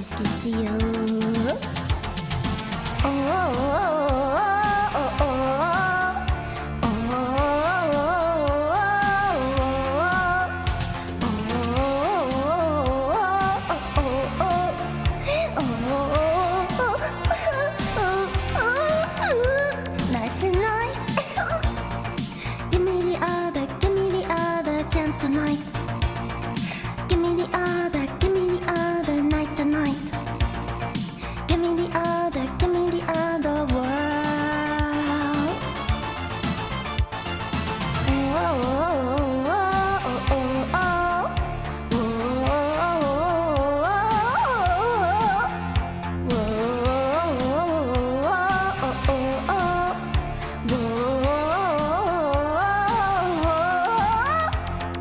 맛있겠지요. Not tonight. Give me the other chance tonight. Give me the other night tonight. Give me the other world.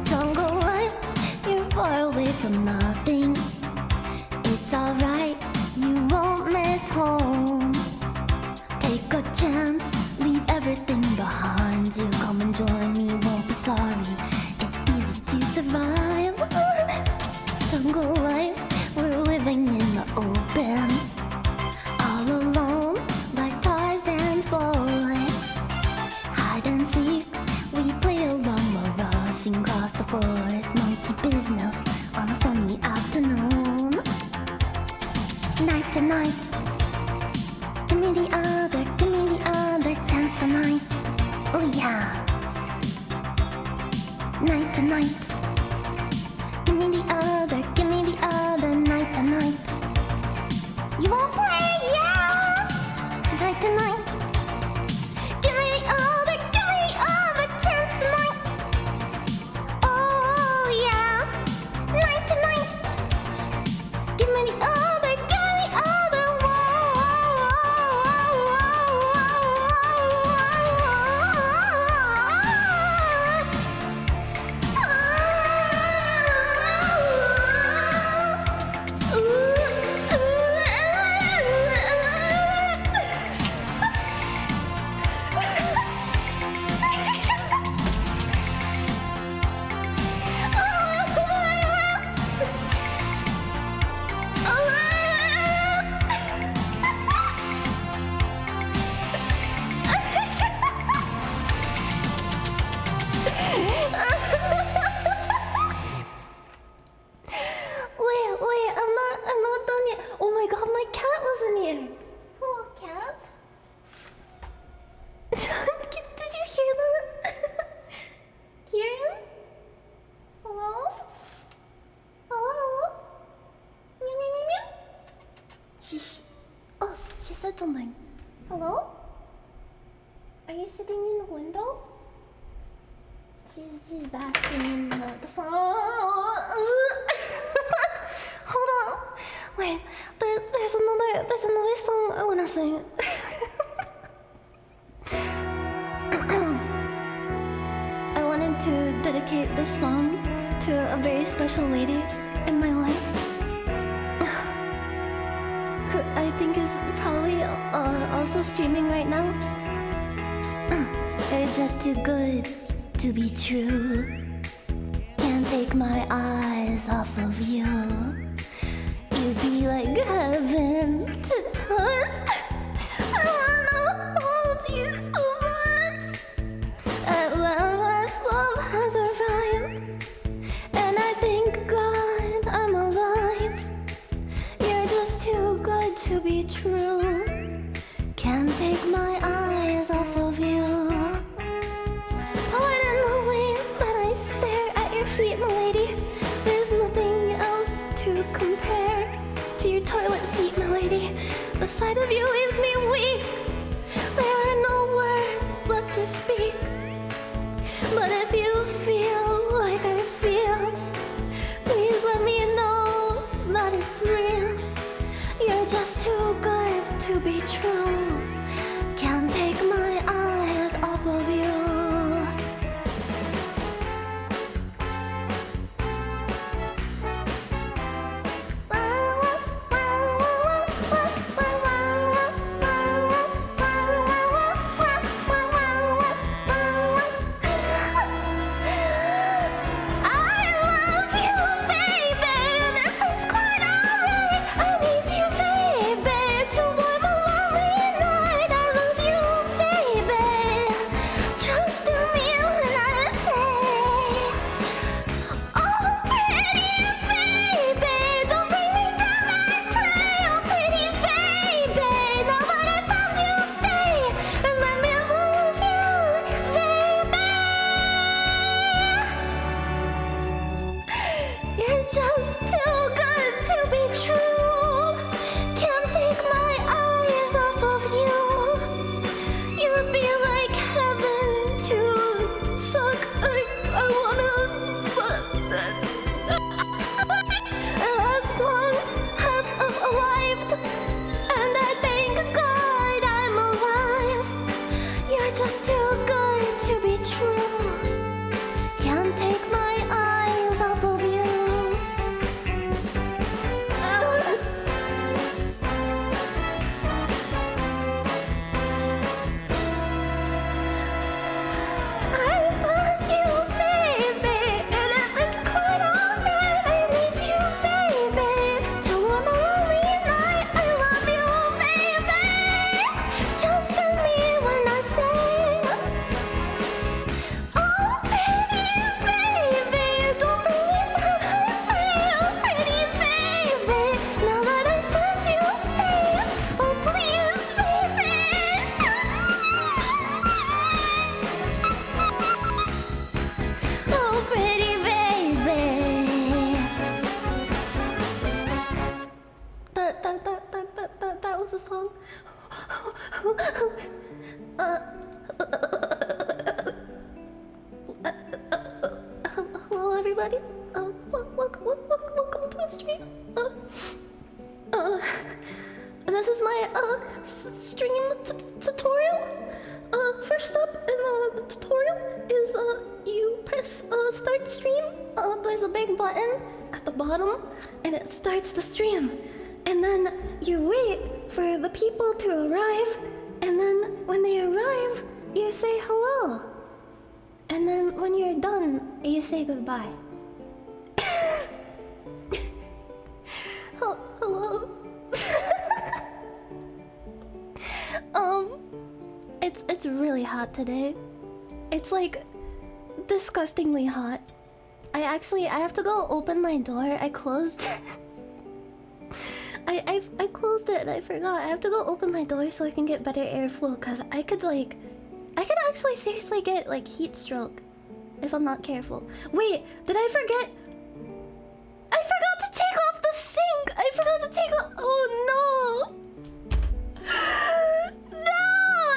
Jungle life, you're far away from nothing. It's alright, you won't miss home. Take a chance, leave everything behind you. Come and join me, won't be sorry. It's easy to survive. Jungle life, we're living in the open. All alone, like Tarzan's boy. Hide and seek, we play along while rushing across the forest. Monkey business on a sunny afternoon. Night to night. Give me the other chance tonight. Oh yeah. Night to night. Give me the other night tonight. You won't play, yeah. Night to night. Give me the other chance tonight. Oh yeah. Night to night. Give me the other Wait, I'm not done yet. Oh my god, my cat wasn't here. Hello, cat. Did you hear that? Kieran? Hello? Hello? Meow, meow, meow, meow. Oh, she said something. Hello? Are you sitting in the window? She's basking in the sun. Hold on. Wait, there's another song I wanna sing. I wanted to dedicate this song to a very special lady in my life. Who I think is probably also streaming right now. You're just too good to be true. Can't take my eyes off of you. You'd be like heaven to touch. I wanna hold you so much. At last, love has arrived, and I thank God I'm alive. You're just too good to be true. Can't take my eyes off of you. Pardon the way that I stare at your feet, my lady. There's nothing else to compare to your toilet seat, my lady. The sight of you leaves me weak. There are no words left to speak. But if you feel like I feel, please let me know that it's real. You're just too good to be true. Can't take my eyes off of you. I love you, baby. This is quite alright. I need the song? Hello, everybody. Welcome to the stream. This is my stream tutorial. First up in the tutorial is you press start stream. There's a big button at the bottom, and it starts the stream. And then you wait for the people to arrive, and then when they arrive, you say hello. And then when you're done, you say goodbye. Hello. It's really hot today. It's like disgustingly hot. I have to go open my door. I closed I closed it and I forgot. I have to go open my door so I can get better airflow, cause I could actually seriously get like heat stroke if I'm not careful. Wait, did I forget? I forgot to take off the sink. I forgot to take off. Oh no! No!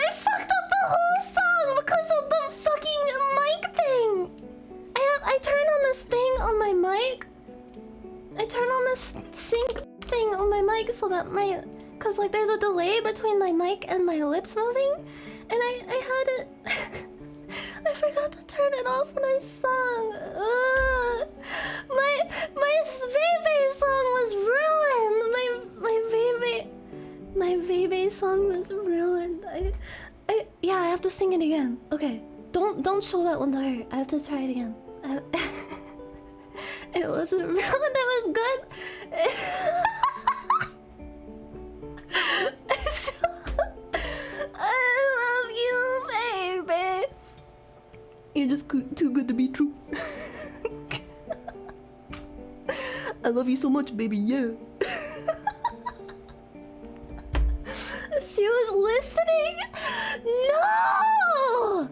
I fucked up the whole song because of the fucking mic thing. I turn on this thing on my mic. I turn on this sync thing on my mic so that cause like there's a delay between my mic and my lips moving, and I had it. I forgot to turn it off when I sung. My Vebe song was ruined. My Vebe song was ruined. Yeah, I have to sing it again. Okay, don't show that one to her. I have to try it again. It wasn't ruined. It was good. I love you, baby. You're just too good to be true. I love you so much, baby. Yeah. She was listening. No,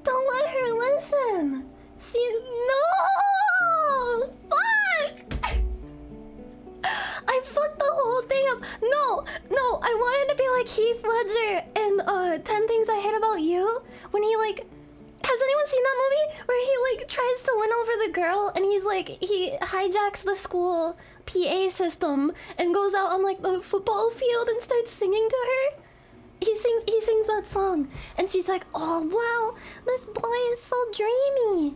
don't let her listen. No. Fuck. I fucked the whole thing up. No. I wanted to be like Heath Ledger in 10 Things I Hate About You, when he like. Has anyone seen that movie where he like tries to win over the girl and he's like he hijacks the school PA system and goes out on like the football field and starts singing to her? He sings that song and she's like, "Oh wow, this boy is so dreamy."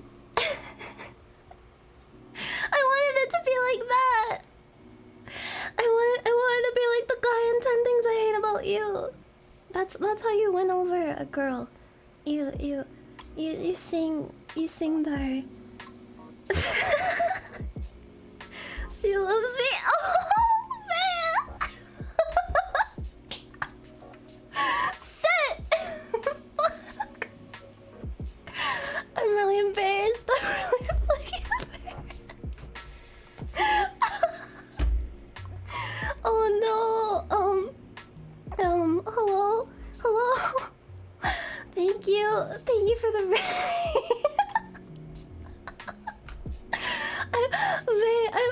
I wanted it to be like that. I wanted to be like the guy in 10 Things I Hate About You. That's how you win over a girl. You sing to her. She loves me. Oh man. Shit. Fuck. I'm really embarrassed. I'm really fucking embarrassed. Oh no. Hello. Thank you for the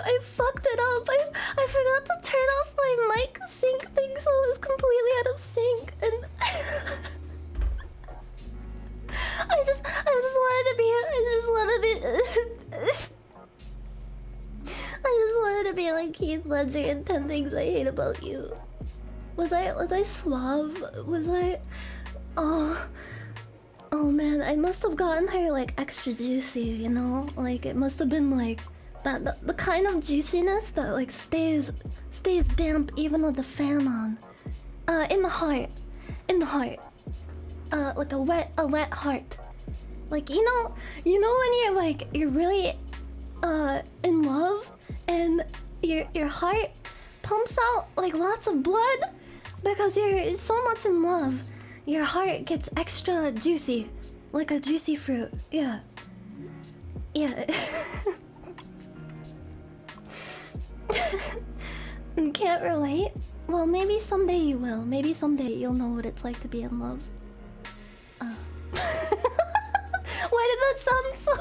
I fucked it up. I forgot to turn off my mic sync thing, so it was completely out of sync, and I just wanted to be like Heath Ledger in 10 Things I Hate About You. Was I suave? Was I? Oh man, I must have gotten her like extra juicy, you know? Like it must have been like that the kind of juiciness that like stays damp even with the fan on. In the heart. Like a wet heart. Like you know when you're really in love and your heart pumps out like lots of blood because you're so much in love. Your heart gets extra juicy, like a juicy fruit. Yeah. Can't relate? Well, maybe someday you will. Maybe someday you'll know what it's like to be in love. Why did that sound so...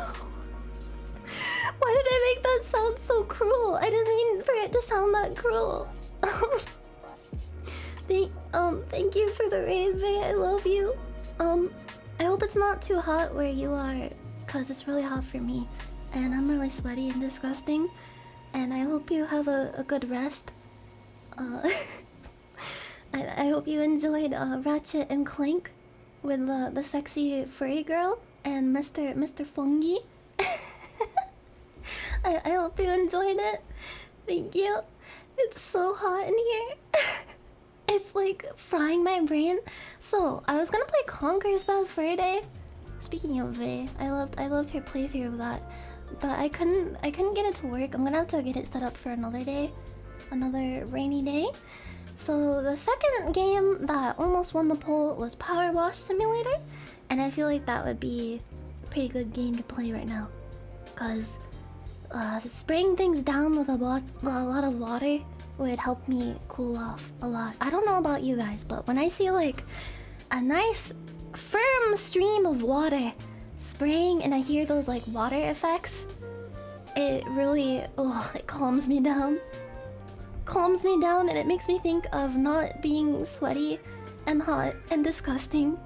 Why did I make that sound so cruel? I didn't mean for it to sound that cruel. Thank you for the raid, Vay. I love you. I hope it's not too hot where you are, cause it's really hot for me, and I'm really sweaty and disgusting. And I hope you have a good rest. I hope you enjoyed Ratchet and Clank with the sexy furry girl and Mr. Fungi. I hope you enjoyed it. Thank you. It's so hot in here. It's like frying my brain. So I was gonna play Conker's Bad Fur Day. Speaking of Vay, I loved her playthrough of that, but I couldn't get it to work. I'm gonna have to get it set up for another day, another rainy day. So the second game that almost won the poll was Powerwash Simulator, and I feel like that would be a pretty good game to play right now, cause spraying things down with a lot of water would help me cool off a lot. I don't know about you guys, but when I see like a nice firm stream of water spraying and I hear those like water effects, it really it calms me down. Calms me down, and it makes me think of not being sweaty and hot and disgusting.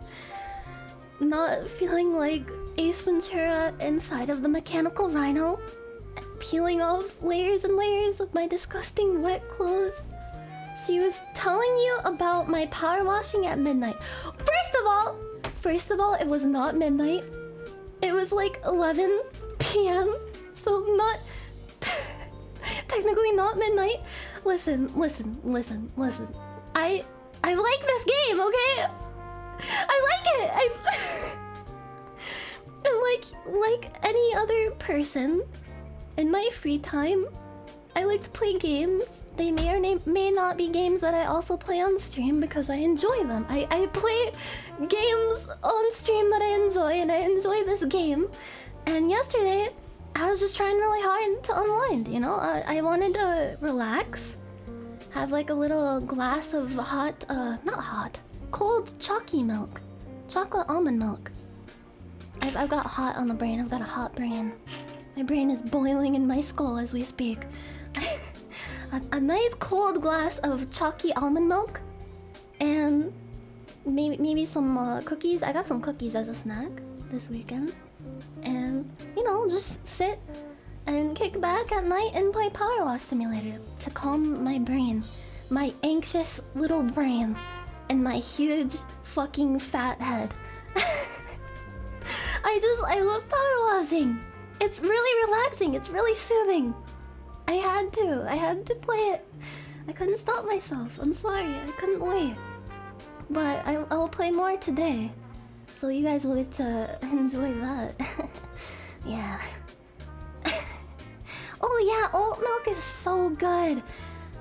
Not feeling like Ace Ventura inside of the mechanical rhino, peeling off layers and layers of my disgusting wet clothes. She was telling you about my power washing at midnight. First of all, it was not midnight. It was like 11 p.m. So not technically not midnight. Listen. I like this game, okay? I like it. And like any other person, in my free time, I like to play games. They may or may not be games that I also play on stream because I enjoy them. I play games on stream that I enjoy, and I enjoy this game. And yesterday, I was just trying really hard to unwind, you know? I wanted to relax, have like a little glass of cold chalky milk. Chocolate almond milk. I've got hot on the brain, I've got a hot brain. My brain is boiling in my skull as we speak. A nice cold glass of chalky almond milk, and maybe some cookies. I got some cookies as a snack this weekend, and you know, just sit and kick back at night and play Powerwash Simulator to calm my brain, my anxious little brain, and my huge fucking fat head. I love powerwashing. It's really relaxing. It's really soothing. I had to play it. I couldn't stop myself. I'm sorry. I couldn't wait. But I will play more today, so you guys will get to enjoy that. Yeah. Oh yeah, oat milk is so good.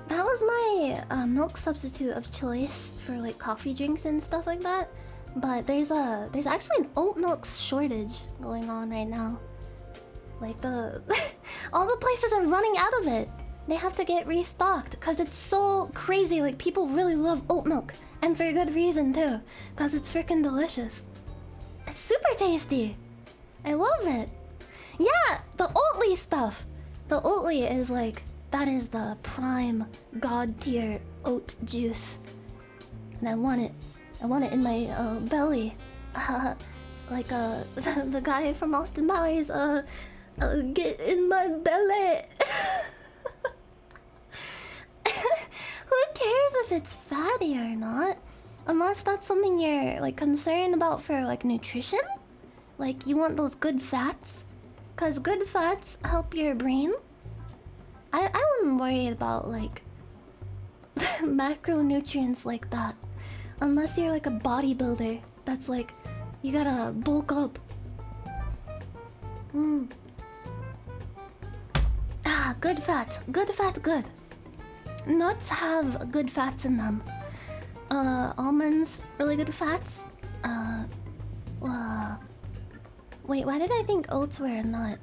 That was my milk substitute of choice for like coffee drinks and stuff like that. But there's actually an oat milk shortage going on right now. Like all the places are running out of it. They have to get restocked because it's so crazy. Like, people really love oat milk, and for good reason too, because it's freaking delicious. It's super tasty. I love it. Yeah, the Oatly stuff. The Oatly is like, that is the prime god tier oat juice, and I want it. I want it in my belly. Like the guy from Austin Powers. Get in my belly. Who cares if it's fatty or not? Unless that's something you're like concerned about for like nutrition. Like, you want those good fats, cause good fats help your brain. I wouldn't worry about like macronutrients like that. Unless you're like a bodybuilder, that's like, you gotta bulk up. Good fat. Good fat, good. Nuts have good fats in them. Almonds, really good fats. Wait, why did I think oats were a nut?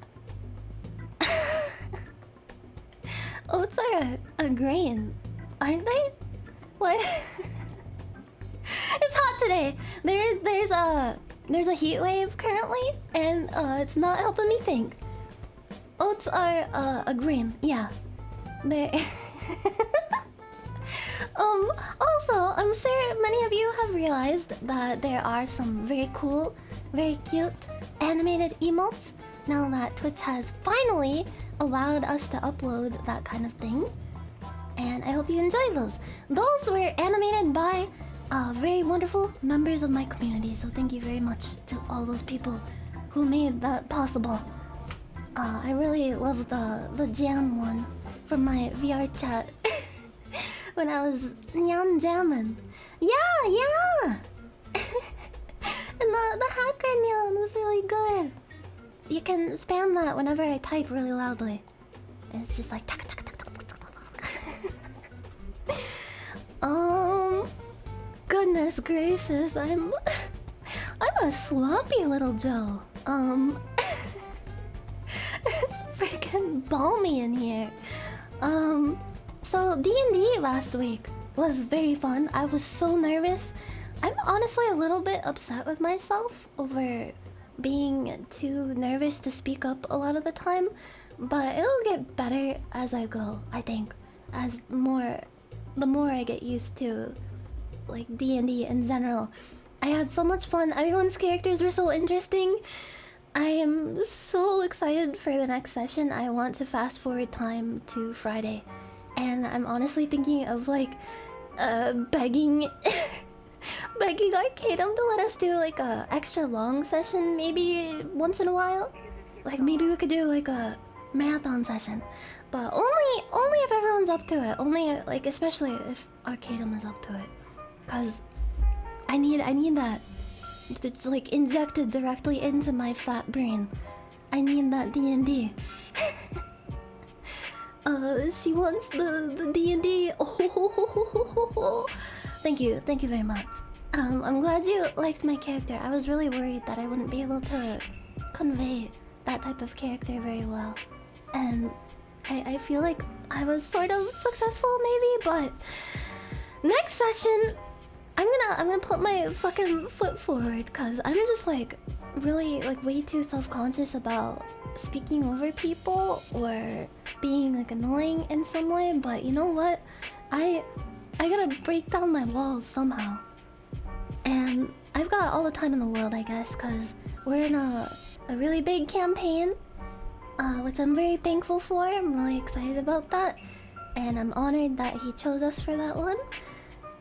Oats are a grain, aren't they? What? It's hot today. There's a heat wave currently, and it's not helping me think. Oats are a grain, yeah. They Also, I'm sure many of you have realized that there are some very cool, very cute animated emotes now that Twitch has finally allowed us to upload that kind of thing. And I hope you enjoy those. Those were animated by very wonderful members of my community. So thank you very much to all those people who made that possible. I really love the jam one from my VR chat when I was Nyan jamming. Yeah! And the hacker Nyan was really good. You can spam that whenever I type really loudly. And it's just like goodness gracious, I'm a sloppy little Joe. It's freaking balmy in here. So D&D last week was very fun. I was so nervous. I'm honestly a little bit upset with myself over being too nervous to speak up a lot of the time, but it'll get better as I go, I think. The more I get used to like D&D in general. I had so much fun. Everyone's characters were so interesting. I am so excited for the next session. I want to fast forward time to Friday. And I'm honestly thinking of like begging Arcadum to let us do like a extra long session maybe once in a while. Like maybe we could do like a marathon session. But only if everyone's up to it. Only like especially if Arcadum is up to it. Cause I need that. It's like injected directly into my fat brain. I need that D&D. She wants the D&D. Oh, thank you very much. I'm glad you liked my character. I was really worried that I wouldn't be able to convey that type of character very well, and I feel like I was sort of successful, maybe. But next session, I'm gonna put my fucking foot forward, cause I'm just like really like way too self-conscious about speaking over people or being like annoying in some way. But you know what? I gotta break down my walls somehow. And I've got all the time in the world, I guess, cause we're in a really big campaign, which I'm very thankful for. I'm really excited about that, and I'm honored that he chose us for that one.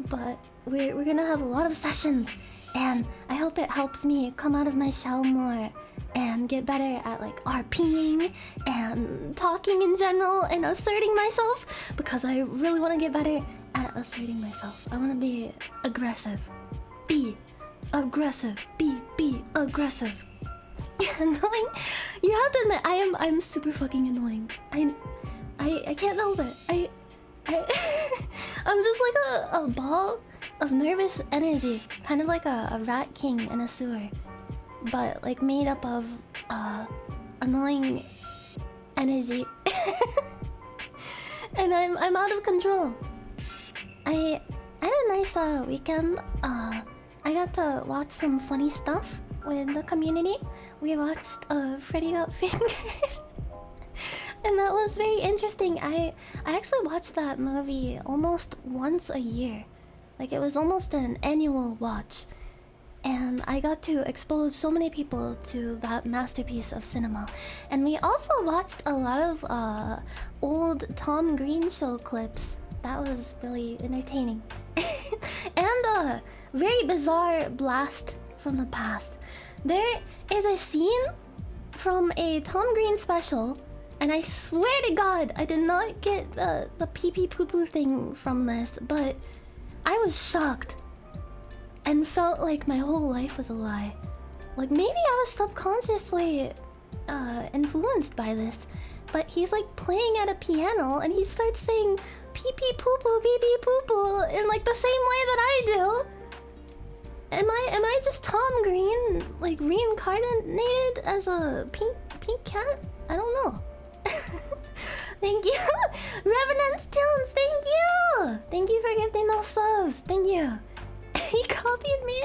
But we're gonna have a lot of sessions, and I hope it helps me come out of my shell more and get better at like RPing and talking in general and asserting myself, because I really want to get better at asserting myself. I want to be aggressive. Be aggressive. Be aggressive. Annoying. You have to admit, I'm super fucking annoying. I can't help it. I'm just like a ball of nervous energy, kind of like a rat king in a sewer, but like made up of annoying energy. And I'm out of control. I had a nice weekend. I got to watch some funny stuff with the community. We watched Freddy Got Fingered. And that was very interesting. I actually watched that movie almost once a year. Like it was almost an annual watch. And I got to expose so many people to that masterpiece of cinema. And we also watched a lot of old Tom Green show clips. That was really entertaining. And a very bizarre blast from the past. There is a scene from a Tom Green special, and I swear to God, I did not get the pee-pee poo-poo thing from this, but I was shocked and felt like my whole life was a lie. Like maybe I was subconsciously influenced by this, but he's like playing at a piano and he starts saying pee-pee poo-poo, pee-pee poo-poo in like the same way that I do. Am I just Tom Green, like reincarnated as a pink cat? I don't know. Thank you, Revenant's Tunes. Thank you. Thank you for gifting those subs. Thank you. He copied me.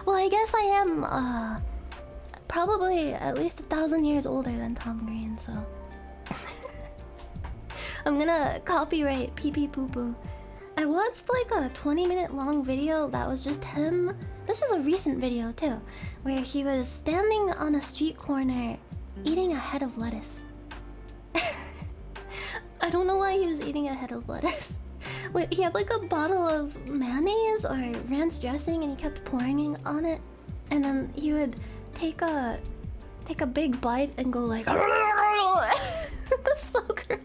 Well, I guess I am probably at least 1,000 years older than Tom Green, so I'm gonna copyright pee pee poo poo. I watched like a 20-minute long video that was just him. This was a recent video too, where he was standing on a street corner eating a head of lettuce. I don't know why he was eating a head of lettuce. Wait, he had like a bottle of mayonnaise or ranch dressing and he kept pouring it on it. And then he would take a big bite and go like that's so gross.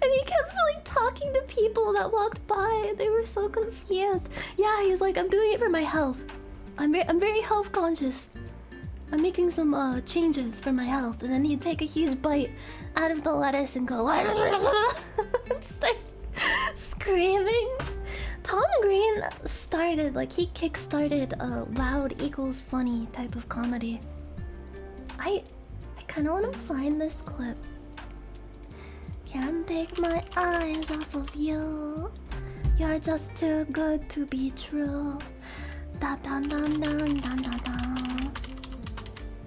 And he kept like talking to people that walked by. They were so confused. Yeah, he was like, I'm doing it for my health. I'm very health conscious. I'm making some changes for my health. And then he'd take a huge bite out of the lettuce and go and start screaming. Tom Green started, like, he kickstarted a loud equals funny type of comedy. I kind of want to find this clip. Can't take my eyes off of you. You're just too good to be true. Da da da da da da da.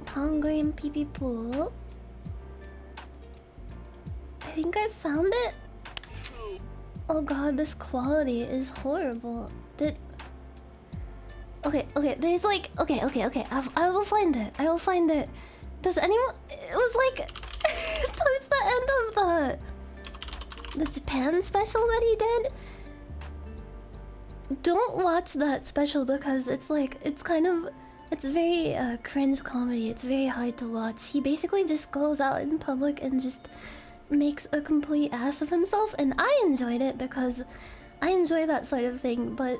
Tom Green pee pee poo. I think I found it. Oh god, this quality is horrible. Okay, there's like... Okay. I will find it. Does anyone... It was like... towards the end of the Japan special that he did. Don't watch that special because it's like... It's kind of... It's very cringe comedy. It's very hard to watch. He basically just goes out in public and just makes a complete ass of himself, and I enjoyed it because I enjoy that sort of thing, but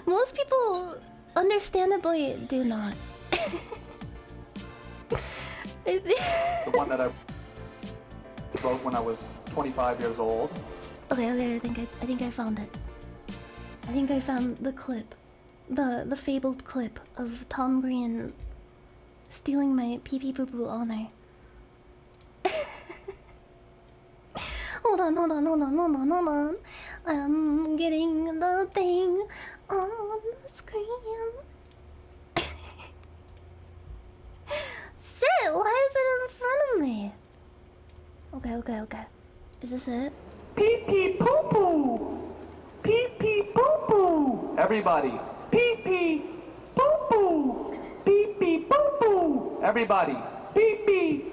most people understandably do not. The one that I wrote when I was 25 years old. Okay, I think I found it. I think I found the clip. The fabled clip of Tom Green stealing my pee-pee poo-poo honor. Hold on. I'm getting the thing on the screen. Shit, why is it in front of me? Okay. Is this it? Pee pee poo poo. Pee pee poo poo. Everybody. Pee pee poo poo. Pee pee poo poo. Everybody. Pee pee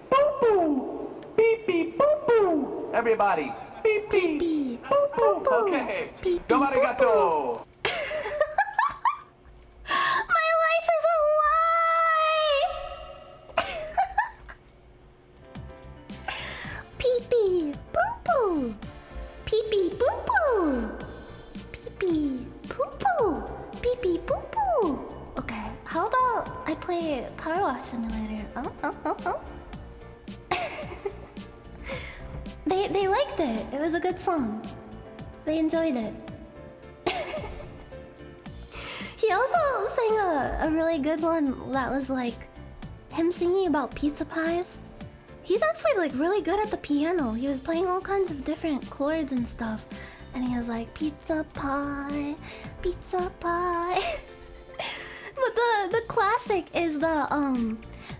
poo poo. Pee pee poo poo. Everybody. Pee pee poo poo. Okay. Come arigato. My life is a lie. Pee pee poo poo. Pee pee poo poo. Pee pee poo poo. Pee pee poo poo. Okay, how about I play Powerwash Simulator? Oh. They liked it. It was a good song. They enjoyed it. He also sang a really good one that was like him singing about pizza pies. He's actually like really good at the piano. He was playing all kinds of different chords and stuff. And he was like, pizza pie, pizza pie. But the classic is the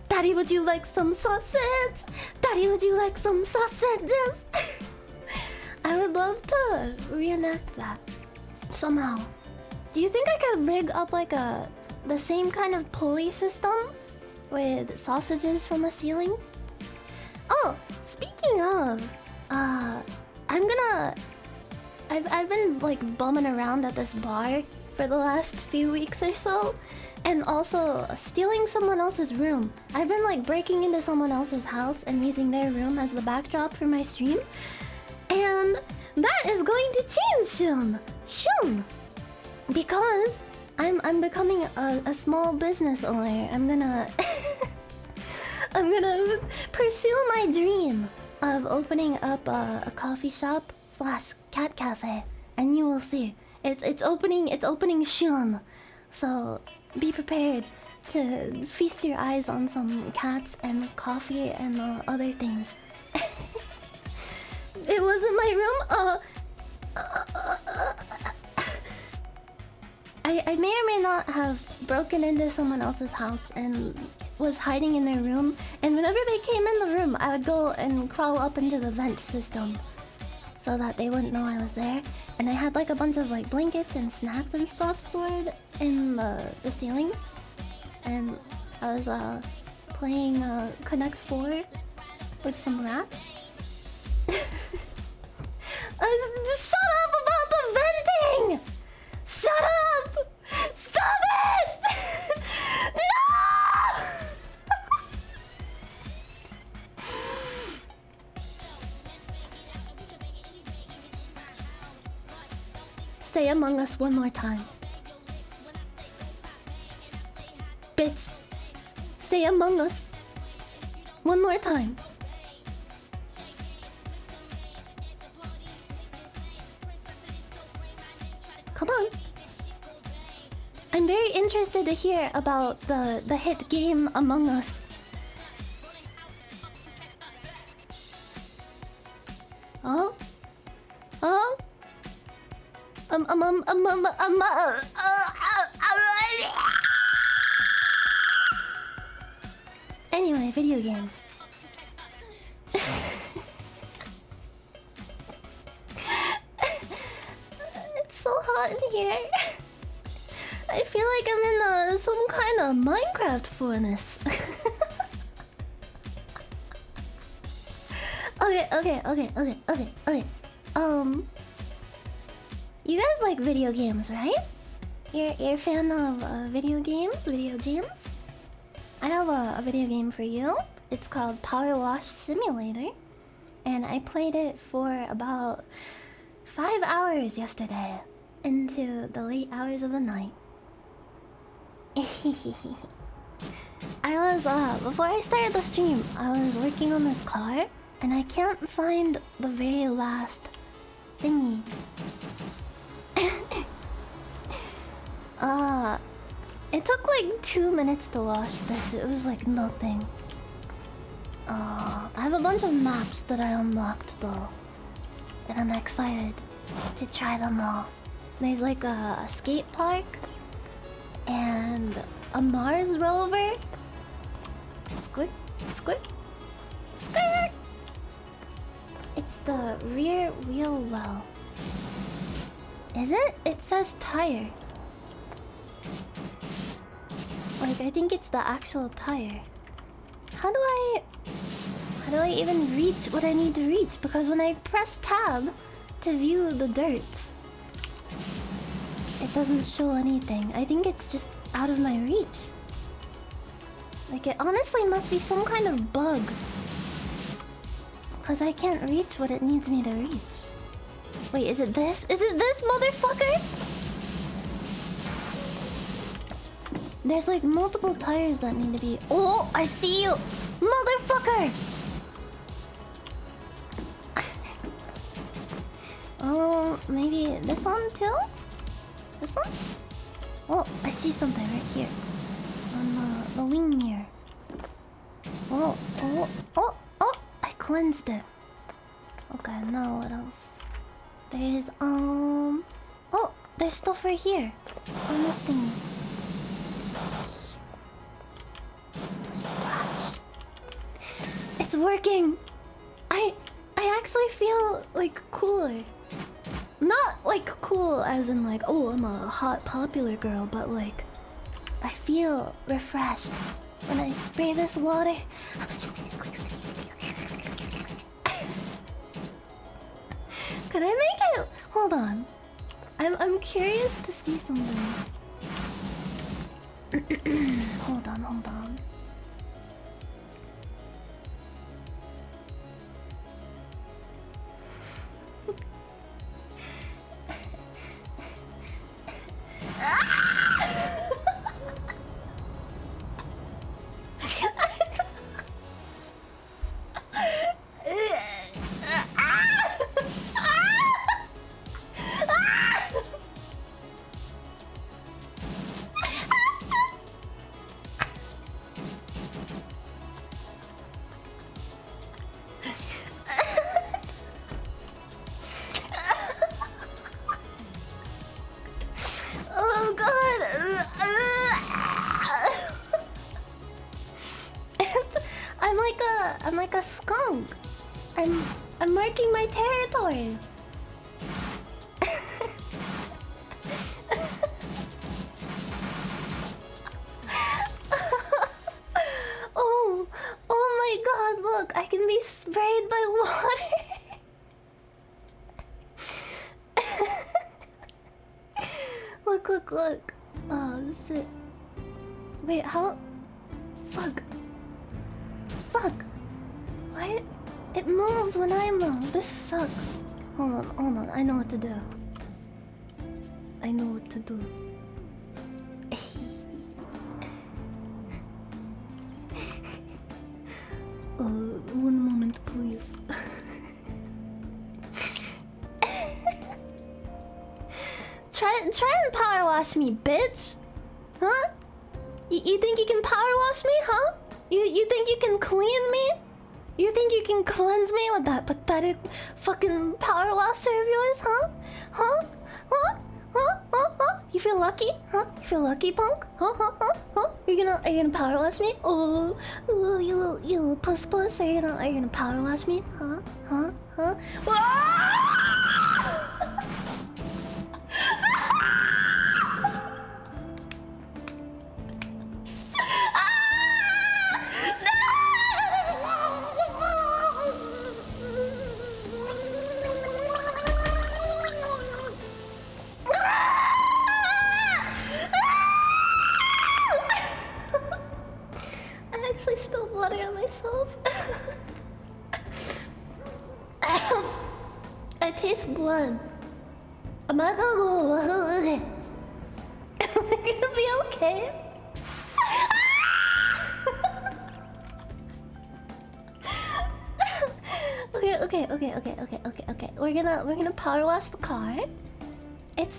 Daddy, would you like some sausage? Daddy, would you like some sausages? I would love to reenact that somehow. Do you think I could rig up like the same kind of pulley system with sausages from the ceiling? Oh, speaking of, I've been like bumming around at this bar for the last few weeks or so, and also stealing someone else's room. I've been like breaking into someone else's house and using their room as the backdrop for my stream, and that is going to change soon, because I'm becoming a small business owner. I'm gonna pursue my dream of opening up a coffee shop / cat cafe, and you will see it's opening soon. So be prepared to feast your eyes on some cats and coffee and other things. It was in my room. I may or may not have broken into someone else's house and was hiding in their room. And whenever they came in the room, I would go and crawl up into the vent system. so that they wouldn't know I was there. And I had like a bunch of like blankets and snacks and stuff stored in the ceiling. And I was playing Connect 4 with some rats. Shut up about the venting! Shut up! Stop it! No! Say Among Us one more time. Bitch. Say Among Us one more time. Come on. I'm very interested to hear about the hit game Among Us. Oh? Oh? Anyway, video games. It's so hot in here. I feel like I'm in some kind of Minecraft furnace. Okay. You guys like video games, right? You're a fan of video games? Video jams? I have a video game for you. It's called Powerwash Simulator. And I played it for about 5 hours yesterday. Into the late hours of the night. I was, before I started the stream, I was working on this car. And I can't find the very last thingy. It took like 2 minutes to wash this. It was like nothing. I have a bunch of maps that I unlocked though. And I'm excited to try them all. There's like a skate park. And a Mars rover. Squirt. It's the rear wheel well. Is it? It says tire. Like, I think it's the actual tire. How do I even reach what I need to reach? Because when I press tab to view the dirts, it doesn't show anything. I think it's just out of my reach. Like, it honestly must be some kind of bug. Because I can't reach what it needs me to reach. Wait, is it this? Is it this, motherfucker? There's like multiple tires that need to be... Oh, I see you! Motherfucker! Oh, maybe this one too? This one? Oh, I see something right here. On the wing mirror. Oh, I cleansed it. Okay, now what else? There's, oh, there's stuff right here. On this thing. Splash. It's working! I actually feel, like, cooler. Not, like, cool as in, like, oh, I'm a hot, popular girl, but, like, I feel refreshed when I spray this water. Could I make it? Hold on. I'm curious to see something. Hold on. Oh god! I'm like a skunk. I'm marking my territory. look. Oh shit. Wait, how? Fuck. What? It moves when I move. This sucks. Hold on. I know what to do. One moment, please. Try and power wash me, bitch. Huh? You think you can power wash me, huh? You think you can clean me? You think you can cleanse me with that pathetic fucking power washer of yours, huh? Huh? You feel lucky? Huh? You feel lucky, punk? Huh? Are you gonna power wash me? Oh, you little puss. Are you gonna power wash me? Huh? I actually spilled water on myself. I taste blood. Am I gonna be okay? Okay. We're gonna power wash the car. It's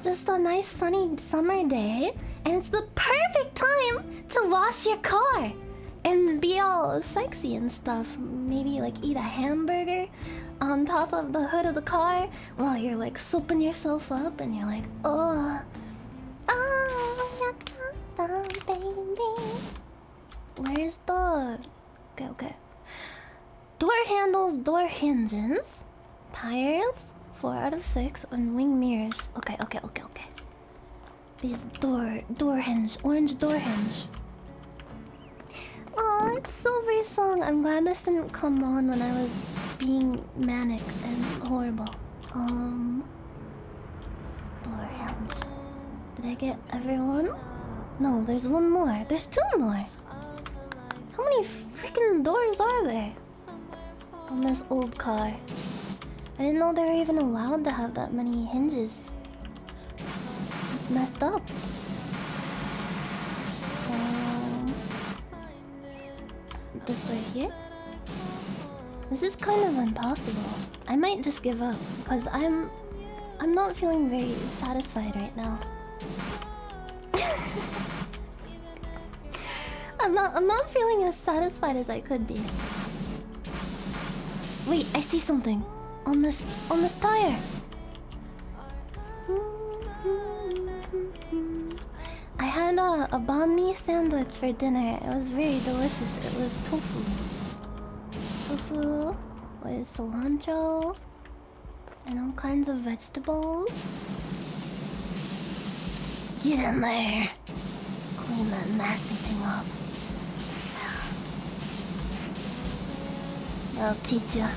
just a nice sunny summer day, and it's the perfect time to wash your car and be all sexy and stuff. Maybe like eat a hamburger on top of the hood of the car while you're like soaping yourself up, and you're like, oh, baby. Where's the okay. Door handles, door hinges, tires, 4 out of 6, and wing mirrors. Okay. These door hinge, orange door hinge. Aw, it's Silver's song. I'm glad this didn't come on when I was being manic and horrible. Door hinge. Did I get everyone? No, there's one more. There's 2 more. How many freaking doors are there on this old car? I didn't know they were even allowed to have that many hinges. It's messed up. This right here? This is kind of impossible. I might just give up because I'm not feeling very satisfied right now. I'm not feeling as satisfied as I could be. Wait, I see something on this tire. I had a banh mi sandwich for dinner. It was very delicious. It was tofu with cilantro and all kinds of vegetables. Get in there. Clean that nasty thing up. I'll teach ya.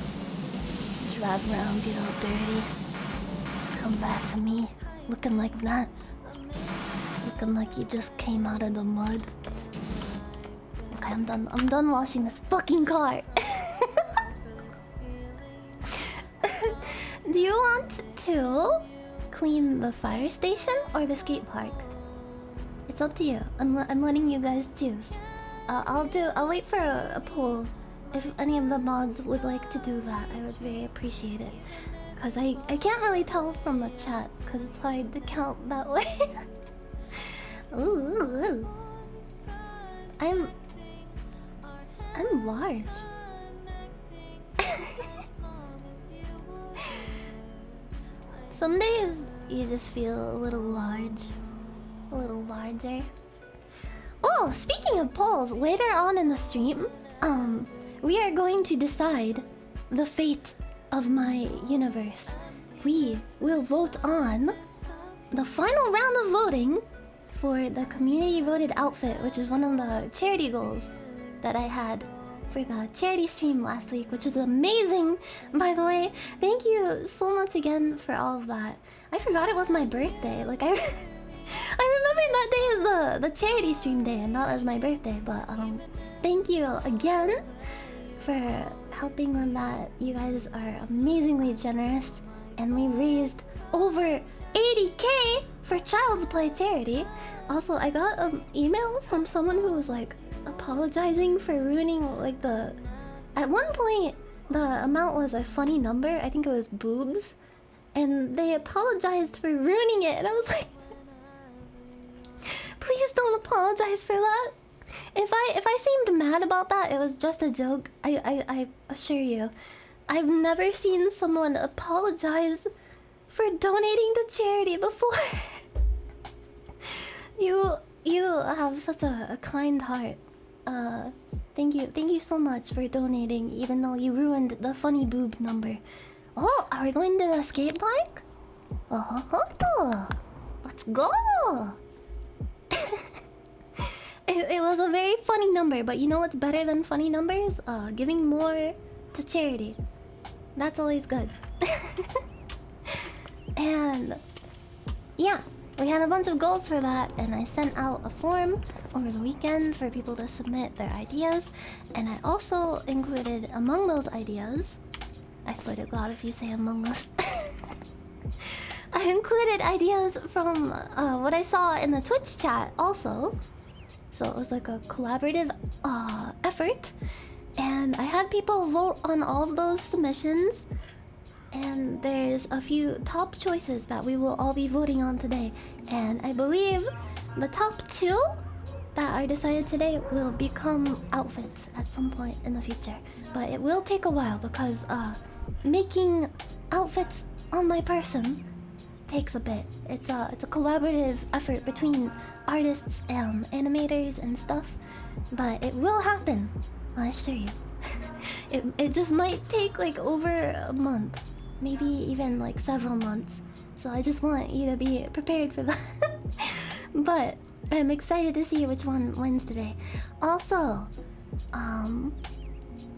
Drive around, get all dirty. Come back to me, looking like that. Looking like you just came out of the mud. Okay, I'm done washing this fucking car. Do you want to clean the fire station or the skate park? It's up to you. I'm letting you guys choose. I'll wait for a poll. If any of the mods would like to do that, I would very appreciate it. Because I can't really tell from the chat, because it's hard to count that way. Ooh. I'm large. Some days you just feel a little large. A little larger. Oh, speaking of polls, later on in the stream, we are going to decide the fate of my universe. We will vote on the final round of voting for the community voted outfit, which is one of the charity goals that I had for the charity stream last week, which was amazing, by the way. Thank you so much again for all of that. I forgot it was my birthday. Like, I remembered that day as the charity stream day and not as my birthday. But thank you again for helping on that. You guys are amazingly generous, and we raised over 80K for Child's Play charity. Also, I got an email from someone who was like apologizing for ruining like the... At one point, the amount was a funny number. I think it was boobs. And they apologized for ruining it. And I was like, please don't apologize for that. If I seemed mad about that, it was just a joke. I assure you. I've never seen someone apologize for donating to charity before. You have such a kind heart. Thank you so much for donating, even though you ruined the funny boob number. Oh, are we going to the skate park? Oh, let's go. It was a very funny number, but you know what's better than funny numbers? Giving more to charity. That's always good. And yeah, we had a bunch of goals for that, and I sent out a form over the weekend for people to submit their ideas, and I also included among those ideas, I swear to God if you say Among Us, I included ideas from what I saw in the Twitch chat also. So it was like a collaborative effort, and I had people vote on all of those submissions. And there's a few top choices that we will all be voting on today. And I believe the top two that are decided today will become outfits at some point in the future. But it will take a while because making outfits on my person takes a bit. It's a collaborative effort between artists and animators and stuff. But it will happen, I assure you. It just might take like over a month. Maybe even like several months. So I just want you to be prepared for that. But I'm excited to see which one wins today. Also,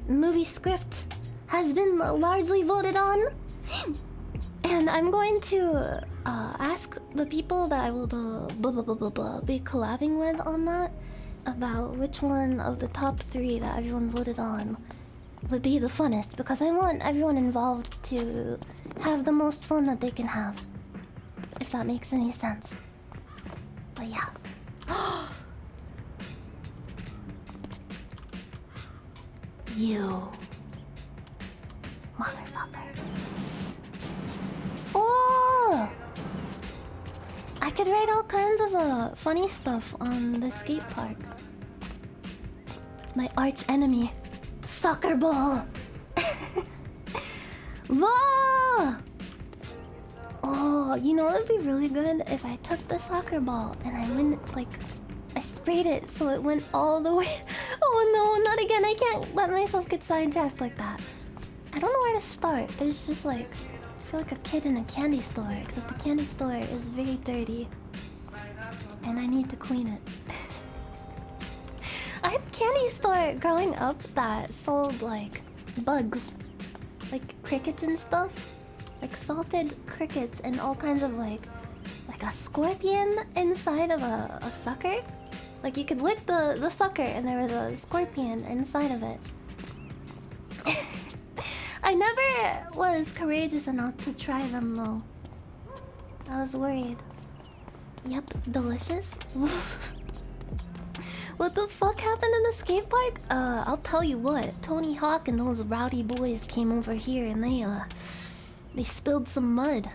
movie script has been largely voted on. And I'm going to ask the people that I will be collabing with on that about which one of the top 3 that everyone voted on would be the funnest, because I want everyone involved to have the most fun that they can have, if that makes any sense. But yeah. You motherfucker. Oh, I could write all kinds of funny stuff on the skate park. It's my arch enemy. Soccer ball! Ball! Oh, you know it'd be really good if I took the soccer ball and I went, like, I sprayed it so it went all the way. Oh no, not again. I can't let myself get sidetracked like that. I don't know where to start. There's just like, I feel like a kid in a candy store, except the candy store is very dirty. And I need to clean it. I had a candy store growing up that sold like bugs, like crickets and stuff, like salted crickets and all kinds of like a scorpion inside of a sucker. Like you could lick the sucker and there was a scorpion inside of it. I never was courageous enough to try them though. I was worried. Yep, delicious. What the fuck happened in the skate park? I'll tell you what. Tony Hawk and those rowdy boys came over here and they spilled some mud.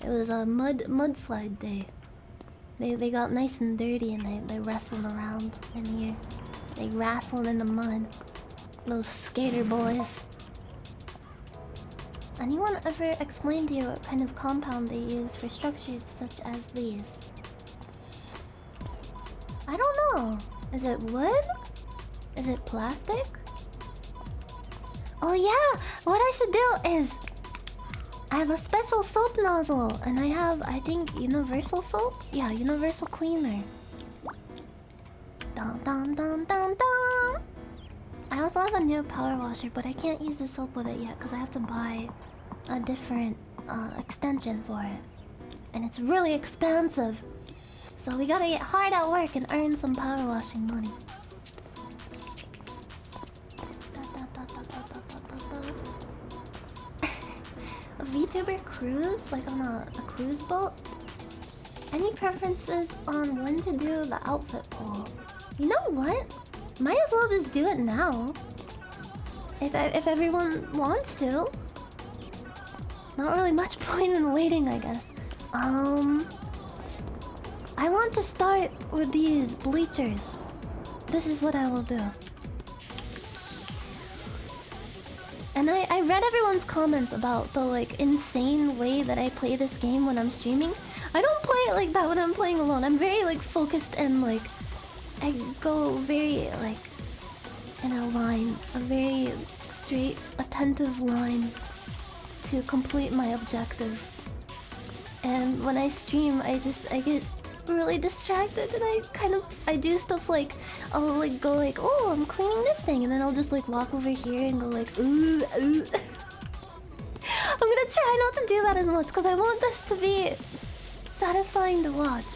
It was a mudslide day. They got nice and dirty and they wrestled around in here. They wrestled in the mud. Those skater boys. Anyone ever explain to you what kind of compound they use for structures such as these? I don't know. Is it wood? Is it plastic? Oh yeah! What I should do is... I have a special soap nozzle. And I have, I think, universal soap? Yeah, universal cleaner. Dun dun dun dun dun! I also have a new power washer, but I can't use the soap with it yet because I have to buy a different extension for it. And it's really expensive. So we gotta get hard at work and earn some power washing money. A VTuber cruise? Like on a cruise boat? Any preferences on when to do the outfit poll? You know what? Might as well just do it now. If everyone wants to. Not really much point in waiting, I guess. I want to start with these bleachers. This is what I will do. And I read everyone's comments about the like insane way that I play this game when I'm streaming. I don't play it like that when I'm playing alone. I'm very like focused and like I go very like in a line, a very straight, attentive line to complete my objective. And when I stream, I get really distracted and I do stuff like I'll like go like, oh, I'm cleaning this thing, and then I'll just like walk over here and go like, ooh, ooh. I'm gonna try not to do that as much because I want this to be satisfying to watch.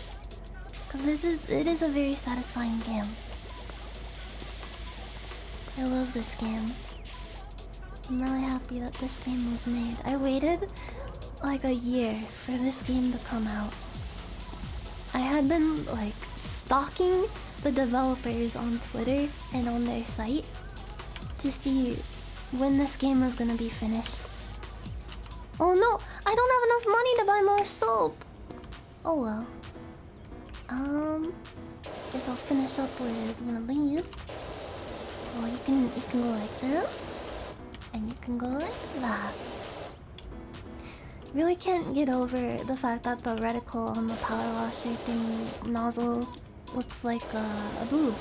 Because it is a very satisfying game. I love this game. I'm really happy that this game was made. I waited like a year for this game to come out. I had been like stalking the developers on Twitter and on their site to see when this game was gonna be finished. Oh no, I don't have enough money to buy more soap. Oh well. Guess I'll finish up with one of these. Well, you can go like this, and you can go like that. Really can't get over the fact that the reticle on the power washer thing nozzle looks like a boob.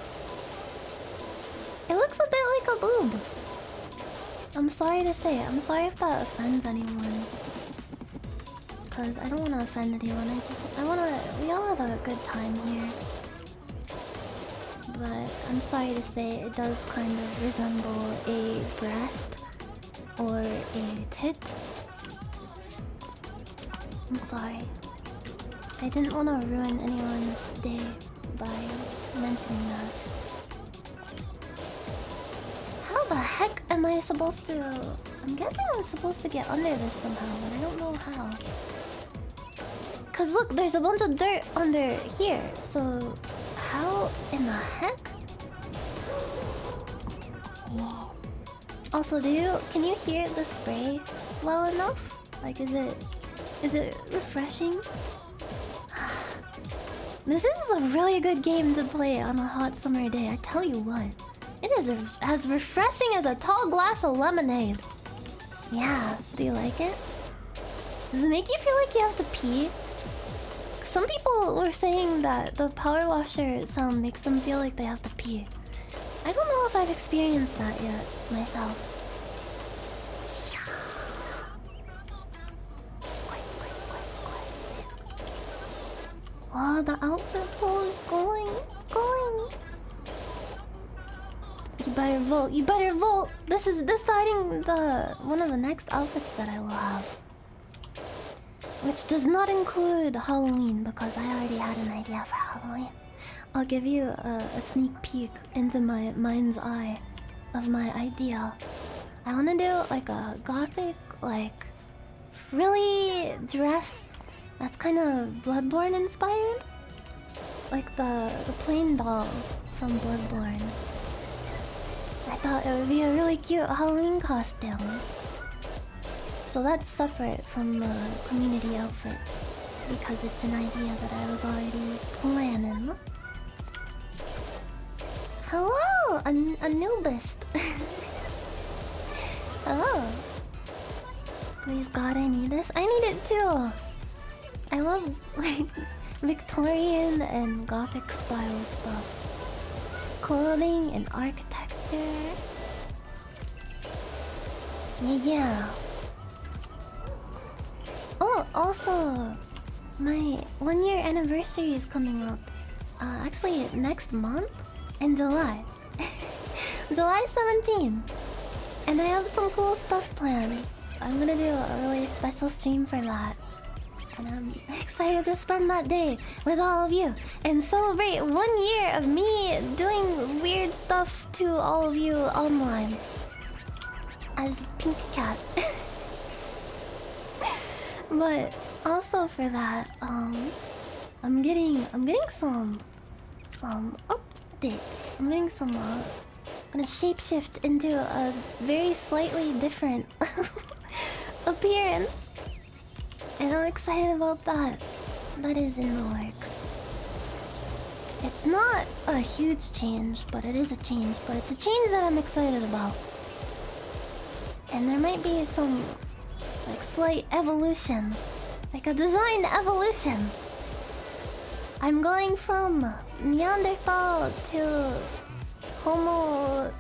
It looks a bit like a boob. I'm sorry to say it. I'm sorry if that offends anyone. Cause I don't want to offend anyone. We all have a good time here. But I'm sorry to say it does kind of resemble a breast or a tit. I'm sorry. I didn't want to ruin anyone's day by mentioning that. How the heck am I supposed to... I'm guessing I'm supposed to get under this somehow, but I don't know how. Cause look, there's a bunch of dirt under here, so... How in the heck? Whoa. Also, can you hear the spray well enough? Like, is it refreshing? This is a really good game to play on a hot summer day, I tell you what. It is as refreshing as a tall glass of lemonade. Yeah, do you like it? Does it make you feel like you have to pee? Some people were saying that the power washer sound makes them feel like they have to pee. I don't know if I've experienced that yet, myself. Oh, the outfit poll is going. It's going. You better vote. This is deciding one of the next outfits that I will have. Which does not include Halloween because I already had an idea for Halloween. I'll give you a sneak peek into my mind's eye of my idea. I want to do like a gothic, like frilly dress that's kind of Bloodborne inspired. Like the plain doll from Bloodborne. I thought it would be a really cute Halloween costume. So that's separate from the community outfit because it's an idea that I was already planning. Hello, Anubis. Hello. Please God, I need this. I need it too. I love like Victorian and Gothic style stuff. Clothing and architecture. Yeah. Oh, also, my 1-year anniversary is coming up. Actually, next month in July. July 17th. And I have some cool stuff planned. I'm gonna do a really special stream for that. And I'm excited to spend that day with all of you and celebrate 1 year of me doing weird stuff to all of you online. As Pink Cat. But also for that, I'm getting some updates. I'm getting some gonna shapeshift into a very slightly different appearance. And I'm excited about that. That is in the works. It's not a huge change, but it is a change. But it's a change that I'm excited about. And there might be some like slight evolution. Like a design evolution. I'm going from Neanderthal to Homo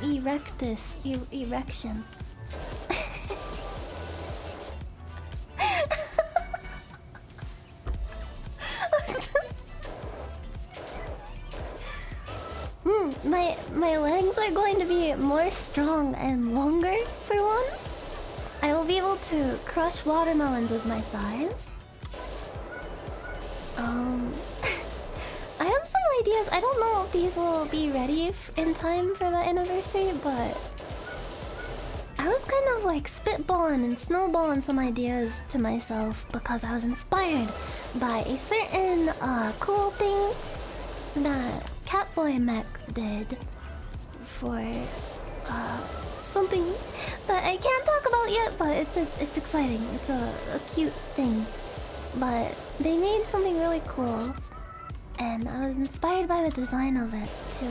erectus. Erection. My legs are going to be more strong and longer for one. I will be able to crush watermelons with my thighs. I have some ideas. I don't know if these will be ready in time for the anniversary, but I was kind of like spitballing and snowballing some ideas to myself because I was inspired by a certain cool thing that Catboy Mech did for something that I can't talk about yet, but it's exciting. It's a cute thing. But they made something really cool, and I was inspired by the design of it to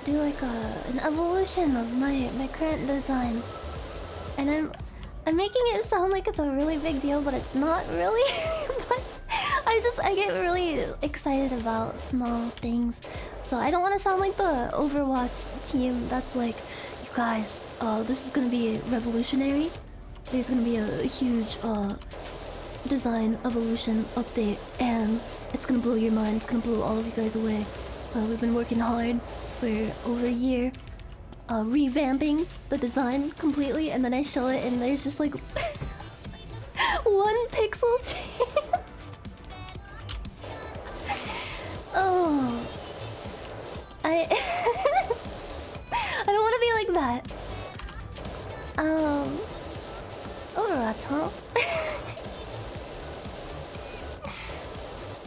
do like an evolution of my current design. And I'm making it sound like it's a really big deal, but it's not really. But I get really excited about small things. So I don't want to sound like the Overwatch team that's like, you guys, this is gonna be revolutionary. There's gonna be a huge design evolution update, and it's gonna blow your mind. It's gonna blow all of you guys away. We've been working hard for over a year, revamping the design completely, and then I show it, and there's just like 1 pixel change. Oh, I don't want to be like that. Overwatch, huh?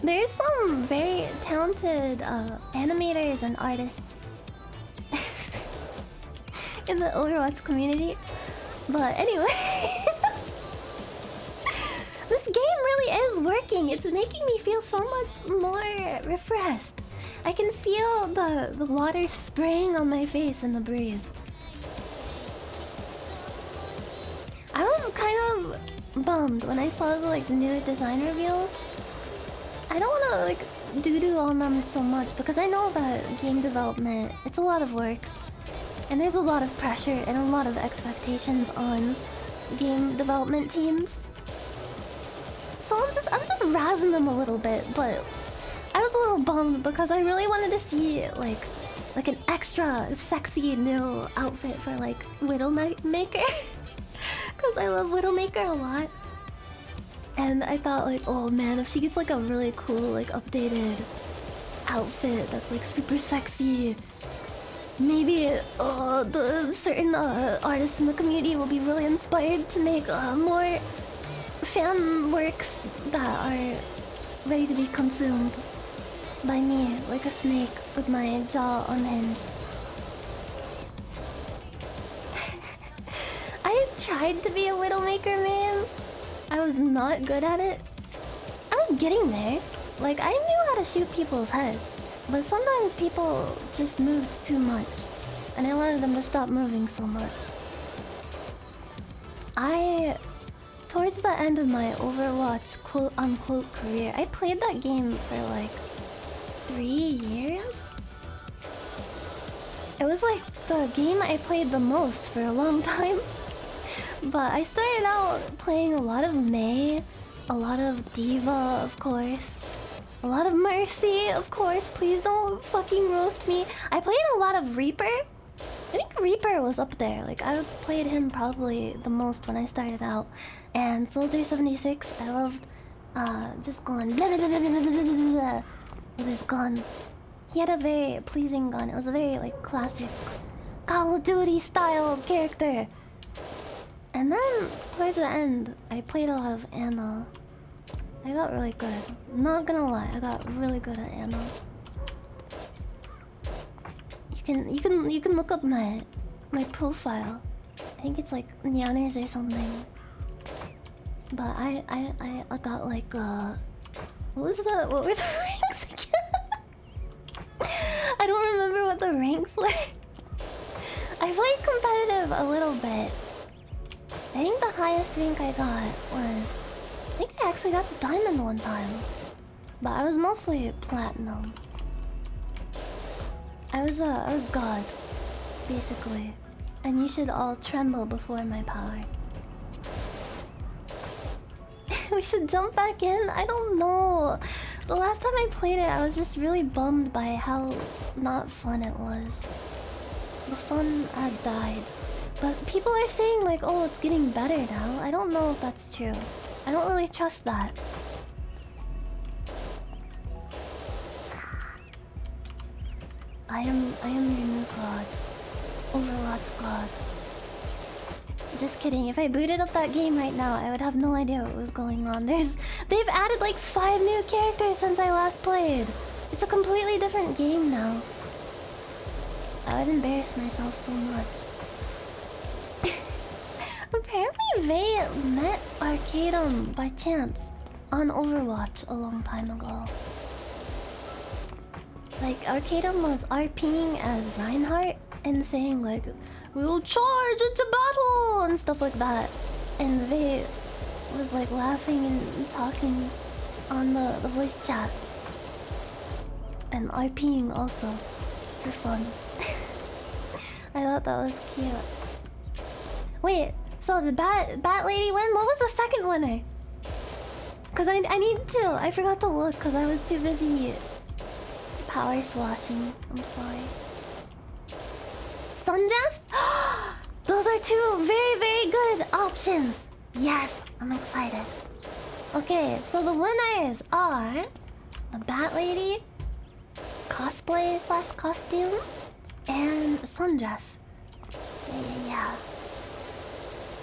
There's some very talented animators and artists in the Overwatch community. But anyway, this game really is working. It's making me feel so much more refreshed. I can feel the water spraying on my face in the breeze. I was kind of bummed when I saw the like new design reveals. I don't want to like doo-doo on them so much because I know that game development, it's a lot of work. And there's a lot of pressure and a lot of expectations on game development teams. So I'm just razzing them a little bit, but I was a little bummed because I really wanted to see like an extra sexy new outfit for like Widowmaker. Cause I love Widowmaker a lot. And I thought like, oh man, if she gets like a really cool like updated outfit that's like super sexy, maybe the certain artists in the community will be really inspired to make more fan works that are ready to be consumed by me like a snake with my jaw unhinged. I tried to be a Widowmaker man. I was not good at it. I was getting there. Like, I knew how to shoot people's heads, but sometimes people just moved too much, and I wanted them to stop moving so much. Towards the end of my Overwatch quote-unquote career, I played that game for like 3 years? It was like the game I played the most for a long time. But I started out playing a lot of Mei, a lot of Diva, of course. A lot of Mercy, of course. Please don't fucking roast me. I played a lot of Reaper. I think Reaper was up there. Like, I played him probably the most when I started out. And Soldier 76, I loved just going with his gun. He had a very pleasing gun. It was a very, like, classic Call of Duty style character. And then, towards the end, I played a lot of Ana. I got really good. Not gonna lie, I got really good at Ana. You can look up my profile. I think it's like Nyanners or something. But I got like what were the ranks again? I don't remember what the ranks were. I played competitive a little bit. I think the highest rank I got was, I think I actually got to diamond one time. But I was mostly platinum. I was God, basically. And you should all tremble before my power. We should jump back in? I don't know. The last time I played it, I was just really bummed by how not fun it was. The fun had died. But people are saying like, oh, it's getting better now. I don't know if that's true. I don't really trust that. I am your new god. Overwatch god. Just kidding. If I booted up that game right now, I would have no idea what was going on. They've added like 5 new characters since I last played. It's a completely different game now. I would embarrass myself so much. Apparently they met Arcadum by chance on Overwatch a long time ago. Like, Arcadum was RPing as Reinhardt and saying like, we'll charge into battle and stuff like that. And they was like laughing and talking on the voice chat. And RPing also for fun. I thought that was cute. Wait, so the bat lady win? What was the second winner? Cause I need to. I forgot to look because I was too busy power swashing. I'm sorry. Sundress? Those are 2 very, very good options. Yes, I'm excited. Okay, so the winners are the Bat Lady, cosplay / costume, and sundress. Yeah.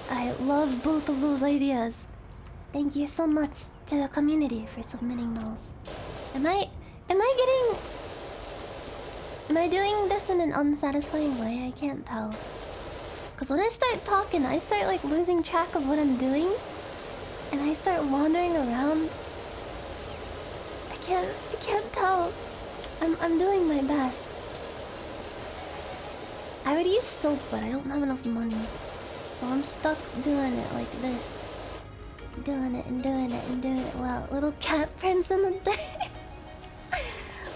I love both of those ideas. Thank you so much to the community for submitting those. Am I doing this in an unsatisfying way? I can't tell. Cause when I start talking, I start like losing track of what I'm doing. And I start wandering around. I can't tell. I'm doing my best. I would use soap, but I don't have enough money. So I'm stuck doing it like this. Doing it and doing it and doing it. Wow, little cat prints in the dirt.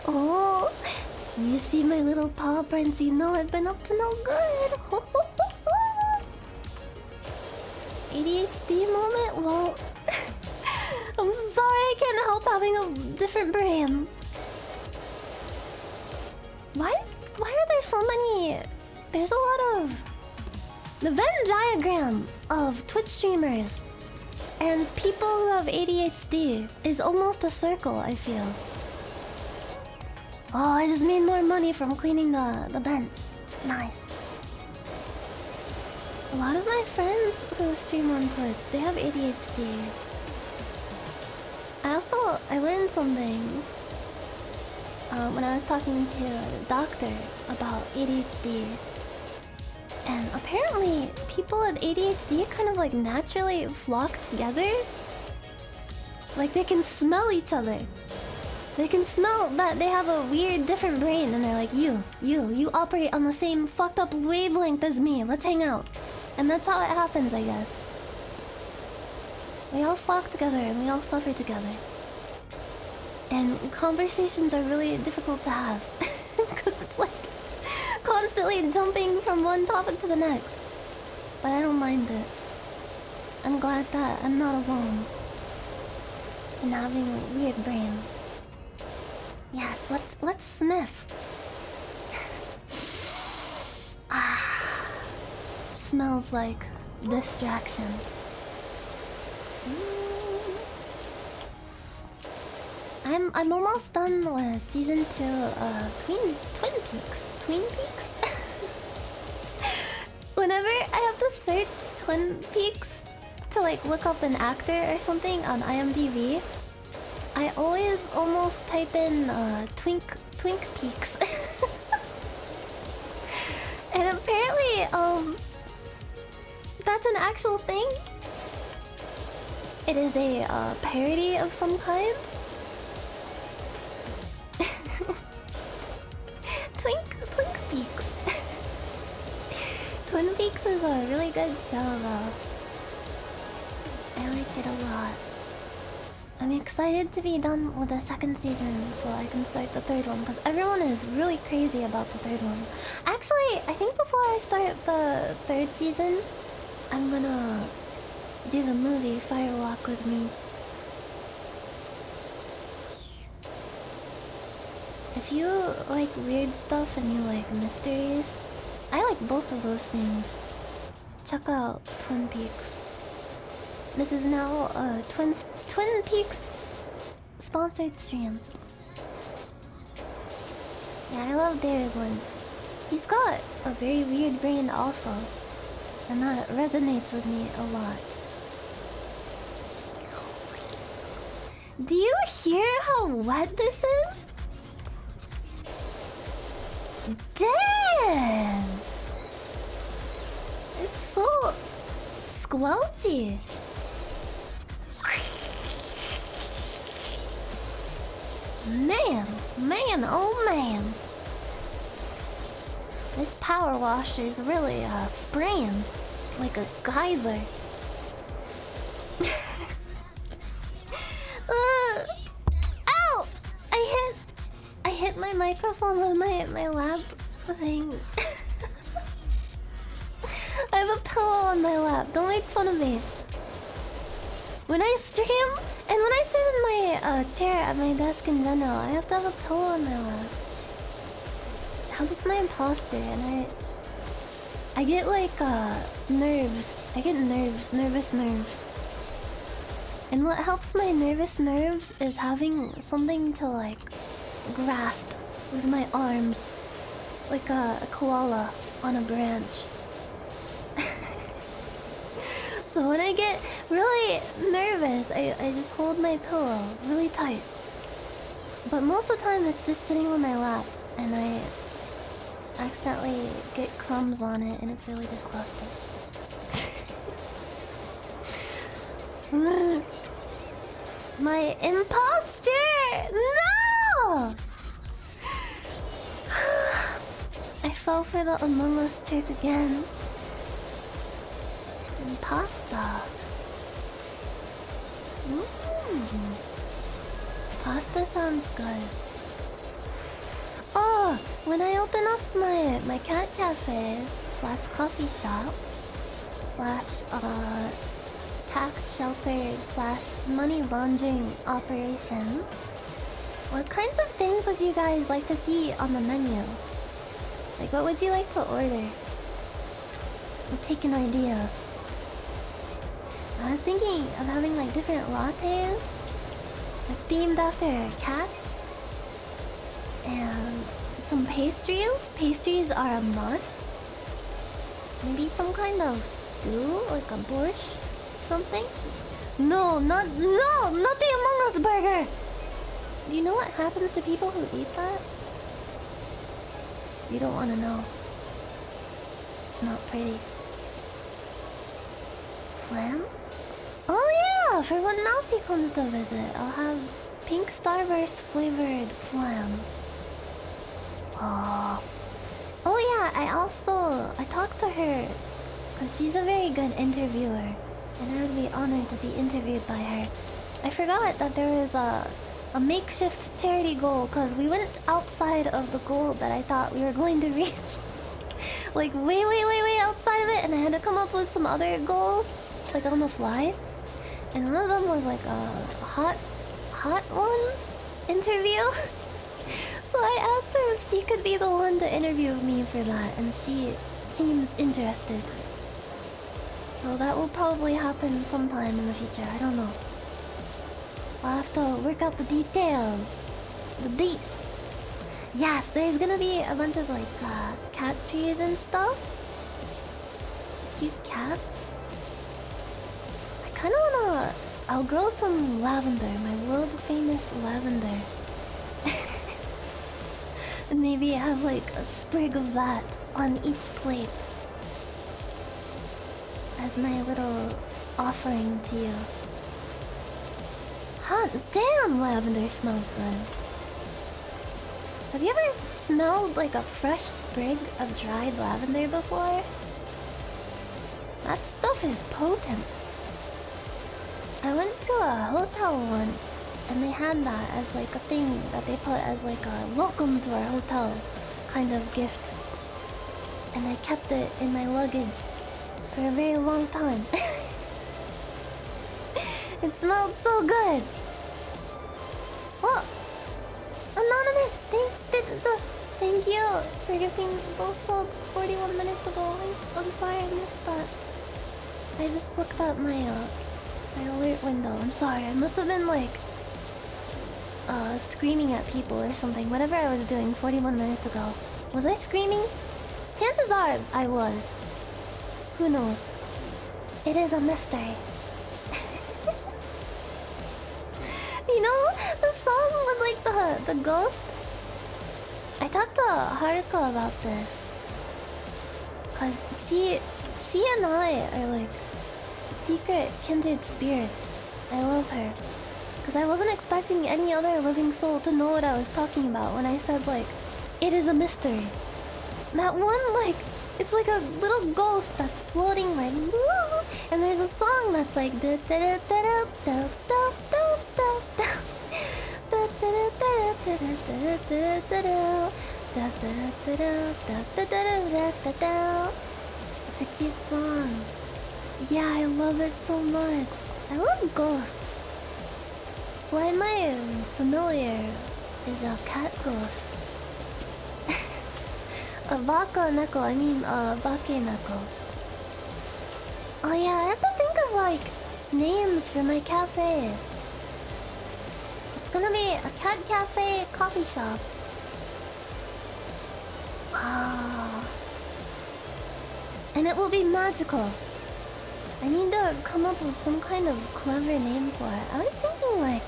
Oh, when you see my little paw prints, you know I've been up to no good. ADHD moment? Well, I'm sorry I can't help having a different brain. Why are there so many? There's a lot of... The Venn diagram of Twitch streamers and people who have ADHD is almost a circle, I feel. Oh, I just made more money from cleaning the bench. Nice. A lot of my friends who stream on Twitch, they have ADHD. I learned something when I was talking to a doctor about ADHD. And apparently, people with ADHD kind of like naturally flock together. Like they can smell each other. They can smell that they have a weird, different brain, and they're like, you operate on the same fucked up wavelength as me. Let's hang out. And that's how it happens, I guess. We all flock together and we all suffer together. And conversations are really difficult to have. Because it's like constantly jumping from one topic to the next. But I don't mind it. I'm glad that I'm not alone in having a weird brain. Yes, let's sniff. Ah, smells like distraction. I'm almost done with season 2 of Twin Peaks. Twin Peaks? Whenever I have to search Twin Peaks to like look up an actor or something on IMDb, I always almost type in Twink Peaks. And apparently, that's an actual thing. It is a parody of some kind. Twink Peaks. Twin Peaks is a really good show though. I like it a lot. I'm excited to be done with the second season so I can start the third one because everyone is really crazy about the third one. Actually, I think before I start the third season, I'm gonna do the movie Firewalk with Me. If you like weird stuff and you like mysteries, I like both of those things. Check out Twin Peaks. This is now a Twin Peaks sponsored stream. Yeah, I love David Lynch. He's got a very weird brain also, and that resonates with me a lot. Do you hear how wet this is? Damn! It's so squelchy. Man, oh man. This power wash is really spraying like a geyser. Ow! I hit my microphone with my lap thing. I have a pillow on my lap. Don't make fun of me. When I stream and when I sit in my chair at my desk in general, I have to have a pillow on my lap. Helps my imposter, and I get like nerves. I get nervous nerves. And what helps my nervous nerves is having something to like grasp with my arms, like a koala on a branch. So when I get really nervous, I just hold my pillow really tight. But most of the time it's just sitting on my lap and I accidentally get crumbs on it and it's really disgusting. My imposter! No! I fell for the Among Us trick again. Pasta. Pasta sounds good. Oh, when I open up my cat cafe slash coffee shop slash tax shelter slash money laundering operation, what kinds of things would you guys like to see on the menu? Like, what would you like to order? I'm taking ideas. I was thinking of having like different lattes, like themed after a cat, and some pastries. Pastries are a must. Maybe some kind of stew, like a borscht, something. No, not the Among Us burger. Do you know what happens to people who eat that? You don't want to know. It's not pretty. Flam? Oh yeah! For when Mousy comes to visit, I'll have pink starburst flavored flam. Oh yeah, I talked to her because she's a very good interviewer and I would be honored to be interviewed by her. I forgot that there was a makeshift charity goal because we went outside of the goal that I thought we were going to reach. Like way outside of it, and I had to come up with some other goals, like on the fly. And one of them was like a hot ones interview. I asked her if she could be the one to interview me for that, and she seems interested. So that will probably happen sometime in the future. I don't know. I'll have to work out the details. The dates. Yes, there's gonna be a bunch of like cat trees and stuff. Cute cats. I kinda wanna... I'll grow some lavender, my world famous lavender. And maybe have like a sprig of that on each plate. As my little offering to you. Hot damn, lavender smells good. Have you ever smelled like a fresh sprig of dried lavender before? That stuff is potent. I went to a hotel once and they had that as like a thing that they put as like a welcome to our hotel kind of gift. And I kept it in my luggage for a very long time. It smelled so good. Well, Anonymous, thank you for giving those subs 41 minutes ago. I'm sorry I missed that. I just looked at my alert window. I'm sorry. I must have been like screaming at people or something. Whatever I was doing 41 minutes ago. Was I screaming? Chances are I was. Who knows? It is a mystery. You know the song with like the ghost? I talked to Haruka about this. Cause she and I are like secret kindred spirits. I love her. Cause I wasn't expecting any other living soul to know what I was talking about when I said like, it is a mystery. That one like, it's like a little ghost that's floating like, woo! And there's a song that's like, it's a cute song. Yeah, I love it so much. I love ghosts. That's why my familiar is a cat ghost. A baka neko, I mean bake neko. Oh yeah, I have to think of like names for my cafe. It's gonna be a cat cafe coffee shop. Ah. And it will be magical. I need to come up with some kind of clever name for it. I was thinking like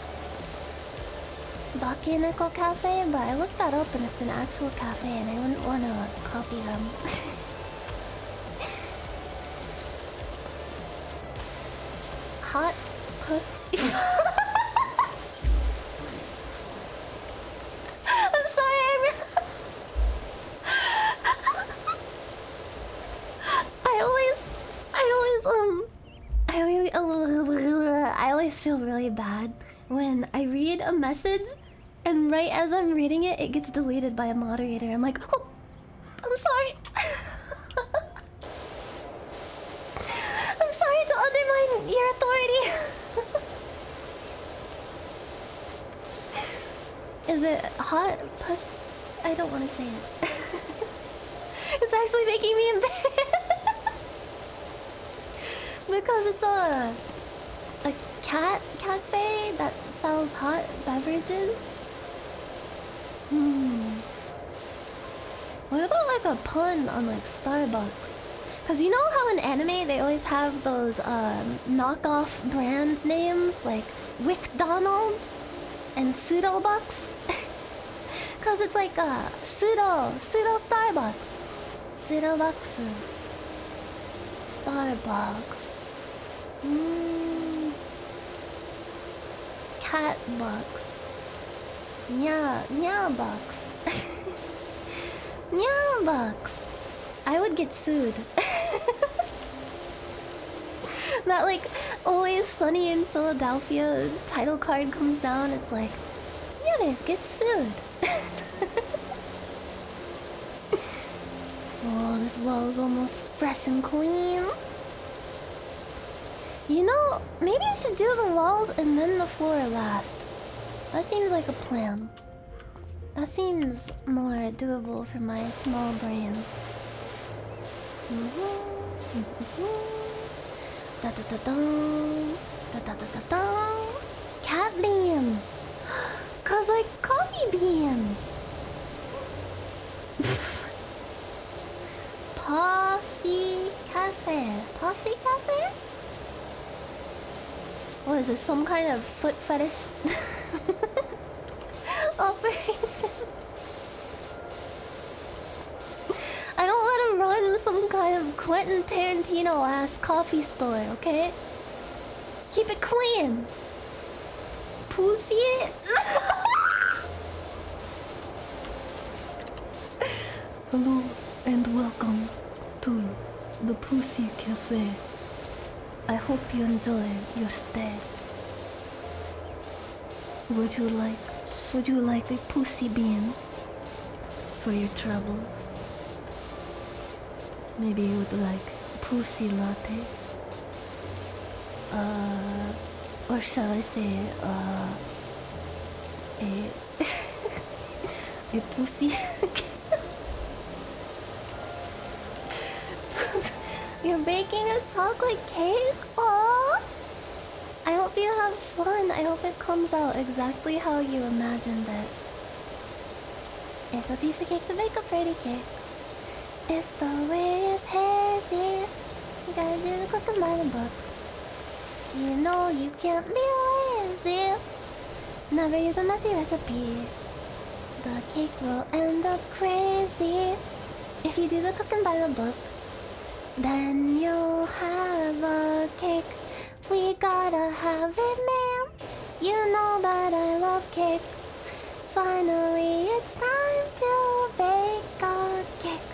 Bakeneko Cafe, but I looked that up and it's an actual cafe and I wouldn't want to copy them. Hot pussy. I'm sorry, I always feel really bad when I read a message and right as I'm reading it, it gets deleted by a moderator. I'm like, oh, I'm sorry. I'm sorry to undermine your authority. Is it hot puss? I don't want to say it. It's actually making me embarrassed. Because it's a cat cafe that sells hot beverages. What about like a pun on like Starbucks? Cause you know how in anime they always have those knockoff brand names like WickDonald's and Pseudobucks? Cause it's like pseudo Starbucks. Pseudobucks. Starbucks. Cat bucks. Nya bucks. Nya bucks. I would get sued. That like Always Sunny in Philadelphia title card comes down, it's like, Nyanners gets sued. Oh, this wall is almost fresh and clean. You know, maybe I should do the walls and then the floor last. That seems like a plan. That seems more doable for my small brain. Da da da da da da da da da. Cat beans, cause like coffee beans. Posse Cafe. Posse Cafe? What is this? Some kind of foot fetish operation? I don't want to run some kind of Quentin Tarantino-ass coffee store, okay? Keep it clean. Pussy it. Hello and welcome to the Pussy Cafe. I hope you enjoy your stay. Would you like a pussy bean for your troubles? Maybe you would like a pussy latte? Or shall I say, a pussy? You're baking a chocolate cake? Aww! I hope you have fun. I hope it comes out exactly how you imagined it. It's a piece of cake to make a pretty cake. If the way is hazy, you gotta do the cooking by the book. You know you can't be lazy. Never use a messy recipe. The cake will end up crazy. If you do the cooking by the book, then you'll have a cake. We gotta have it, ma'am. You know that I love cake. Finally, it's time to bake a cake.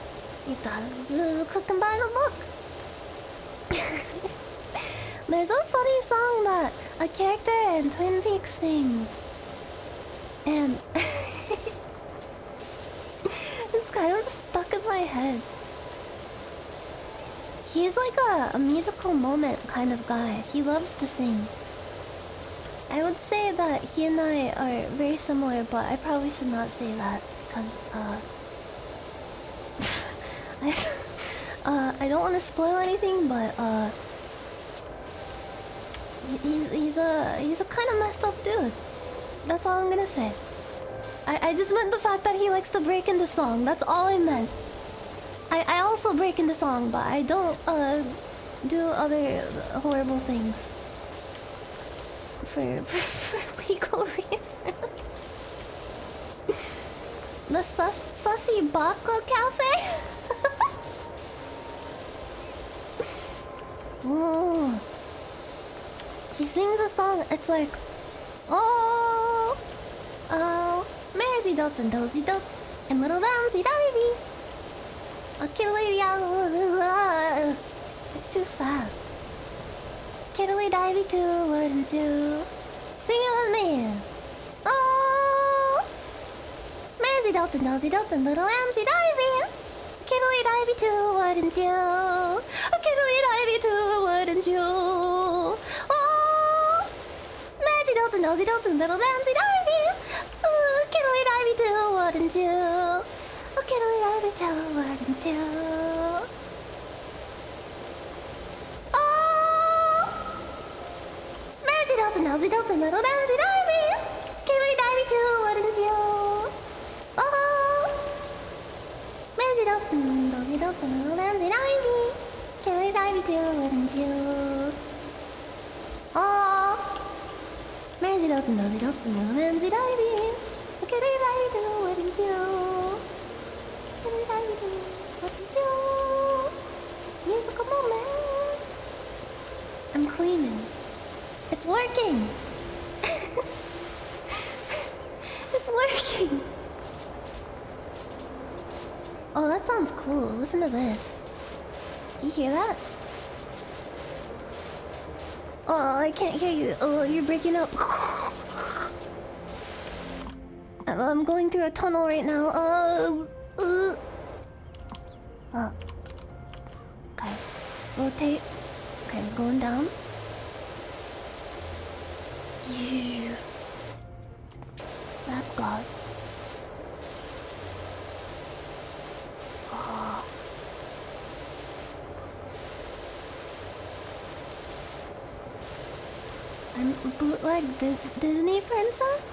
You gotta do the cooking by the book. There's a funny song that a character in Twin Peaks sings. And it's kind of stuck in my head. He's like a musical moment kind of guy. He loves to sing. I would say that he and I are very similar, but I probably should not say that because I don't want to spoil anything, but he's a kind of messed up dude. That's all I'm gonna say. I just meant the fact that he likes to break into song. That's all I meant. I also break into song, but I don't do other horrible things for legal reasons. The Sussy Baka Cafe? Oh. He sings a song, it's like, oh, oh, Maresy Dots and Dozy Dots and Little Lambsy Divey. A kiddly it's too fast. Kiddly divey too, wouldn't you? Sing it with me. Oh, Maresy Dots and Dozy Dots and Little Lambsy Divey. Kiddly divey too, wouldn't you? Kiddly divey too, wouldn't you? Oh, Maresy Dots and Dozy Dots and Little Lambsy Divey. Kiddly divey too, wouldn't you? Kiddly divey too, wouldn't you? Oh, Maresy Dots and Dozy Dots and Little Lambsy Divey. Kiddly divey too, wouldn't you? Oh, Maresy Dots and Dozy Dots and Little Lambsy Divey. Kiddly divey too, wouldn't you? Oh, Maresy Dots and Dozy Dots and Little Lambsy Divey. Kiddly divey too, wouldn't you? Kiddly divey too, wouldn't you? Musical moment. I'm cleaning. It's working. It's working. Oh, that sounds cool. Listen to this. Do you hear that? Oh, I can't hear you. Oh, you're breaking up. I'm going through a tunnel right now. Oh. Okay. Rotate. Okay, we're going down. Yeah. Rap God. bootleg Disney princess?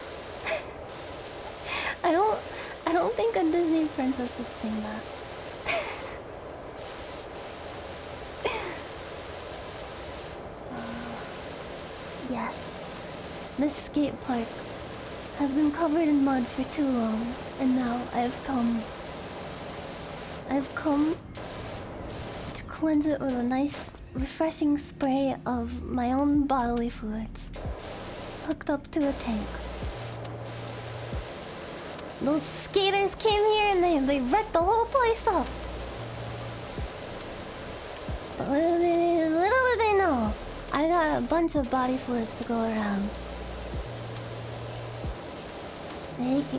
I don't think a Disney princess would sing that. Yes. This skate park has been covered in mud for too long, and now I've come to cleanse it with a nice, refreshing spray of my own bodily fluids, hooked up to a tank. Those skaters came here and they wrecked the whole place up. Little did they know, I got a bunch of body fluids to go around.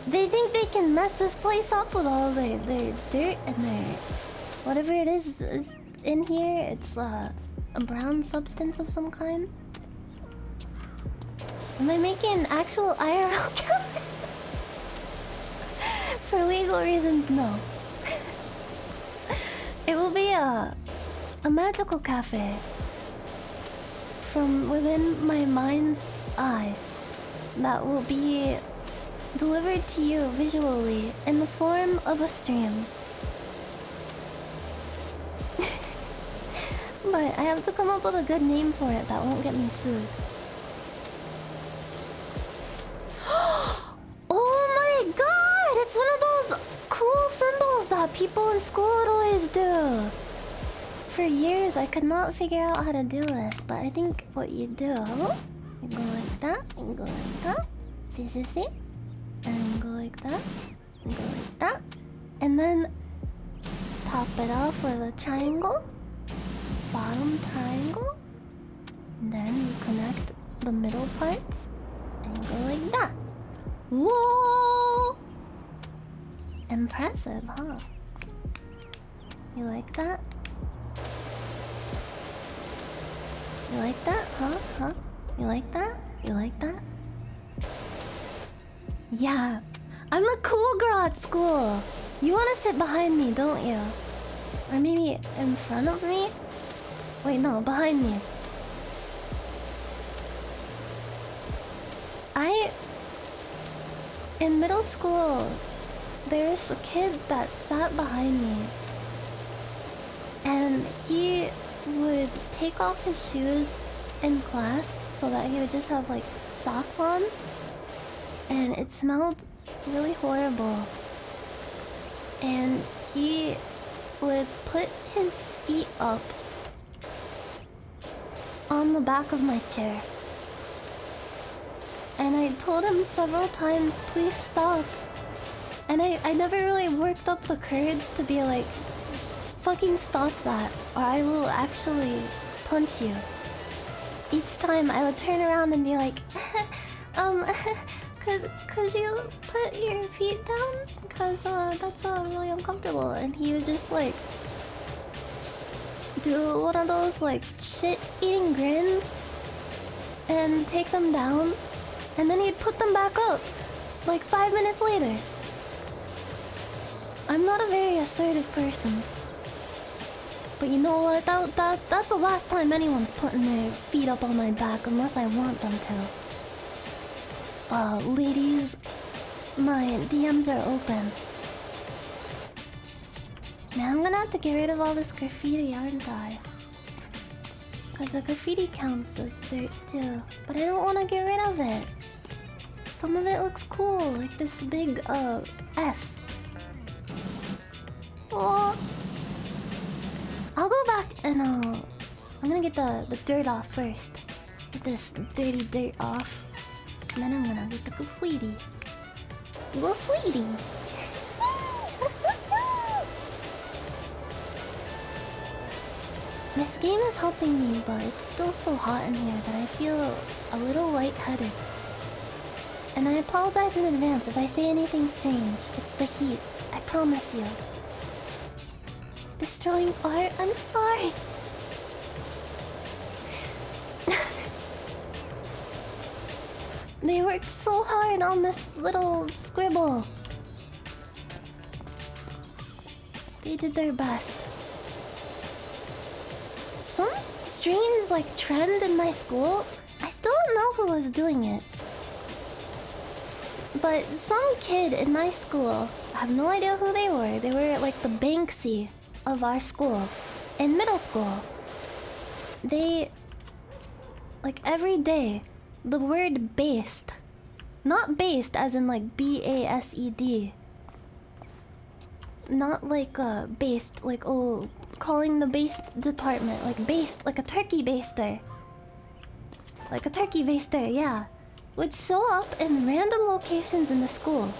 They think they can mess this place up with all their dirt and their whatever it is in here. It's a brown substance of some kind. Am I making an actual IRL cafe? For legal reasons, no. It will be a magical cafe from within my mind's eye that will be delivered to you visually in the form of a stream. But I have to come up with a good name for it that won't get me sued. Oh my god! It's one of those cool symbols that people in school would always do. For years I could not figure out how to do this, but I think what you do, you go like that, you go like that. See? And go like that, and go like that. And then top it off with a triangle. Bottom triangle. And then you connect the middle parts. And you go like that. Whoa! Impressive, huh? You like that? You like that, huh? You like that? You like that? Yeah, I'm the cool girl at school. You want to sit behind me, don't you? Or maybe in front of me? Wait, no, behind me. In middle school, there's a kid that sat behind me. And he would take off his shoes in class so that he would just have like socks on. And it smelled really horrible. And he would put his feet up on the back of my chair. And I told him several times, please stop. And I never really worked up the courage to be like, just fucking stop that, or I will actually punch you. Each time I would turn around and be like, could you put your feet down? Because that's really uncomfortable. And he would just like do one of those like shit-eating grins and take them down. And then he'd put them back up like 5 minutes later. I'm not a very assertive person. But you know what? That's the last time anyone's putting their feet up on my back unless I want them to. Ladies, my DMs are open. Man, I'm gonna have to get rid of all this graffiti, aren't I? Cause the graffiti counts as dirt too. But I don't wanna get rid of it. Some of it looks cool, like this big, S. Oh. I'll go back and I'm gonna get the dirt off first. Get this dirty dirt off. And then I'm gonna get the graffiti. Graffiti! This game is helping me, but it's still so hot in here that I feel a little lightheaded. And I apologize in advance if I say anything strange. It's the heat, I promise you. Destroying art? I'm sorry. They worked so hard on this little scribble. They did their best. Some strange like trend in my school, I still don't know who was doing it. But some kid in my school, I have no idea who they were. They were like the Banksy of our school. In middle school. They... Like every day, the word based. Not based as in like B-A-S-E-D. Not like based, like oh, calling the based department. Like based, like a turkey baster. Like a turkey baster, yeah. Would show up in random locations in the school.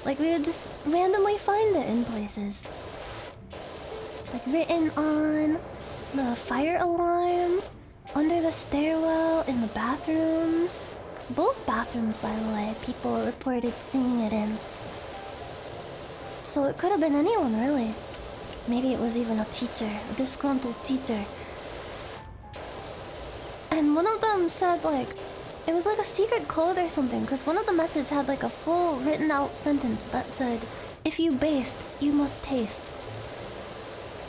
Like we would just randomly find it in places. Like written on the fire alarm, under the stairwell, in the bathrooms. Both bathrooms, by the way, people reported seeing it in. So it could have been anyone, really. Maybe it was even a teacher, a disgruntled teacher. And one of them said, like, it was like a secret code or something, because one of the messages had like a full written out sentence that said, if you based, you must taste.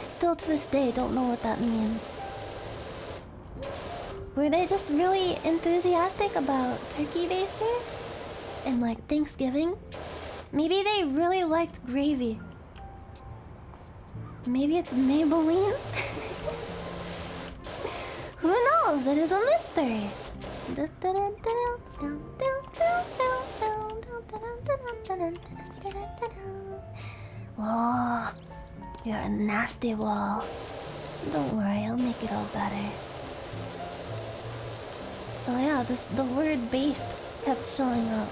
I still to this day don't know what that means. Were they just really enthusiastic about turkey basters? And like Thanksgiving? Maybe they really liked gravy. Maybe it's Maybelline? Who knows? It is a mystery. Whoa, you're a nasty wall. Don't worry, I'll make it all better. So yeah, the word based kept showing up.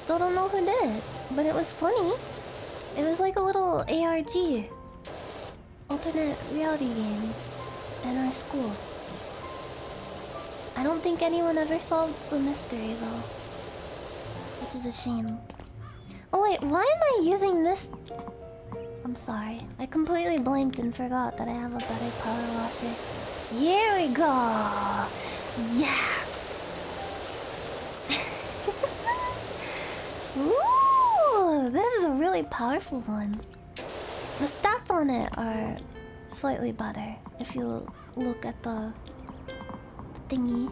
Still don't know who did it, but it was funny. It was like a little ARG, alternate reality game, in our school. I don't think anyone ever solved the mystery though, which is a shame. Oh wait, why am I using this? I'm sorry, I completely blanked and forgot that I have a better power washer. Here we go! Yes! Ooh, this is a really powerful one. The stats on it are slightly better if you look at the thingy.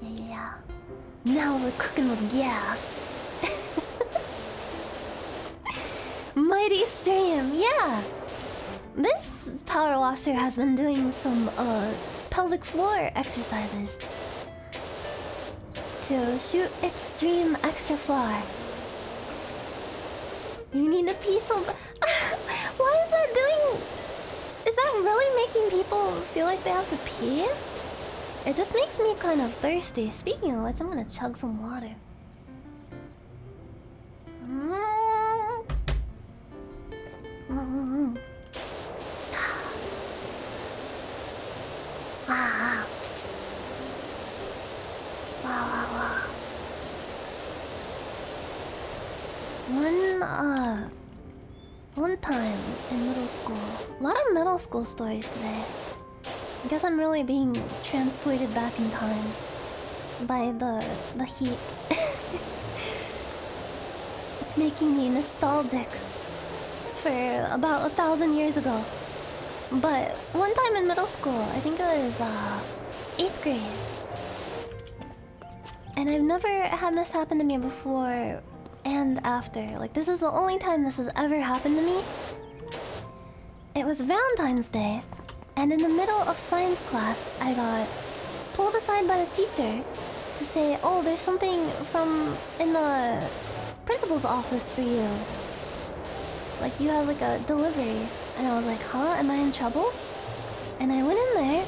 Yeah. Now we're cooking with gas. Mighty stream, yeah! This power washer has been doing some pelvic floor exercises to shoot extreme extra far. You need a piece of... Why is that doing... Is that really making people feel like they have to pee? It just makes me kind of thirsty. Speaking of which, I'm gonna chug some water. One time in middle school. A lot of middle school stories today. I guess I'm really being transported back in time by the heat. It's making me nostalgic for about 1,000 years ago. But one time in middle school, I think it was 8th grade. And I've never had this happen to me before and after. Like, this is the only time this has ever happened to me. It was Valentine's Day, and in the middle of science class, I got pulled aside by the teacher to say, oh, there's something from in the principal's office for you. Like, you have like a delivery. And I was like, huh? Am I in trouble? And I went in there,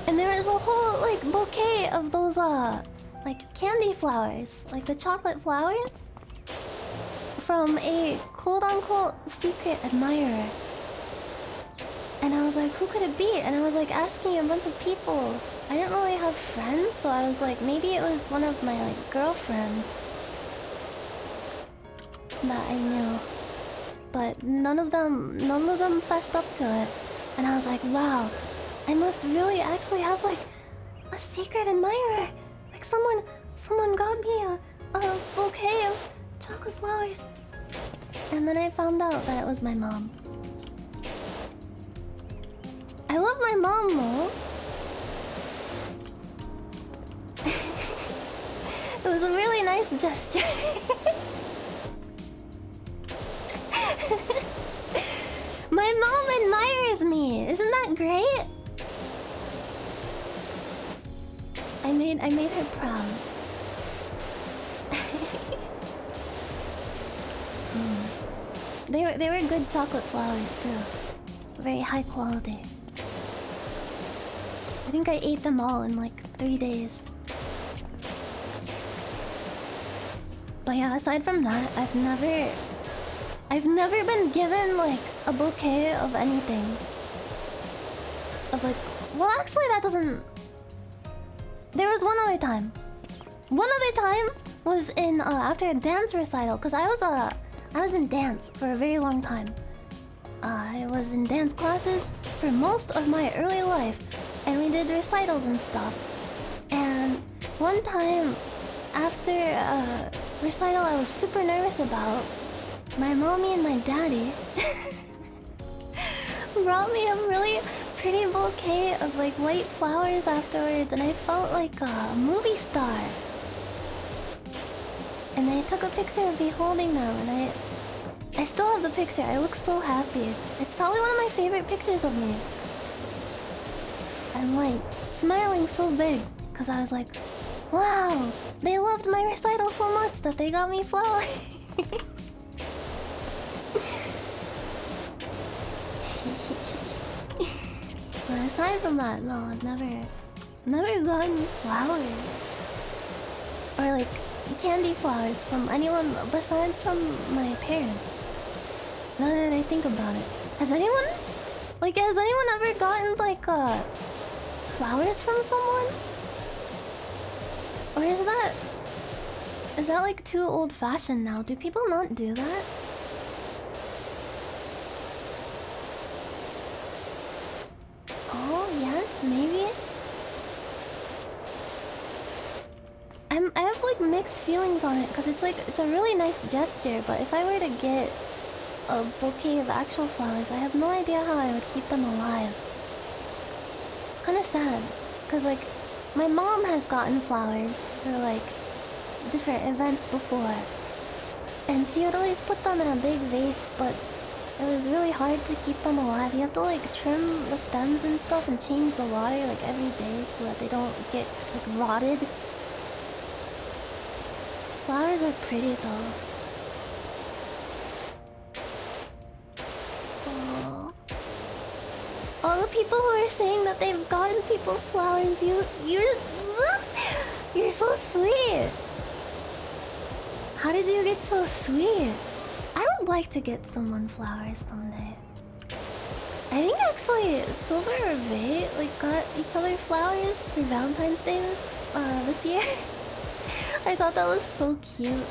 and there was a whole like bouquet of those like candy flowers, like the chocolate flowers, from a quote-unquote secret admirer. And I was like, who could it be? And I was like asking a bunch of people. I didn't really have friends, so I was like, maybe it was one of my like girlfriends that I knew. But none of them fessed up to it. And I was like, wow, I must really actually have like a secret admirer. Like someone got me a bouquet of chocolate flowers. And then I found out that it was my mom. I love my mom though. It was a really nice gesture. My mom admires me. Isn't that great? I made her proud. They were good chocolate flowers too. Very high quality. I think I ate them all in like 3 days. But yeah, aside from that, I've never been given like a bouquet of anything. Of like, well, actually that doesn't. There was one other time. One other time was in after a dance recital, cause I was in dance for a very long time. I was in dance classes for most of my early life, and we did recitals and stuff. And one time after a recital I was super nervous about, my mommy and my daddy brought me a really pretty bouquet of like white flowers afterwards, and I felt like a movie star. And I took a picture of me holding them, and I still have the picture. I look so happy. It's probably one of my favorite pictures of me. I'm like smiling so big because I was like, wow, they loved my recital so much that they got me flowers. But aside from that, no, I've never gotten flowers. Or like candy flowers from anyone besides from my parents. Now that I think about it. Has anyone ever gotten like flowers from someone? Or is that like too old-fashioned now? Do people not do that? Oh, yes, maybe. I have like mixed feelings on it because it's a really nice gesture, but if I were to get a bouquet of actual flowers, I have no idea how I would keep them alive. It's kind of sad because like my mom has gotten flowers for like different events before, and she would always put them in a big vase, but it was really hard to keep them alive. You have to like trim the stems and stuff and change the water like every day so that they don't get like rotted. Flowers are pretty though. Aww. All the people who are saying that they've gotten people flowers, you're so sweet. How did you get so sweet? I would like to get someone flowers someday. I think actually Silver or Vay like got each other flowers for Valentine's Day this year. I thought that was so cute.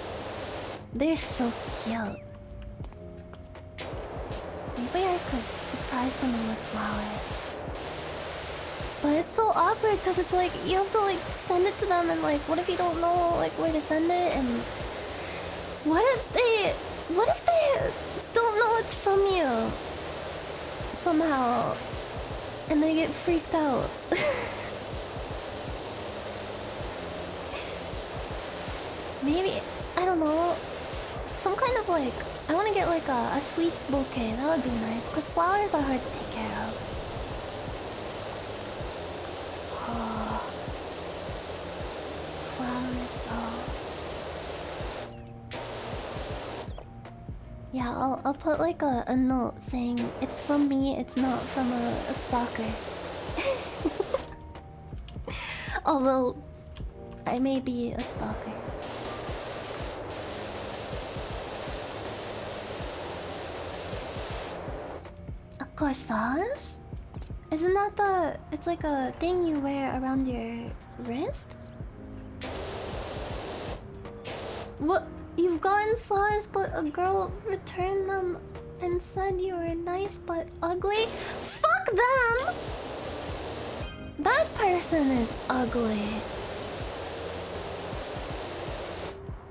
They're so cute. Maybe I could surprise someone with flowers. But it's so awkward because it's like you have to like send it to them, and like what if you don't know like where to send it, and what if they don't know it's from you somehow and they get freaked out? Maybe, I don't know, some kind of like, I want to get like a sweets bouquet. That would be nice because flowers are hard to take care of. Oh, flowers though. Yeah, I'll put like a note saying it's from me, it's not from a stalker. Although I may be a stalker. A corsage? Isn't that it's like a thing you wear around your wrist? What? You've gotten flowers but a girl returned them and said you were nice but ugly? Fuck them! That person is ugly.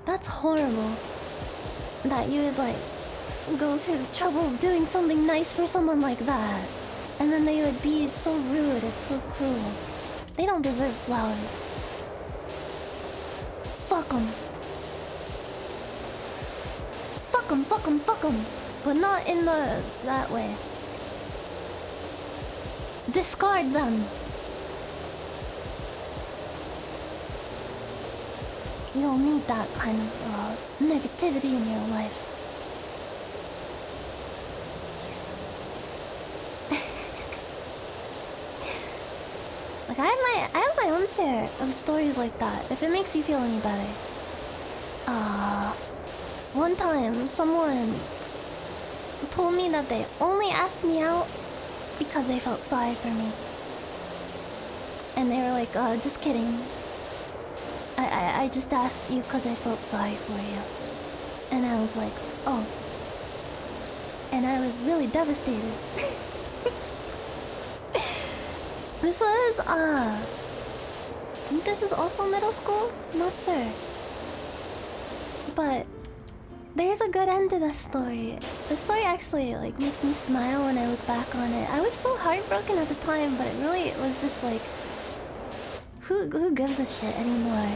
That's horrible. That you would like go through the trouble of doing something nice for someone like that, and then they would be so rude, it's so cruel. They don't deserve flowers. Fuck 'em. fuck 'em. But not in that way. Discard them. You don't need that kind of negativity in your life. Like I have my own share of stories like that. If it makes you feel any better. One time someone told me that they only asked me out because they felt sorry for me. And they were like, just kidding. I just asked you because I felt sorry for you. And I was like, oh. And I was really devastated. This was, I think this is also middle school? Not sure. But there's a good end to this story. The story actually like makes me smile when I look back on it. I was so heartbroken at the time, but it was just like, who gives a shit anymore?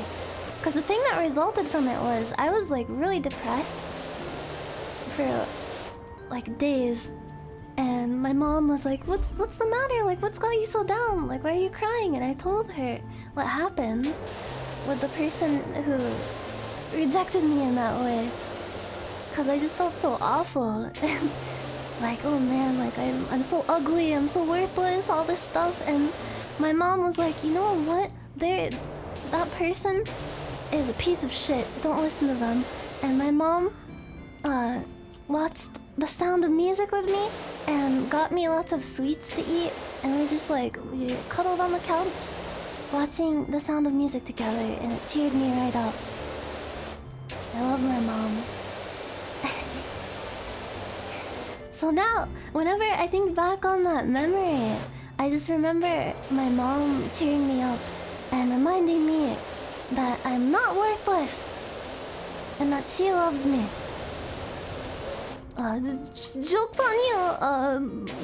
Because the thing that resulted from it was I was like really depressed for like days, and my mom was like, what's the matter? Like, what's got you so down? Like, why are you crying? And I told her what happened with the person who rejected me in that way. Cause I just felt so awful. And like, oh man, like I'm so ugly, I'm so worthless, all this stuff. And my mom was like, you know what? That person is a piece of shit. Don't listen to them. And my mom watched The Sound of Music with me and got me lots of sweets to eat. And we cuddled on the couch watching The Sound of Music together, and it cheered me right up. I love my mom. So now, whenever I think back on that memory, I just remember my mom cheering me up and reminding me that I'm not worthless and that she loves me. Joke's on you.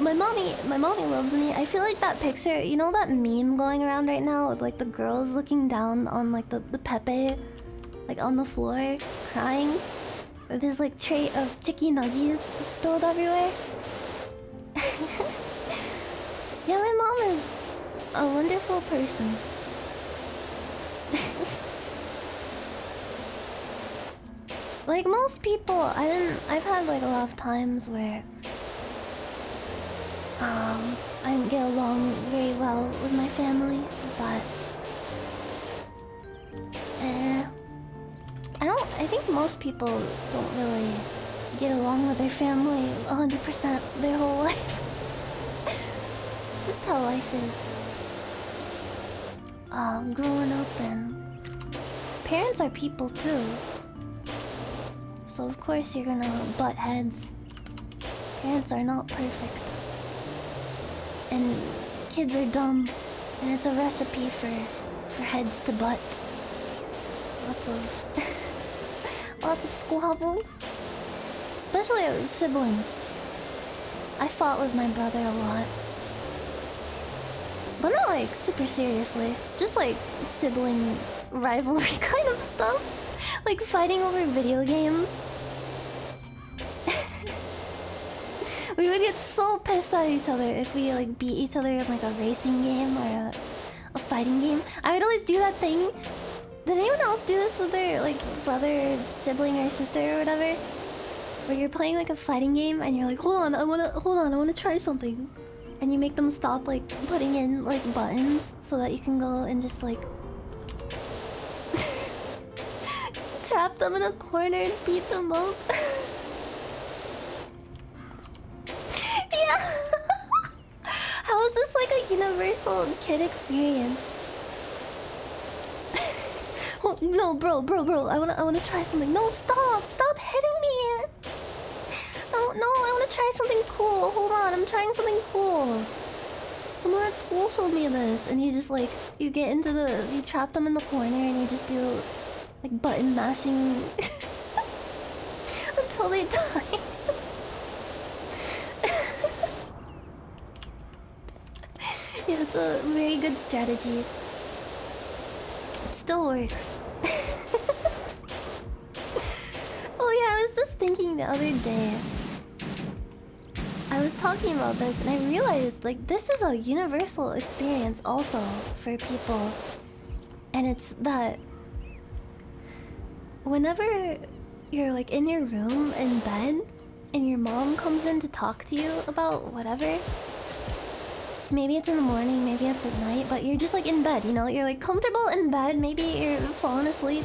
My mommy loves me. I feel like that picture, you know that meme going around right now with like the girls looking down on like the Pepe, like on the floor, crying, with his like tray of chicky nuggies spilled everywhere. Yeah, my mom is a wonderful person. Like most people, I've had like a lot of times where I didn't get along very well with my family, but I think most people don't really get along with their family 100% their whole life. It's just how life is. Growing up, and parents are people too. So of course you're gonna butt heads. Parents are not perfect. And kids are dumb. And it's a recipe for heads to butt. Lots of squabbles. Especially with siblings. I fought with my brother a lot. But not like super seriously. Just like sibling rivalry kind of stuff. Like fighting over video games. We would get so pissed at each other if we like beat each other in like a racing game or a fighting game. I would always do that thing. Did anyone else do this with their like brother, sibling, or sister or whatever? Where you're playing like a fighting game and you're like, hold on, I wanna try something. And you make them stop like putting in like buttons so that you can go and just like trap them in a corner and beat them up. Yeah. How is this like a universal kid experience? Oh, no, bro. I wanna try something. No, stop hitting me. No, I wanna try something cool. Hold on, I'm trying something cool. Someone at school showed me this, and you just like you trap them in the corner and you just do like button mashing until they die. Yeah, it's a very good strategy. It still works. Oh yeah, I was just thinking the other day. I was talking about this and I realized like this is a universal experience also for people. And it's that whenever you're like in your room in bed and your mom comes in to talk to you about whatever, maybe it's in the morning, maybe it's at night, but you're just like in bed, you know? You're like comfortable in bed, maybe you're falling asleep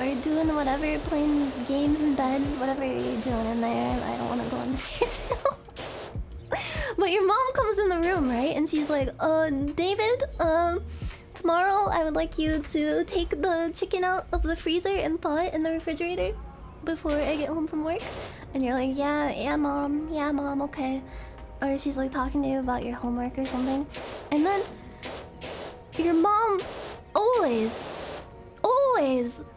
or doing whatever, playing games in bed, whatever you're doing in there. I don't want to go into detail. But your mom comes in the room, right? And she's like, David, tomorrow I would like you to take the chicken out of the freezer and thaw it in the refrigerator before I get home from work. And you're like, yeah, mom, okay. Or she's like talking to you about your homework or something. And then your mom always,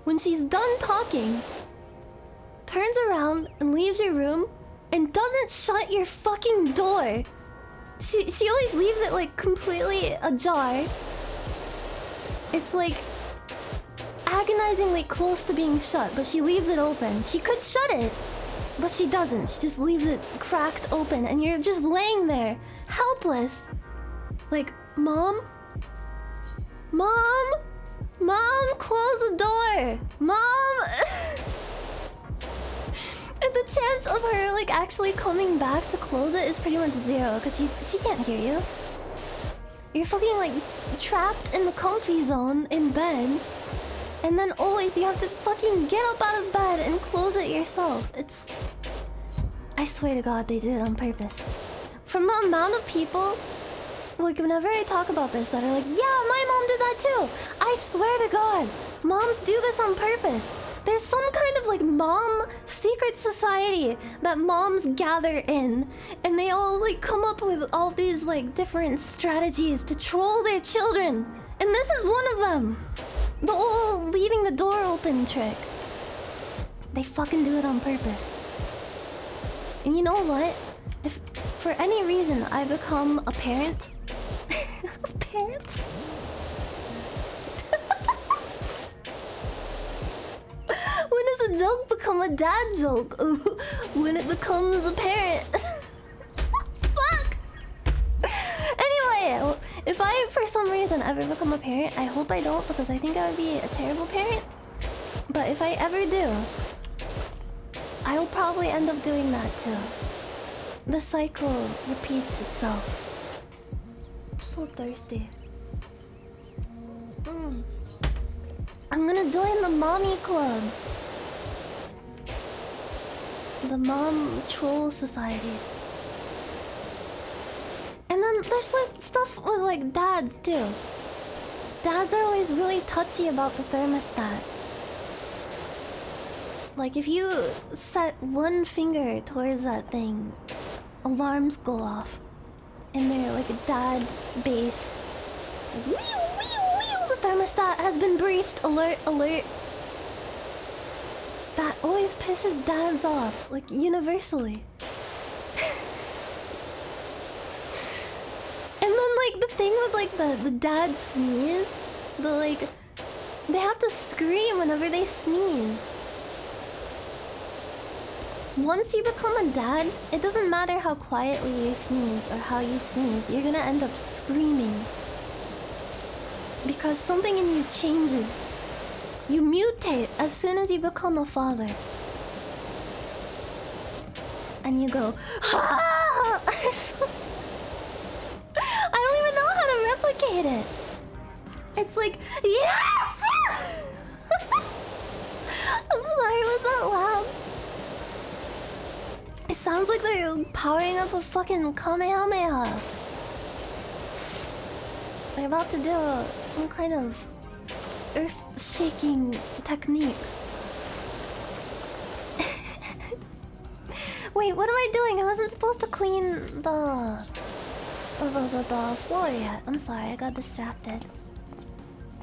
when she's done talking, turns around and leaves your room and doesn't shut your fucking door. She always leaves it like completely ajar. It's like agonizingly close to being shut, but she leaves it open. She could shut it, but she doesn't. She just leaves it cracked open and you're just laying there, helpless. Like, Mom, close the door. Mom. And the chance of her like actually coming back to close it is pretty much zero because she can't hear you. You're fucking like trapped in the comfy zone in bed. And then always you have to fucking get up out of bed and close it yourself. It's... I swear to God they did it on purpose. From the amount of people, like whenever I talk about this, that are like, yeah, my mom did that too. I swear to God, moms do this on purpose. There's some kind of like mom secret society that moms gather in, and they all like come up with all these like different strategies to troll their children. And this is one of them. The whole leaving the door open trick. They fucking do it on purpose. And you know what? If for any reason I become a parent... a parent? When does a joke become a dad joke? When it becomes a parent. Fuck! Anyway, if I for some reason ever become a parent, I hope I don't because I think I would be a terrible parent. But if I ever do, I will probably end up doing that too. The cycle repeats itself. I'm so thirsty. I'm gonna join the mommy club. The mom troll society. And then there's like stuff with like dads too. Dads are always really touchy about the thermostat. Like if you set one finger towards that thing, alarms go off. And they're like a dad base. Wee, the thermostat has been breached. Alert, alert. That always pisses dads off, like universally. And then like the thing with like the dad sneeze, they have to scream whenever they sneeze. Once you become a dad, it doesn't matter how quietly you sneeze or how you sneeze, you're gonna end up screaming. Because something in you changes. You mutate as soon as you become a father. And you go, ah! I don't even know how to replicate it. It's like, yes! I'm sorry, was that loud? It sounds like they're powering up a fucking Kamehameha. They're about to do some kind of earth-shaking technique. Wait, what am I doing? I wasn't supposed to clean the floor yet. I'm sorry, I got distracted.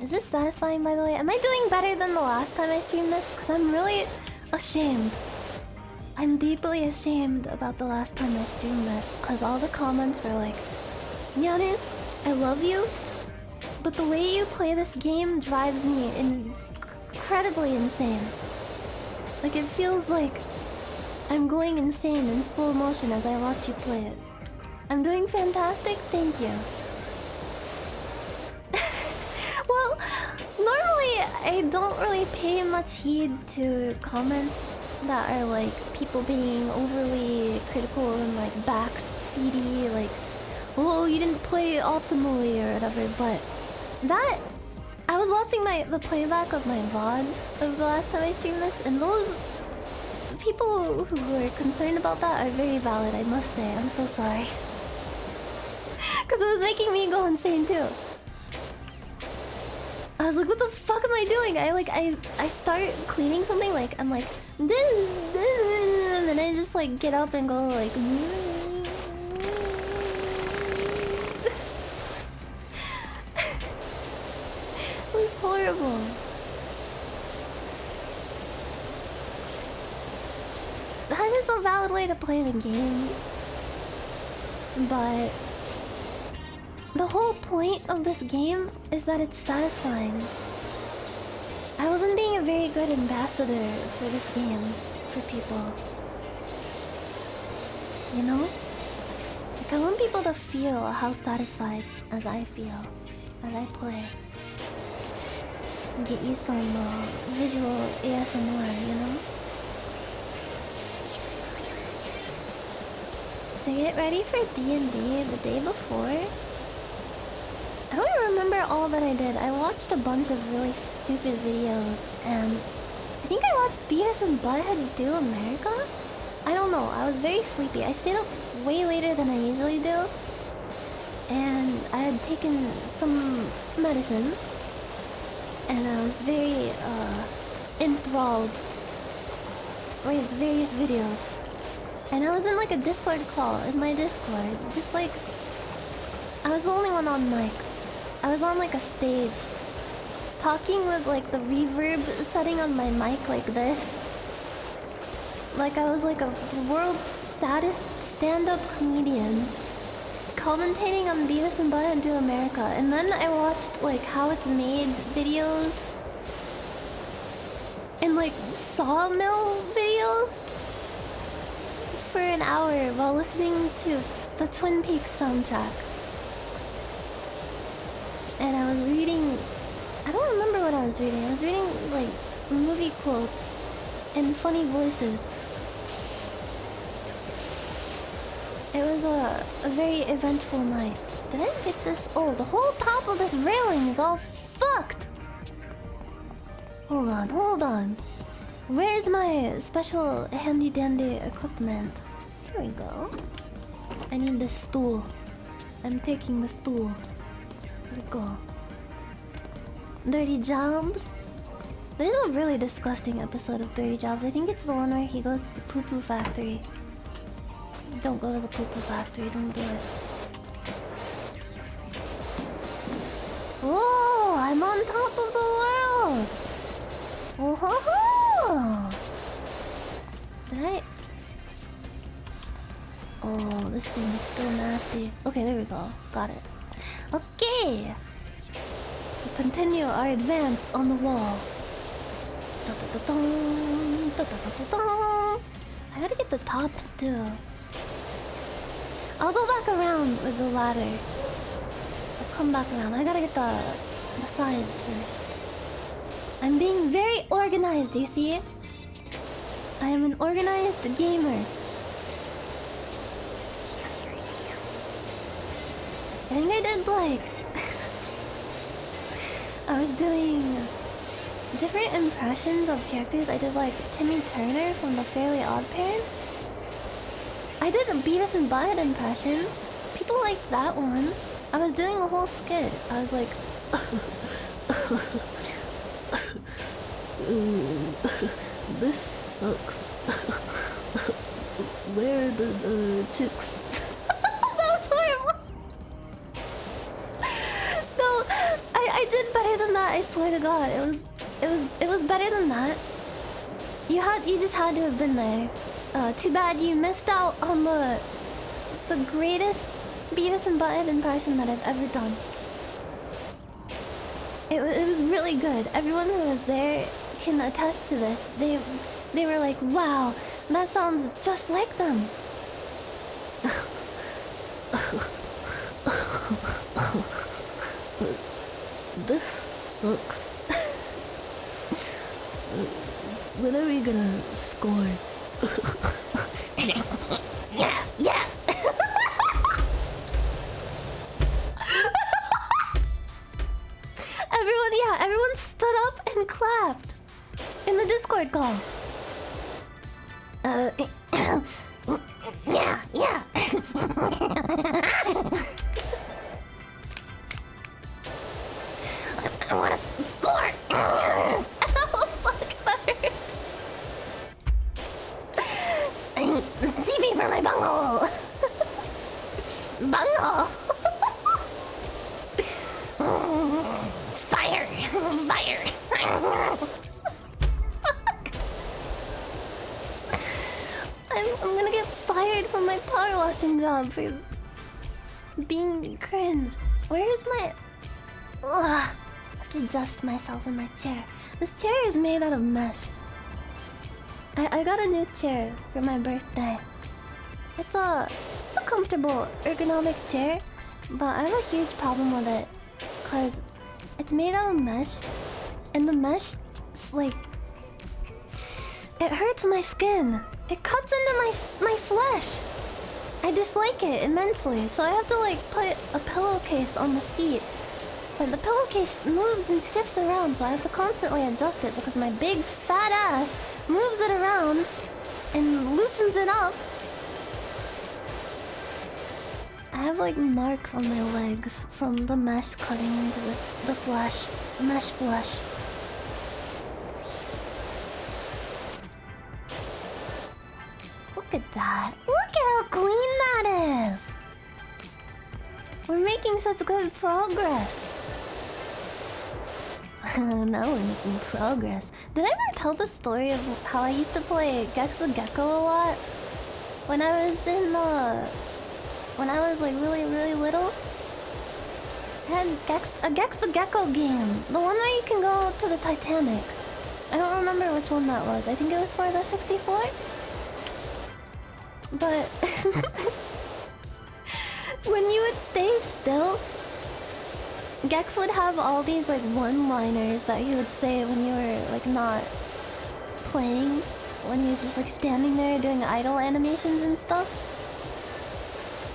Is this satisfying, by the way? Am I doing better than the last time I streamed this? Because I'm really ashamed. I'm deeply ashamed about the last time I streamed this. Because all the comments were like, Nyanners, I love you, but the way you play this game drives me incredibly insane. Like, it feels like I'm going insane in slow motion as I watch you play it. I'm doing fantastic, thank you. Well, normally I don't really pay much heed to comments that are like people being overly critical and like backseaty, like, oh, you didn't play optimally or whatever, but that... I was watching the playback of my VOD of the last time I streamed this, and those people who were concerned about that are very valid, I must say. I'm so sorry. Because it was making me go insane too. I was like, what the fuck am I doing? I start cleaning something, like, I'm like, and then I just like get up and go like... It was horrible. That is a valid way to play the game. But the whole point of this game is that it's satisfying. I wasn't being a very good ambassador for this game, for people. You know? Like, I want people to feel how satisfied as I feel as I play. Get you some visual ASMR, you know? To get ready for D&D the day before, I don't remember all that I did. I watched a bunch of really stupid videos, and I think I watched Beavis and Butthead Do America? I don't know, I was very sleepy. I stayed up way later than I usually do, and I had taken some medicine, and I was very enthralled with various videos. And I was in like a Discord call in my Discord, just like I was the only one on mic. I was on like a stage, talking with like the reverb setting on my mic like this. Like I was like a world's saddest stand-up comedian, commentating on Beavis and Butthead Do America. And then I watched like how it's made videos and like sawmill videos for an hour while listening to the Twin Peaks soundtrack. And I was reading... I don't remember what I was reading. I was reading, like, movie quotes in funny voices. It was a very eventful night. Did I hit this? Oh, the whole top of this railing is all fucked! Hold on, hold on. Where's my special handy-dandy equipment? Here we go. I need this stool. I'm taking the stool. Here we go. Dirty Jobs. There's a really disgusting episode of Dirty Jobs. I think it's the one where he goes to the poo-poo factory. Don't go to the poo-poo factory. Don't do it. Whoa! I'm on top of the world! Oh ho ho! Did I... Oh, this thing is still nasty. Okay, there we go. Got it. Okay! We continue our advance on the wall. Da-da-da-dum, da-da-da-da-dum. I gotta get the tops too. I'll go back around with the ladder. I'll come back around. I gotta get the sides first. I'm being very organized, you see? I am an organized gamer. I think I did like... I was doing different impressions of characters. I did like Timmy Turner from the Fairly Odd Parents. I did a Beavis and Butthead impression. People liked that one. I was doing a whole skit. I was like... This sucks. Where are the chicks? That was horrible. No, I did better than that. I swear to God, it was better than that. You just had to have been there. Too bad you missed out on the greatest Beavis and Butthead impression that I've ever done. It was really good. Everyone who was there can attest to this. They were like, wow, that sounds just like them. This sucks. When are we gonna score? Yeah, yeah. Everyone stood up and clapped in the Discord call. Yeah, yeah. I want to score. Oh, fuck, that hurts. I need TV for my bunghole. Bunghole. Fire. Fire. Fuck. I'm gonna get fired from my power washing job for being cringe. Where is my... Ugh. I have to adjust myself in my chair. This chair is made out of mesh. I got a new chair for my birthday. It's a comfortable ergonomic chair, but I have a huge problem with it because it's made out of mesh, and the mesh, it's like, it hurts my skin. It cuts into my flesh. I dislike it immensely, so I have to like put a pillowcase on the seat. But the pillowcase moves and shifts around, so I have to constantly adjust it because my big fat ass moves it around and loosens it up. I have like marks on my legs from the mesh cutting into the flesh, the mesh flesh. Look at that. Look at how clean that is. We're making such good progress. Now we're making progress. Did I ever tell the story of how I used to play Gex the Gecko a lot? When I was like really little? I had a Gex the Gecko game. The one where you can go to the Titanic. I don't remember which one that was. I think it was for the 64? But when you would stay still, Gex would have all these like one-liners that he would say when you were like not playing, when he was just like standing there doing idle animations and stuff.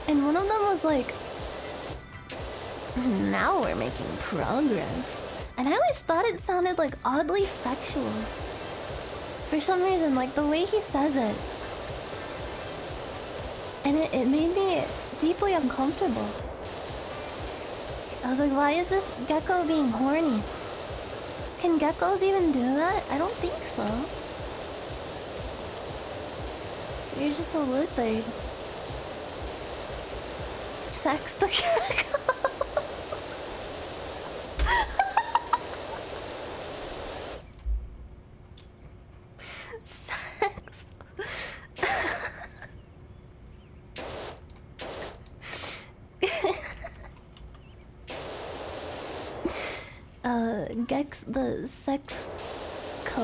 And one of them was like, now we're making progress. And I always thought it sounded like oddly sexual. For some reason, like the way he says it. And it made me deeply uncomfortable. I was like, why is this gecko being horny? Can geckos even do that? I don't think so. You're just a lizard. Sex the gecko. Sex. Gex the sex co.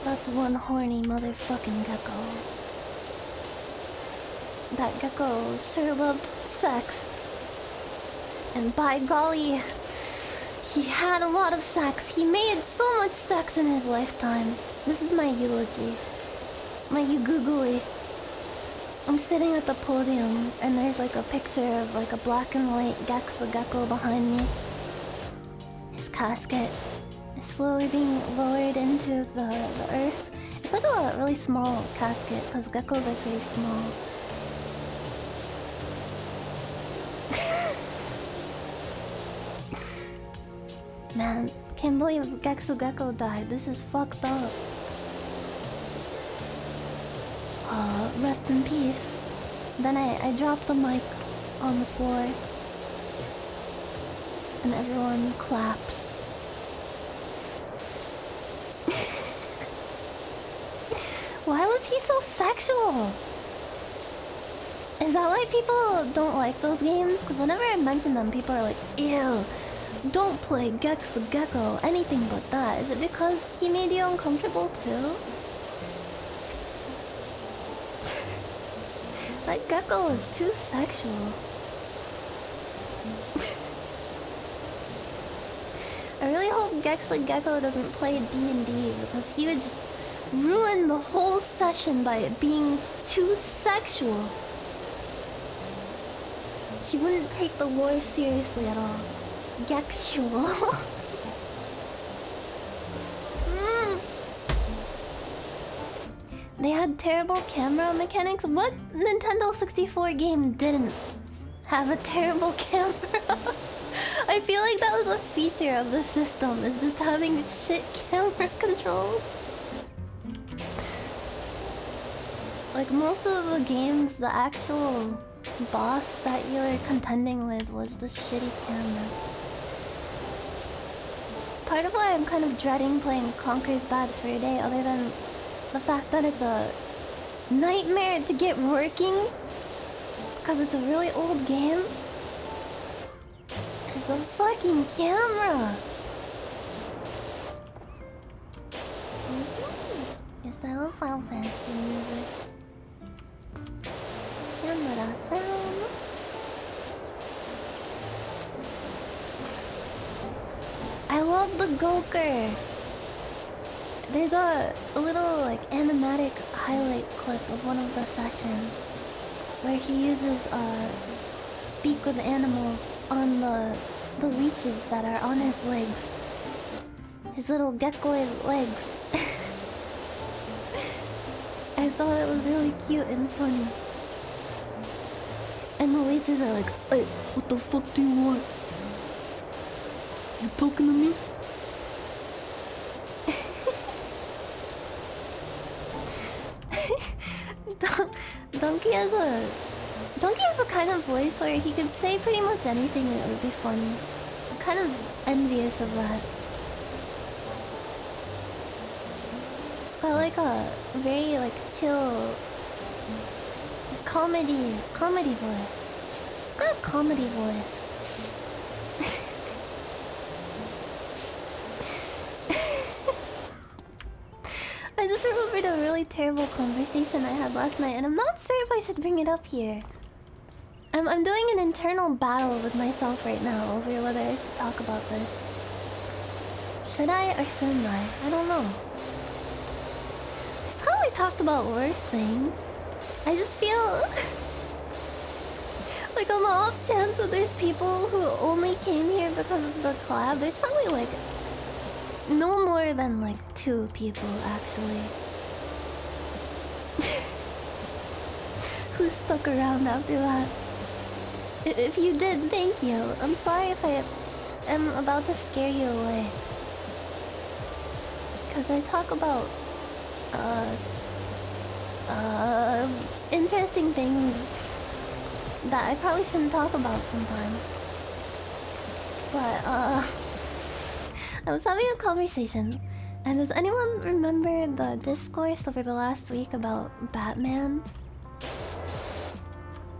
That's one horny motherfucking gecko. That gecko sure loved sex. And by golly, he had a lot of sex. He made so much sex in his lifetime. This is my eulogy. My googly. I'm sitting at the podium and there's like a picture of like a black and white Gex the gecko behind me. His casket is slowly being lowered into the earth. It's like a really small casket because geckos are pretty small. Man, can't believe Gex the gecko died. This is fucked up. Rest in peace. Then I dropped the mic on the floor. And everyone claps. Why was he so sexual? Is that why people don't like those games? Because whenever I mention them, people are like, ew, don't play Gex the Gecko, anything but that. Is it because he made you uncomfortable too? That gecko was too sexual. I really hope Gex the Gecko doesn't play D&D because he would just ruin the whole session by it being too sexual. He wouldn't take the lore seriously at all. Gexual. They had terrible camera mechanics. What Nintendo 64 game didn't have a terrible camera? I feel like that was a feature of the system, is just having shit camera controls. Like most of the games, the actual boss that you were contending with was the shitty camera. It's part of why I'm kind of dreading playing Conker's Bad Fur Day, other than the fact that it's a nightmare to get working because it's a really old game. Is the fucking camera. Yes, I love Final Fantasy music. Camera sound. I love the Goker. There's a little like animatic highlight clip of one of the sessions where he uses speak with animals on the leeches that are on his legs. His little geckoid legs. I thought it was really cute and funny. And the leeches are like, "Hey, what the fuck do you want? You talking to me?" Donkey has a kind of voice where he could say pretty much anything and it would be funny. I'm kind of envious of that. It's got like a very like chill comedy voice. It's got a comedy voice. I just remembered a really terrible conversation I had last night, and I'm not sure if I should bring it up here. I'm doing an internal battle with myself right now over whether I should talk about this. Should I or shouldn't I don't know. I probably talked about worse things. I just feel like on the off chance that there's people who only came here because of the collab, there's probably like no more than like 2 people actually who stuck around after that. If you did, thank you. I'm sorry if I am about to scare you away. Because I talk about interesting things that I probably shouldn't talk about sometimes. But I was having a conversation, and does anyone remember the discourse over the last week about Batman?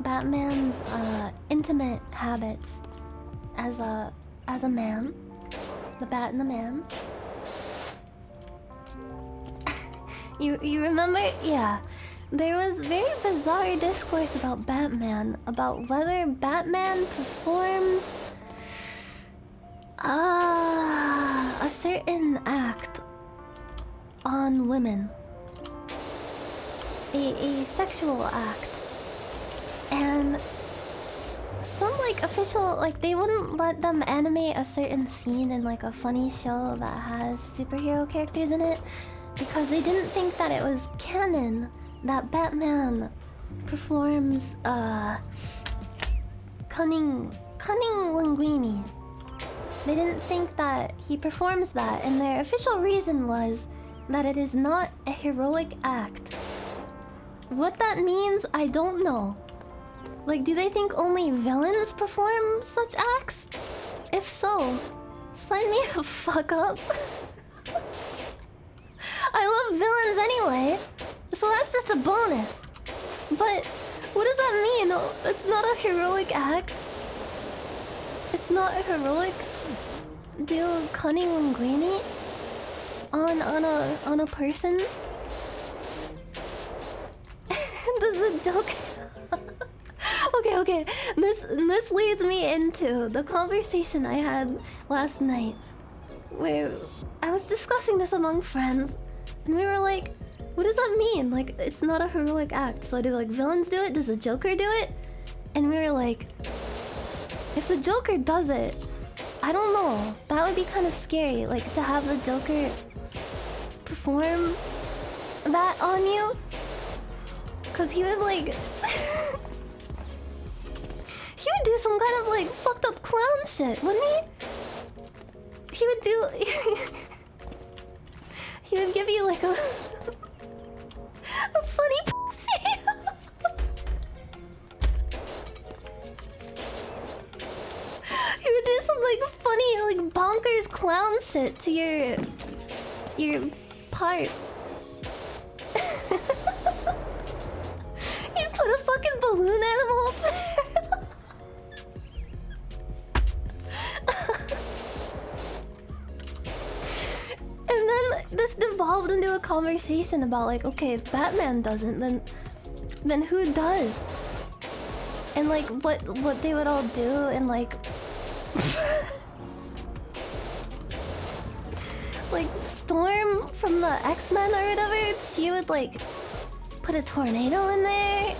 Batman's intimate habits as a man. The Bat and the Man. You remember? Yeah. There was very bizarre discourse about Batman, about whether Batman performs a certain act on women. A sexual act. And some like official, like they wouldn't let them animate a certain scene in like a funny show that has superhero characters in it because they didn't think that it was canon that Batman performs cunning linguini. They didn't think that he performs that, and their official reason was that it is not a heroic act. What that means, I don't know. Like, do they think only villains perform such acts? If so, sign me the fuck up. I love villains anyway, so that's just a bonus. But What does that mean? It's not a heroic act. It's not heroic to do cunning linguini on a person. Does the joke? Okay. This leads me into the conversation I had last night, where I was discussing this among friends, and we were like, "What does that mean? Like, it's not a heroic act. So do like villains do it? Does the Joker do it?" And we were like, "If the Joker does it, I don't know. That would be kind of scary. Like to have the Joker perform that on you, cause he would like." He would do some kind of like fucked up clown shit, wouldn't he? He would do. He would give you like a funny pussy. He would do some like funny, like bonkers clown shit to your parts. He'd put a fucking balloon animal up there. And then this devolved into a conversation about like, okay, if Batman doesn't, then who does? And like what they would all do, and like like Storm from the X-Men or whatever, she would like put a tornado in there.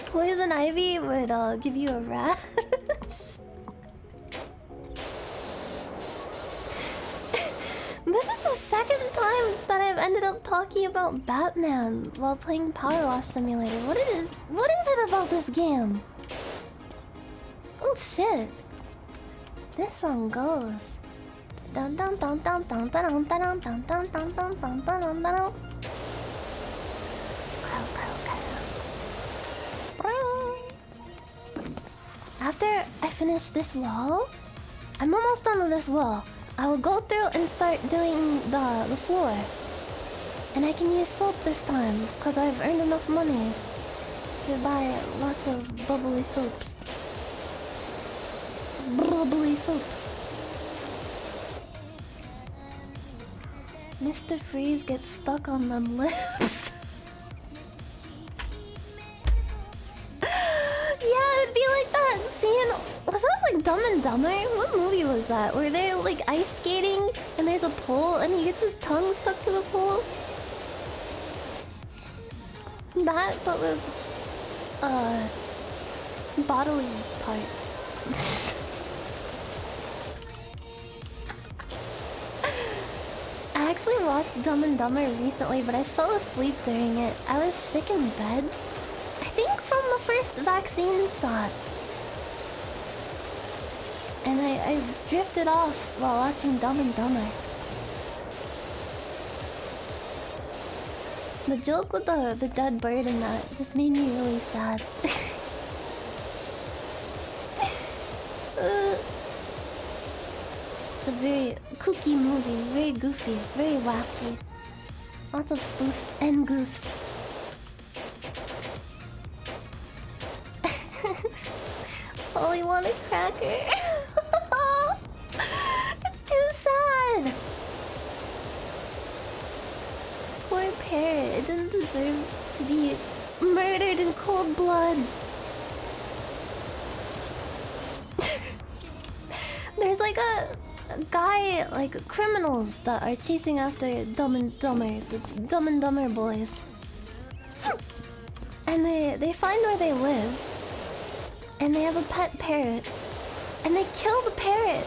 Poison Ivy would give you a rash. This is the second time that I've ended up talking about Batman while playing Powerwash Simulator. What is it about this game? Oh shit. This song goes. Dun dun dun dun dun dun dun dun dun dun dun dun dun dun dun. After I finish this wall, I'm almost done with this wall. I will go through and start doing the floor. And I can use soap this time, because I've earned enough money to buy lots of bubbly soaps. Bubbly soaps. Mr. Freeze gets stuck on them lips. Yeah, it'd be like that scene. Was that like Dumb and Dumber? What movie was that? Where they're like ice skating and there's a pole and he gets his tongue stuck to the pole? That, but with bodily parts. I actually watched Dumb and Dumber recently, but I fell asleep during it. I was sick in bed. I think from the first vaccine shot. And I drifted off while watching Dumb and Dumber. The joke with the dead bird in that just made me really sad. It's a very kooky movie, very goofy, very wacky. Lots of spoofs and goofs. Only want a cracker. It's too sad. Poor parrot. It didn't deserve to be murdered in cold blood. There's like a guy, like criminals that are chasing after Dumb and Dumber, the Dumb and Dumber boys. And they find where they live. And they have a pet parrot. And they kill the parrot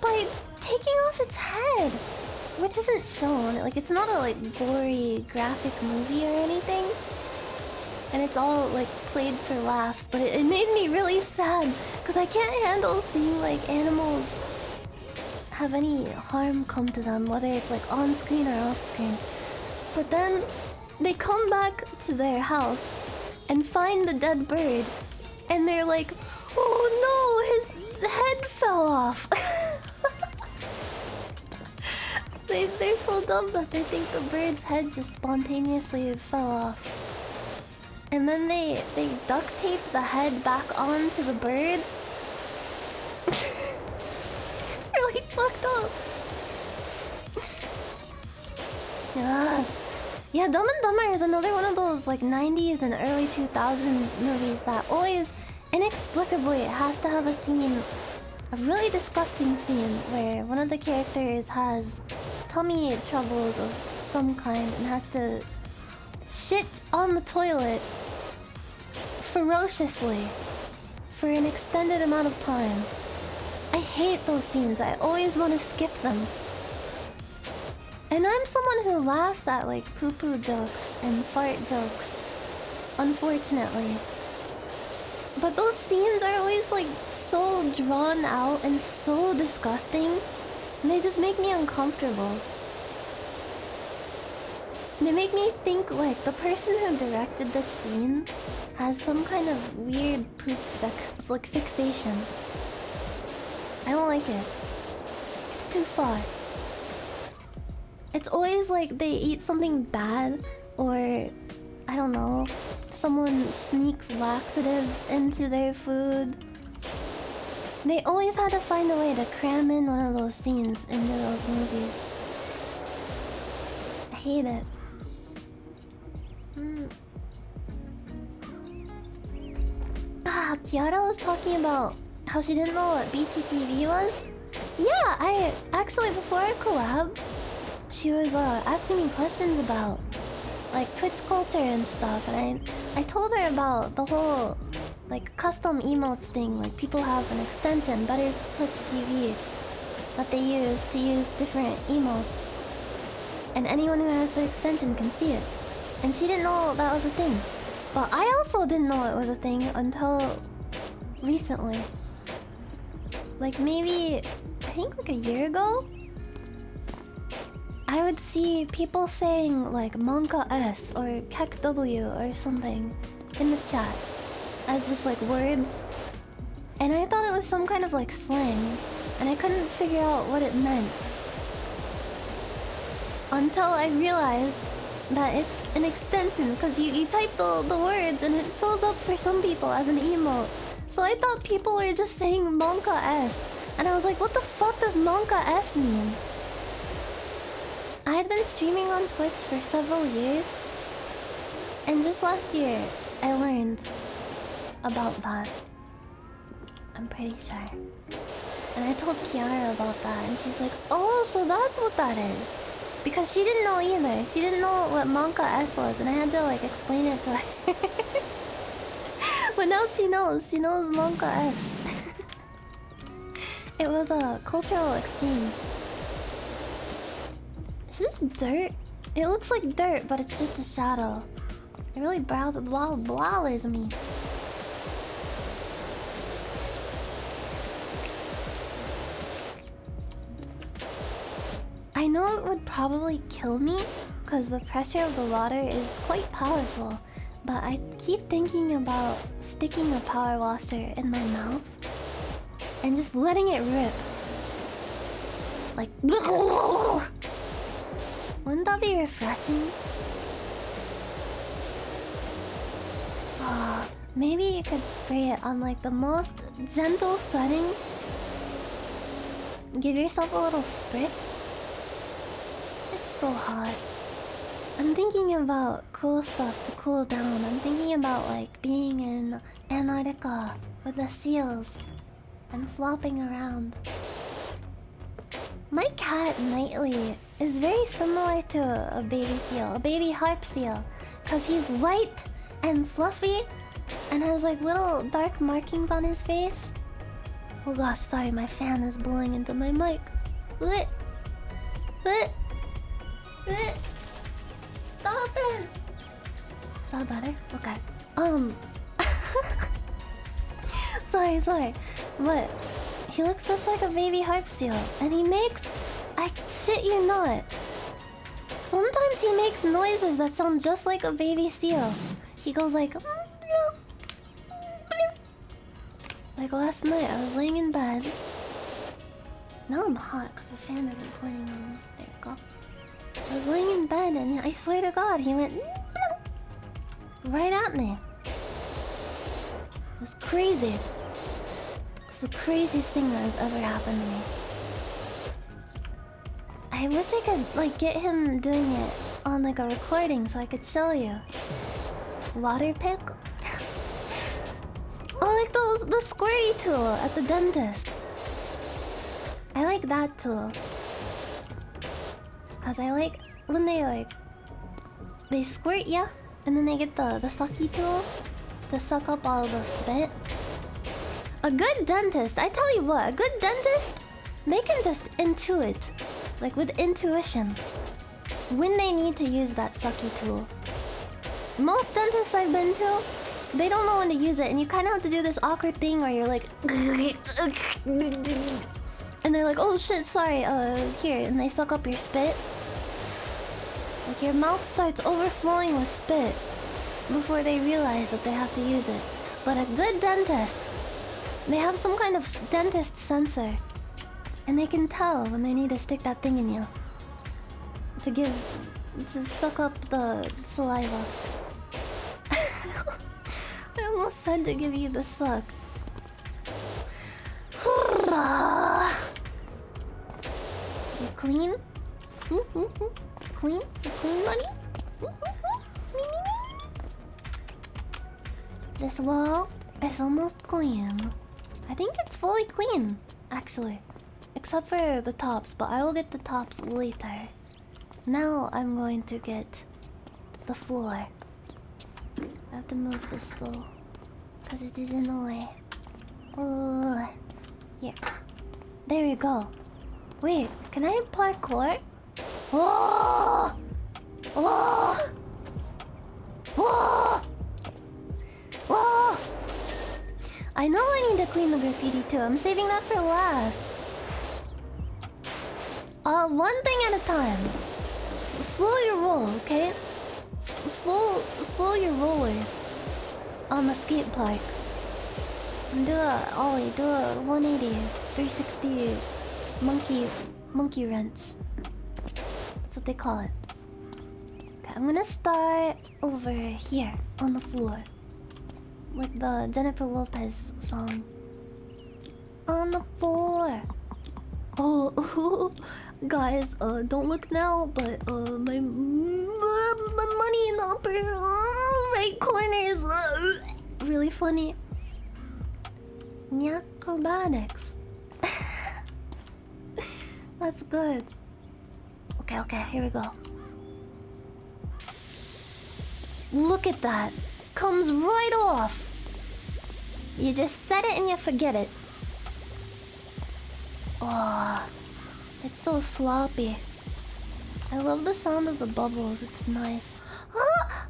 by taking off its head. Which isn't shown. Like, it's not a like gory graphic movie or anything. And it's all like played for laughs. But it made me really sad. Because I can't handle seeing like animals have any harm come to them. Whether it's like on screen or off screen. But then they come back to their house and find the dead bird. And they're like, oh no, his head fell off. They're so dumb that they think the bird's head just spontaneously fell off. And then they duct tape the head back onto the bird. It's really fucked up. Yeah. Yeah, Dumb and Dumber is another one of those like 90s and early 2000s movies that always inexplicably has to have a scene, a really disgusting scene where one of the characters has tummy troubles of some kind and has to shit on the toilet ferociously for an extended amount of time. I hate those scenes. I always want to skip them. And I'm someone who laughs at like poo-poo jokes and fart jokes, unfortunately. But those scenes are always like so drawn out and so disgusting, and they just make me uncomfortable. They make me think like the person who directed the scene has some kind of weird poop like fixation. I don't like it. It's too far. It's always like they eat something bad, or I don't know, someone sneaks laxatives into their food. They always had to find a way to cram in one of those scenes into those movies. I hate it. Kiara was talking about how she didn't know what BTTV was. Yeah, I actually, before I collab, she was asking me questions about like Twitch culture and stuff, and I told her about the whole like custom emotes thing. Like people have an extension, Better Twitch TV, that they use to use different emotes, and anyone who has the extension can see it. And she didn't know that was a thing, but I also didn't know it was a thing until recently. Like maybe I think like a year ago, I would see people saying like Monka S or Kek W or something in the chat as just like words, and I thought it was some kind of like slang, and I couldn't figure out what it meant until I realized that it's an extension, because you type the words and it shows up for some people as an emote. So I thought people were just saying Monka S, and I was like, what the fuck does Monka S mean? I had been streaming on Twitch for several years, and just last year I learned about that. I'm pretty sure. And I told Kiara about that, and she's like, oh, so that's what that is. Because she didn't know either. She didn't know what Monka S was, and I had to like explain it to her. But now she knows. She knows Monka S. It was a cultural exchange. Is this dirt? It looks like dirt, but it's just a shadow. It really bothers me. I know it would probably kill me because the pressure of the water is quite powerful, but I keep thinking about sticking a power washer in my mouth and just letting it rip. Like, wouldn't that be refreshing? Maybe you could spray it on like the most gentle setting. Give yourself a little spritz. It's so hot. I'm thinking about cool stuff to cool down. I'm thinking about like being in Antarctica with the seals and flopping around. My cat Nightly is very similar to a baby seal, a baby harp seal, because he's white and fluffy and has like little dark markings on his face. Oh gosh, sorry, my fan is blowing into my mic. Lit. Stop it! Is that better? Okay. Sorry. But he looks just like a baby harp seal, and he makes... I shit you not. Sometimes he makes noises that sound just like a baby seal. He goes like... Like last night, I was laying in bed. Now I'm hot because the fan isn't pointing on me. There you go. I was laying in bed and I swear to God, he went right at me. It was crazy. It's the craziest thing that has ever happened to me. I wish I could like get him doing it on like a recording so I could show you. Water pick? Oh, like the squirty tool at the dentist. I like that tool. Cause I like when they squirt ya and then they get the sucky tool to suck up all the spit. A good dentist, I tell you what, a good dentist, they can just intuit, like with intuition, when they need to use that sucky tool. Most dentists I've been to, they don't know when to use it, and you kind of have to do this awkward thing where you're like, and they're like, oh shit, sorry, here, and they suck up your spit. Like your mouth starts overflowing with spit before they realize that they have to use it. But a good dentist, they have some kind of dentist sensor, and they can tell when they need to stick that thing in you to suck up the saliva. I almost said to give you the suck. You clean? Clean? You clean, buddy? This wall is almost clean. I think it's fully clean, actually. Except for the tops, but I will get the tops later. Now I'm going to get the floor. I have to move this stool because it is in the way. Oh, here. There you go. Wait, can I parkour? Oh! Oh! Oh! Oh! I know I need to clean the graffiti too. I'm saving that for last. One thing at a time. Slow your roll, okay? Slow your rollers on the skate park. And do a ollie, do a 180, 360 monkey wrench. That's what they call it. Okay, I'm gonna start over here on the floor. Like the Jennifer Lopez song. On the floor. Oh, guys, don't look now, but my money in the upper right corner is really funny. Acrobatics. That's good. Okay, here we go. Look at that. Comes right off. You just set it and you forget it. Oh, it's so sloppy. I love the sound of the bubbles. It's nice. Ah!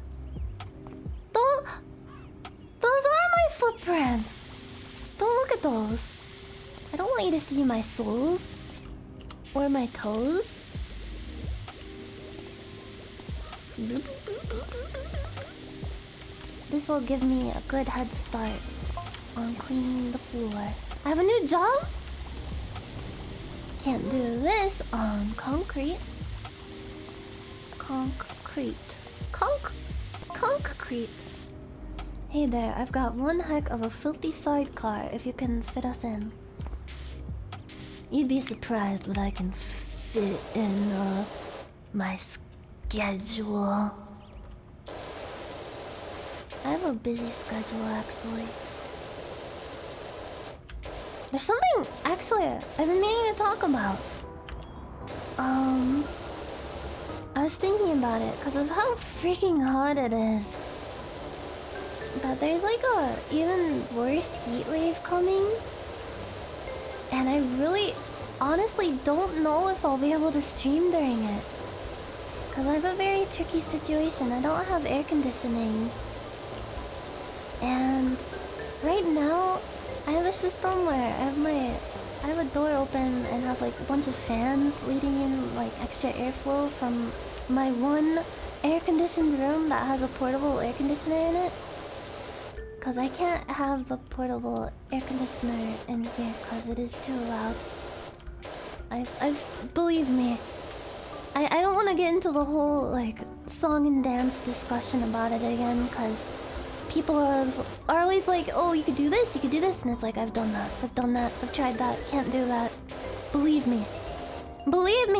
Those are my footprints. Don't look at those. I don't want you to see my soles or my toes. This will give me a good head start on cleaning the floor. I have a new job. Can't do this on concrete. Concrete. Hey there, I've got one heck of a filthy sidecar if you can fit us in. You'd be surprised what I can fit in my schedule. I have a busy schedule actually. There's something actually I've been meaning to talk about. I was thinking about it because of how freaking hot it is. But there's like a even worse heat wave coming. And I really honestly don't know if I'll be able to stream during it. Because I have a very tricky situation. I don't have air conditioning. And right now I have a system where I have a door open and have like a bunch of fans leading in like extra airflow from my one air-conditioned room that has a portable air conditioner in it. Cause I can't have the portable air conditioner in here cause it is too loud. I've believe me, I don't want to get into the whole like song and dance discussion about it again, because people are always like, oh, you could do this, you could do this, and it's like, I've done that, I've tried that, can't do that. Believe me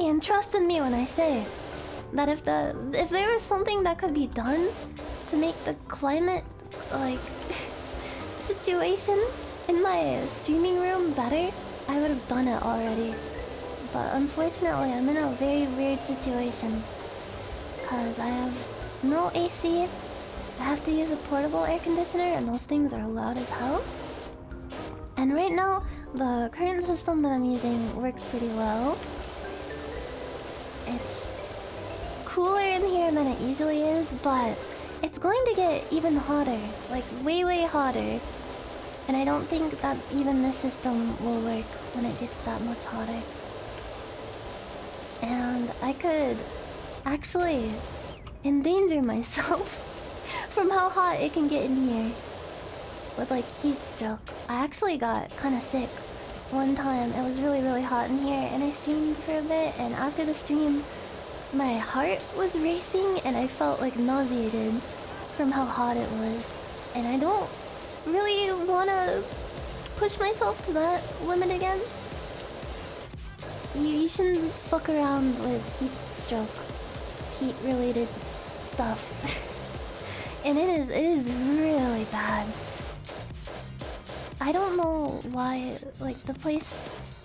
and trust in me when I say that if there was something that could be done to make the climate like situation in my streaming room better, I would have done it already. But unfortunately, I'm in a very weird situation because I have no AC. I have to use a portable air conditioner, and those things are loud as hell. And right now, the current system that I'm using works pretty well. It's cooler in here than it usually is, but it's going to get even hotter, like way hotter. And I don't think that even this system will work when it gets that much hotter. And I could actually endanger myself from how hot it can get in here with like heat stroke. I actually got kind of sick one time. It was really hot in here, and I streamed for a bit, and after the stream my heart was racing and I felt like nauseated from how hot it was. And I don't really want to push myself to that limit again. You shouldn't fuck around with heat stroke, heat related stuff. And it is really bad. I don't know why, like the place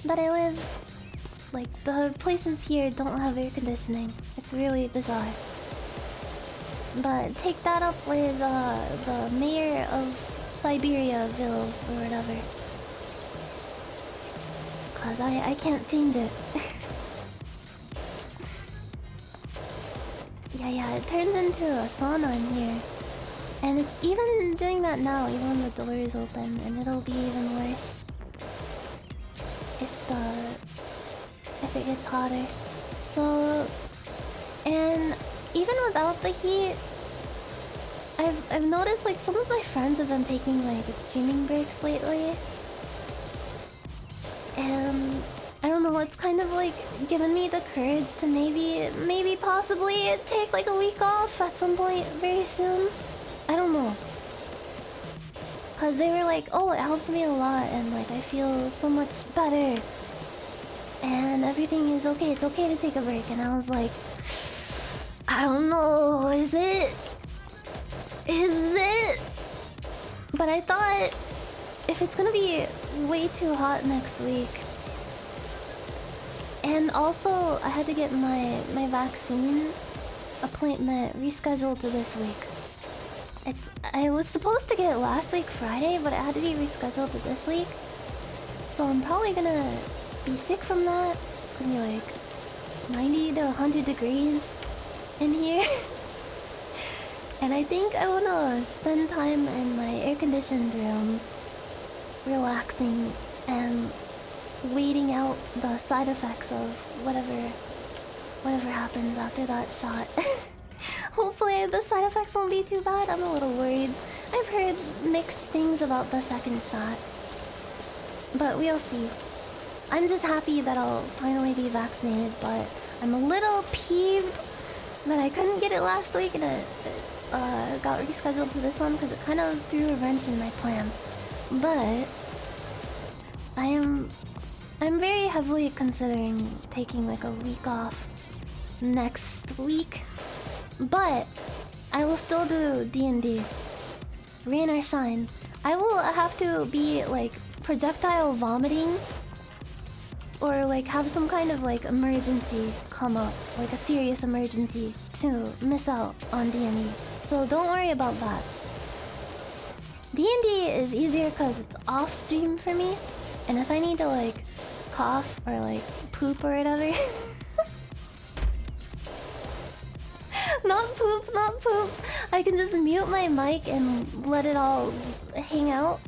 that I live, like the places here don't have air conditioning. It's really bizarre. But take that up with the mayor of Siberiaville or whatever. Cause I can't change it. Yeah, it turns into a sauna in here. And it's even doing that now, even when the door is open, and it'll be even worse if it gets hotter. So, and even without the heat, I've noticed like some of my friends have been taking like streaming breaks lately. And I don't know, it's kind of like given me the courage to maybe possibly take like a week off at some point very soon. I don't know. Cause they were like, oh, it helped me a lot and like I feel so much better. And everything is okay, it's okay to take a break. And I was like, I don't know, is it? But I thought, if it's gonna be way too hot next week, and also I had to get my vaccine appointment rescheduled to this week. I was supposed to get it last week Friday, but it had to be rescheduled to this week. So I'm probably gonna be sick from that. It's gonna be like 90 to 100 degrees in here. And I think I wanna spend time in my air-conditioned room relaxing and waiting out the side effects of whatever happens after that shot. Hopefully the side effects won't be too bad. I'm a little worried. I've heard mixed things about the second shot, but we'll see. I'm just happy that I'll finally be vaccinated, but I'm a little peeved that I couldn't get it last week and it got rescheduled to this one because it kind of threw a wrench in my plans. But I'm very heavily considering taking like a week off next week. But I will still do D&D. Rain or shine. I will have to be like projectile vomiting or like have some kind of like emergency come up, like a serious emergency to miss out on D&D. So don't worry about that. D&D is easier because it's off stream for me, and if I need to like cough or like poop or whatever not poop, I can just mute my mic and let it all hang out.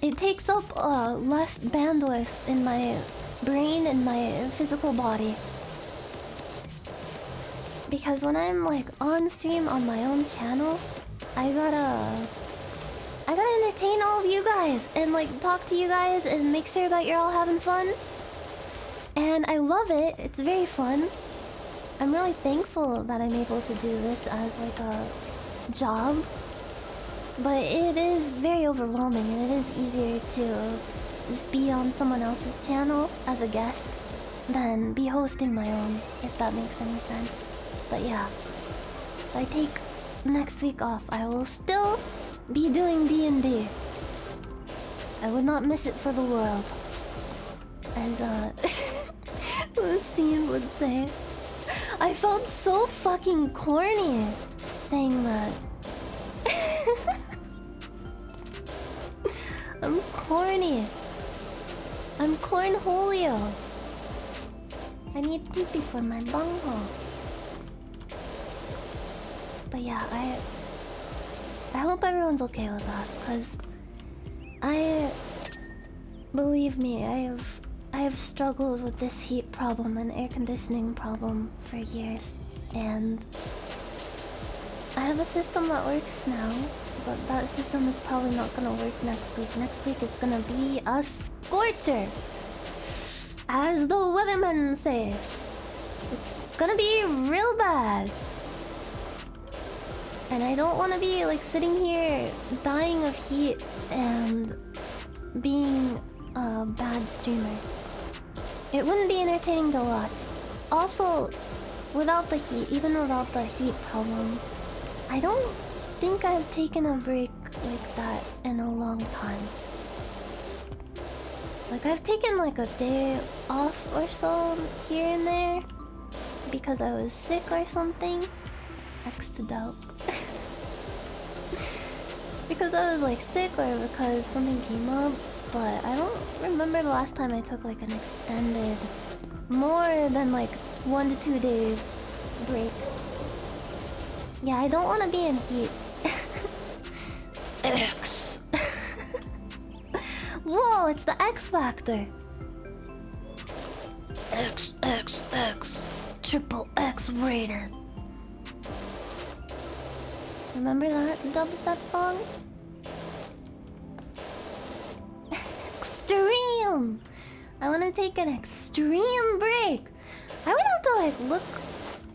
It takes up less bandwidth in my brain and my physical body. Because when I'm like on stream on my own channel, I gotta entertain all of you guys and like talk to you guys and make sure that you're all having fun. And I love it. It's very fun. I'm really thankful that I'm able to do this as like a job. But it is very overwhelming, and it is easier to just be on someone else's channel as a guest than be hosting my own, if that makes any sense. But yeah, if I take next week off, I will still be doing D&D. I would not miss it for the world. As Lucine would say. I felt so fucking corny saying that. I'm corny. I'm cornholio. I need pee-pee for my bunghole. But yeah, I hope everyone's okay with that, cause believe me, I have struggled with this heat problem and air conditioning problem for years, and I have a system that works now, but that system is probably not gonna work next week. Next week is gonna be a scorcher, as the weathermen say. It's gonna be real bad. And I don't want to be like sitting here dying of heat and being a bad streamer. It wouldn't be entertaining to watch. Also, without the heat, even without the heat problem, I don't think I've taken a break like that in a long time. Like, I've taken like a day off or so here and there because I was sick or something. X to doubt. Because I was like sick or because something came up, but I don't remember the last time I took like an extended, more than like 1 to 2 day break. Yeah, I don't want to be in heat. X. Whoa, it's the X Factor. X, X, X. Triple X rated. Remember that dubstep song? Extreme! I want to take an extreme break. I would have to like look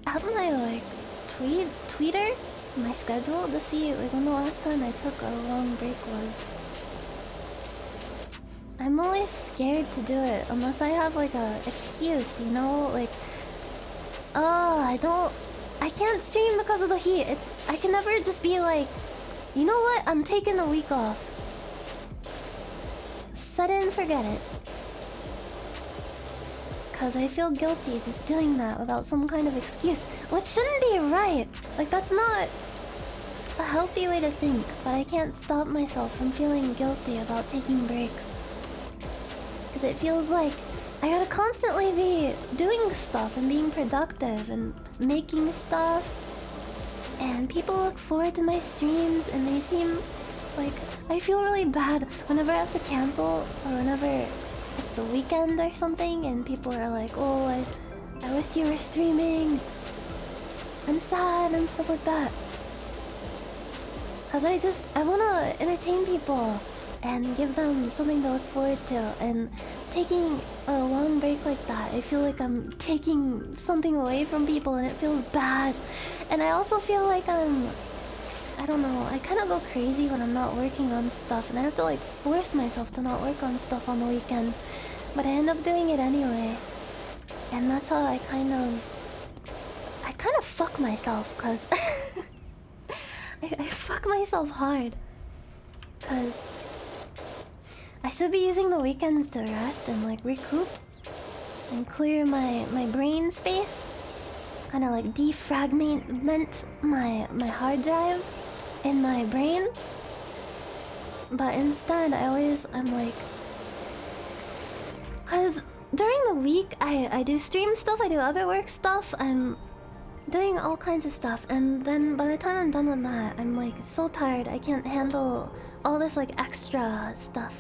at my like tweeter, my schedule to see like when the last time I took a long break was. I'm always scared to do it unless I have like a excuse, you know, like, oh, I can't stream because of the heat. I can never just be like, you know what? I'm taking a week off. Set it and forget it. Cause I feel guilty just doing that without some kind of excuse. Which shouldn't be right. Like, that's not a healthy way to think. But I can't stop myself from feeling guilty about taking breaks. Cause it feels like I gotta constantly be doing stuff and being productive and making stuff. And people look forward to my streams and they seem like... I feel really bad whenever I have to cancel or whenever it's the weekend or something and people are like, oh, I wish you were streaming. I'm sad and stuff like that. Cause I wanna entertain people and give them something to look forward to, and taking a long break like that, I feel like I'm taking something away from people and it feels bad. And I also feel like I don't know, I kind of go crazy when I'm not working on stuff, and I have to like force myself to not work on stuff on the weekend, but I end up doing it anyway. And that's how I kind of fuck myself, cause I fuck myself hard, cause I should be using the weekends to rest and like recoup and clear my brain space, kind of like defragment my hard drive in my brain. But instead I'm like, cause during the week I do stream stuff, I do other work stuff, I'm doing all kinds of stuff, and then by the time I'm done with that, I'm like so tired, I can't handle all this like extra stuff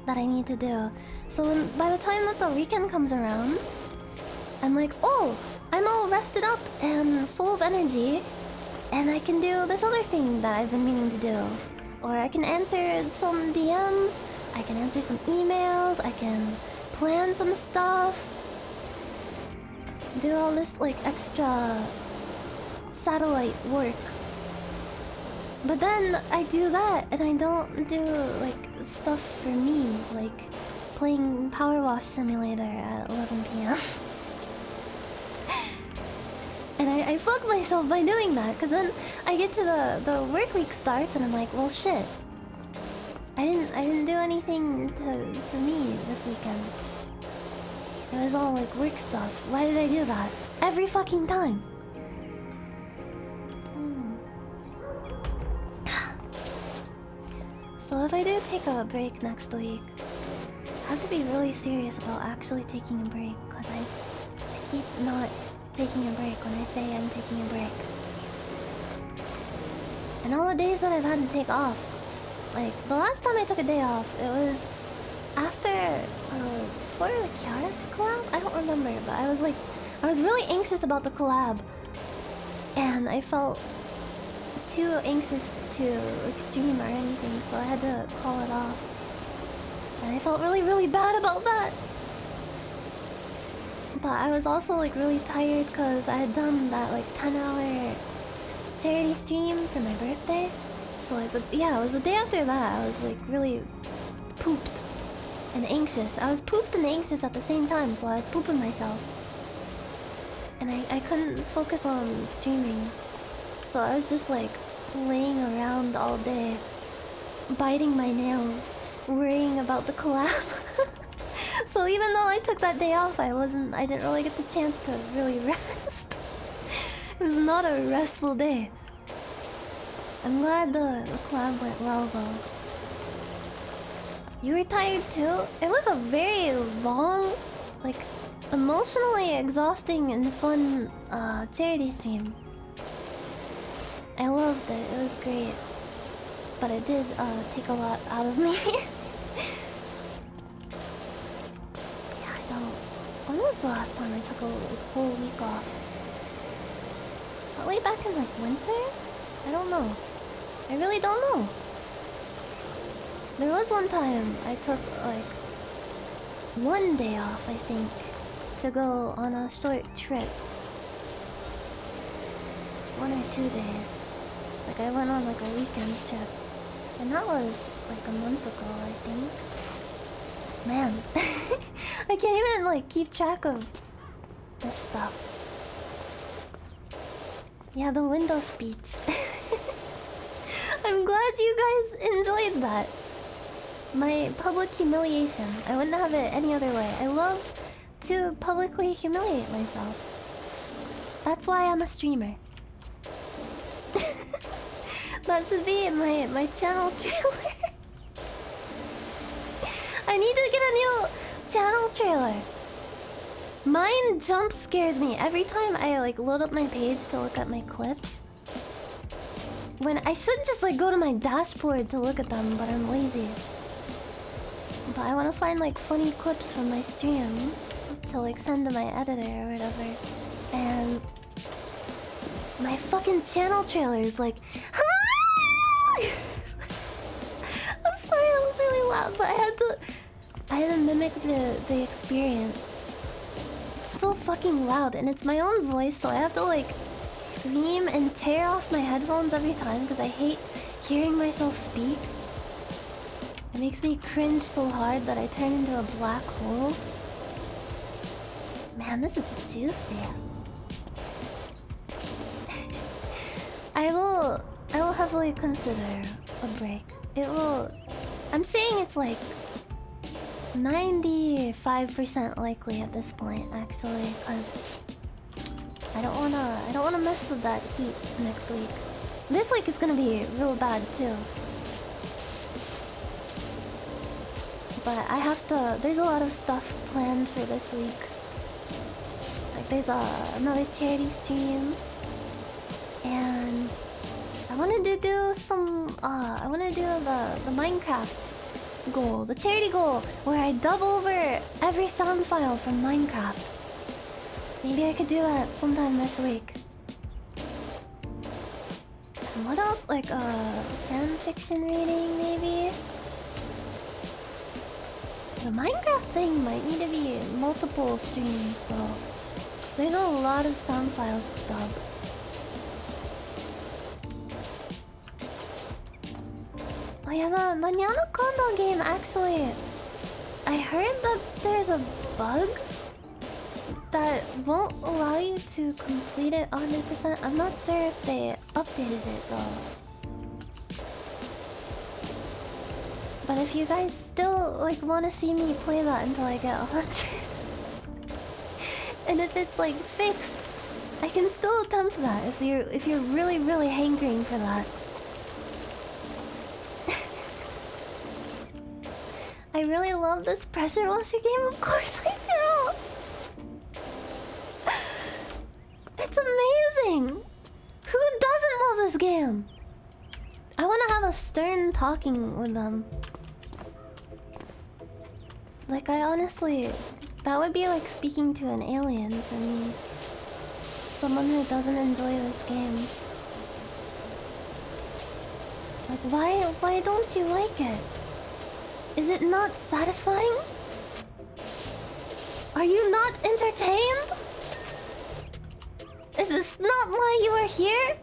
that I need to do. So by the time that the weekend comes around, I'm like, oh, I'm all rested up and full of energy, and I can do this other thing that I've been meaning to do. Or I can answer some DMs, I can answer some emails, I can plan some stuff. do all this like extra satellite work. But then I do that and I don't do like stuff for me, like playing Powerwash Simulator at 11 p.m. And I fuck myself by doing that, because then I get to the work week starts and I'm like, well shit. I didn't do anything for me this weekend. It was all like work stuff. Why did I do that? Every fucking time. So if I do take a break next week, I have to be really serious about actually taking a break, because I keep not taking a break when I say I'm taking a break. And all the days that I've had to take off, like the last time I took a day off, it was after for the Kiara collab? I don't remember, but I was really anxious about the collab. And I felt too anxious to like stream or anything, so I had to call it off. And I felt really, really bad about that. But I was also like really tired because I had done that like 10-hour charity stream for my birthday. So like, yeah, it was the day after that. I was like really pooped and anxious. I was pooped and anxious at the same time, so I was pooping myself. And I couldn't focus on streaming. So I was just like laying around all day, biting my nails, worrying about the collab. So even though I took that day off, I didn't really get the chance to really rest. It was not a restful day. I'm glad the collab went well though. You were tired too? It was a very long, like, emotionally exhausting and fun charity stream. I loved it. It was great. But it did take a lot out of me. Yeah, I don't... When was the last time I took a whole week off? Was that way back in like winter? I don't know. I really don't know. There was one time I took like one day off, I think, to go on a short trip. 1 or 2 days. Like I went on like a weekend trip. And that was like a month ago, I think. Man, I can't even like keep track of this stuff. Yeah, the window speech. I'm glad you guys enjoyed that. My public humiliation. I wouldn't have it any other way. I love to publicly humiliate myself. That's why I'm a streamer. That should be my channel trailer. I need to get a new channel trailer. Mine jump scares me every time I like load up my page to look at my clips. When I should just like go to my dashboard to look at them, but I'm lazy. But I want to find like funny clips from my stream to like send to my editor or whatever. And my fucking channel trailer is like, I'm sorry, that was really loud, but I had to mimic the experience. It's so fucking loud, and it's my own voice, so I have to like scream and tear off my headphones every time because I hate hearing myself speak. It makes me cringe so hard that I turn into a black hole. Man, this is juicy. I will heavily consider a break. It will... I'm saying it's like 95% likely at this point, actually, because I don't wanna mess with that heat next week. This week is gonna be real bad too. But I have to... There's a lot of stuff planned for this week. Like there's another charity stream. And I wanted to do some... I want to do the Minecraft goal. The charity goal. Where I dub over every sound file from Minecraft. Maybe I could do that sometime this week. And what else? Like fan fiction reading maybe? The Minecraft thing might need to be multiple streams though. There's a lot of sound files to dub. Oh yeah, the Nyanners Kondo game actually... I heard that there's a bug that won't allow you to complete it 100%. I'm not sure if they updated it though. But if you guys still like want to see me play that until I get 100, and if it's like fixed, I can still attempt that if you're really hankering for that. I really love this pressure washer game, of course I do! It's amazing! Who doesn't love this game? I want to have a stern talking with them. Like, I honestly... That would be like speaking to an alien for me. Someone who doesn't enjoy this game. Like, why don't you like it? Is it not satisfying? Are you not entertained? Is this not why you are here?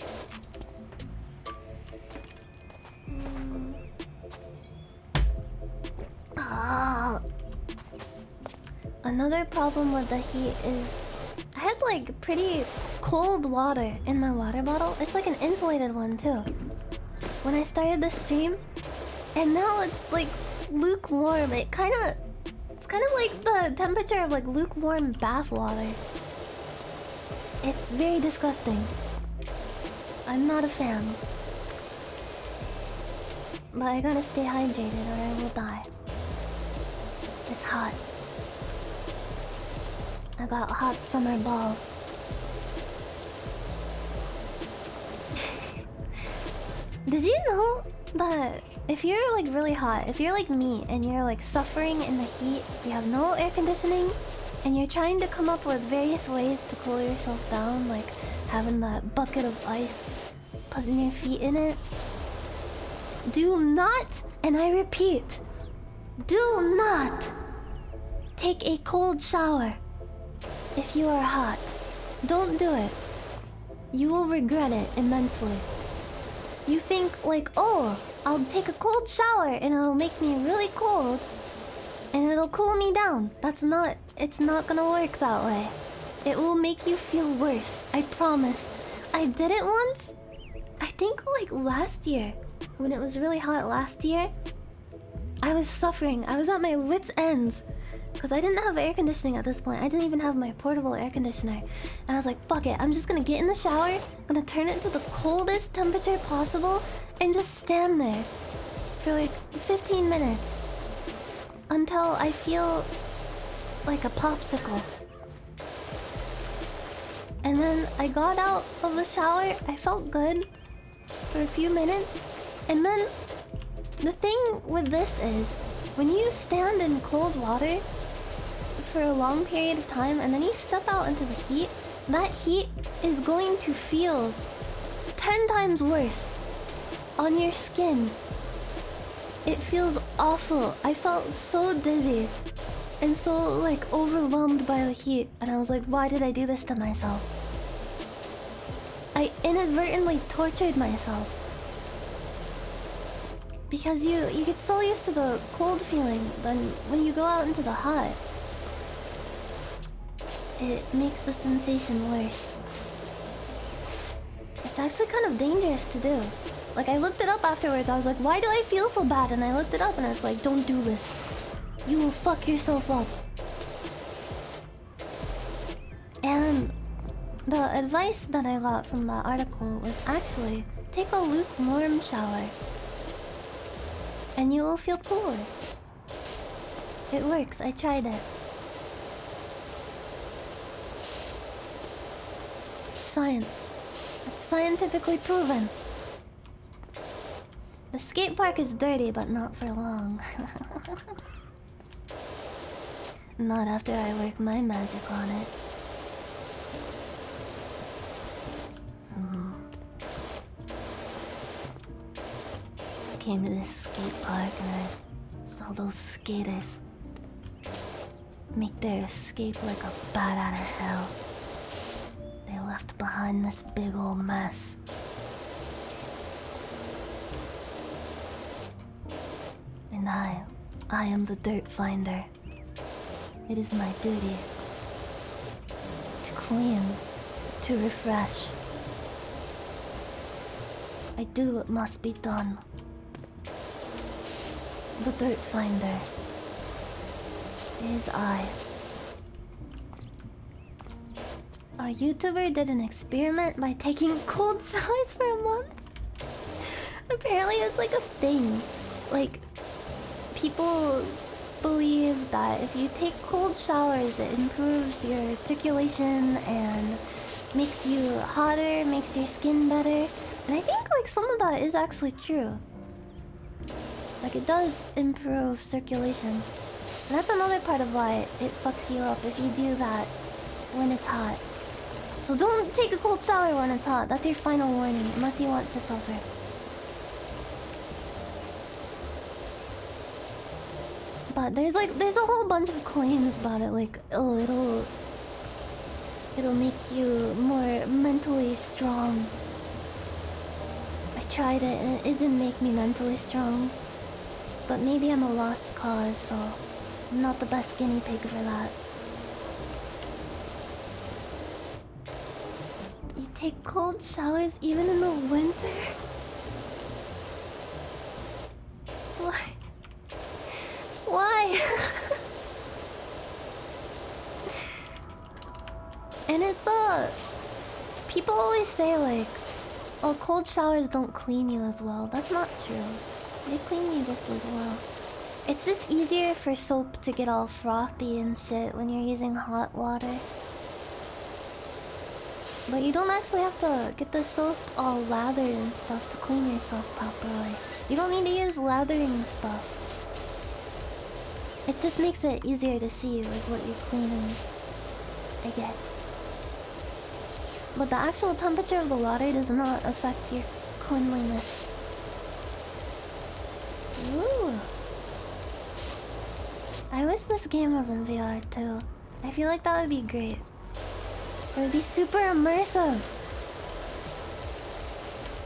Another problem with the heat is I had like pretty cold water in my water bottle. It's like an insulated one too. When I started the stream, and now it's like lukewarm. It's kind of like the temperature of like lukewarm bath water. It's very disgusting. I'm not a fan. But I gotta stay hydrated or I will die. It's hot. I got hot summer balls. Did you know that if you're like really hot, if you're like me and you're like suffering in the heat, you have no air conditioning, and you're trying to come up with various ways to cool yourself down, like having that bucket of ice, putting your feet in it, do not, and I repeat, do not take a cold shower if you are hot. Don't do it. You will regret it immensely. You think like, oh, I'll take a cold shower and it'll make me really cold and it'll cool me down. It's not gonna work that way. It will make you feel worse, I promise. I did it once, I think like last year, when it was really hot last year. I was suffering, I was at my wit's ends, because I didn't have air conditioning at this point. I didn't even have my portable air conditioner. And I was like, fuck it, I'm just gonna get in the shower, I'm gonna turn it to the coldest temperature possible, and just stand there for like 15 minutes. Until I feel like a popsicle. And then I got out of the shower, I felt good for a few minutes. And then the thing with this is, when you stand in cold water for a long period of time and then you step out into the heat, that heat is going to feel 10 times worse on your skin. It feels awful. I felt so dizzy and so like overwhelmed by the heat, and I was like, why did I do this to myself? I inadvertently tortured myself. Because you get so used to the cold feeling, then when you go out into the hot, it makes the sensation worse. It's actually kind of dangerous to do. Like, I looked it up afterwards, I was like, why do I feel so bad? And I looked it up and it's like, don't do this. You will fuck yourself up. And the advice that I got from that article was actually, take a lukewarm shower. And you will feel cooler. It works, I tried it. Science. It's scientifically proven. The skate park is dirty, but not for long. Not after I work my magic on it. Came to this skate park and I saw those skaters make their escape like a bat out of hell. left behind this big old mess. And I am the dirt finder. It is my duty to clean, to refresh. I do what must be done. The dirt finder. It is I. A YouTuber did an experiment by taking cold showers for a month. Apparently it's like a thing. Like, people believe that if you take cold showers, it improves your circulation and makes you hotter, makes your skin better. And I think like some of that is actually true. Like it does improve circulation. And that's another part of why it fucks you up if you do that when it's hot. So don't take a cold shower when it's hot. That's your final warning, unless you want to suffer. But there's a whole bunch of claims about it, like, oh, it'll make you more mentally strong. I tried it and it didn't make me mentally strong. But maybe I'm a lost cause, so I'm not the best guinea pig for that. You take cold showers even in the winter? Why? Why? And it's people always say like, oh, cold showers don't clean you as well. That's not true. They clean you just as well. It's just easier for soap to get all frothy and shit when you're using hot water. But you don't actually have to get the soap all lathered and stuff to clean yourself properly. You don't need to use lathering stuff. It just makes it easier to see like what you're cleaning, I guess. But the actual temperature of the water does not affect your cleanliness. Ooh. I wish this game was in VR too. I feel like that would be great. It would be super immersive.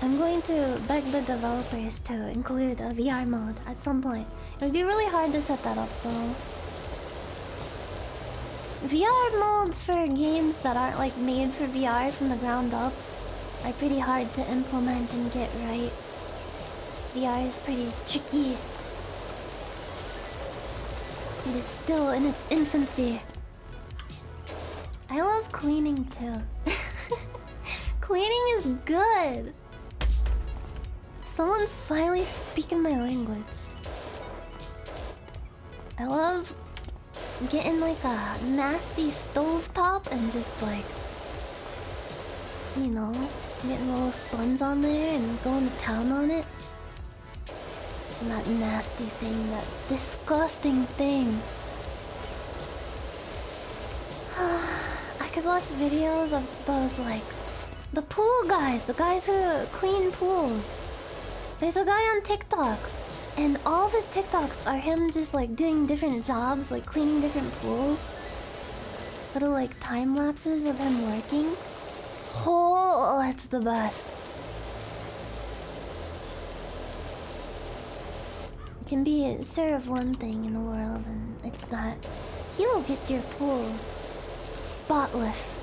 I'm going to beg the developers to include a VR mode at some point. It would be really hard to set that up though. VR modes for games that aren't like made for VR from the ground up are pretty hard to implement and get right. VR is pretty tricky. It is still in its infancy. I love cleaning too. Cleaning is good. Someone's finally speaking my language. I love getting like a nasty stovetop and just like, you know, getting a little sponge on there and going to town on it. And that nasty thing, that disgusting thing. I could watch videos of those like the pool guys, the guys who clean pools. There's a guy on TikTok, and all of his TikToks are him just like doing different jobs, like cleaning different pools. Little like time lapses of him working. Oh, it's the best. You can be sure of one thing in the world, and it's that he will get your pool spotless.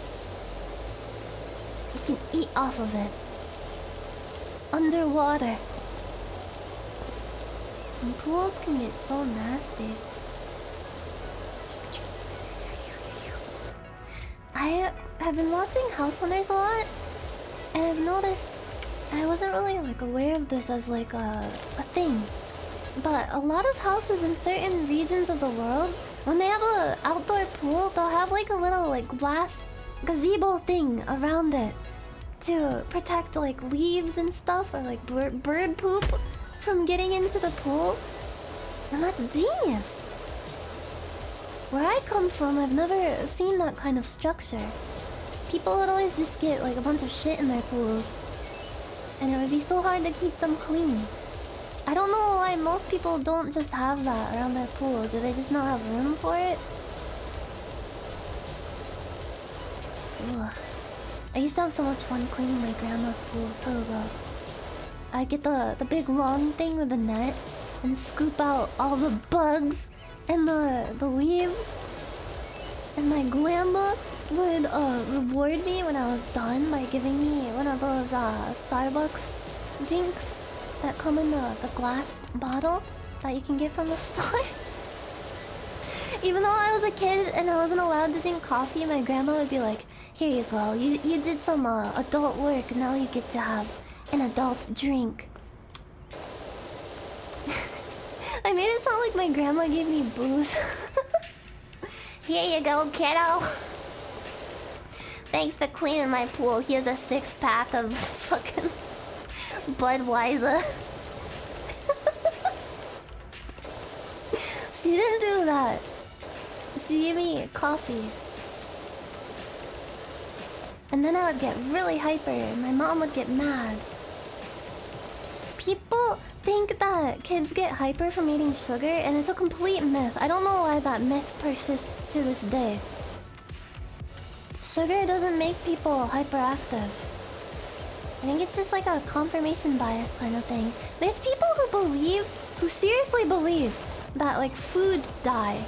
You can eat off of it. Underwater. And pools can get so nasty. I have been watching House Hunters a lot, and I've noticed I wasn't really like aware of this as like a thing. But a lot of houses in certain regions of the world, when they have an outdoor pool, they'll have like a little like glass gazebo thing around it to protect like leaves and stuff, or like bird poop from getting into the pool. And that's genius. Where I come from, I've never seen that kind of structure. People would always just get like a bunch of shit in their pools, and it would be so hard to keep them clean. I don't know why most people don't just have that around their pool. Do they just not have room for it? Ugh. I used to have so much fun cleaning my grandma's pool too, bro. I get the big long thing with the net and scoop out all the bugs and the leaves. And my grandma would reward me when I was done by giving me one of those Starbucks drinks that come in the glass bottle that you can get from the store. Even though I was a kid and I wasn't allowed to drink coffee, my grandma would be like, "Here you go, you did some adult work, now you get to have an adult drink." I made it sound like my grandma gave me booze. "Here you go, kiddo. Thanks for cleaning my pool. Here's a 6-pack of fucking Budweiser." She didn't do that. She gave me coffee. And then I would get really hyper and my mom would get mad. People think that kids get hyper from eating sugar, and it's a complete myth. I don't know why that myth persists to this day. Sugar doesn't make people hyperactive. I think it's just like a confirmation bias kind of thing. There's people who seriously believe that like food dye,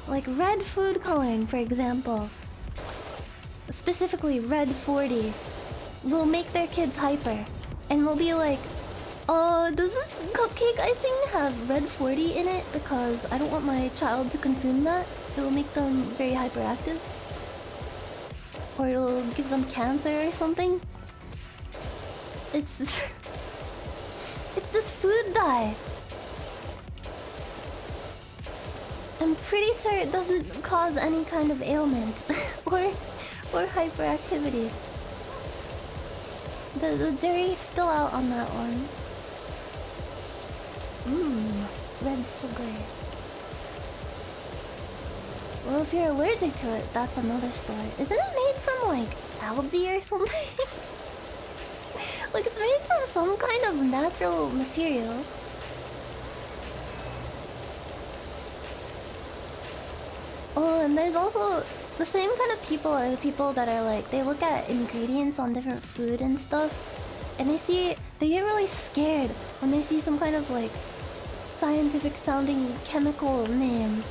like red food coloring for example, specifically red 40, will make their kids hyper. And will be like, does this cupcake icing have red 40 in it because I don't want my child to consume that? It will make them very hyperactive. Or it'll give them cancer or something. It's just food dye. I'm pretty sure it doesn't cause any kind of ailment or hyperactivity. The jury's still out on that one. Red sugar. Well, if you're allergic to it, that's another story. Isn't it made from like algae or something? Like it's made from some kind of natural material. Oh, and there's also the same kind of people are the people that are like, they look at ingredients on different food and stuff, and they get really scared when they see some kind of like scientific sounding chemical name,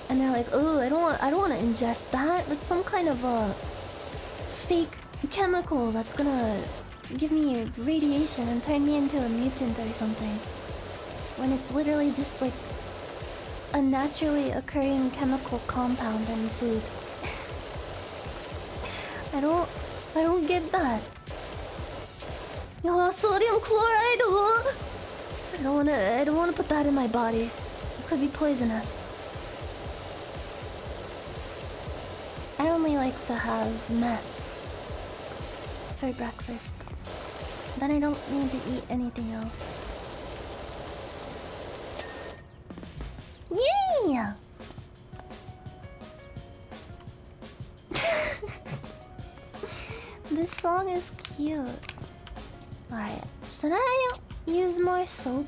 and they're like, "Oh, I don't want to ingest that. That's some kind of a fake chemical that's gonna give me radiation and turn me into a mutant or something." When it's literally just like a naturally occurring chemical compound in food. I don't get that. Oh, sodium chloride. Oh. I don't wanna put that in my body. It could be poisonous. I only like to have meth for breakfast. Then I don't need to eat anything else. Yeah! This song is cute. Alright, should I use more soap?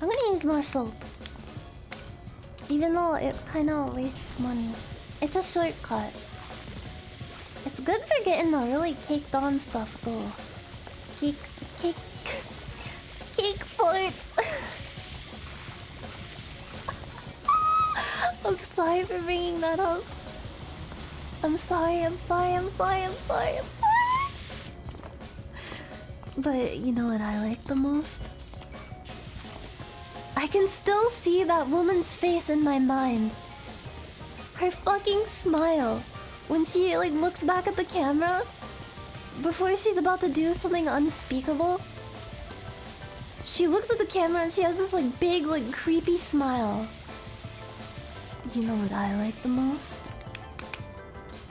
I'm gonna use more soap. Even though it kinda wastes money. It's a shortcut. It's good for getting the really caked on stuff though. Cake farts. I'm sorry for bringing that up. I'm sorry. But you know what I like the most? I can still see that woman's face in my mind. Her fucking smile. When she like looks back at the camera before she's about to do something unspeakable. She looks at the camera and she has this like big like creepy smile. You know what I like the most?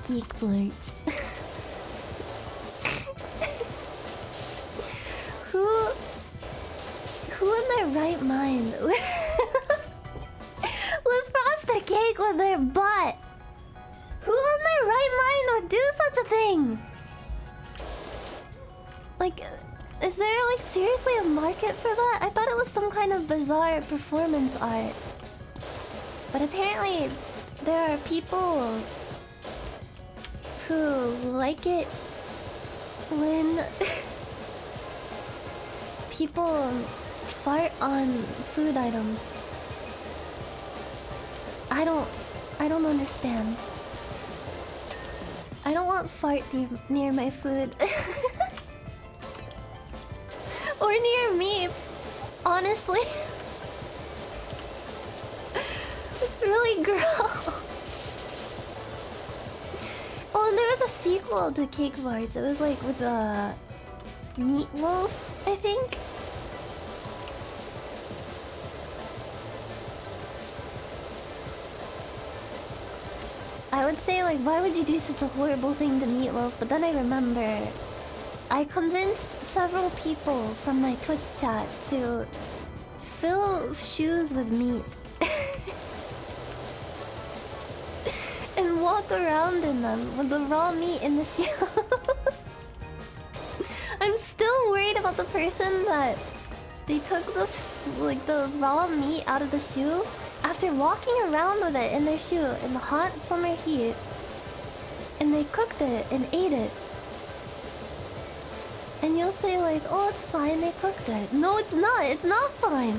Geek flirts. Who in their right mind would frost a cake with their butt? Who in their right mind would do such a thing? Like, is there like seriously a market for that? I thought it was some kind of bizarre performance art. But apparently there are people who like it when people fart on food items. I don't understand. I don't want fart near my food. Or near me, honestly. It's really gross. Oh, and there was a sequel to Cake Bites. It was like with a meatloaf, I think. I would say, like, why would you do such a horrible thing to Meatloaf? But then I remember I convinced several people from my Twitch chat to fill shoes with meat and walk around in them with the raw meat in the shoes. I'm still worried about the person that they took the raw meat out of the shoe after walking around with it in their shoe in the hot summer heat, and they cooked it and ate it. And you'll say like, oh, it's fine, they cooked it. No, it's not. It's not fine.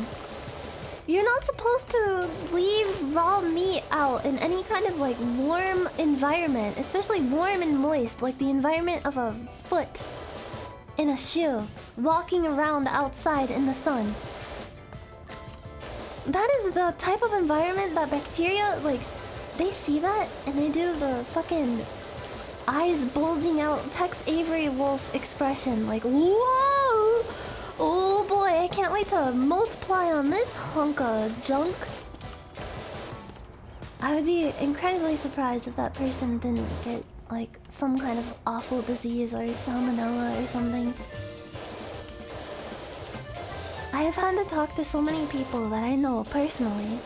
You're not supposed to leave raw meat out in any kind of like warm environment, especially warm and moist, like the environment of a foot in a shoe, walking around outside in the sun. That is the type of environment that bacteria, like, they see that and they do the fucking eyes bulging out Tex Avery Wolf expression. Like, whoa! Oh boy, I can't wait to multiply on this hunk of junk. I would be incredibly surprised if that person didn't get, like, some kind of awful disease or salmonella or something. I have had to talk to so many people that I know personally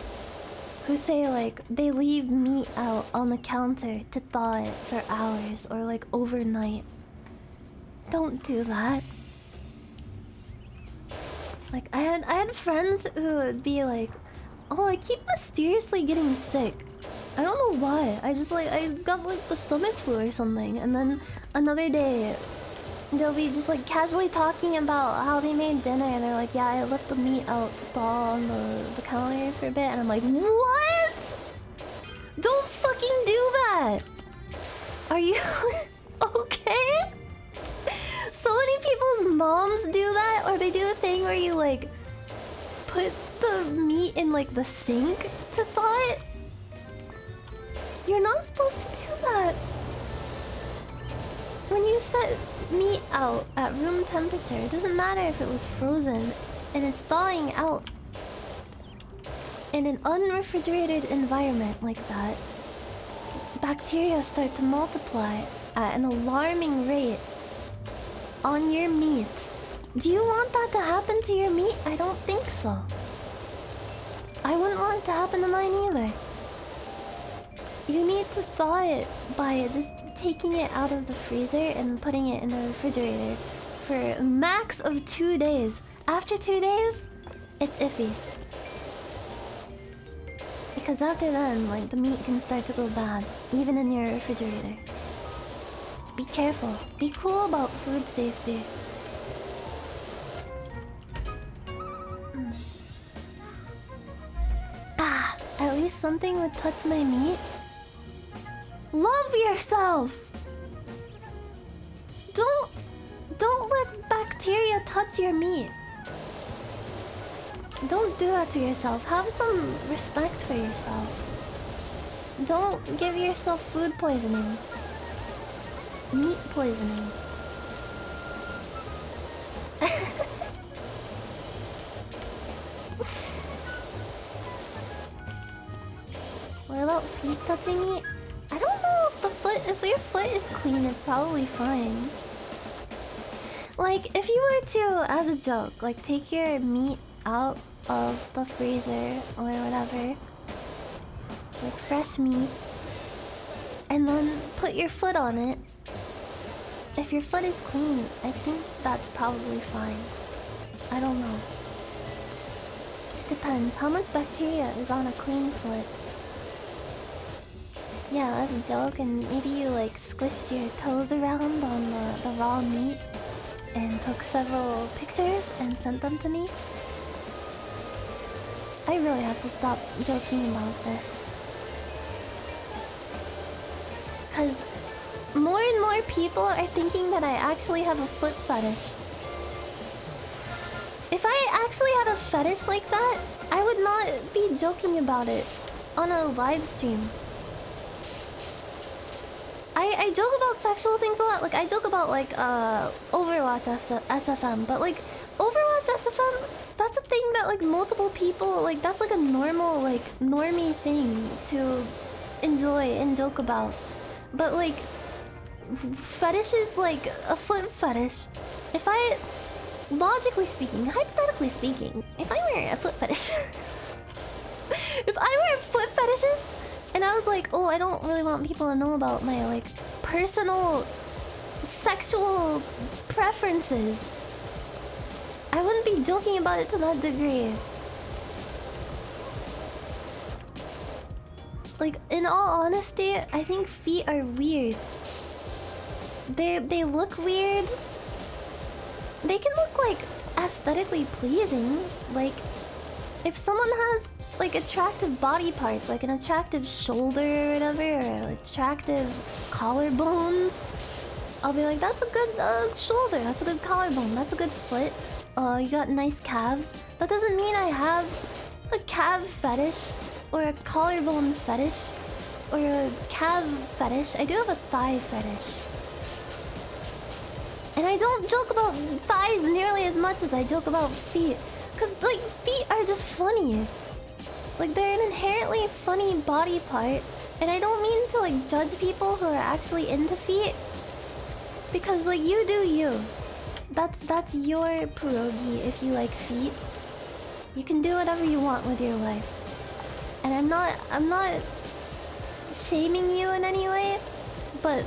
who say like they leave meat out on the counter to thaw it for hours or like overnight. Don't do that. Like I had friends who would be like, oh, I keep mysteriously getting sick. I don't know why. I got like the stomach flu or something, and then another day they'll be just like casually talking about how they made dinner, and they're like, yeah, I left the meat out to thaw on the counter for a bit, and I'm like, what? Don't fucking do that! Are you okay? So many people's moms do that, or they do a thing where you like put the meat in like the sink to thaw it. You're not supposed to do that. When you set meat out at room temperature, it doesn't matter if it was frozen and it's thawing out in an unrefrigerated environment like that, bacteria start to multiply at an alarming rate on your meat. Do you want that to happen to your meat? I don't think so. I wouldn't want it to happen to mine either. You need to thaw it by just taking it out of the freezer and putting it in the refrigerator for a max of 2 days. After 2 days, it's iffy. Because after then, like, the meat can start to go bad, even in your refrigerator. So be careful. Be cool about food safety. Ah, at least something would touch my meat. Love yourself! Don't let bacteria touch your meat. Don't do that to yourself. Have some respect for yourself. Don't give yourself food poisoning. Meat poisoning. What about feet touching meat? I don't know if your foot is clean, it's probably fine. Like, if you were to, as a joke, like, take your meat out of the freezer or whatever, like fresh meat, and then put your foot on it, if your foot is clean, I think that's probably fine. I don't know. Depends. How much bacteria is on a clean foot? Yeah, as a joke, and maybe you like squished your toes around on the raw meat and took several pictures and sent them to me. I really have to stop joking about this. Because more and more people are thinking that I actually have a foot fetish. If I actually had a fetish like that, I would not be joking about it on a live stream. I joke about sexual things a lot. Like, I joke about, like, Overwatch SFM. But, like, Overwatch SFM, that's a thing that, like, multiple people... Like, that's, like, a normal, like, normie thing to enjoy and joke about. But, like, fetishes, like, a foot fetish. If I... Logically speaking, hypothetically speaking, if I were a foot fetish... if I were foot fetishes... And I was like, oh, I don't really want people to know about my, like, personal sexual preferences. I wouldn't be joking about it to that degree. Like, in all honesty, I think feet are weird. They look weird. They can look, like, aesthetically pleasing. Like, if someone has... like attractive body parts, like an attractive shoulder or whatever, or attractive collarbones, I'll be like, that's a good shoulder, that's a good collarbone, that's a good foot. You got nice calves. That doesn't mean I have a calf fetish or a collarbone fetish or a calf fetish. I do have a thigh fetish. And I don't joke about thighs nearly as much as I joke about feet. Cause like feet are just funny. Like, they're an inherently funny body part, and I don't mean to, like, judge people who are actually into feet. Because, like, you do you. That's your pierogi if you like feet. You can do whatever you want with your life. And I'm not shaming you in any way, but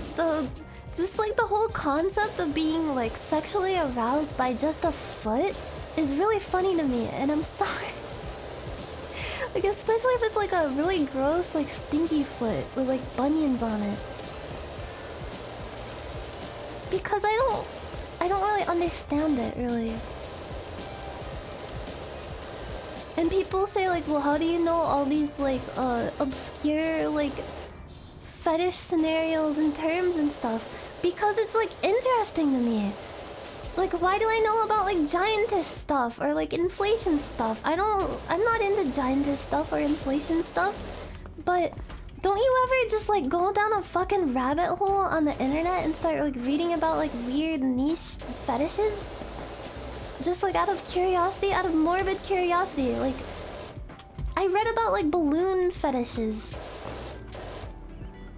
just, like, the whole concept of being, like, sexually aroused by just a foot is really funny to me, and I'm sorry. Like, especially if it's like a really gross, like, stinky foot with like bunions on it. Because I don't really understand it, really. And people say like, well, how do you know all these like obscure like fetish scenarios and terms and stuff? Because it's like interesting to me. Like, why do I know about, like, giantess stuff or, like, inflation stuff? I'm not into giantess stuff or inflation stuff. But don't you ever just, like, go down a fucking rabbit hole on the internet and start, like, reading about, like, weird niche fetishes? Just, like, out of curiosity, out of morbid curiosity. Like, I read about, like, balloon fetishes.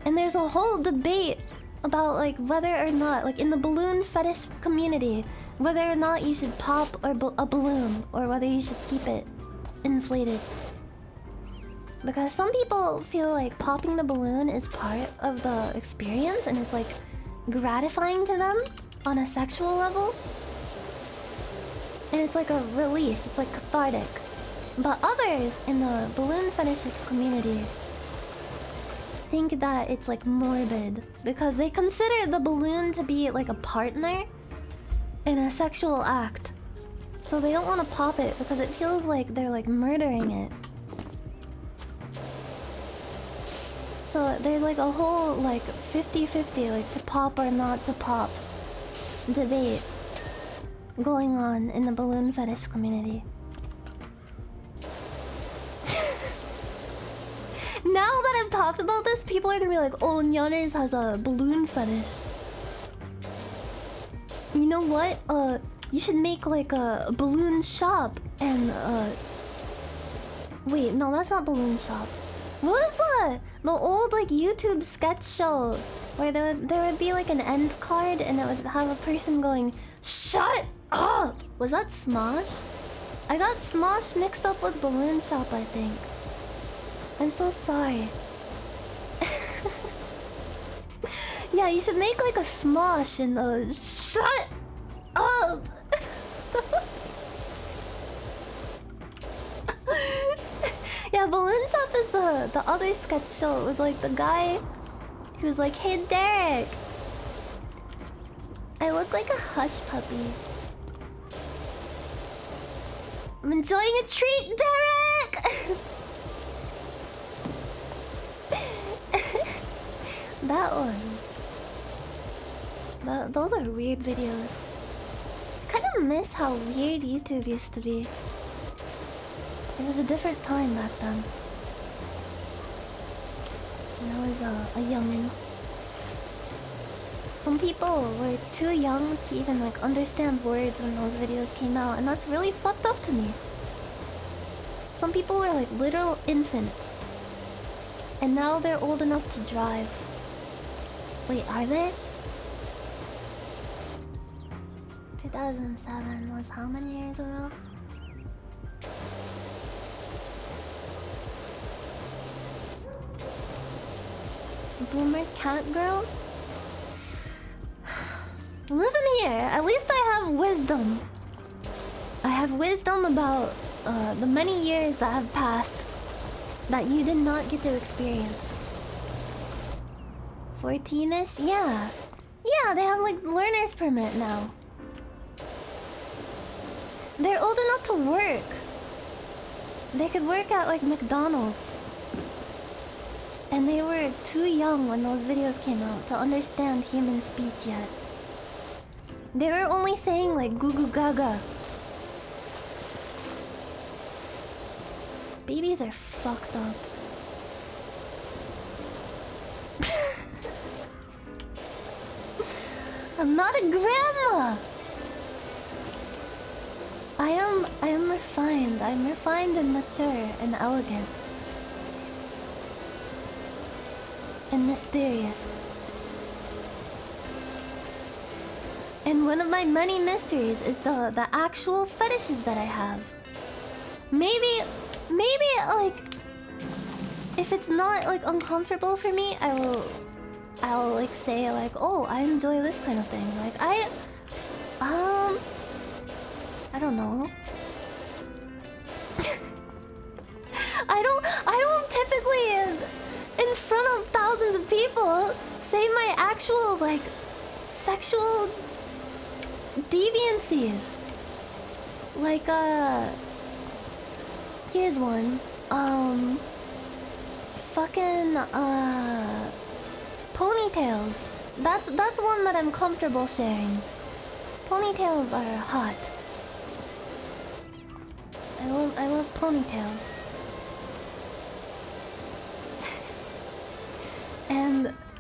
And there's a whole debate about like whether or not, like in the balloon fetish community, whether or not you should pop or a balloon or whether you should keep it inflated. Because some people feel like popping the balloon is part of the experience and it's like gratifying to them on a sexual level. And it's like a release, it's like cathartic. But others in the balloon fetishist community think that it's like morbid because they consider the balloon to be like a partner in a sexual act. So they don't want to pop it because it feels like they're like murdering it. So there's like a whole like 50-50 like to pop or not to pop debate going on in the balloon fetish community. Now that I've talked about this, people are gonna be like, oh, Nyanners has a balloon fetish. You know what? You should make like a balloon shop and wait, no, that's not balloon shop. What is the old like YouTube sketch show where there would be like an end card and it would have a person going, shut up! Was that Smosh? I got Smosh mixed up with balloon shop, I think. I'm so sorry. Yeah, you should make like a Smosh and shut up! Yeah, Balloon Shop is the other sketch show with like the guy He was like, "Hey, Derek, I look like a hush puppy. I'm enjoying a treat, Derek!" That one. Those are weird videos. I kind of miss how weird YouTube used to be. It was a different time back then. When I was a youngin'. Some people were too young to even like understand words when those videos came out, and that's really fucked up to me. Some people were like literal infants, and now they're old enough to drive. Wait, are they? 2007 was how many years ago? Boomer cat girl? Listen here, at least I have wisdom. I have wisdom about the many years that have passed that you did not get to experience. 14ish? Yeah. Yeah, they have like learner's permit now. They're old enough to work. They could work at like McDonald's. And they were too young when those videos came out to understand human speech yet. They were only saying like goo goo gaga. Babies are fucked up. I'm not a grandma. I am refined. I'm refined and mature and elegant. And mysterious. And one of my many mysteries is the actual fetishes that I have. Maybe like if it's not like uncomfortable for me, I'll like say like, oh, I enjoy this kind of thing. Like I don't know. I don't typically in front of thousands of people say my actual like sexual deviancies. Like here's one. Fucking ponytails. That's one that I'm comfortable sharing. Ponytails are hot. I love ponytails.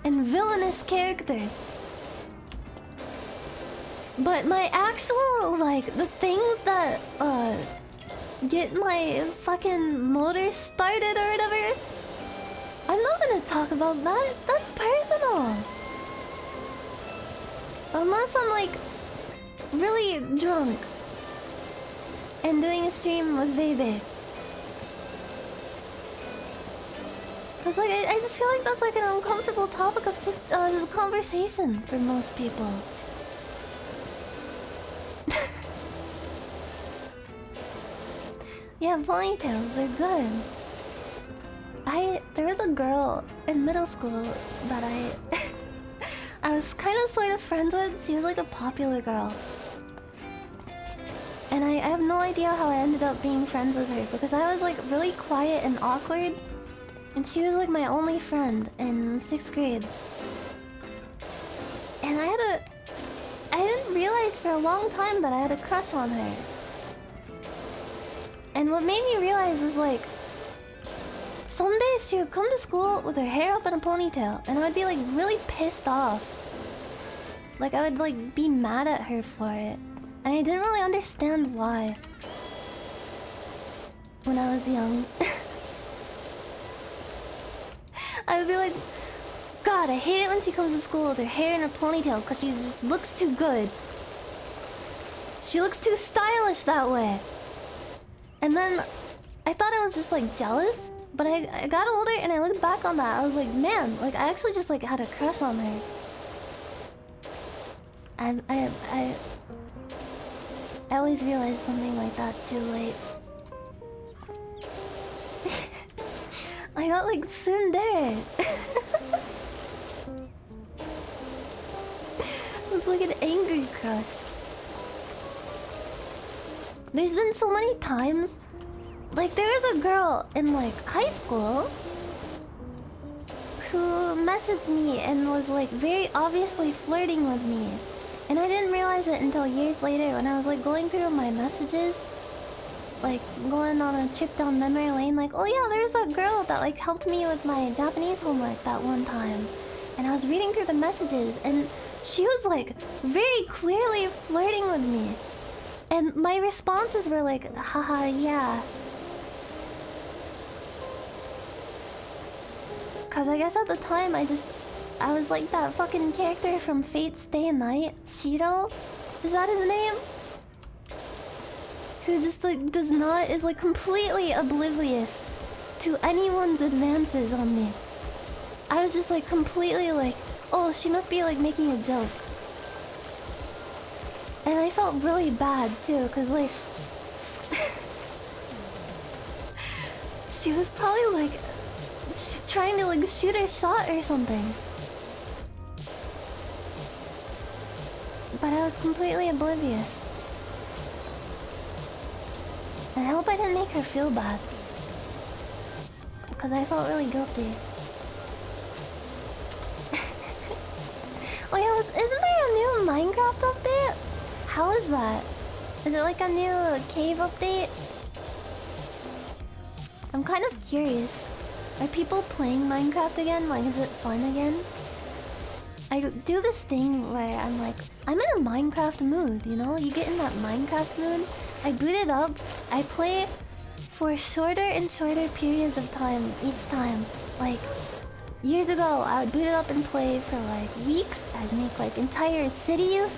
And villainous characters. But my actual like the things that get my fucking motor started or whatever, I'm not gonna talk about that. That's personal. Unless I'm like really drunk and doing a stream with Bebe. Cause like I just feel like that's like an uncomfortable topic of conversation for most people. Yeah, ponytails, they're good. There was a girl in middle school that I was kind of sort of friends with. She was like a popular girl. And I have no idea how I ended up being friends with her because I was like really quiet and awkward. And she was like my only friend in 6th grade. And I didn't realize for a long time that I had a crush on her. And what made me realize is like, some days she would come to school with her hair up in a ponytail, and I would be like really pissed off. Like I would like be mad at her for it, and I didn't really understand why. When I was young, I would be like, God, I hate it when she comes to school with her hair in her ponytail because she just looks too good. She looks too stylish that way. And then I thought I was just like jealous, but I got older and I looked back on that. I was like, man, like I actually just like had a crush on her. I always realize something like that too late. I got like tsundere. It's like an angry crush. There's been so many times. Like, there was a girl in, like, high school who messaged me and was, like, very obviously flirting with me. And I didn't realize it until years later when I was, like, going through my messages. Like, going on a trip down memory lane. Like, oh yeah, there's that girl that, like, helped me with my Japanese homework that one time. And I was reading through the messages and she was, like, very clearly flirting with me. And my responses were like, haha, yeah. Cause I guess at the time I was like that fucking character from Fate's Day and Night, Shiro? Is that his name? Who just like is like completely oblivious to anyone's advances on me. I was just like completely like, oh, she must be like making a joke. And I felt really bad too, cause like she was probably like trying to like shoot her shot or something. But I was completely oblivious. And I hope I didn't make her feel bad. Because I felt really guilty. Oh yeah, isn't there a new Minecraft update? How is that? Is it like a new cave update? I'm kind of curious. Are people playing Minecraft again? Like, is it fun again? I do this thing where I'm like, I'm in a Minecraft mood, you know? You get in that Minecraft mood. I boot it up. I play for shorter and shorter periods of time each time. Like, years ago, I would boot it up and play for like weeks. I'd make like entire cities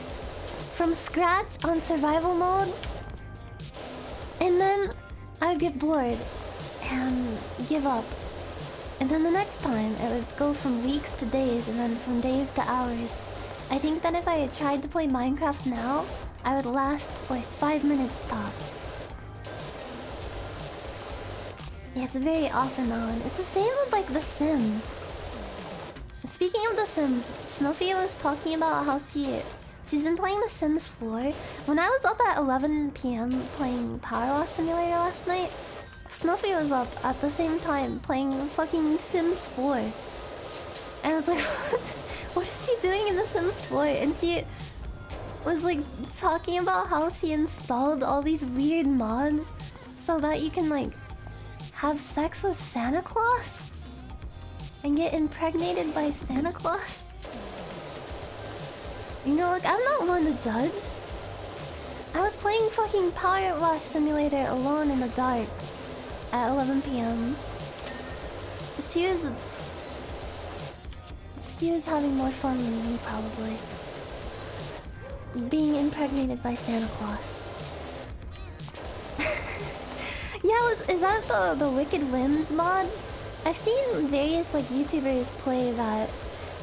from scratch on survival mode. And then I'd get bored and give up. And then the next time, it would go from weeks to days, and then from days to hours. I think that if I had tried to play Minecraft now, I would last like 5 minutes tops. Yeah, it's very off and on. It's the same with like The Sims. Speaking of The Sims, Snuffy was talking about how she's been playing The Sims 4. When I was up at 11 PM playing Powerwash Simulator last night, Snuffy was up at the same time playing fucking Sims 4. And I was like, what is she doing in The Sims 4? And she was like talking about how she installed all these weird mods so that you can like have sex with Santa Claus and get impregnated by Santa Claus. You know, like, I'm not one to judge. I was playing fucking Powerwash Simulator alone in the dark at 11 PM. She was having more fun than me, probably. Being impregnated by Santa Claus. Yeah, is that the Wicked Whims mod? I've seen various like YouTubers play that,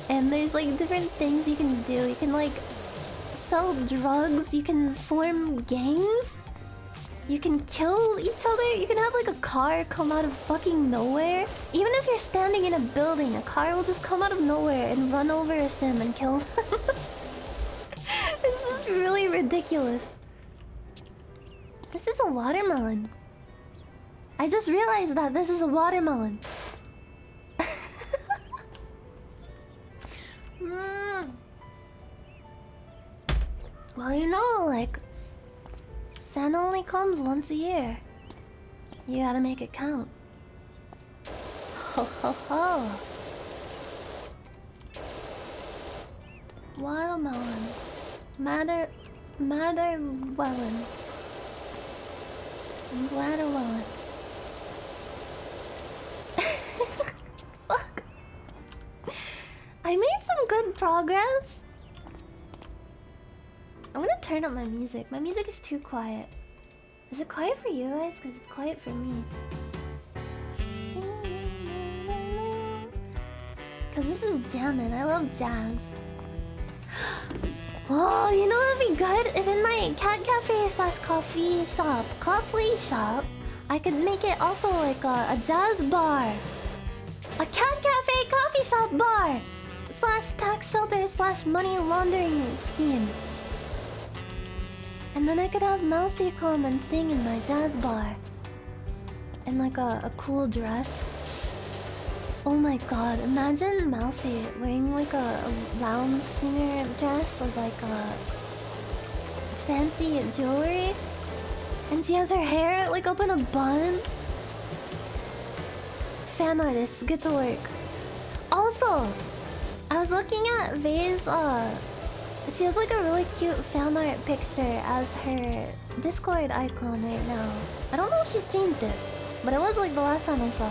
and there's like different things you can do. You can like sell drugs, you can form gangs, you can kill each other, you can have like a car come out of fucking nowhere. Even if you're standing in a building, a car will just come out of nowhere and run over a sim and kill them. This is really ridiculous. This is a watermelon. I just realized that this is a watermelon. Well, you know, like, Santa only comes once a year. You gotta make it count. Ho ho ho. Watermelon. Matterwellen. Gladderwellen. Fuck. I made some good progress. I'm gonna turn up my music. My music is too quiet. Is it quiet for you guys? Because it's quiet for me. Because this is jamming. I love jazz. Oh, you know what would be good? If in my cat cafe / coffee shop, I could make it also like a jazz bar. A cat cafe coffee shop bar. So slash tax shelter slash money laundering scheme. And then I could have Mousy come and sing in my jazz bar. In like a cool dress. Oh my god, imagine Mousy wearing like a lounge singer dress with like a fancy jewelry. And she has her hair like up in a bun. Fan artists, get to work. Also, I was looking at Vei's, she has like a really cute fan art picture as her Discord icon right now. I don't know if she's changed it, but it was like the last time I saw.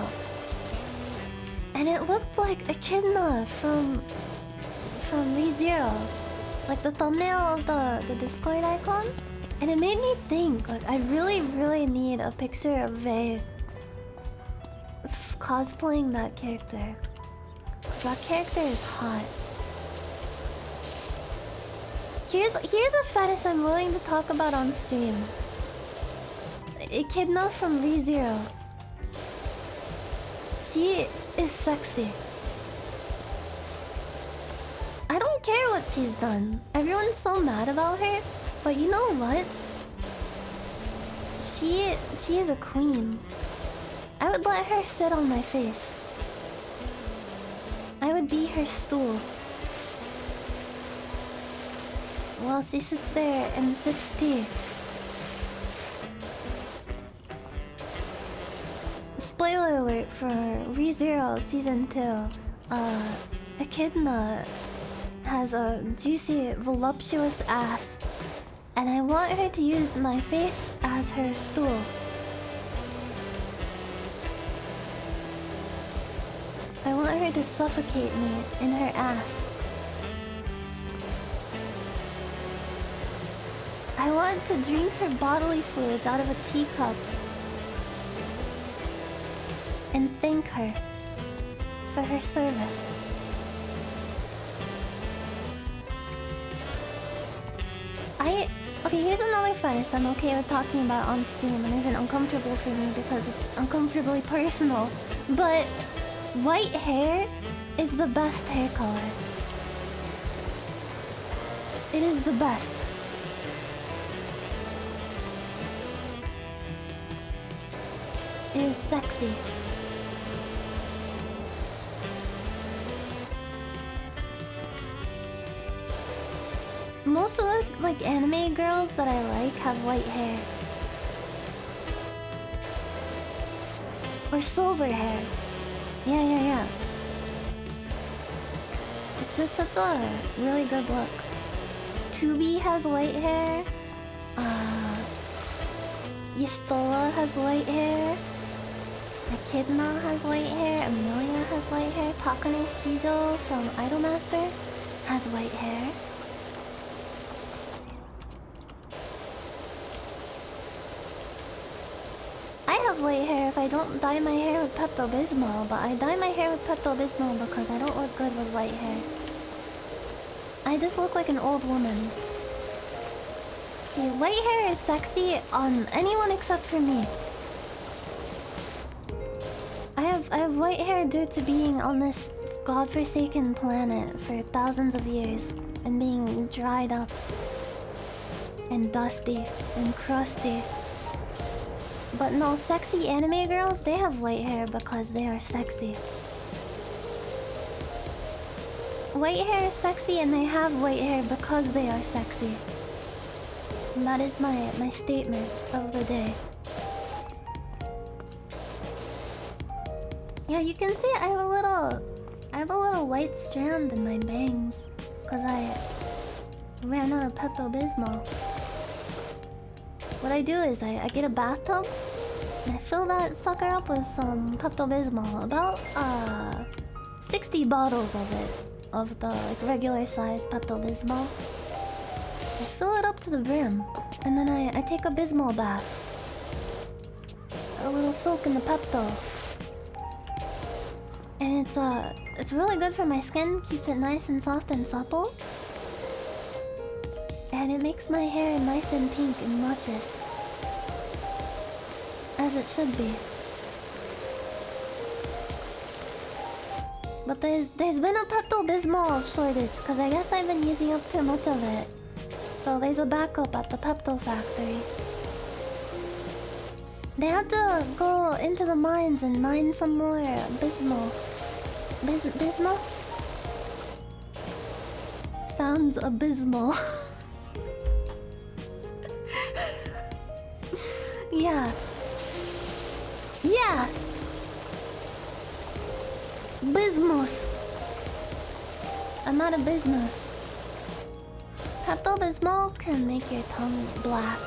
And it looked like Echidna from ReZero. Like the thumbnail of the Discord icon. And it made me think, like, I really need a picture of Vei cosplaying that character. Cause that character is hot. Here's a fetish I'm willing to talk about on stream. Echidna from ReZero. She is sexy. I don't care what she's done. Everyone's so mad about her. But you know what? She is a queen. I would let her sit on my face. I would be her stool. While she sits there and sips tea. Spoiler alert for ReZero Season 2. Echidna has a juicy, voluptuous ass. And I want her to use my face as her stool. I want her to suffocate me in her ass. I want to drink her bodily fluids out of a teacup. And thank her for her service. Okay, here's another fetish I'm okay with talking about on stream and isn't uncomfortable for me because it's uncomfortably personal. But white hair is the best hair color. It is the best. It is sexy. Most of the like anime girls that I like have white hair. Or silver hair. Yeah. It's just such a really good look. Tubi has white hair. Yishtola has white hair. Echidna has white hair. Amelia has white hair. Takane Shizo from Idolmaster has white hair. I have white hair if I don't dye my hair with Pepto-Bismol, but I dye my hair with Pepto-Bismol because I don't look good with white hair. I just look like an old woman. See, white hair is sexy on anyone except for me. I have white hair due to being on this godforsaken planet for thousands of years and being dried up and dusty and crusty. But no, sexy anime girls, they have white hair because they are sexy. White hair is sexy and they have white hair because they are sexy. And that is my statement of the day. Yeah, you can see I have a little white strand in my bangs because I ran out of Pepto-Bismol. What I do is I get a bathtub and I fill that sucker up with some Pepto-Bismol. About 60 bottles of it. Of the like regular size Pepto-Bismol. I fill it up to the brim. And then I take a Bismol bath. A little soak in the Pepto. And it's really good for my skin. Keeps it nice and soft and supple. And it makes my hair nice and pink and luscious. As it should be. But there's been a Pepto-Bismol shortage because I guess I've been using up too much of it. So there's a backup at the Pepto factory. They have to go into the mines and mine some more Bismols. Bismols? Sounds abysmal. Yeah. Yeah! Bismuth. I'm not a bismuth. Pepto-Bismol can make your tongue black.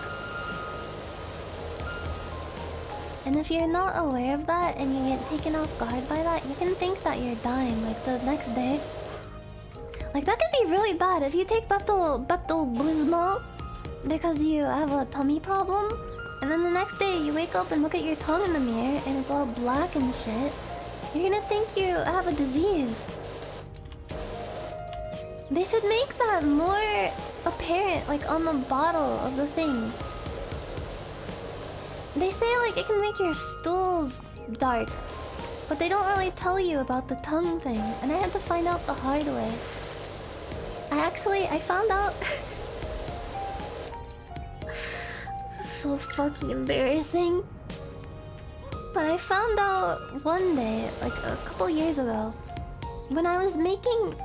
And if you're not aware of that and you get taken off guard by that, you can think that you're dying like the next day. Like that can be really bad if you take Pepto-Bismol because you have a tummy problem. And then the next day you wake up and look at your tongue in the mirror and it's all black and shit. You're gonna think you have a disease. They should make that more apparent, like on the bottle of the thing. They say like it can make your stools dark, but they don't really tell you about the tongue thing. And I had to find out the hard way. I found out... So fucking embarrassing. But I found out one day, like a couple years ago, when I was making...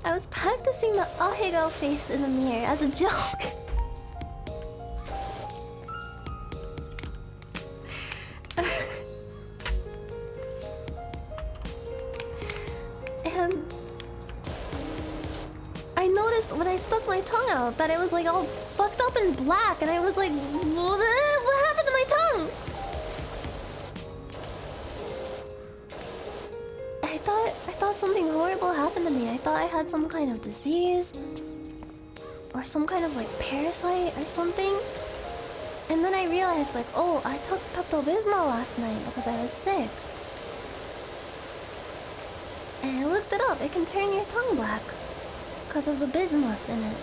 I was practicing the Ahegao face in the mirror as a joke. And I noticed when I stuck my tongue out that it was like all fucked up and black, and I was like, what happened to my tongue? I thought something horrible happened to me. I thought I had some kind of disease or some kind of like parasite or something. And then I realized like, oh, I took Pepto-Bismol last night because I was sick. And I looked it up. It can turn your tongue black because of the bismuth in it.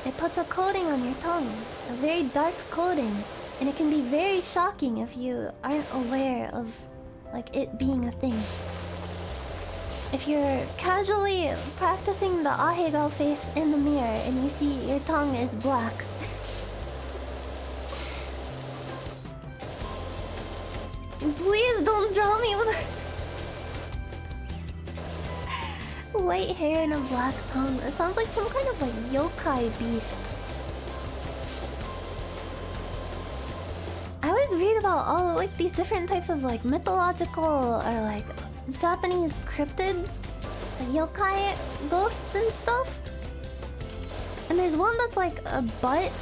It puts a coating on your tongue, a very dark coating, and it can be very shocking if you aren't aware of like it being a thing. If you're casually practicing the Ahegao face in the mirror and you see your tongue is black, please don't draw me with white hair and a black tongue. It sounds like some kind of like yokai beast. I always read about all like these different types of like mythological or like Japanese cryptids, like yokai ghosts and stuff. And there's one that's like a butt.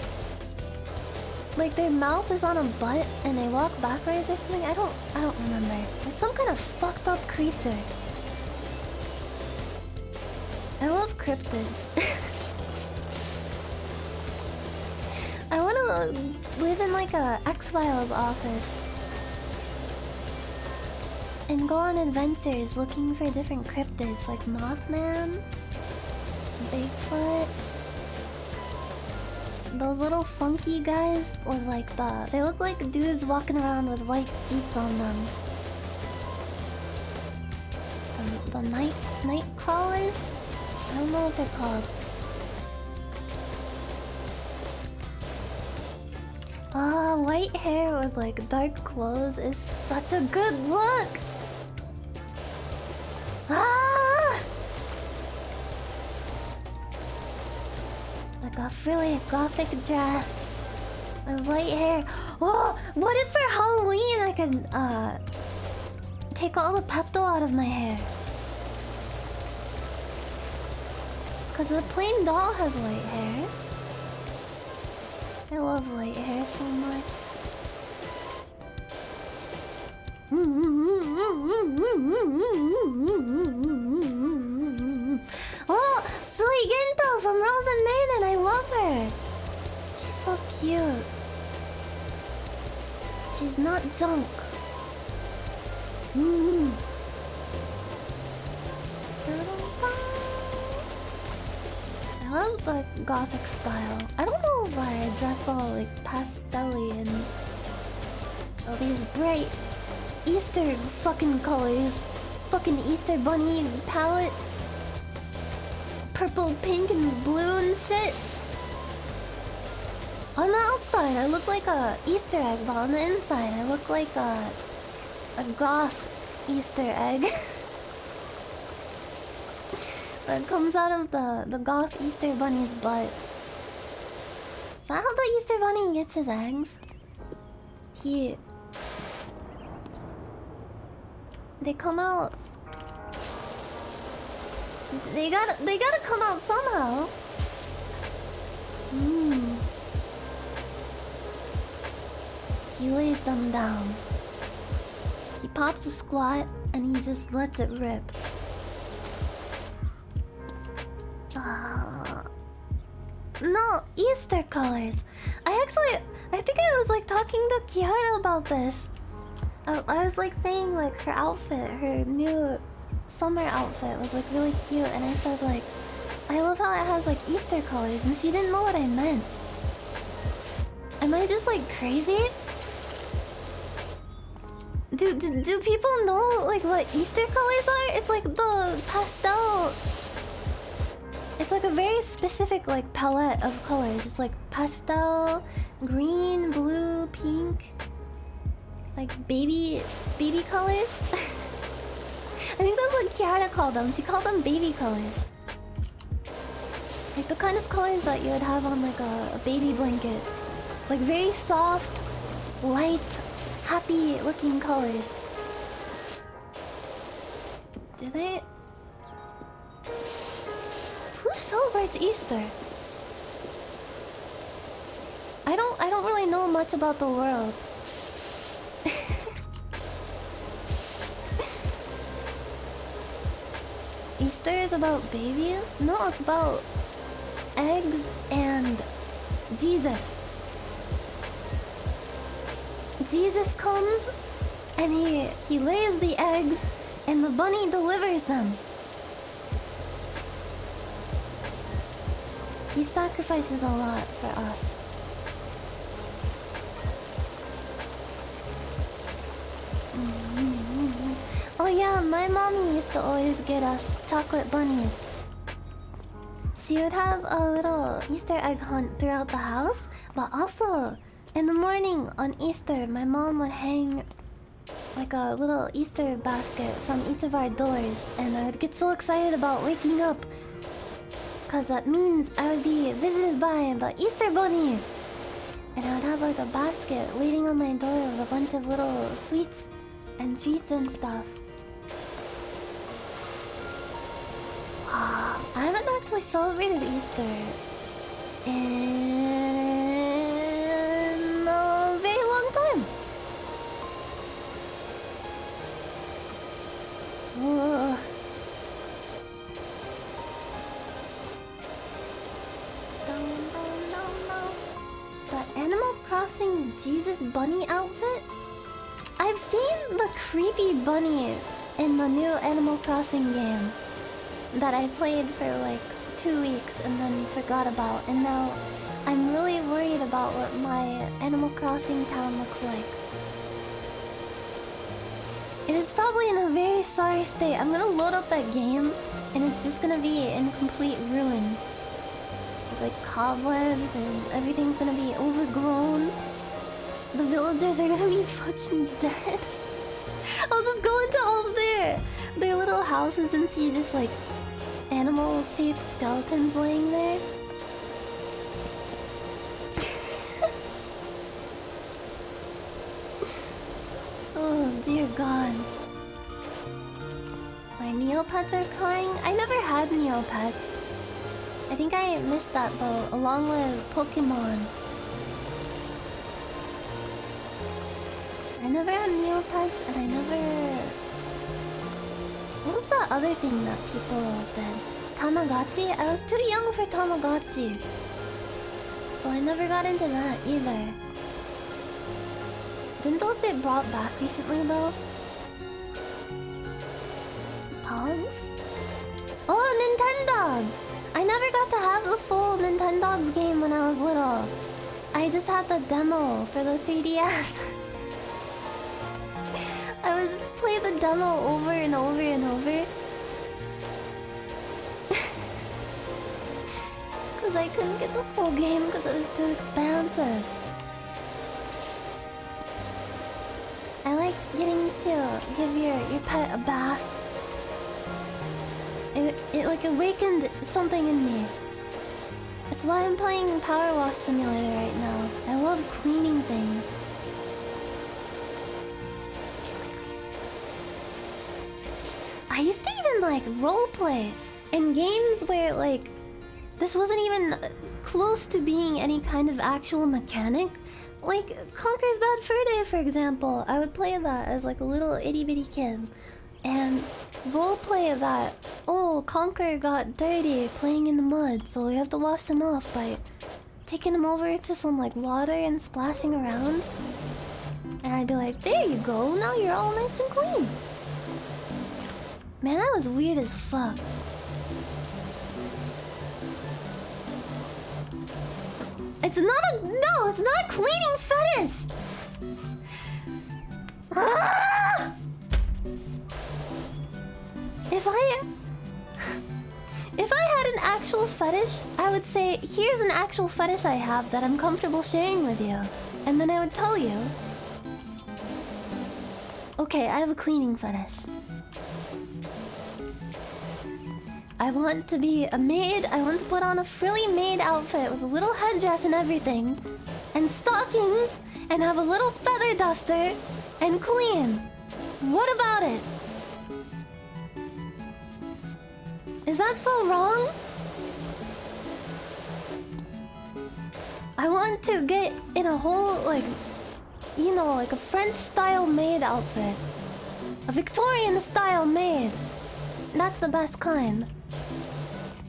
Like their mouth is on a butt and they walk backwards or something. I don't remember. There's some kind of fucked up creature. I love cryptids. I wanna live in like a X-Files office and go on adventures looking for different cryptids like Mothman, Bigfoot. Those little funky guys with like they look like dudes walking around with white sheets on them. The night crawlers? I don't know what they're called. Ah, white hair with like dark clothes is such a good look! Ah! Like a frilly gothic dress with white hair. Oh, what if for Halloween I could take all the Pepto out of my hair? Cause the plain doll has white hair. I love white hair so much. Oh, Suigento from Rose Maiden, I love her. She's so cute. She's not junk. I love the gothic style. I don't know why I dress all like pastel-y and all these bright Easter fucking colors. Fucking Easter bunny palette. Purple, pink, and blue and shit. On the outside, I look like a Easter egg, but on the inside, I look like a goth Easter egg. That comes out of the goth Easter bunny's butt. Is that how the Easter bunny gets his eggs? They come out. They gotta come out somehow. He lays them down. He pops a squat and he just lets it rip. No, Easter colors. I think I was like talking to Kiara about this. I was like saying like her outfit, her new summer outfit was like really cute, and I said like, I love how it has like Easter colors, and she didn't know what I meant. Am I just like crazy? Do people know like what Easter colors are? It's like the pastel. It's like a very specific like palette of colors. It's like pastel, green, blue, pink, like baby colors. I think that's what Kiara called them. She called them baby colors. Like the kind of colors that you would have on like a baby blanket. Like very soft, light, happy looking colors. Do they? Who celebrates Easter? I don't really know much about the world. Easter is about babies? No, it's about eggs and Jesus. Jesus comes and he lays the eggs and the bunny delivers them. He sacrifices a lot for us. Oh yeah, my mommy used to always get us chocolate bunnies. She would have a little Easter egg hunt throughout the house, but also in the morning on Easter, my mom would hang like a little Easter basket from each of our doors, and I would get so excited about waking up, cause that means I would be visited by the Easter bunny, and I would have like a basket waiting on my door with a bunch of little sweets and treats and stuff. I haven't actually celebrated Easter in a very long time. Ugh. The Animal Crossing Jesus bunny outfit? I've seen the creepy bunny in the new Animal Crossing game that I played for like 2 weeks and then forgot about, and now I'm really worried about what my Animal Crossing town looks like. It is probably in a very sorry state. I'm gonna load up that game and it's just gonna be in complete ruin. With like cobwebs and everything's gonna be overgrown. The villagers are gonna be fucking dead. I'll just go into all of their little houses and see just like animal-shaped skeletons laying there. Oh dear God. My Neopets are crying. I never had Neopets. I think I missed that though, along with Pokemon. I never had Neopets, and I never... What was the other thing that people did? Tamagotchi? I was too young for Tamagotchi, so I never got into that either. Didn't those get brought back recently though? Pogs? Oh, Nintendogs! I never got to have the full Nintendogs game when I was little. I just had the demo for the 3DS. I demo over and over and over. Because I couldn't get the full game because it was too expensive. I like getting to give your pet a bath. It like awakened something in me. That's why I'm playing Powerwash Simulator right now. I love cleaning things. I used to even like roleplay in games where like this wasn't even close to being any kind of actual mechanic. Like Conker's Bad Fur Day, for example. I would play that as like a little itty bitty kid and roleplay that. Oh, Conker got dirty playing in the mud, so we have to wash him off by taking him over to some like water and splashing around. And I'd be like, there you go, now you're all nice and clean. Man, that was weird as fuck. It's not a... No, it's not a cleaning fetish! Ah! If I had an actual fetish, I would say, here's an actual fetish I have that I'm comfortable sharing with you. And then I would tell you. Okay, I have a cleaning fetish. I want to be a maid. I want to put on a frilly maid outfit with a little headdress and everything. And stockings. And have a little feather duster. And clean. What about it? Is that so wrong? I want to get in a whole, like, you know, like a French-style maid outfit. A Victorian-style maid. That's the best kind.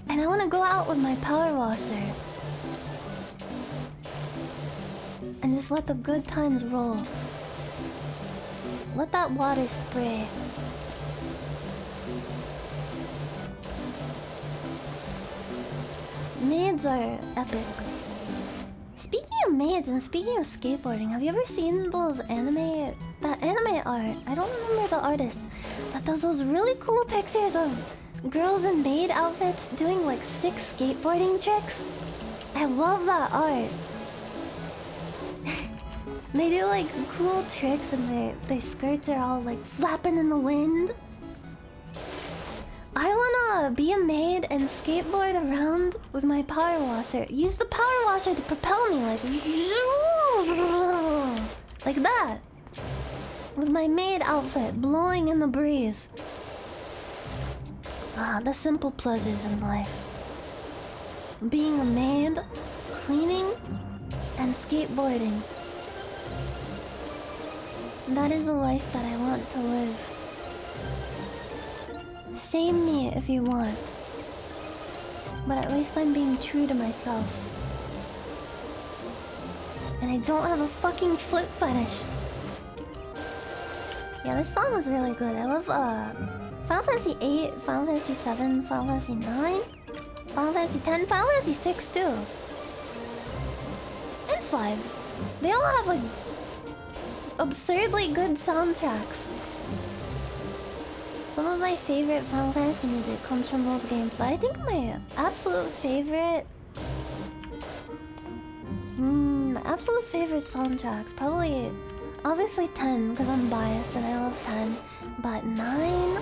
And I want to go out with my power washer. And just let the good times roll. Let that water spray. Maids are epic. Speaking of maids and speaking of skateboarding, have you ever seen those anime... That anime art? I don't remember the artist. That does those really cool pictures of girls in maid outfits doing like sick skateboarding tricks. I love that art. They do like cool tricks and their skirts are all like flapping in the wind. I wanna be a maid and skateboard around with my power washer. Use the power washer to propel me like that. With my maid outfit blowing in the breeze. Ah, the simple pleasures in life. Being a maid, cleaning, and skateboarding. That is the life that I want to live. Shame me if you want. But at least I'm being true to myself. And I don't have a fucking foot fetish. Yeah, this song is really good. I love Final Fantasy 8, Final Fantasy 7, Final Fantasy 9, Final Fantasy 10, Final Fantasy 6 too. And 5. They all have like absurdly good soundtracks. Some of my favorite Final Fantasy music comes from those games, but I think my absolute favorite... my absolute favorite soundtracks, probably... Obviously 10, because I'm biased and I love 10. But 9...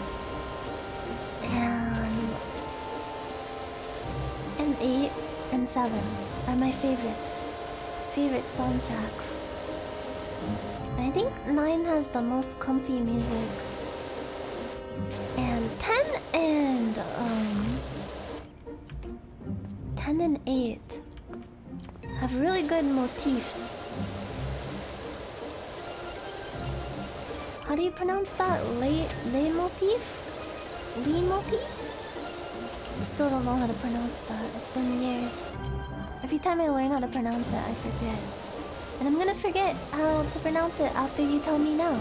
and 8 and 7 are my favorites. Favorite soundtracks. I think 9 has the most comfy music. And 10 and 8 have really good motifs. How do you pronounce that? Leitmotif? I still don't know how to pronounce that. It's been years. Every time I learn how to pronounce it, I forget. And I'm gonna forget how to pronounce it after you tell me now.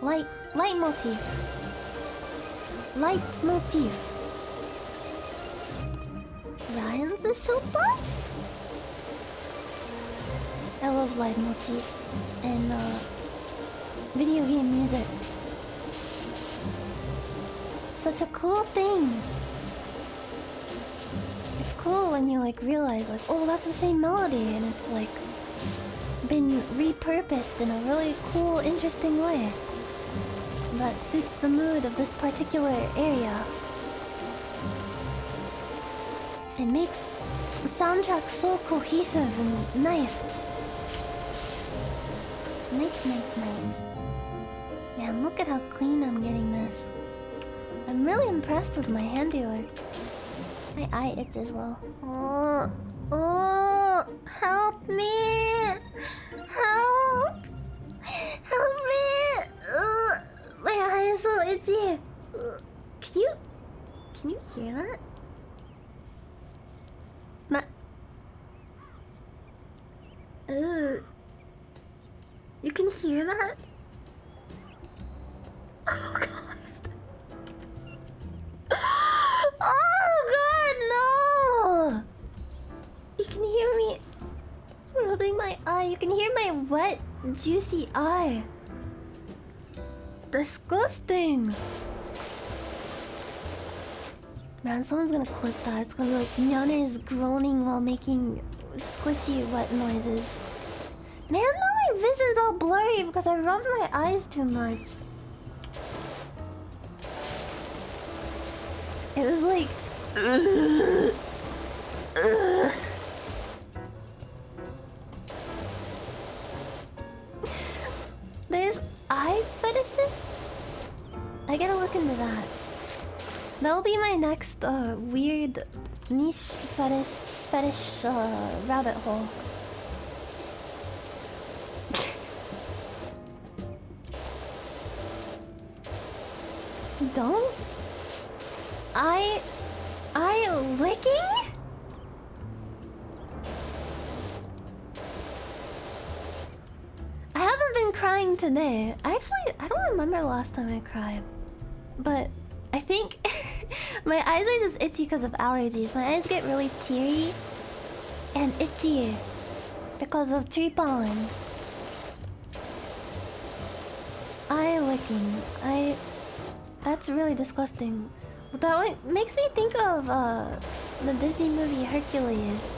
Leitmotif. Leitmotif. Ryan's is so buff? I love leitmotifs and video game music. such a cool thing. It's cool when you like realize like, oh, that's the same melody, and it's like been repurposed in a really cool, interesting way that suits the mood of this particular area. It makes the soundtrack so cohesive and nice. Nice, nice, nice. Man, look at how clean I'm getting this. I'm really impressed with my handiwork. My eye itches well. Oh, oh, help me! Help! Help me! My eye is so itchy. Can you hear that? You can hear that? Oh god. Oh god, no! You can hear me rubbing my eye. You can hear my wet, juicy eye. Disgusting. Man, someone's gonna clip that. It's gonna be like Nyanners groaning while making squishy wet noises. Man, now my vision's all blurry because I rubbed my eyes too much. It was like... There's eye fetishists? I gotta look into that. That'll be my next weird niche fetish rabbit hole. Don't? I licking? I haven't been crying today. I don't remember the last time I cried. But I think my eyes are just itchy because of allergies. My eyes get really teary and itchy because of tree pollen. Eye licking. That's really disgusting. But that makes me think of the Disney movie Hercules.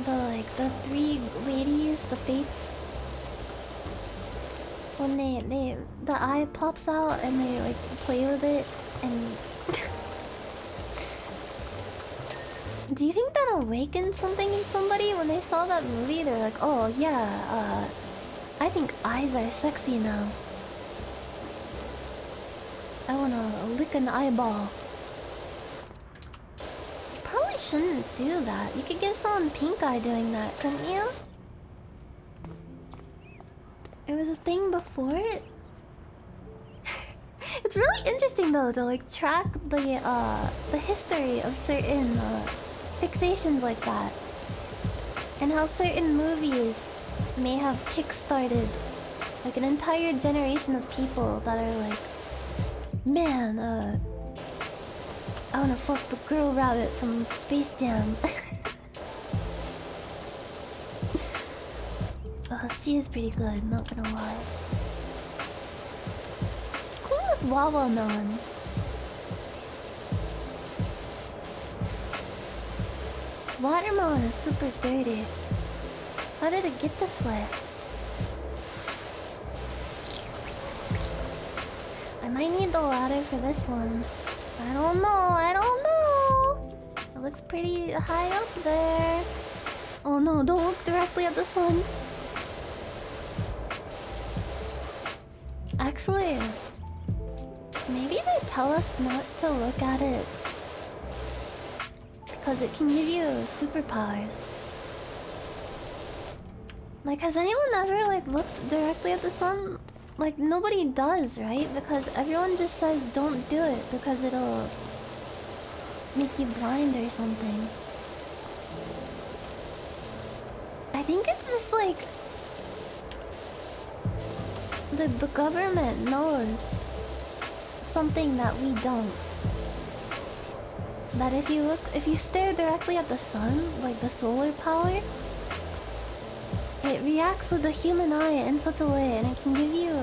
The three ladies, the fates. When the eye pops out and they like play with it and do you think that awakened something in somebody when they saw that movie? They're like, oh yeah, I think eyes are sexy now. I wanna lick an eyeball. You probably shouldn't do that. You could give someone pink eye doing that, couldn't you? It was a thing before it. It's really interesting though to like track the history of certain fixations like that, and how certain movies may have kickstarted like an entire generation of people that are like, man, I wanna fuck the girl rabbit from Space Jam. She is pretty good, not gonna lie. Cool as Wawa Man. This watermelon is super dirty. How did it get this way? I might need the ladder for this one. I don't know. It looks pretty high up there. Oh no, don't look directly at the sun. Actually, maybe they tell us not to look at it because it can give you superpowers. Like, has anyone ever like looked directly at the sun? Like, nobody does, right? Because everyone just says don't do it because it'll make you blind or something. I think it's just like the government knows something that we don't. That if you stare directly at the sun, like the solar power, it reacts with the human eye in such a way, and it can give you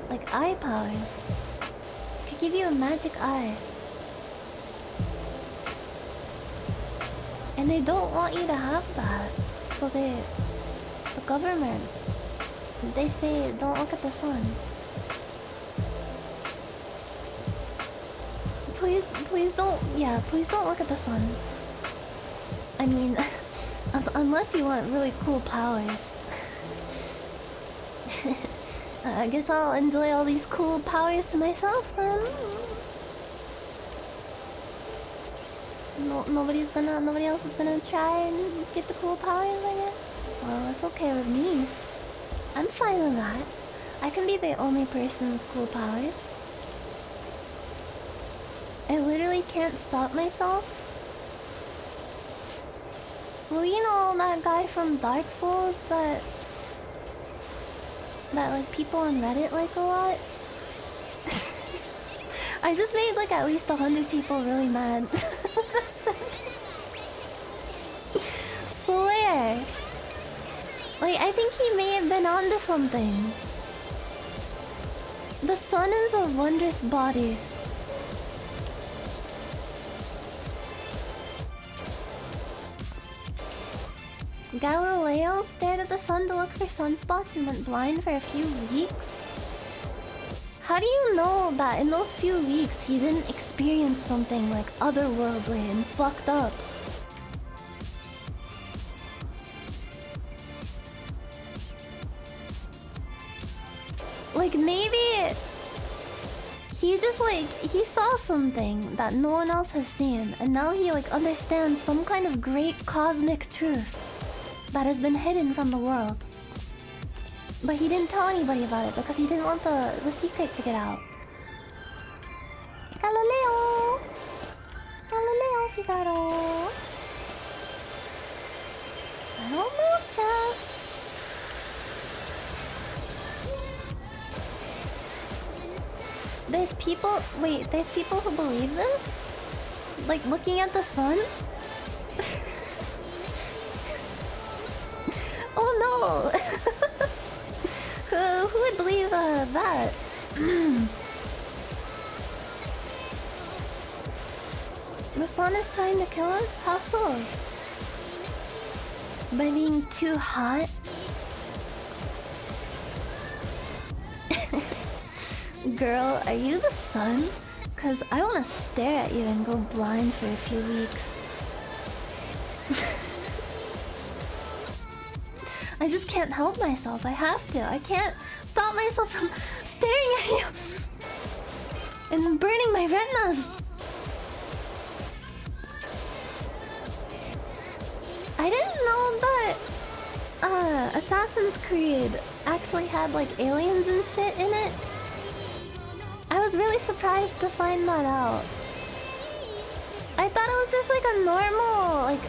like eye powers. It could give you a magic eye. And they don't want you to have that. So the government, they say don't look at the sun. Please don't, yeah, please don't look at the sun. I mean, unless you want really cool powers. I guess I'll enjoy all these cool powers to myself then. Nobody else is gonna try and get the cool powers, I guess. Well, it's okay with me. I'm fine with that. I can be the only person with cool powers. I literally can't stop myself. Well, you know that guy from Dark Souls that like people on Reddit like a lot? I just made like at least 100 people really mad. Swear. Like, I think he may have been onto something. The sun is a wondrous body. Galileo stared at the sun to look for sunspots and went blind for a few weeks? How do you know that in those few weeks he didn't experience something like otherworldly and fucked up? Like, maybe he just like, he saw something that no one else has seen, and now he like understands some kind of great cosmic truth that has been hidden from the world. But he didn't tell anybody about it because he didn't want the secret to get out. Galileo! Galileo Figaro! I don't know, chat. There's people... Wait, there's people who believe this? Like, looking at the sun? Oh no! Who would believe that? The sun is trying to kill us? How so? By being too hot? Girl, are you the sun? Cause I wanna stare at you and go blind for a few weeks. I just can't help myself. I have to. I can't stop myself from staring at you and burning my retinas. I didn't know that Assassin's Creed actually had like aliens and shit in it. I was really surprised to find that out. I thought it was just like a normal, like,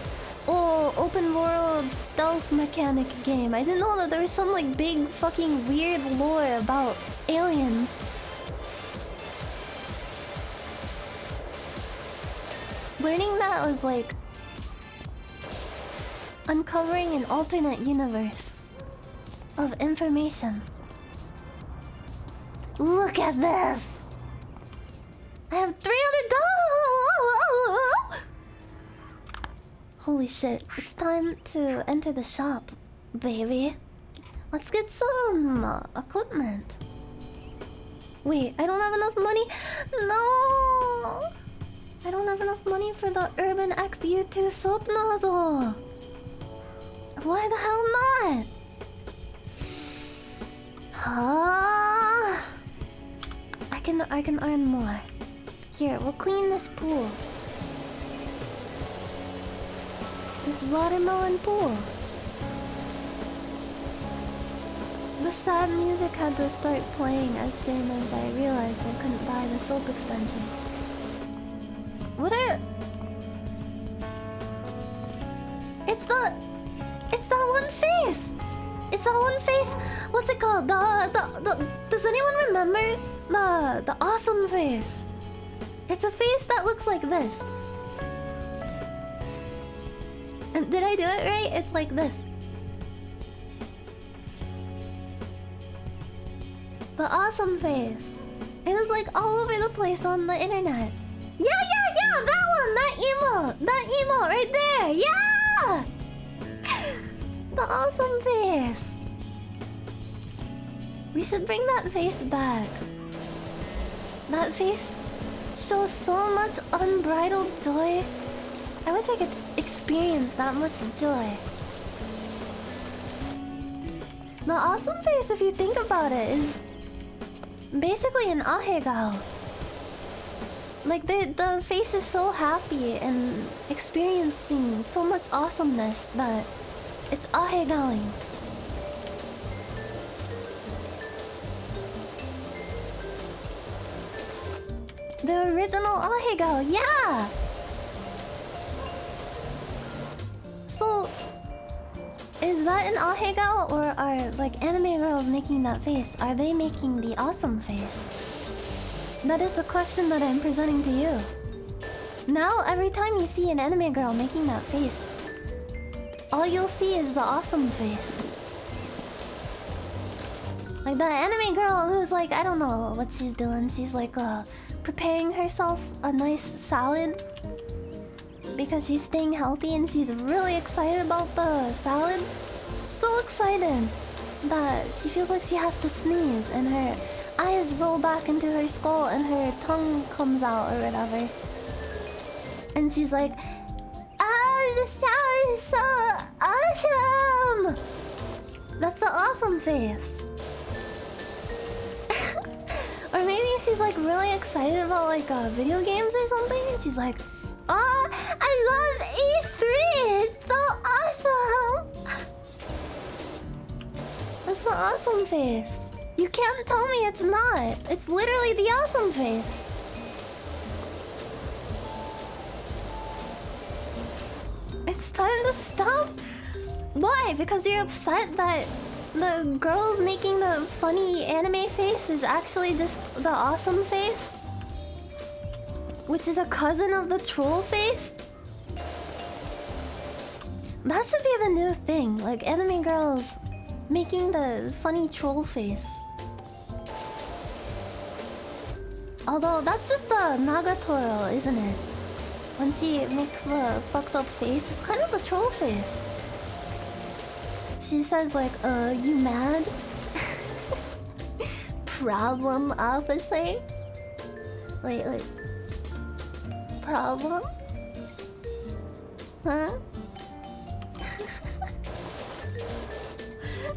open world stealth mechanic game. I didn't know that there was some like big fucking weird lore about aliens. Learning that was like uncovering an alternate universe of information. Look at this! I have $300! Holy shit, it's time to enter the shop, baby. Let's get some equipment. Wait, I don't have enough money? No! I don't have enough money for the Urban XU2 soap nozzle. Why the hell not? Huh? I can earn more. Here, we'll clean this pool. This watermelon pool. The sad music had to start playing as soon as I realized I couldn't buy the soap extension. What are... It's that one face! It's that one face! What's it called? Does anyone remember the awesome face? It's a face that looks like this. And did I do it right? It's like this. The awesome face. It was like all over the place on the internet. Yeah, that one, that emote right there, yeah! The awesome face. We should bring that face back. That face shows so much unbridled joy. I wish I could experience that much joy. The awesome face, if you think about it, is basically an ahegao. Like the face is so happy and experiencing so much awesomeness that it's ahegaoing. The original ahegao, yeah! So, is that an ahegao, or are like anime girls making that face? Are they making the awesome face? That is the question that I'm presenting to you. Now, every time you see an anime girl making that face, all you'll see is the awesome face. Like the anime girl who's like, I don't know what she's doing. She's like preparing herself a nice salad because she's staying healthy and she's really excited about the salad. So excited that she feels like she has to sneeze and her eyes roll back into her skull and her tongue comes out or whatever. And she's like, oh, the salad is so awesome! That's the awesome face. Or maybe she's like really excited about like video games or something and she's like, oh, I love E3! It's so awesome! That's the awesome face. You can't tell me it's not. It's literally the awesome face. It's time to stop. Why? Because you're upset that the girls making the funny anime face is actually just the awesome face? Which is a cousin of the troll face? That should be the new thing, like anime girls making the funny troll face. Although that's just the Nagatoro, isn't it? When she makes the fucked up face, it's kind of a troll face. She says like, you mad? Problem, officer? Wait. Problem? Huh?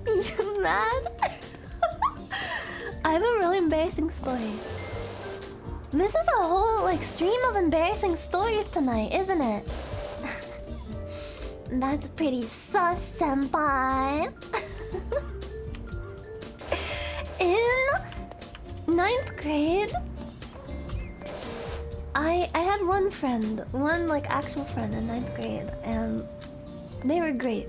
You mad? I have a really embarrassing story. This is a whole like stream of embarrassing stories tonight, isn't it? That's pretty sus, senpai. In 9th grade, I had one friend, one like actual friend in 9th grade, and they were great.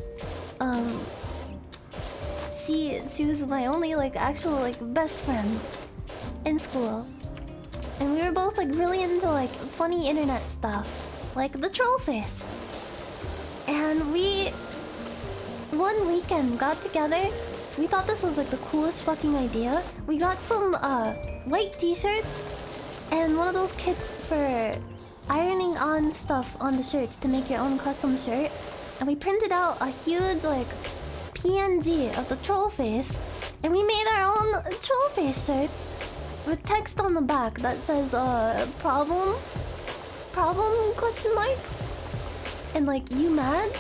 She was my only like actual like best friend in school. And we were both like really into like funny internet stuff, like the troll face. And we one weekend got together. We thought this was like the coolest fucking idea. We got some white t-shirts and one of those kits for ironing on stuff on the shirts to make your own custom shirt. And we printed out a huge like PNG of the troll face, and we made our own troll face shirts with text on the back that says problem question mark and like, you mad?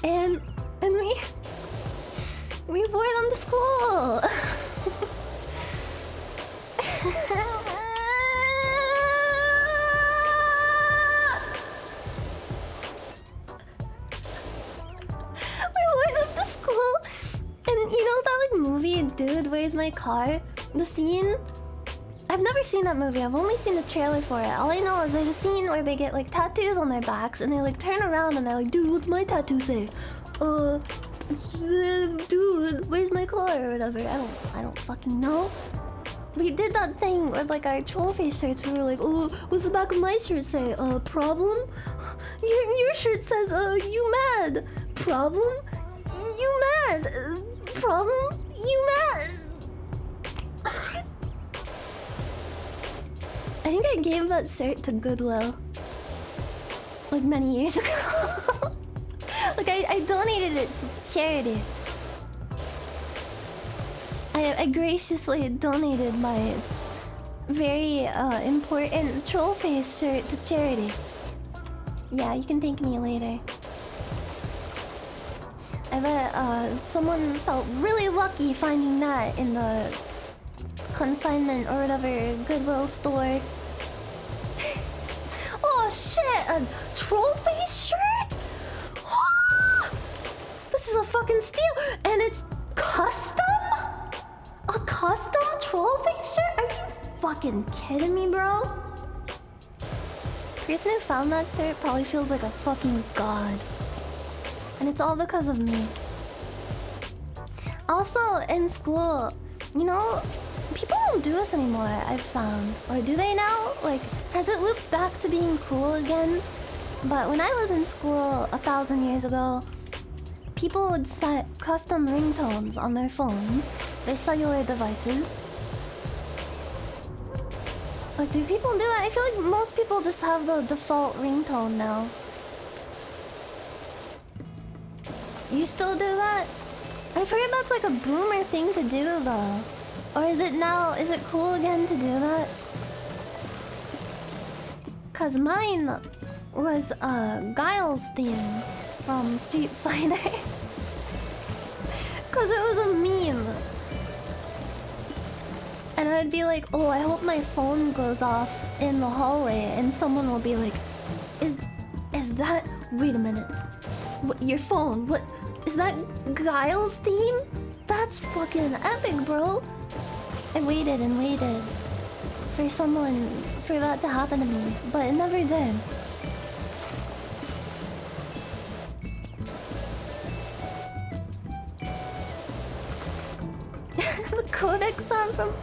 And we wore them to school. We wore them to school. And you know that like movie, Dude, Where's My Car? The scene? I've never seen that movie. I've only seen the trailer for it. All I know is there's a scene where they get like tattoos on their backs and they like turn around and they're like, dude, what's my tattoo say? Dude, where's my car? Or whatever. I don't fucking know. We did that thing with like our troll face shirts. We were like, oh, what's the back of my shirt say? Problem? Your shirt says, you mad? Problem? You mad? Problem? You mad? I think I gave that shirt to Goodwill. Like many years ago. Like I donated it to charity. I graciously donated my very important troll face shirt to charity. Yeah, you can thank me later. I bet someone felt really lucky finding that in the consignment or whatever Goodwill store. Oh shit! A troll face shirt? This is a fucking steal! And it's custom? A custom troll face shirt? Are you fucking kidding me, bro? The person who found that shirt probably feels like a fucking god. And it's all because of me. Also, in school, you know, people don't do this anymore, I've found. Or do they now? Like, has it looped back to being cool again? But when I was in school 1,000 years ago, people would set custom ringtones on their phones, their cellular devices. Like, do people do that? I feel like most people just have the default ringtone now. You still do that? I've heard that's like a boomer thing to do though. Or is it now, is it cool again to do that? Cause mine was Guile's theme from Street Fighter. Cause it was a meme. And I'd be like, oh, I hope my phone goes off in the hallway, and someone will be like, is that, wait a minute. What, your phone, what? Is that Guile's theme? That's fucking epic, bro. I waited and waited for that to happen to me, but it never did. The Codex song from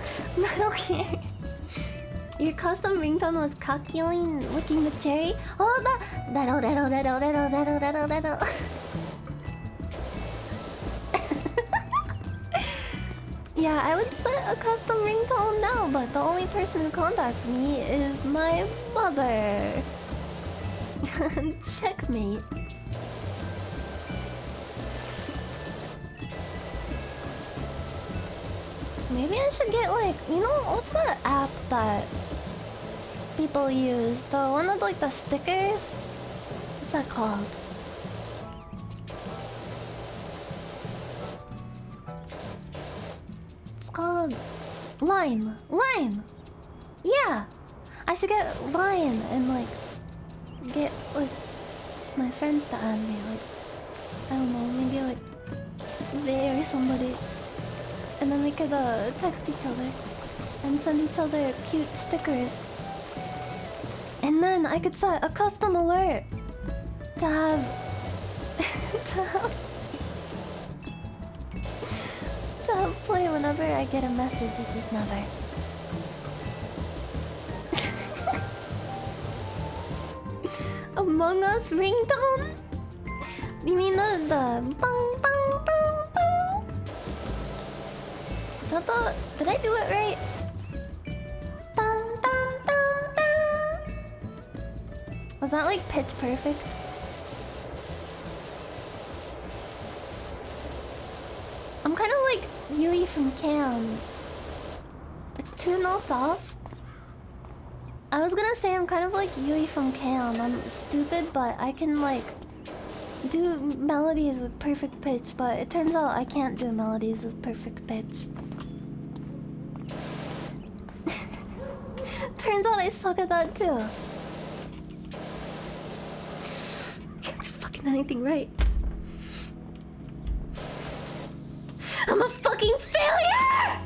Metal Gear. Your custom ringtone was calculating licking the cherry? Oh, that. Yeah, I would set a custom ringtone now, but the only person who contacts me is my mother. Checkmate. Maybe I should get like, you know, what's that app that people use? The one with like the stickers? What's that called? Called Line. Yeah, I should get Line and like get like my friends to add me. Like, I don't know, maybe like they or somebody, and then we could text each other and send each other cute stickers. And then I could set a custom alert to have play whenever I get a message, which is never. Among Us ringtone? You mean the bang bang bang bang? Is that the... Did I do it right? Bang bang bang bang. Was that like pitch perfect? I'm kind of like Yui from Cam. It's 2 notes off. I was gonna say I'm kind of like Yui from Cam. I'm stupid, but I can like do melodies with perfect pitch, but it turns out I can't do melodies with perfect pitch. Turns out I suck at that too. Can't do fucking anything right. I'm a fucking failure!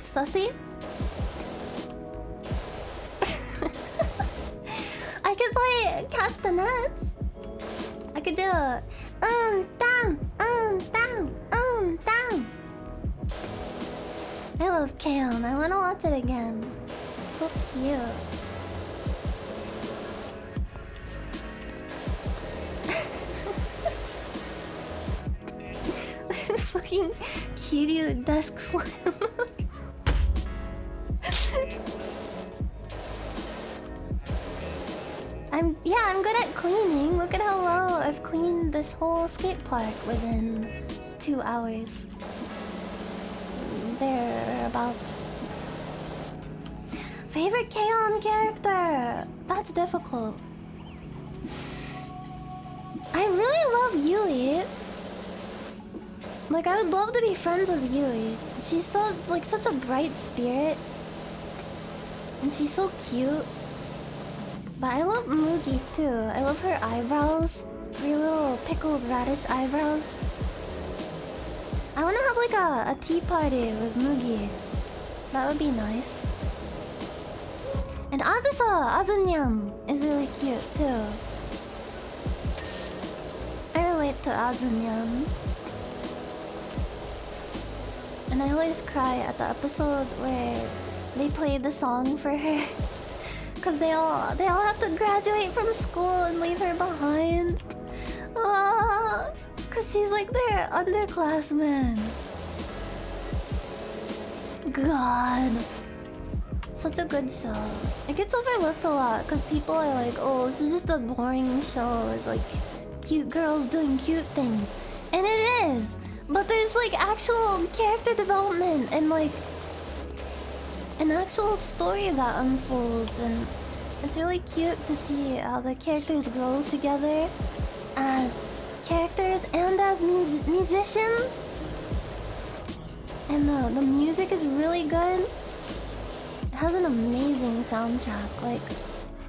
Sussy? I could play castanets. I could do a down. I love Cam. I wanna watch it again. It's so cute. fucking cutie desk slam. I'm good at cleaning. Look at how well I've cleaned this whole skate park within 2 hours. Thereabouts. Favorite K-On! Character? That's difficult. I really love Yui. Like, I would love to be friends with Yui. She's so, like, such a bright spirit. And she's so cute. But I love Mugi too. I love her eyebrows. Her little pickled radish eyebrows. I wanna have like a tea party with Mugi. That would be nice. And Azunyan is really cute too. I relate to Azunyan. And I always cry at the episode where they play the song for her. Cause they all have to graduate from school and leave her behind. Cause she's like their underclassman. God. Such a good show. It gets overlooked a lot because people are like, oh, this is just a boring show. It's like cute girls doing cute things. And it is. But there's like actual character development and like an actual story that unfolds, and it's really cute to see how the characters grow together as characters and as musicians. And the music is really good. It has an amazing soundtrack. Like,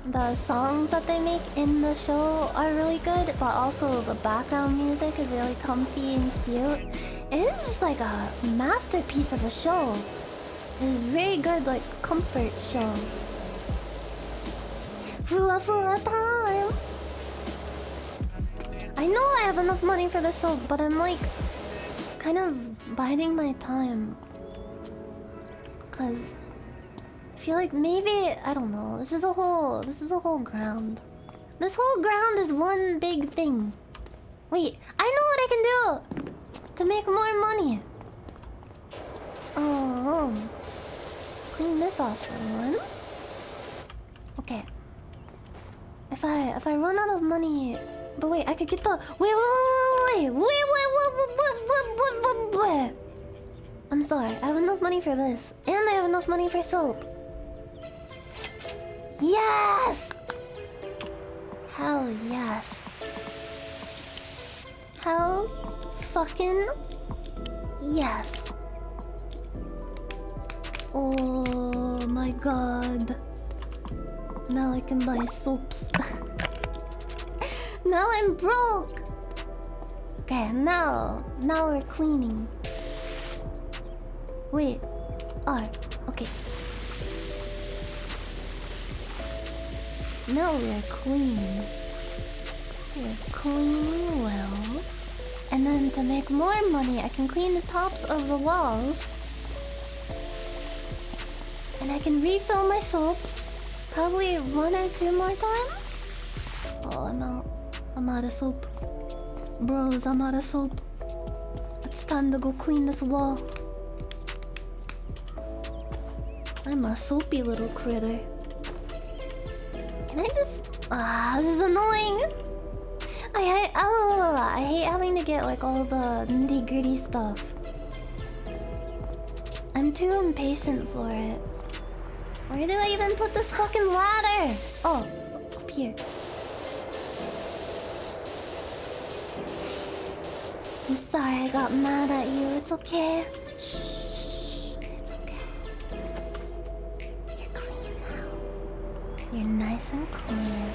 the songs that they make in the show are really good, but also the background music is really comfy and cute. It is just like a masterpiece of a show. It's very good, like, comfort show. Fula time! I know I have enough money for this soap, but I'm like kind of biding my time. Cause I feel like maybe, I don't know, this is a whole ground. This whole ground is one big thing. Wait, I know what I can do to make more money. Oh, clean this off for one. Okay. If I run out of money, but wait, I could get the wait. I'm sorry, I have enough money for this, and I have enough money for soap. Yes! Hell yes. Hell fucking yes. Oh my god. Now I can buy soaps. Now I'm broke. Okay, now we're cleaning. Wait. Oh, okay. Now we're clean. We're cleaning well. And then to make more money, I can clean the tops of the walls. And I can refill my soap. Probably 1 or 2 more times. Oh, I'm out. I'm out of soap. Bros, I'm out of soap. It's time to go clean this wall. I'm a soapy little critter. Can I just... this is annoying. I hate having to get like all the nitty-gritty stuff. I'm too impatient for it. Where do I even put this fucking ladder? Oh, up here. I'm sorry I got mad at you. It's okay. Shh. It's okay. You're clean now. You're nice and clean.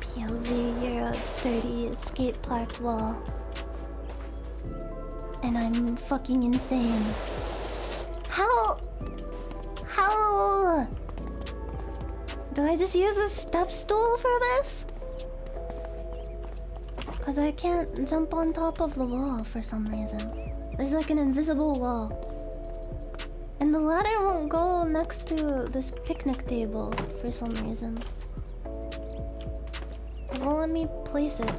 POV, you're a dirty skate park wall. And I'm fucking insane. How? Do I just use a step stool for this? Cause I can't jump on top of the wall for some reason. There's like an invisible wall. And the ladder won't go next to this picnic table for some reason. won't let me place it.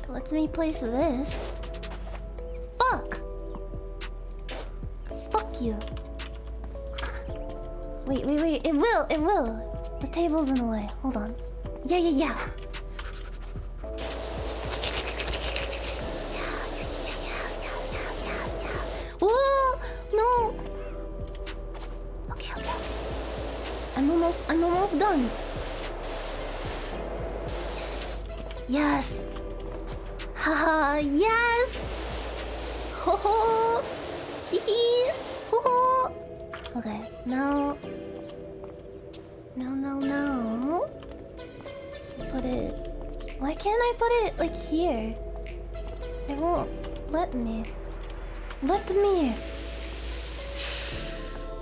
It lets me place this. Fuck! Fuck you. Wait. It will. The table's in the way. Hold on. Yeah. Whoa! No! Okay. I'm almost done. Yes. Haha, yes! Ho ho! Hee hee! Ho ho! Okay, now... No. Put it... Why can't I put it, like, here? It won't let me. Let me!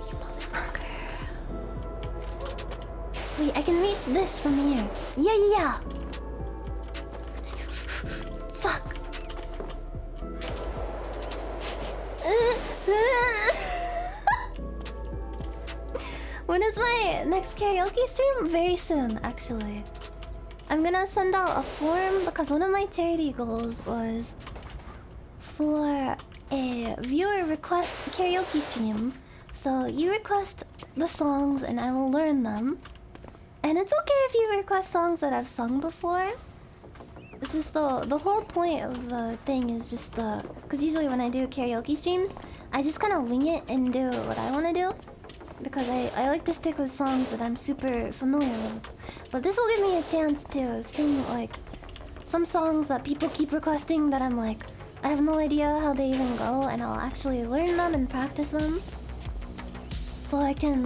You motherfucker. Wait, I can reach this from here. Yeah. Fuck. When is my next karaoke stream? Very soon, actually. I'm gonna send out a form because one of my charity goals was for a viewer request karaoke stream. So you request the songs and I will learn them. And it's okay if you request songs that I've sung before. It's just the whole point of the thing is just because usually when I do karaoke streams, I just kind of wing it and do what I want to do. Because I like to stick with songs that I'm super familiar with. But this will give me a chance to sing like some songs that people keep requesting that I'm like, I have no idea how they even go, and I'll actually learn them and practice them. So I can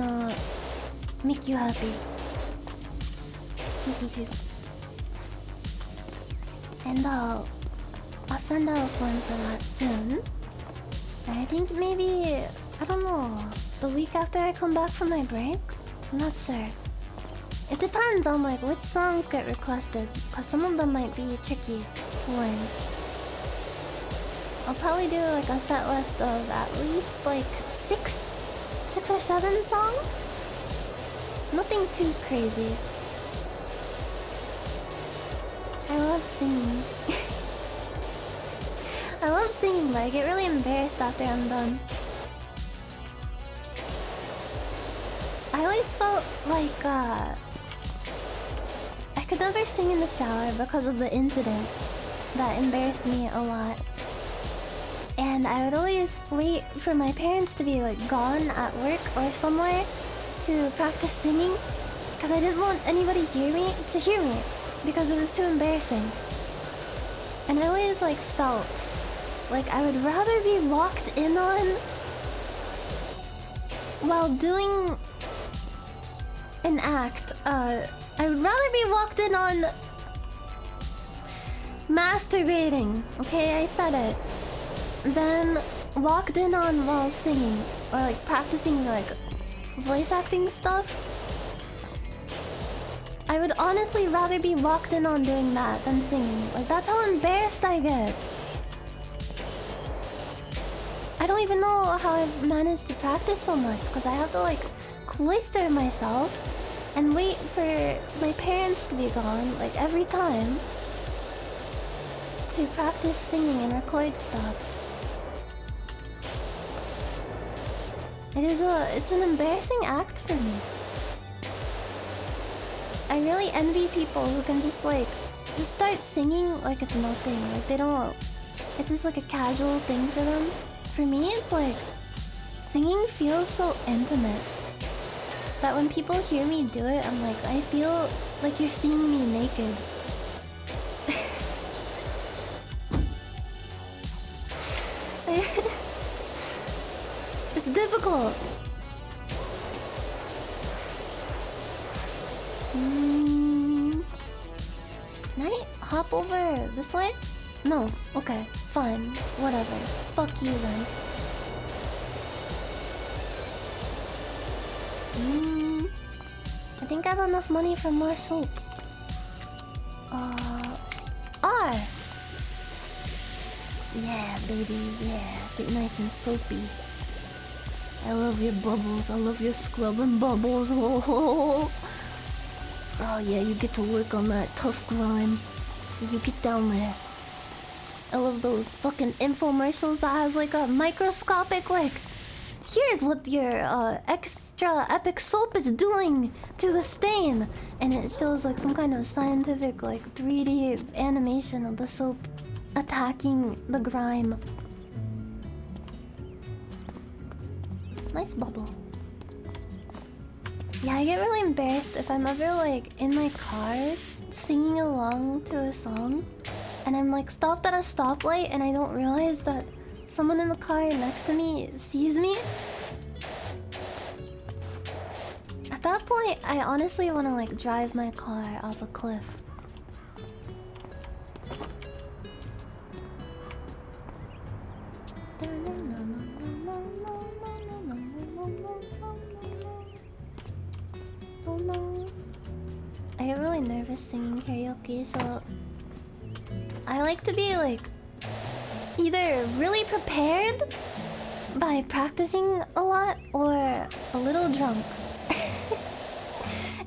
make you happy. And I'll send out a form for that soon. And I think maybe, I don't know, the week after I come back from my break? I'm not sure. It depends on like which songs get requested, because some of them might be tricky to learn. I'll probably do like a set list of at least like six or seven songs. Nothing too crazy. I love singing. I love singing, but I get really embarrassed after I'm done. I always felt like I could never sing in the shower because of the incident that embarrassed me a lot. And I would always wait for my parents to be like gone at work or somewhere to practice singing because I didn't want anybody to hear me because it was too embarrassing. And I always like felt like I would rather be walked in on while doing an act. I would rather be walked in on masturbating, okay, I said it, than walked in on while singing or like practicing like voice acting stuff. I would honestly rather be walked in on doing that than singing. Like that's how embarrassed I get. I don't even know how I've managed to practice so much because I have to like cloister myself and wait for my parents to be gone like every time to practice singing and record stuff. It's an embarrassing act for me. I really envy people who can just start singing like it's nothing. Like they don't, it's just like a casual thing for them. For me, it's like singing feels so intimate that when people hear me do it, I'm like, I feel like you're seeing me naked. It's difficult. Can I hop over this way? No. Okay. Fine. Whatever. Fuck you then. I think I have enough money for more soap. R! Yeah, baby. Yeah. Get nice and soapy. I love your bubbles. I love your scrubbing bubbles. Oh yeah, you get to work on that tough grind. You get down there. I love those fucking infomercials that has like a microscopic like, here's what your extra epic soap is doing to the stain, and it shows like some kind of scientific like 3D animation of the soap attacking the grime. Nice bubble. Yeah, I get really embarrassed if I'm ever like in my car singing along to a song and I'm like stopped at a stoplight and I don't realize that someone in the car next to me sees me. At that point, I honestly want to like drive my car off a cliff. Oh no. I get really nervous singing karaoke, so I like to be like either really prepared by practicing a lot or a little drunk.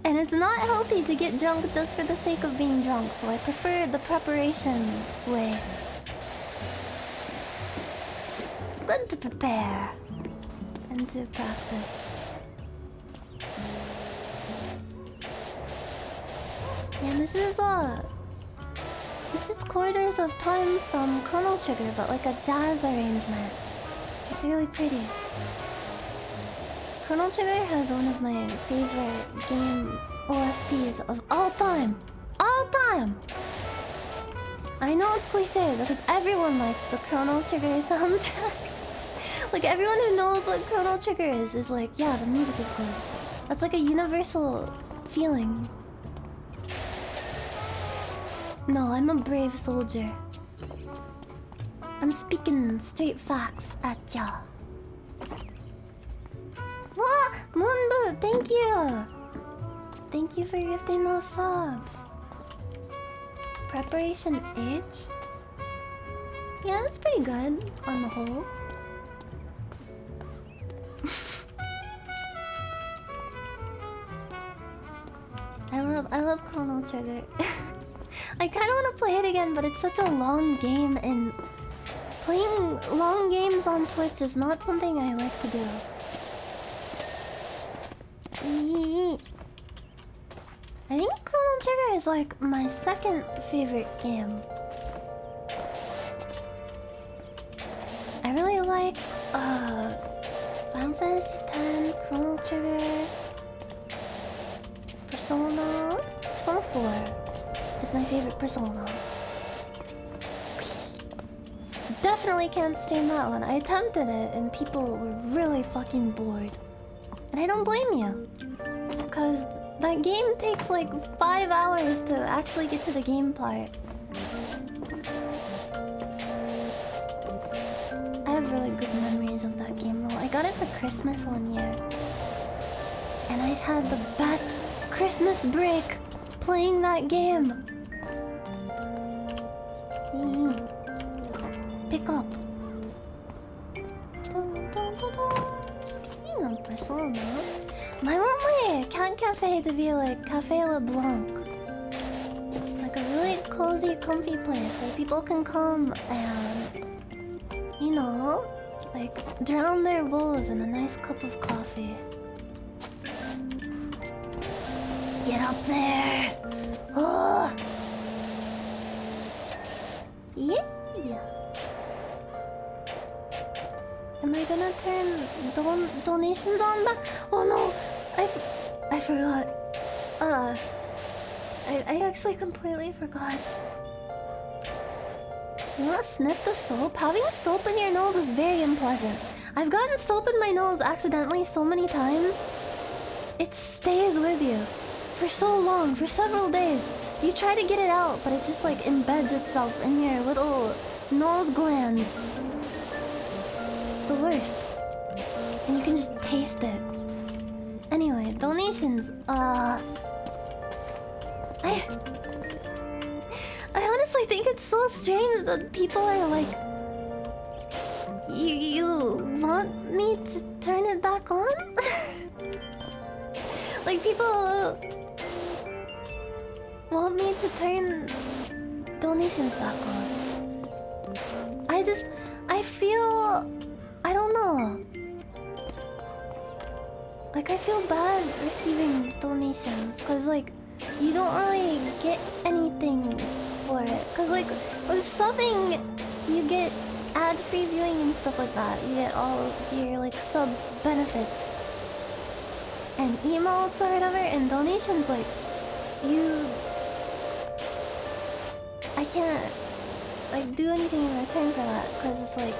And it's not healthy to get drunk just for the sake of being drunk, so I prefer the preparation way. It's good to prepare and to practice. Yeah, this is Quarters of Time from Chrono Trigger, but like a jazz arrangement. It's really pretty. Chrono Trigger has one of my favorite game OSTs of all time. All time! I know it's cliche because everyone likes the Chrono Trigger soundtrack. Like everyone who knows what Chrono Trigger is like, yeah, the music is good. That's like a universal feeling. No, I'm a brave soldier. I'm speaking straight facts at ya. What? Mundo, thank you! Thank you for gifting those subs. Preparation age? Yeah, that's pretty good on the whole. I love Chrono Trigger. I kind of want to play it again, but it's such a long game, and playing long games on Twitch is not something I like to do. I think Chrono Trigger is like my second favorite game. I really like Final Fantasy X, Chrono Trigger, Persona 4 is my favorite Persona. Definitely can't stand that one. I attempted it and people were really fucking bored. And I don't blame you. Because that game takes like 5 hours to actually get to the game part. I have really good memories of that game though. I got it for Christmas one year. And I had the best Christmas break playing that game. Pick up. Speaking of Persona, I want my cat cafe to be like Cafe LeBlanc. Like a really cozy, comfy place where people can come and, you know, like drown their woes in a nice cup of coffee. Get up there! Oh! Yeah! Am I gonna turn donations on back? Oh no! I forgot. I actually completely forgot. You wanna sniff the soap? Having soap in your nose is very unpleasant. I've gotten soap in my nose accidentally so many times. It stays with you. For so long, for several days. You try to get it out, but it just like embeds itself in your little nose glands. It's the worst. And you can just taste it. Anyway, donations. I honestly think it's so strange that people are like, you want me to turn it back on? Like people want me to turn donations back on. I feel, I don't know. Like, I feel bad receiving donations, cause like, you don't really get anything for it. Cause like, with subbing, you get ad-free viewing and stuff like that. You get all of your like sub benefits and emotes or whatever, and donations, like, I can't like do anything in return for that, cause it's like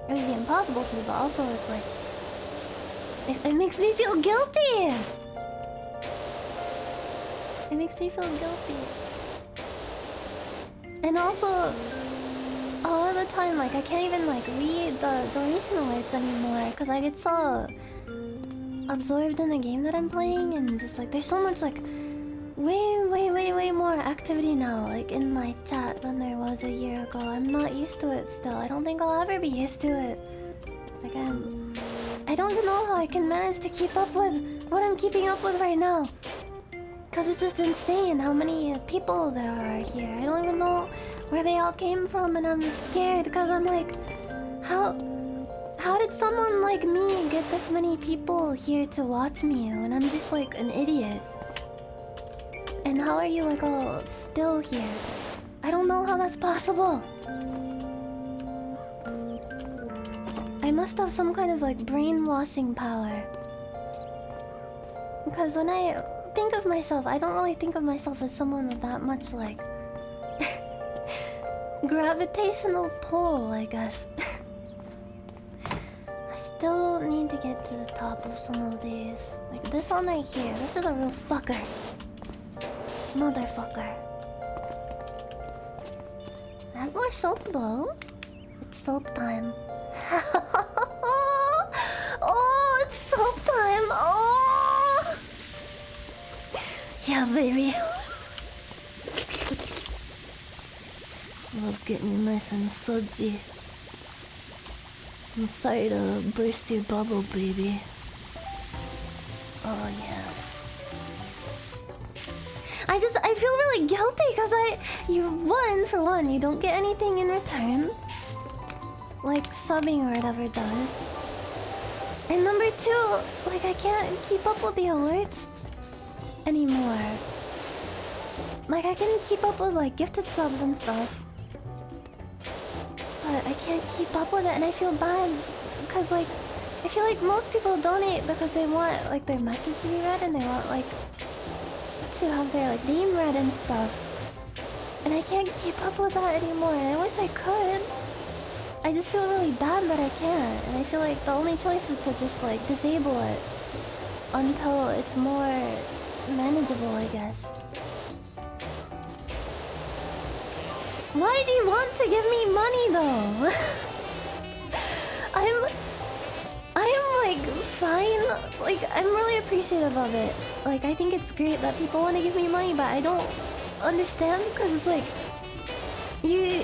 it would be impossible to. But also, it's like it makes me feel guilty. It makes me feel guilty. And also, a lot of the time, like, I can't even like read the donation alerts anymore because I get so absorbed in the game that I'm playing, and just like there's so much like way more activity now, like in my chat, than there was a year ago. I'm not used to it still. I don't think I'll ever be used to it. Like I don't even know how I can manage to keep up with what I'm keeping up with right now. Cause it's just insane how many people there are here. I don't even know where they all came from, and I'm scared because I'm like, how did someone like me get this many people here to watch me when I'm just like an idiot? And how are you like all still here? I don't know how that's possible. I must have some kind of like brainwashing power. Because when I think of myself, I don't really think of myself as someone with that much like gravitational pull, I guess. I still need to get to the top of some of these. Like this one right here. This is a real fucker. Motherfucker. I have more soap though. It's soap time. Oh, it's soap time. Oh, yeah, baby. Love getting you nice and sudsy. I'm sorry to burst your bubble, baby. Oh yeah. I feel really guilty because for one, you don't get anything in return, like subbing or whatever does. And number two, like I can't keep up with the alerts anymore. Like I can keep up with like gifted subs and stuff, but I can't keep up with it, and I feel bad because like I feel like most people donate because they want like their message to be read, and they want like to have their like name read and stuff. And I can't keep up with that anymore, and I wish I could. I just feel really bad that I can't, and I feel like the only choice is to just like disable it until it's more manageable, I guess. Why do you want to give me money though? I'm like fine. Like I'm really appreciative of it. Like I think it's great that people want to give me money, but I don't understand because it's like you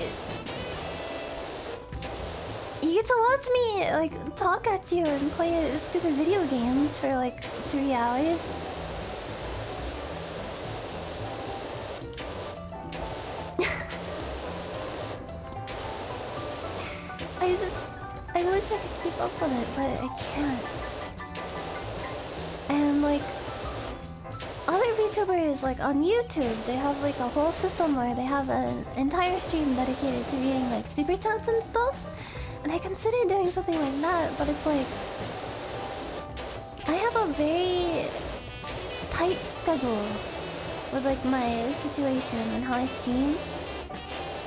get to watch me like talk at you and play stupid video games for like 3 hours. I wish I could keep up with it, but I can't. And like other VTubers like on YouTube, they have like a whole system where they have an entire stream dedicated to reading like super chats and stuff. And I consider doing something like that, but it's like I have a very tight schedule with like my situation and how I stream.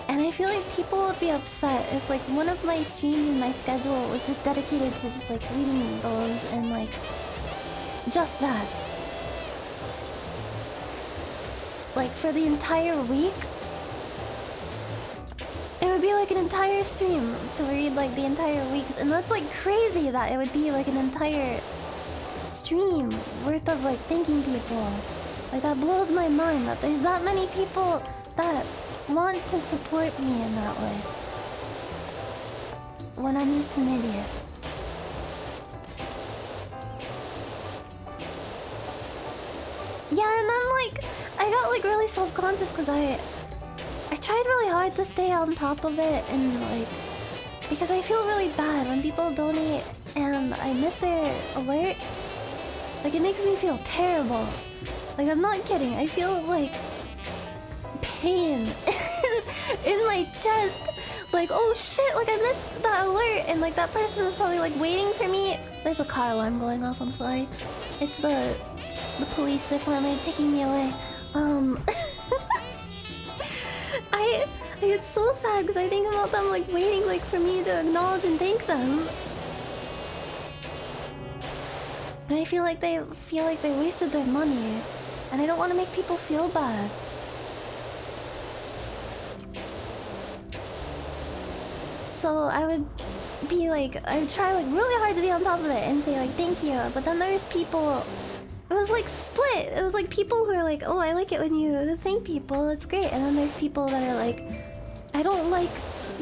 And I feel like people would be upset if like one of my streams in my schedule was just dedicated to just like reading those and like just that. Like for the entire week, it would be like an entire stream to read like the entire weeks, and that's like crazy that it would be like an entire stream worth of like thanking people. Like that blows my mind that there's that many people that want to support me in that way when I'm just an idiot. Yeah, and then like I got like really self-conscious because I tried tried really hard to stay on top of it and like, because I feel really bad when people donate and I miss their alert. Like it makes me feel terrible. Like I'm not kidding. I feel like pain in my chest. Like, oh shit, like I missed that alert and like that person was probably like waiting for me. There's a car alarm going off, I'm sorry. It's the police, they're finally taking me away. I get so sad because I think about them like waiting like for me to acknowledge and thank them. And I feel like they wasted their money. And I don't want to make people feel bad. So I would be like, I would try like really hard to be on top of it and say like thank you. But then there's people, it was like split. It was like people who are like, oh, I like it when you thank people, it's great. And then there's people that are like, I don't like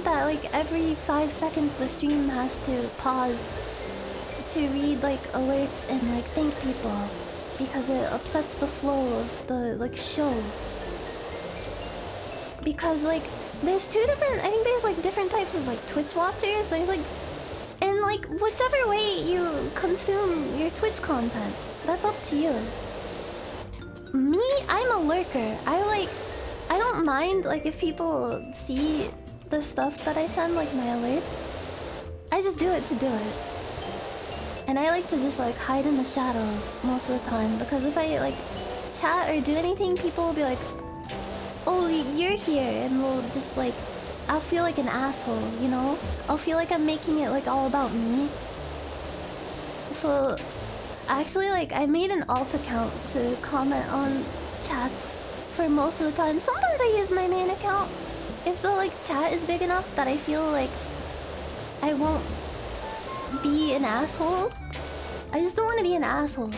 that like every 5 seconds the stream has to pause to read like alerts and like thank people because it upsets the flow of the like show. Because like there's two different, I think there's like different types of like Twitch watchers. There's like, and like whichever way you consume your Twitch content, that's up to you. Me, I'm a lurker. I don't mind like if people see the stuff that I send, like my alerts. I just do it to do it. And I like to just like hide in the shadows most of the time because if I like chat or do anything, people will be like, oh, you're here, and we'll just like, I'll feel like an asshole, you know? I'll feel like I'm making it like all about me. So actually like I made an alt account to comment on chats for most of the time. Sometimes I use my main account if the like chat is big enough that I feel like I won't be an asshole. I just don't want to be an asshole.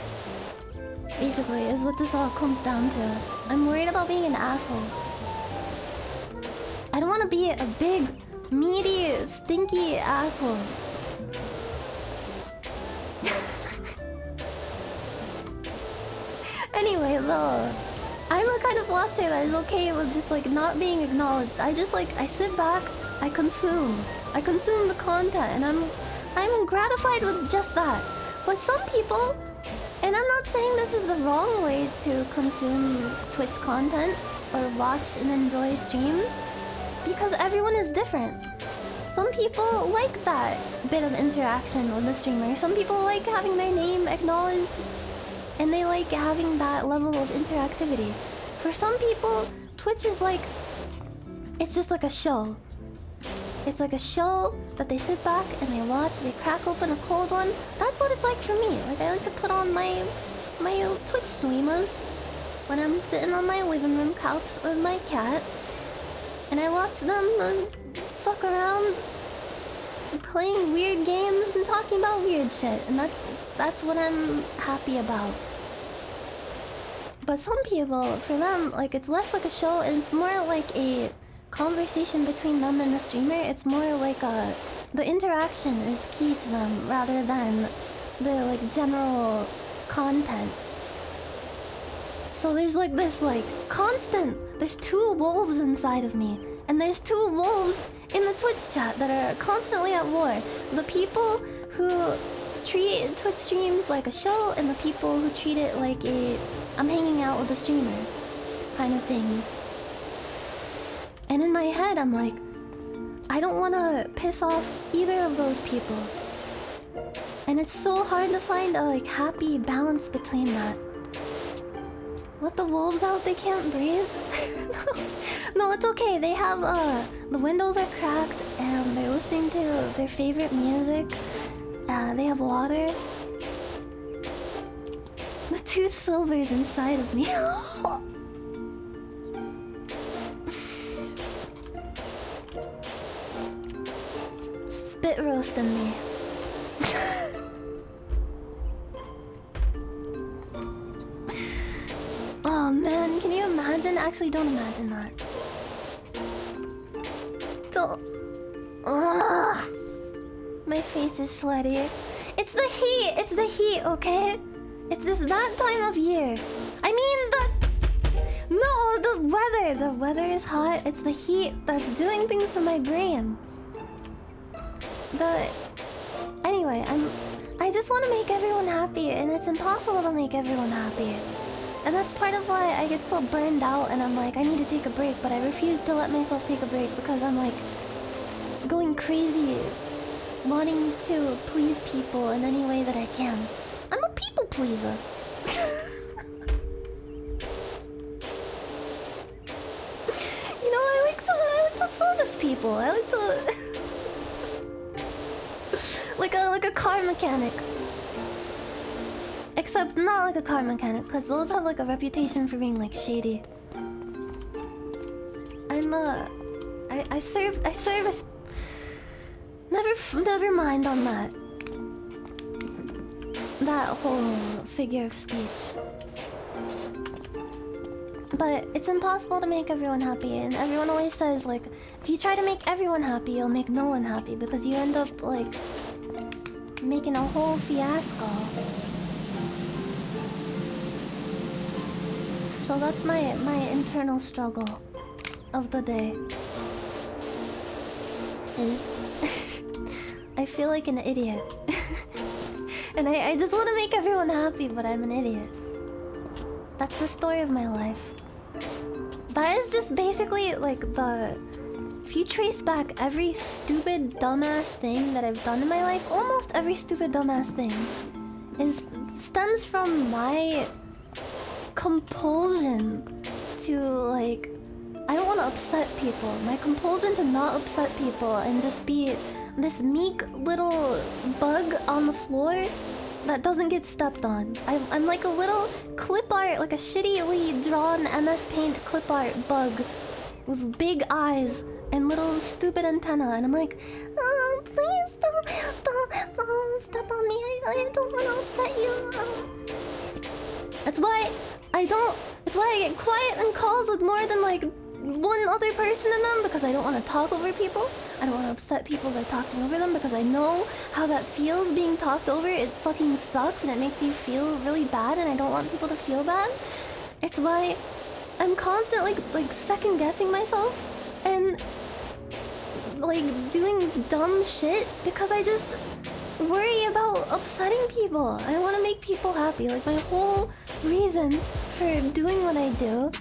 Basically, is what this all comes down to. I'm worried about being an asshole. I don't want to be a big, meaty, stinky asshole. Anyway, though, I'm a kind of watcher that is okay with just like not being acknowledged. I just like, I sit back, I consume the content, and I'm gratified with just that. But some people, and I'm not saying this is the wrong way to consume Twitch content or watch and enjoy streams, because everyone is different. Some people like that bit of interaction with the streamer. Some people like having their name acknowledged, and they like having that level of interactivity. For some people, Twitch is like, it's just like a show. It's like a show that they sit back and they watch, they crack open a cold one. That's what it's like for me. Like I like to put on my Twitch streamers when I'm sitting on my living room couch with my cat. And I watch them fuck around playing weird games and talking about weird shit. And that's what I'm happy about. But some people, for them, like it's less like a show and it's more like a conversation between them and the streamer. It's more like the interaction is key to them rather than the like general content. So there's like this like constant, there's two wolves inside of me, and there's two wolves in the Twitch chat that are constantly at war. The people who treat Twitch streams like a show and the people who treat it like a I'm hanging out with the streamer kind of thing. And in my head, I'm like, I don't want to piss off either of those people. And it's so hard to find a like happy balance between that. Let the wolves out, they can't breathe. No, it's okay. They have, the windows are cracked and they're listening to their favorite music. They have water. The two silvers inside of me. Spit roasting me. Oh man, can you imagine? Actually, don't imagine that. Don't. Ugh. My face is sweaty. It's the heat. It's the heat, okay? It's just that time of year. I mean, No, the weather. The weather is hot. It's the heat that's doing things to my brain. Anyway, I just want to make everyone happy, and it's impossible to make everyone happy. And that's part of why I get so burned out, and I'm like, I need to take a break, but I refuse to let myself take a break because I'm like going crazy, wanting to please people in any way that I can. I'm a people pleaser. You know, I like to service people. I like to like a car mechanic. Except not like a car mechanic, because those have like a reputation for being like shady. I service. Never mind on that. That whole figure of speech. But it's impossible to make everyone happy, and everyone always says like, if you try to make everyone happy, you'll make no one happy because you end up like making a whole fiasco. So that's my internal struggle of the day. Is I feel like an idiot. And I just want to make everyone happy, but I'm an idiot. That's the story of my life. That is just basically like if you trace back every stupid dumbass thing that I've done in my life, almost every stupid dumbass thing stems from my compulsion to like, I don't want to upset people. My compulsion to not upset people and just be this meek little bug on the floor that doesn't get stepped on. I'm like a little clip art, like a shittily drawn MS Paint clip art bug with big eyes and little stupid antenna, and I'm like, oh, please don't step on me. I don't want to upset you. That's why I get quiet in calls with more than like one other person in them, because I don't want to talk over people. I don't want to upset people by talking over them, because I know how that feels being talked over. It fucking sucks and it makes you feel really bad, and I don't want people to feel bad. It's why I'm constantly like second guessing myself and like doing dumb shit because I just worry about upsetting people. I want to make people happy. Like my whole reason for doing what I do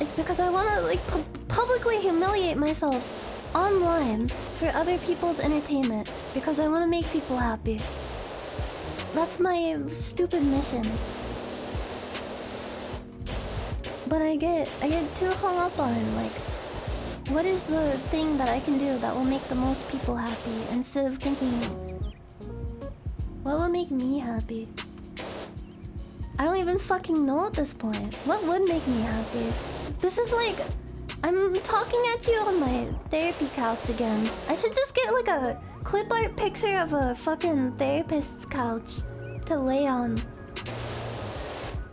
is because I want to like publicly humiliate myself online for other people's entertainment, because I want to make people happy. That's my stupid mission. But I get too hung up on like, what is the thing that I can do that will make the most people happy, instead of thinking, what will make me happy? I don't even fucking know at this point. What would make me happy? This is like, I'm talking at you on my therapy couch again. I should just get like a clip art picture of a fucking therapist's couch to lay on.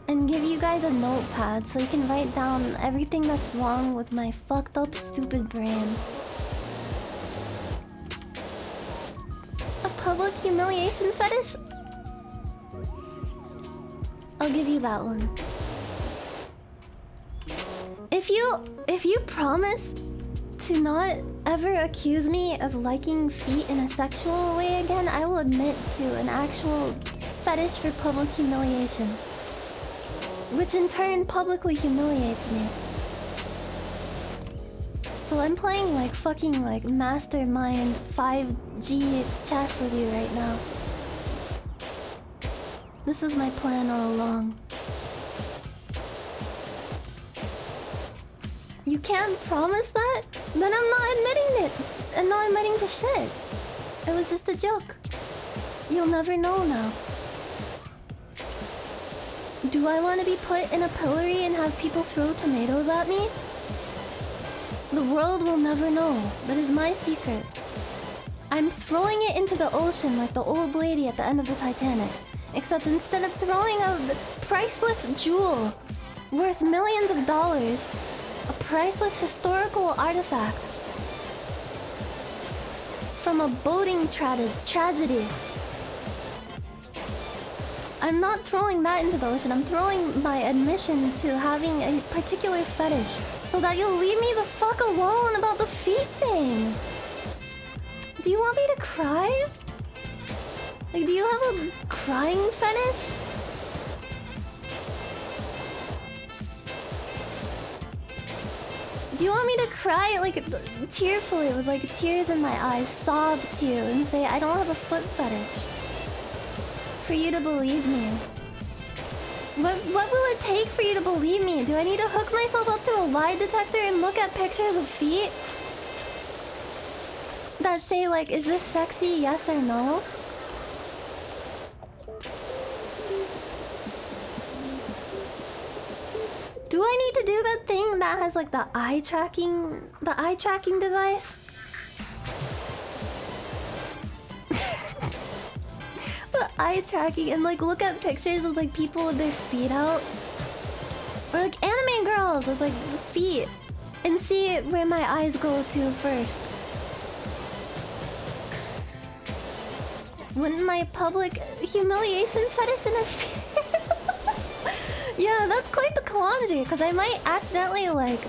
And give you guys a notepad so you can write down everything that's wrong with my fucked up stupid brain. A public humiliation fetish? I'll give you that one. If you promise to not ever accuse me of liking feet in a sexual way again, I will admit to an actual fetish for public humiliation, which in turn publicly humiliates me. So I'm playing like fucking like mastermind 5G chess with you right now. This is my plan all along. You can't promise that? Then I'm not admitting it. I'm not admitting the shit. It was just a joke. You'll never know now. Do I want to be put in a pillory and have people throw tomatoes at me? The world will never know. That is my secret. I'm throwing it into the ocean like the old lady at the end of the Titanic. Except instead of throwing a priceless jewel worth millions of dollars, a priceless historical artifact from a boating tragedy, I'm not throwing that into the ocean. I'm throwing my admission to having a particular fetish so that you'll leave me the fuck alone about the feet thing. Do you want me to cry? Like, do you have a crying fetish? Do you want me to cry, like, tearfully with, like, tears in my eyes, sob to you and say I don't have a foot fetish? For you to believe me? What will it take for you to believe me? Do I need to hook myself up to a lie detector and look at pictures of feet? That say, like, is this sexy, yes or no? Do I need to do that thing that has like the eye tracking device? The eye tracking and like look at pictures of like people with their feet out? Or like anime girls with like feet and see where my eyes go to first. Wouldn't my public humiliation fetish interfere? Yeah, that's quite the quandary, because I might accidentally like,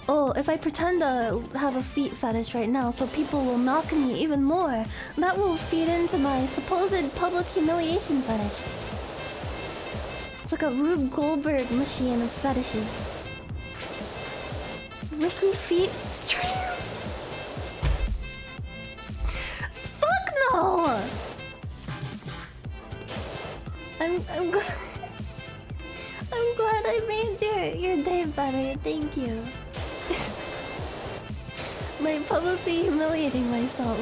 oh, if I pretend to have a feet fetish right now so people will knock me even more, that will feed into my supposed public humiliation fetish. It's like a Rube Goldberg machine of fetishes. Ricky feet stream. Fuck no! I'm glad I made your day better. Thank you. By publicly humiliating myself.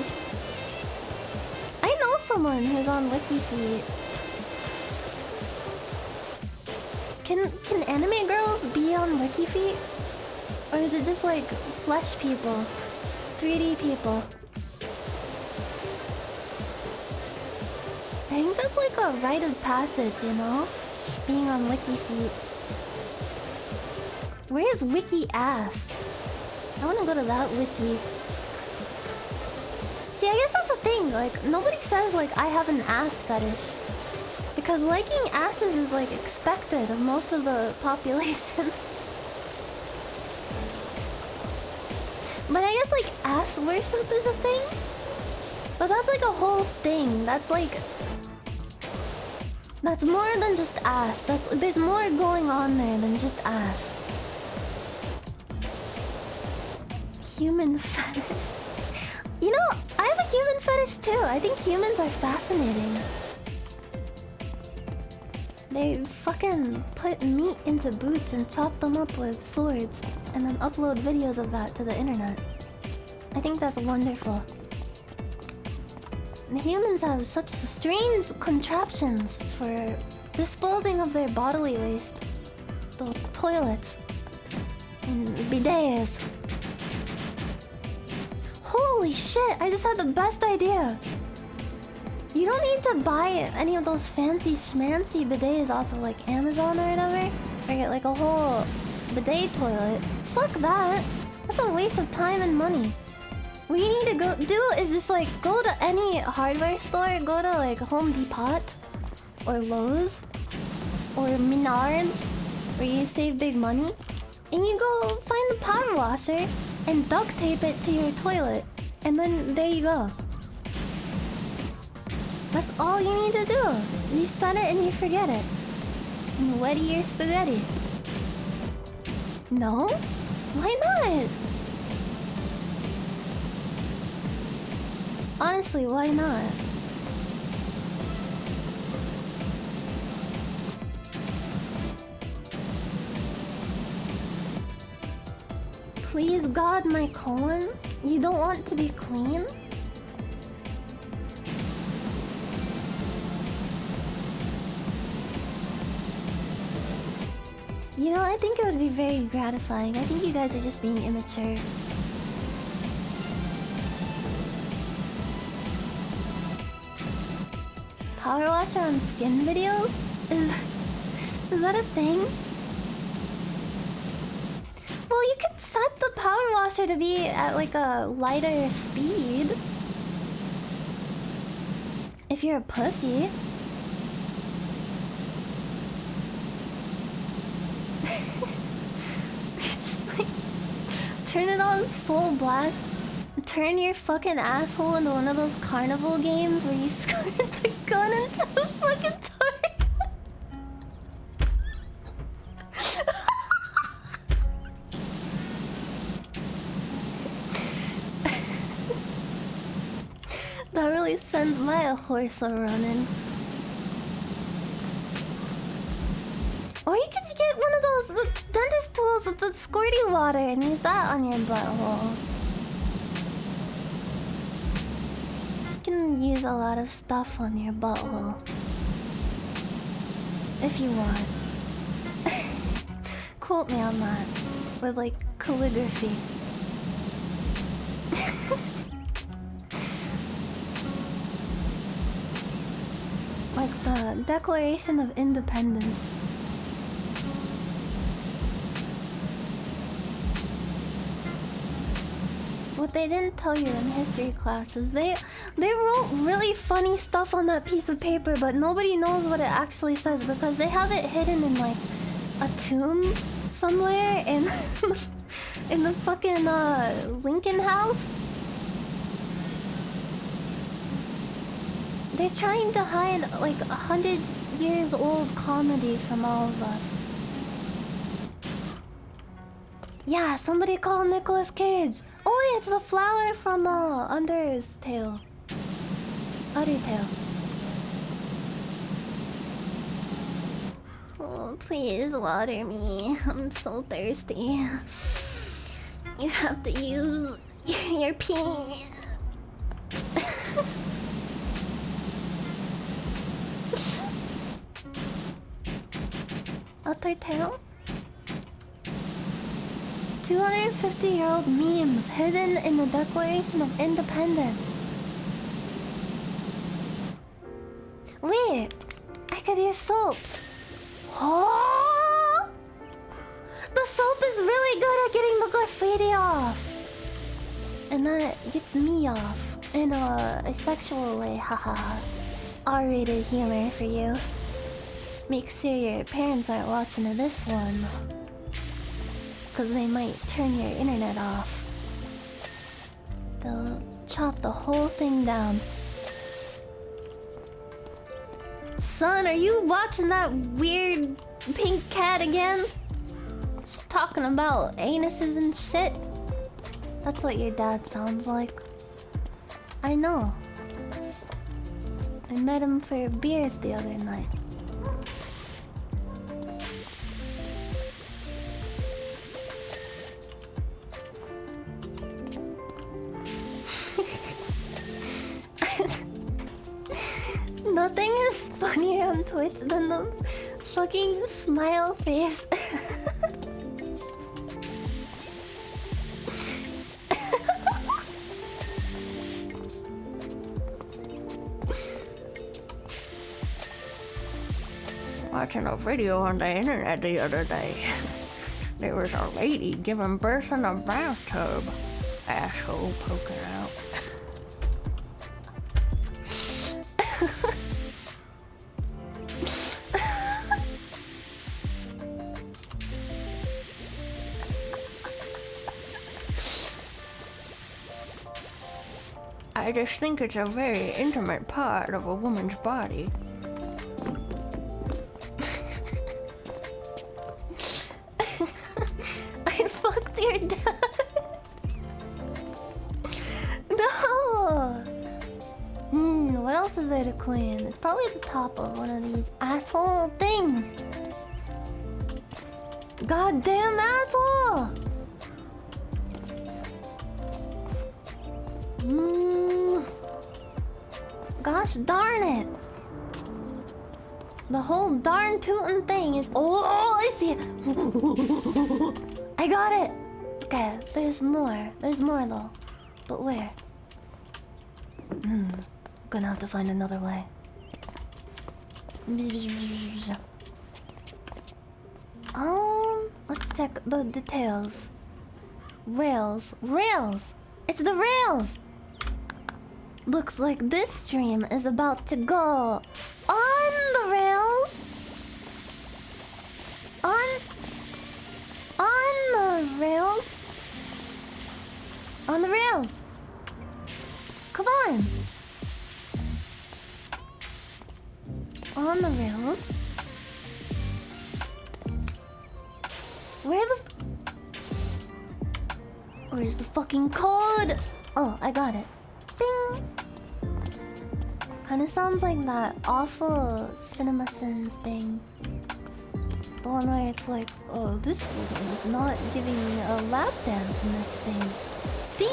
I know someone who's on Wiki Feet. Can anime girls be on Wiki Feet? Or is it just like flesh people? 3D people? I think that's like a rite of passage, you know? Being on Wiki Feet. Where's Wiki Ass? I wanna go to that wiki. See, I guess that's the thing. Like, nobody says, like, I have an ass fetish. Because liking asses is, like, expected of most of the population. But I guess, like, ass worship is a thing? But that's, like, a whole thing. That's, like... That's more than just ass. There's more going on there than just ass. Human fetish. You know, I have a human fetish too. I think humans are fascinating. They fucking put meat into boots and chop them up with swords and then upload videos of that to the internet. I think that's wonderful. And humans have such strange contraptions for disposing of their bodily waste. Those toilets and bidets. Holy shit, I just had the best idea. You don't need to buy any of those fancy schmancy bidets off of like Amazon or whatever. Or get like a whole bidet toilet. Fuck that. That's a waste of time and money. What you need to go do is just like go to any hardware store, go to like Home Depot or Lowe's or Menards where you save big money, and you go find the power washer and duct tape it to your toilet, and then there you go. That's all you need to do. You set it and you forget it. And wet your spaghetti. No? Why not? Honestly, why not? Please God, my colon? You don't want to be clean? You know, I think it would be very gratifying. I think you guys are just being immature. Power washer on skin videos? Is that a thing? Well, you could set the power washer to be at like a lighter speed. If you're a pussy. turn it on full blast. Turn your fucking asshole into one of those carnival games where you squirt the gun into the fucking target. That really sends my horse a running. Or you could get one of those the dentist tools with the squirty water and use that on your butthole. You can use a lot of stuff on your butthole. If you want. Quote me on that. With like calligraphy. Like the Declaration of Independence. What they didn't tell you in history class is they wrote really funny stuff on that piece of paper, but nobody knows what it actually says because they have it hidden in like a tomb somewhere in in the fucking Lincoln House. They're trying to hide like 100 years old comedy from all of us. Yeah, somebody call Nicolas Cage. Oh, it's the flower from Undertale. Undertale. Oh, please water me. I'm so thirsty. You have to use your pee. Undertale? 250-year-old memes hidden in the Declaration of Independence. Wait, I could use soaps. Oh! The soap is really good at getting the graffiti off. And that gets me off in a sexual way, haha. R-rated humor for you. Make sure your parents aren't watching this one. Because they might turn your internet off. They'll chop the whole thing down. Son, are you watching that weird pink cat again? She's talking about anuses and shit. That's what your dad sounds like. I know. I met him for beers the other night. Nothing is funnier on Twitch than the fucking smile face. Watching a video on the internet the other day. There was a lady giving birth in a bathtub. Asshole poking out. I just think it's a very intimate part of a woman's body. I fucked your dad. No. What else is there to clean? It's probably the top of one of these asshole things. Goddamn asshole. Gosh darn it. The whole darn tootin' thing is... Oh, I see it. I got it. Okay, there's more. There's more though. But where? Gonna have to find another way. Let's check the details. Rails. Rails! It's the rails! Looks like this stream is about to go on the rails. On the rails. On the rails. Come on. On the rails. Where's the fucking code? Oh, I got it. Ding. Kinda sounds like that awful CinemaSins thing. The one where it's like, oh, this one is not giving me a lap dance in this scene. Ding!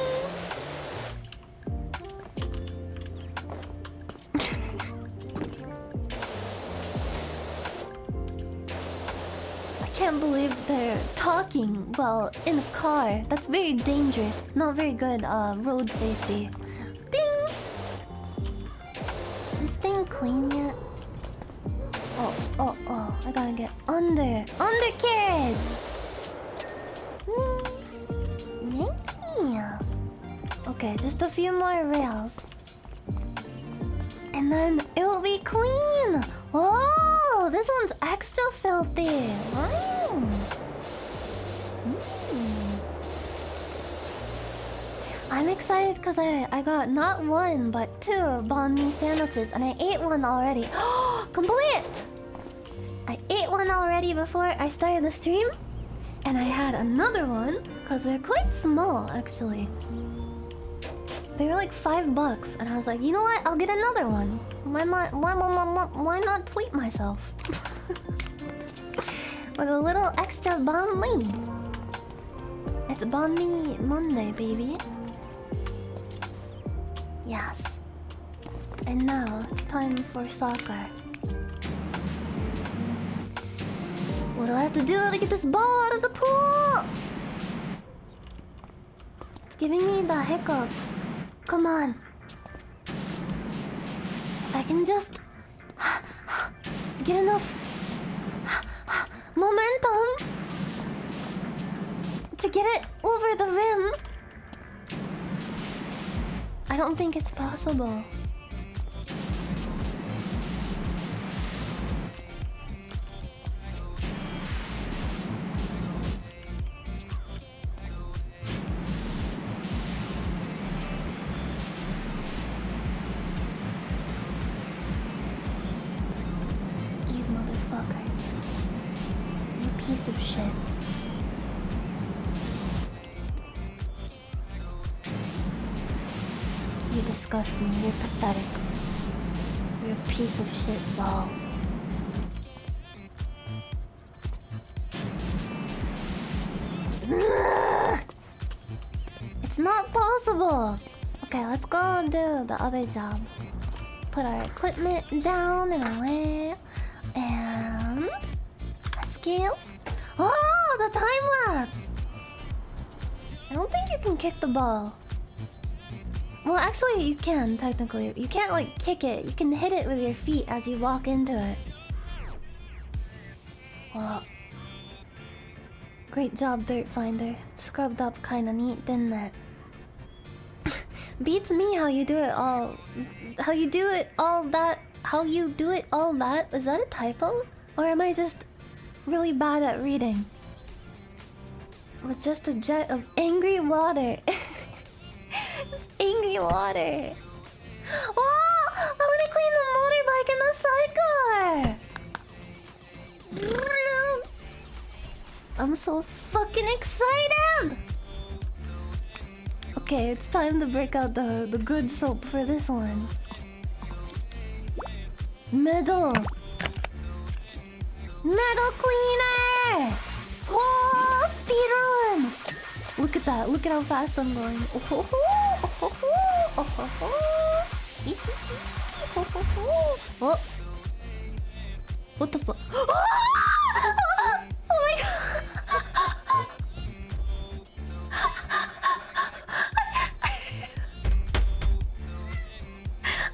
I can't believe they're talking while in a car. That's very dangerous. Not very good road safety. Ding! Is this thing clean yet? Oh, I gotta get undercarriage! Yeah. Okay, just a few more rails. And then it will be clean! Oh, this one's extra filthy! I'm excited because I got not one, but two banh mi sandwiches, and I ate one already. Complete! I ate one already before I started the stream, and I had another one, because they're quite small, actually. They were like $5, and I was like, you know what? I'll get another one. Why not tweet myself? With a little extra banh mi. It's banh mi Monday, baby. Yes. And now it's time for soccer. What do I have to do to get this ball out of the pool? It's giving me the hiccups. Come on. If I can just get enough momentum to get it over the rim. I don't think it's possible. You motherfucker. You piece of shit. You're disgusting. You're pathetic. You're a piece of shit ball. It's not possible. Okay, let's go do the other job. Put our equipment down in our way. And... scale. Oh, the time lapse! I don't think you can kick the ball. Well, actually, you can, technically. You can't, like, kick it. You can hit it with your feet as you walk into it. Well... great job, Dirt Finder. Scrubbed up kinda neat, didn't it? Beats me how you do it all... how you do it all that... how you do it all that? Is that a typo? Or am I just really bad at reading? With just a jet of angry water. It's angry water. Oh! I wanna clean the motorbike and the sidecar! I'm so fucking excited! Okay, it's time to break out the good soap for this one. Metal! Metal cleaner! Oh, speed run! Look at that, look at how fast I'm going. Oh, ho, ho, oh, ho, ho, oh, ho, ho. Oh, ho, ho. Oh. What the fuck? Oh my god!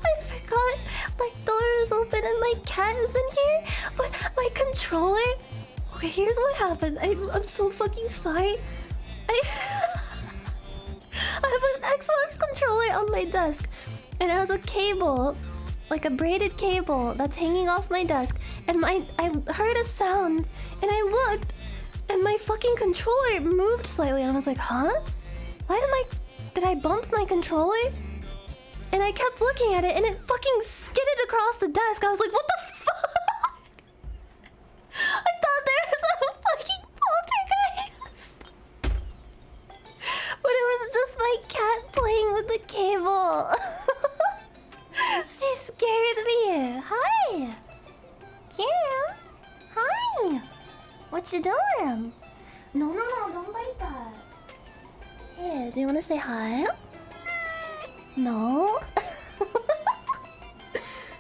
I forgot my door is open and my cat is in here, but my controller... Okay, here's what happened. I'm so fucking sorry. I have an Xbox controller on my desk, and it has a cable, like a braided cable that's hanging off my desk, and I heard a sound, and I looked, and my fucking controller moved slightly, and I was like, huh? Did I bump my controller? And I kept looking at it and it fucking skidded across the desk. I was like, what the fuck? I thought there was a fucking poltergeist. But it was just my cat playing with the cable. She scared me. Hi. Kim. Hi. What you doing? No, don't bite that. Hey, do you want to say hi? No?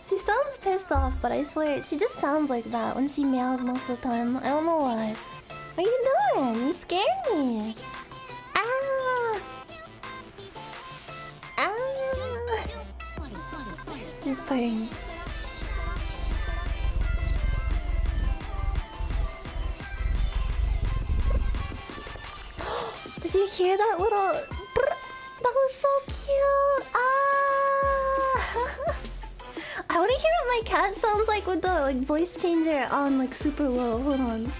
She sounds pissed off, but I swear, she just sounds like that when she meows most of the time. I don't know why. What are you doing? You scared me. Ah! Ah! She's purring. Did you hear that little... That was so cute! Ah! I want to hear what my cat sounds like with the voice changer on super low. Hold on.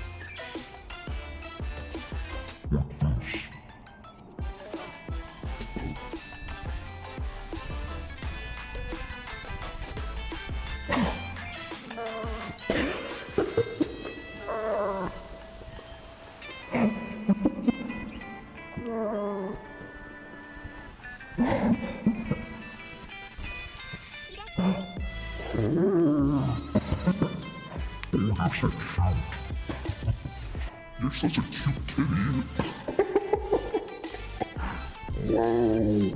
You're such a cute kitty. Wow.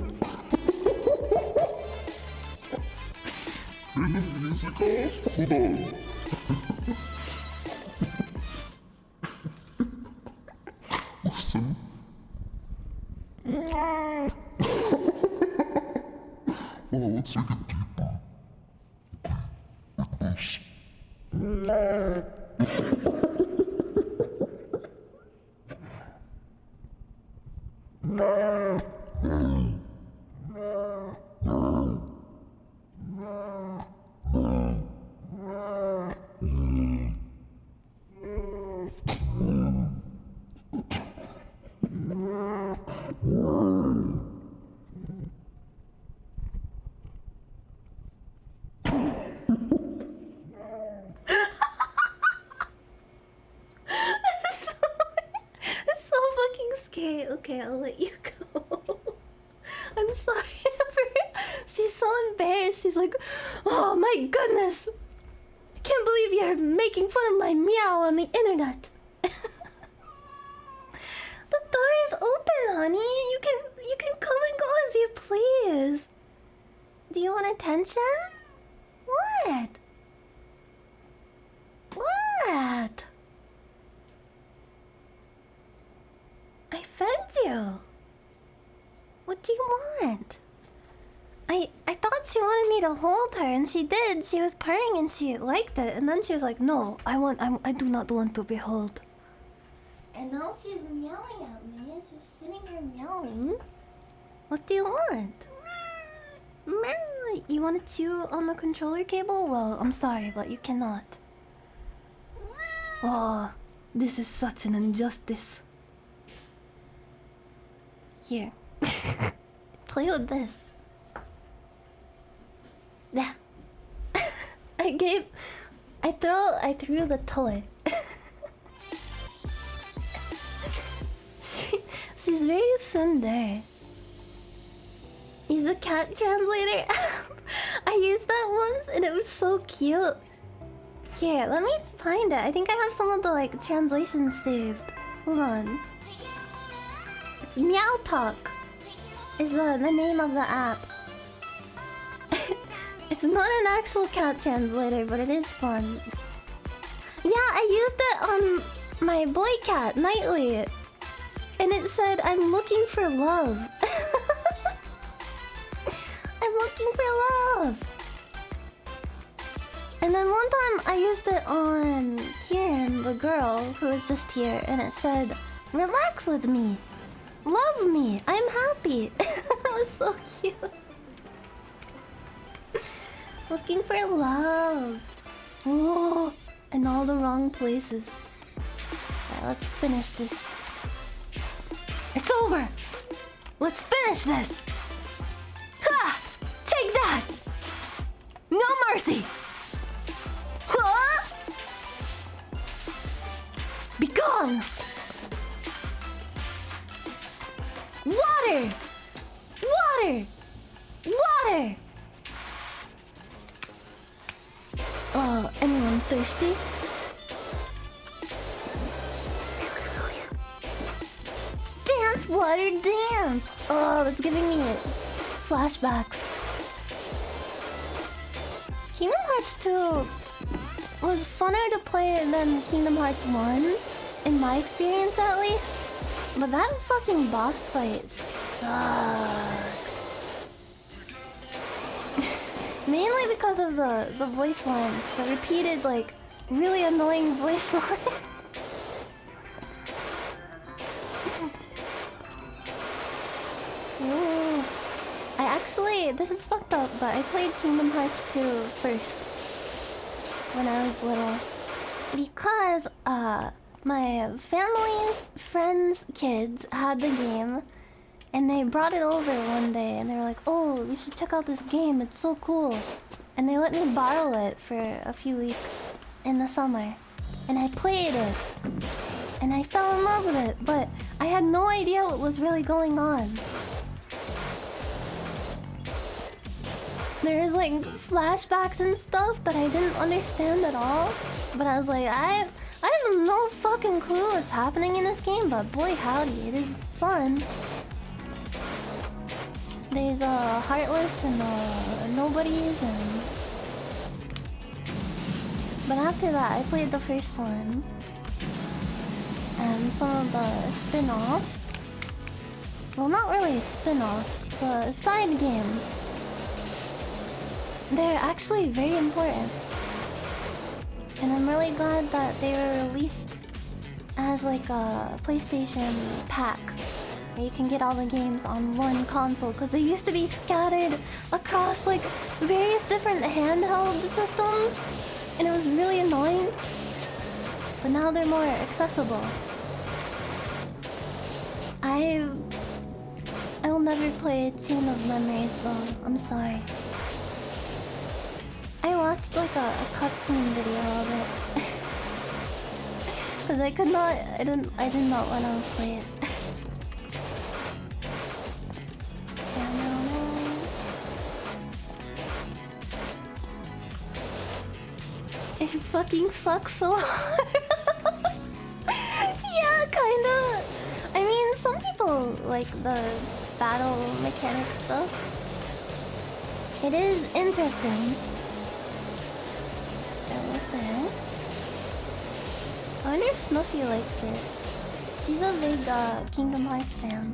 Turn the music off? Hold on. Listen. Well, let's make it deeper. Like this. It's so fucking scary. Okay, I'll let you go. I'm sorry for... She's so embarrassed. She's like, oh my goodness. I can't believe you're making fun of my meow on the internet. The door is open, honey. You can come and go as you please. Do you want attention? What? What? I fed you. What do you want? I thought she wanted me to hold her, and she did. She was purring and she liked it, and then she was like, "No, I do not want to be held." And now she's meowing at me, and she's sitting here meowing. What do you want? Meow. You want to chew on the controller cable? Well, I'm sorry, but you cannot. Oh, this is such an injustice. Here. Play with this. Yeah. I threw the toy. She's very tsundere. Use the cat translator app. I used that once and it was so cute. Here, let me find it. I think I have some of the translations saved. Hold on. It's Meow Talk. Is the name of the app. It's not an actual cat translator, but it is fun. Yeah, I used it on my boy cat, Nightly. And it said, I'm looking for love. I'm looking for love. And then one time I used it on Kieran, the girl who was just here, and it said, relax with me. Love me. I'm happy. It was so cute. Looking for love. Oh, in all the wrong places. Alright, let's finish this. It's over. Let's finish this! Ha! Take that! No mercy! Huh? Be gone! Water! Water! Water! Oh, anyone thirsty? Dance, water, dance! Oh, that's giving me flashbacks. Kingdom Hearts 2 was funner to play than Kingdom Hearts 1, in my experience at least. But that fucking boss fight sucked. Mainly because of the voice lines, the repeated, like, really annoying voice lines. Ooh. I actually, this is fucked up, but I played Kingdom Hearts 2 first when I was little. Because, my family's friends' kids had the game, and they brought it over one day, and they were like, "Oh, we should check out this game, it's so cool." And they let me borrow it for a few weeks in the summer. And I played it. And I fell in love with it, but I had no idea what was really going on. There's like flashbacks and stuff that I didn't understand at all. But I was like, I have no fucking clue what's happening in this game, but boy howdy, it is fun. There's Heartless and Nobodies and... But after that, I played the first one. And some of the spin-offs. Well, not really spin-offs, the side games. They're actually very important. And I'm really glad that they were released as like a PlayStation pack. You can get all the games on one console, because they used to be scattered across like various different handheld systems, and it was really annoying. But now they're more accessible. I will never play Chain of Memories though. I'm sorry. I watched like a cutscene video of it because I did not want to play it. It fucking sucks so hard. Yeah, kinda. I mean, some people like the battle mechanic stuff. It is interesting, I will say. I wonder if Snuffy likes it. She's a big Kingdom Hearts fan.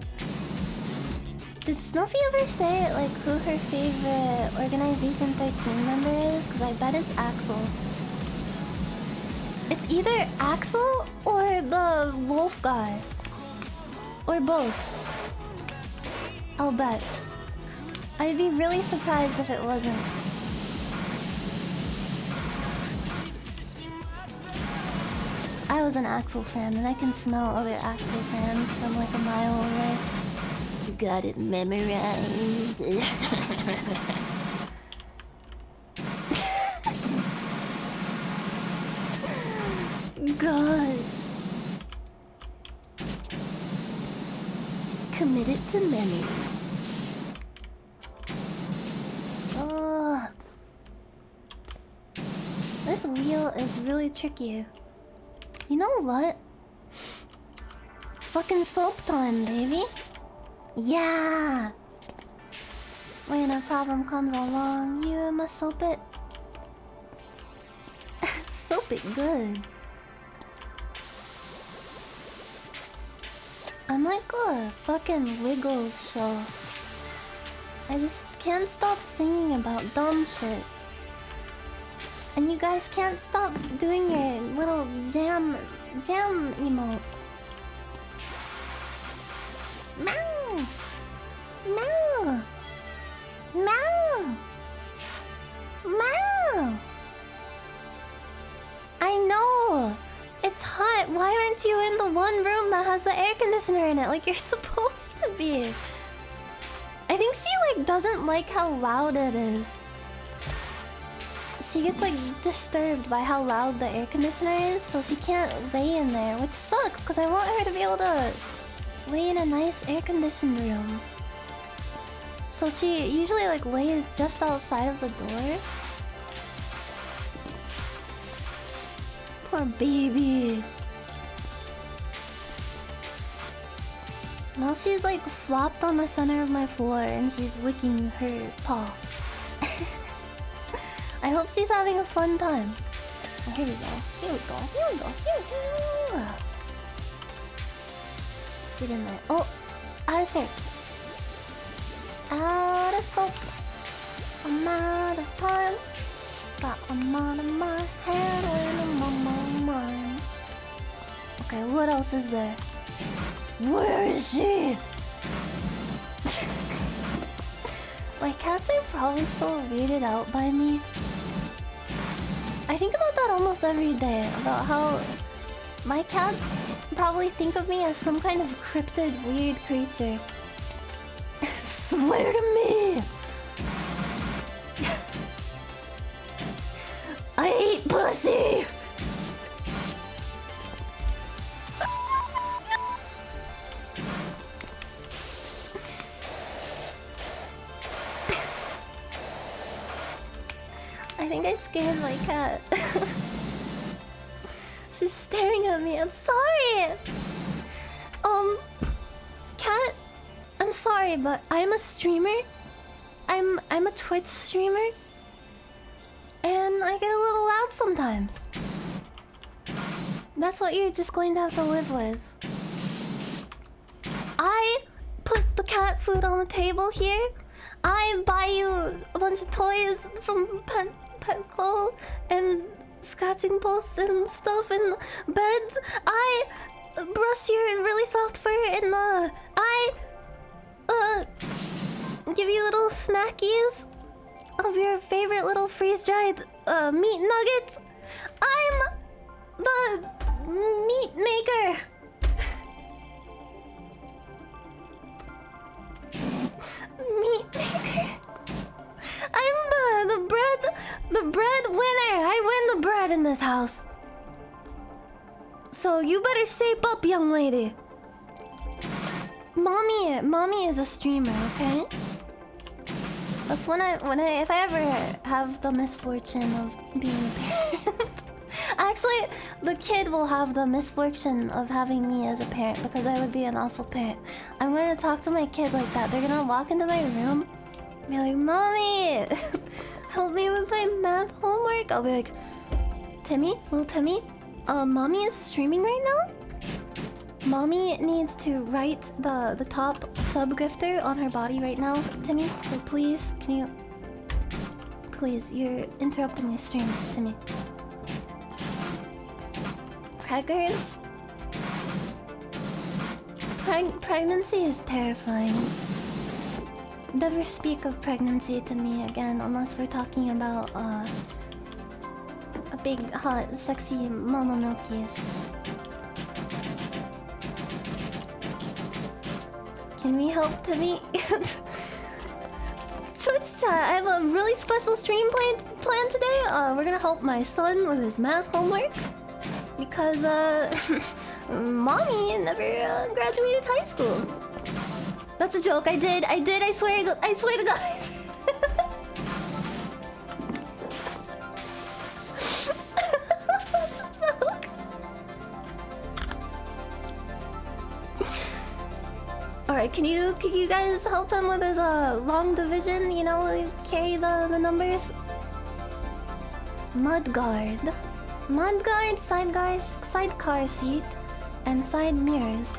Did Snuffy ever say like who her favorite Organization 13 member is? Because I bet it's Axel. It's either Axel or the wolf guy. Or both. I'll bet. I'd be really surprised if it wasn't. I was an Axel fan, and I can smell other Axel fans from like a mile away. You got it memorized. God. Committed to memory. Oh. This wheel is really tricky. You know what? It's fucking soap time, baby. Yeah. When a problem comes along, you must soap it. Soap it good. I'm like a fucking Wiggles show. I just can't stop singing about dumb shit. And you guys can't stop doing your little jam emote. Meow! Meow! Meow! Meow! I know! It's hot. Why aren't you in the one room that has the air conditioner in it like you're supposed to be? think she like doesn't like how loud it is. She gets like disturbed by how loud the air conditioner is, so she can't lay in there, which sucks because I want her to be able to lay in a nice air conditioned room. So she usually like lays just outside of the door. Poor baby. Now she's like flopped on the center of my floor and she's licking her paw. I hope she's having a fun time. Oh, here we go. Here we go. Here we go. Here we go. Get in there. Oh, out of soap. Out of soap. I'm out of time. But I'm out of my head and I'm on my mind. Okay, what else is there? Where is she? My cats are probably so weirded out by me. I think about that almost every day, about how my cats probably think of me as some kind of cryptid weird creature. Swear to me! I ate pussy! I think I scared my cat. She's staring at me. I'm sorry. Cat, I'm sorry, but I'm a streamer. I'm a Twitch streamer. And I get a little loud sometimes. That's what you're just going to have to live with. I put the cat food on the table here. I buy you a bunch of toys from Petco and scratching posts and stuff and beds. I brush your really soft fur and I give you little snackies of your favorite little freeze-dried meat nuggets. I'm the meat maker. Meat maker. I'm the bread winner. I win the bread in this house. So you better shape up, young lady. Mommy is a streamer, okay? That's if I ever have the misfortune of being a parent. Actually, the kid will have the misfortune of having me as a parent because I would be an awful parent. I'm gonna talk to my kid like that. They're gonna walk into my room and be like, Mommy, help me with my math homework. I'll be like, Timmy, little Timmy, Mommy is streaming right now. Mommy needs to write the top sub-gifter on her body right now, Timmy. So please, can you... Please, you're interrupting my stream, Timmy. Preggers? Pregnancy is terrifying. Never speak of pregnancy to me again unless we're talking about a big, hot, sexy Mama Milkies. Can we help Timmy? Twitch chat, I have a really special stream plan today. We're gonna help my son with his math homework. Because, Mommy never graduated high school. That's a joke, I did, I swear to God. That's a joke. Alright, can you guys help him with his long division? You know, carry the numbers? Mudguard, sidecar seat, and side mirrors.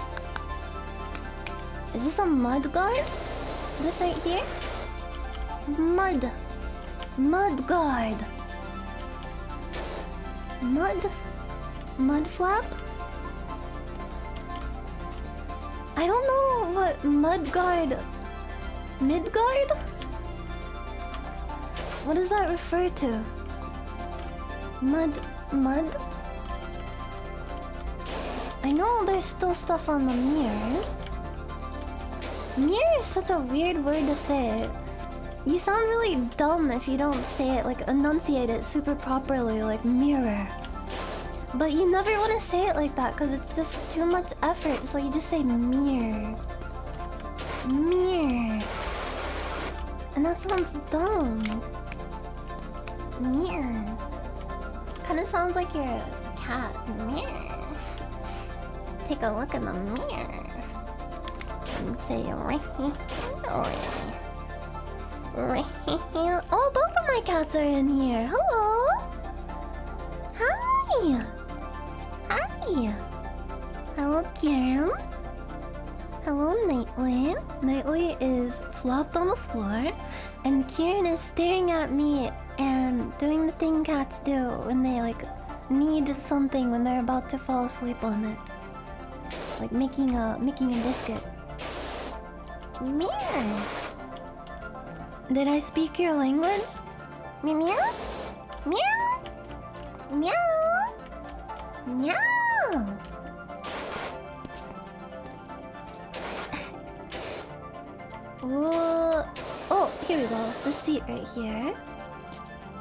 Is this a mudguard? This right here? Mudguard. Mud flap? I don't know what mudguard... Midguard? What does that refer to? Mud? I know there's still stuff on the mirrors. Mirror is such a weird word to say. You sound really dumb if you don't say it, like enunciate it super properly, like mirror. But you never want to say it like that because it's just too much effort, so you just say mirror. Mirror. And that sounds dumb. Mirror. Kind of sounds like you're a cat. Mirror. Take a look in the mirror. And say, oh, both of my cats are in here. Hello. Hi. Hi. Hello, Kieran. Hello, Nightly. Nightly is flopped on the floor, and Kieran is staring at me and doing the thing cats do when they like need something when they're about to fall asleep on it, like making a biscuit. Meow. Did I speak your language? Meow meow meow meow meow. Ooh. Oh, here we go. The seat right here.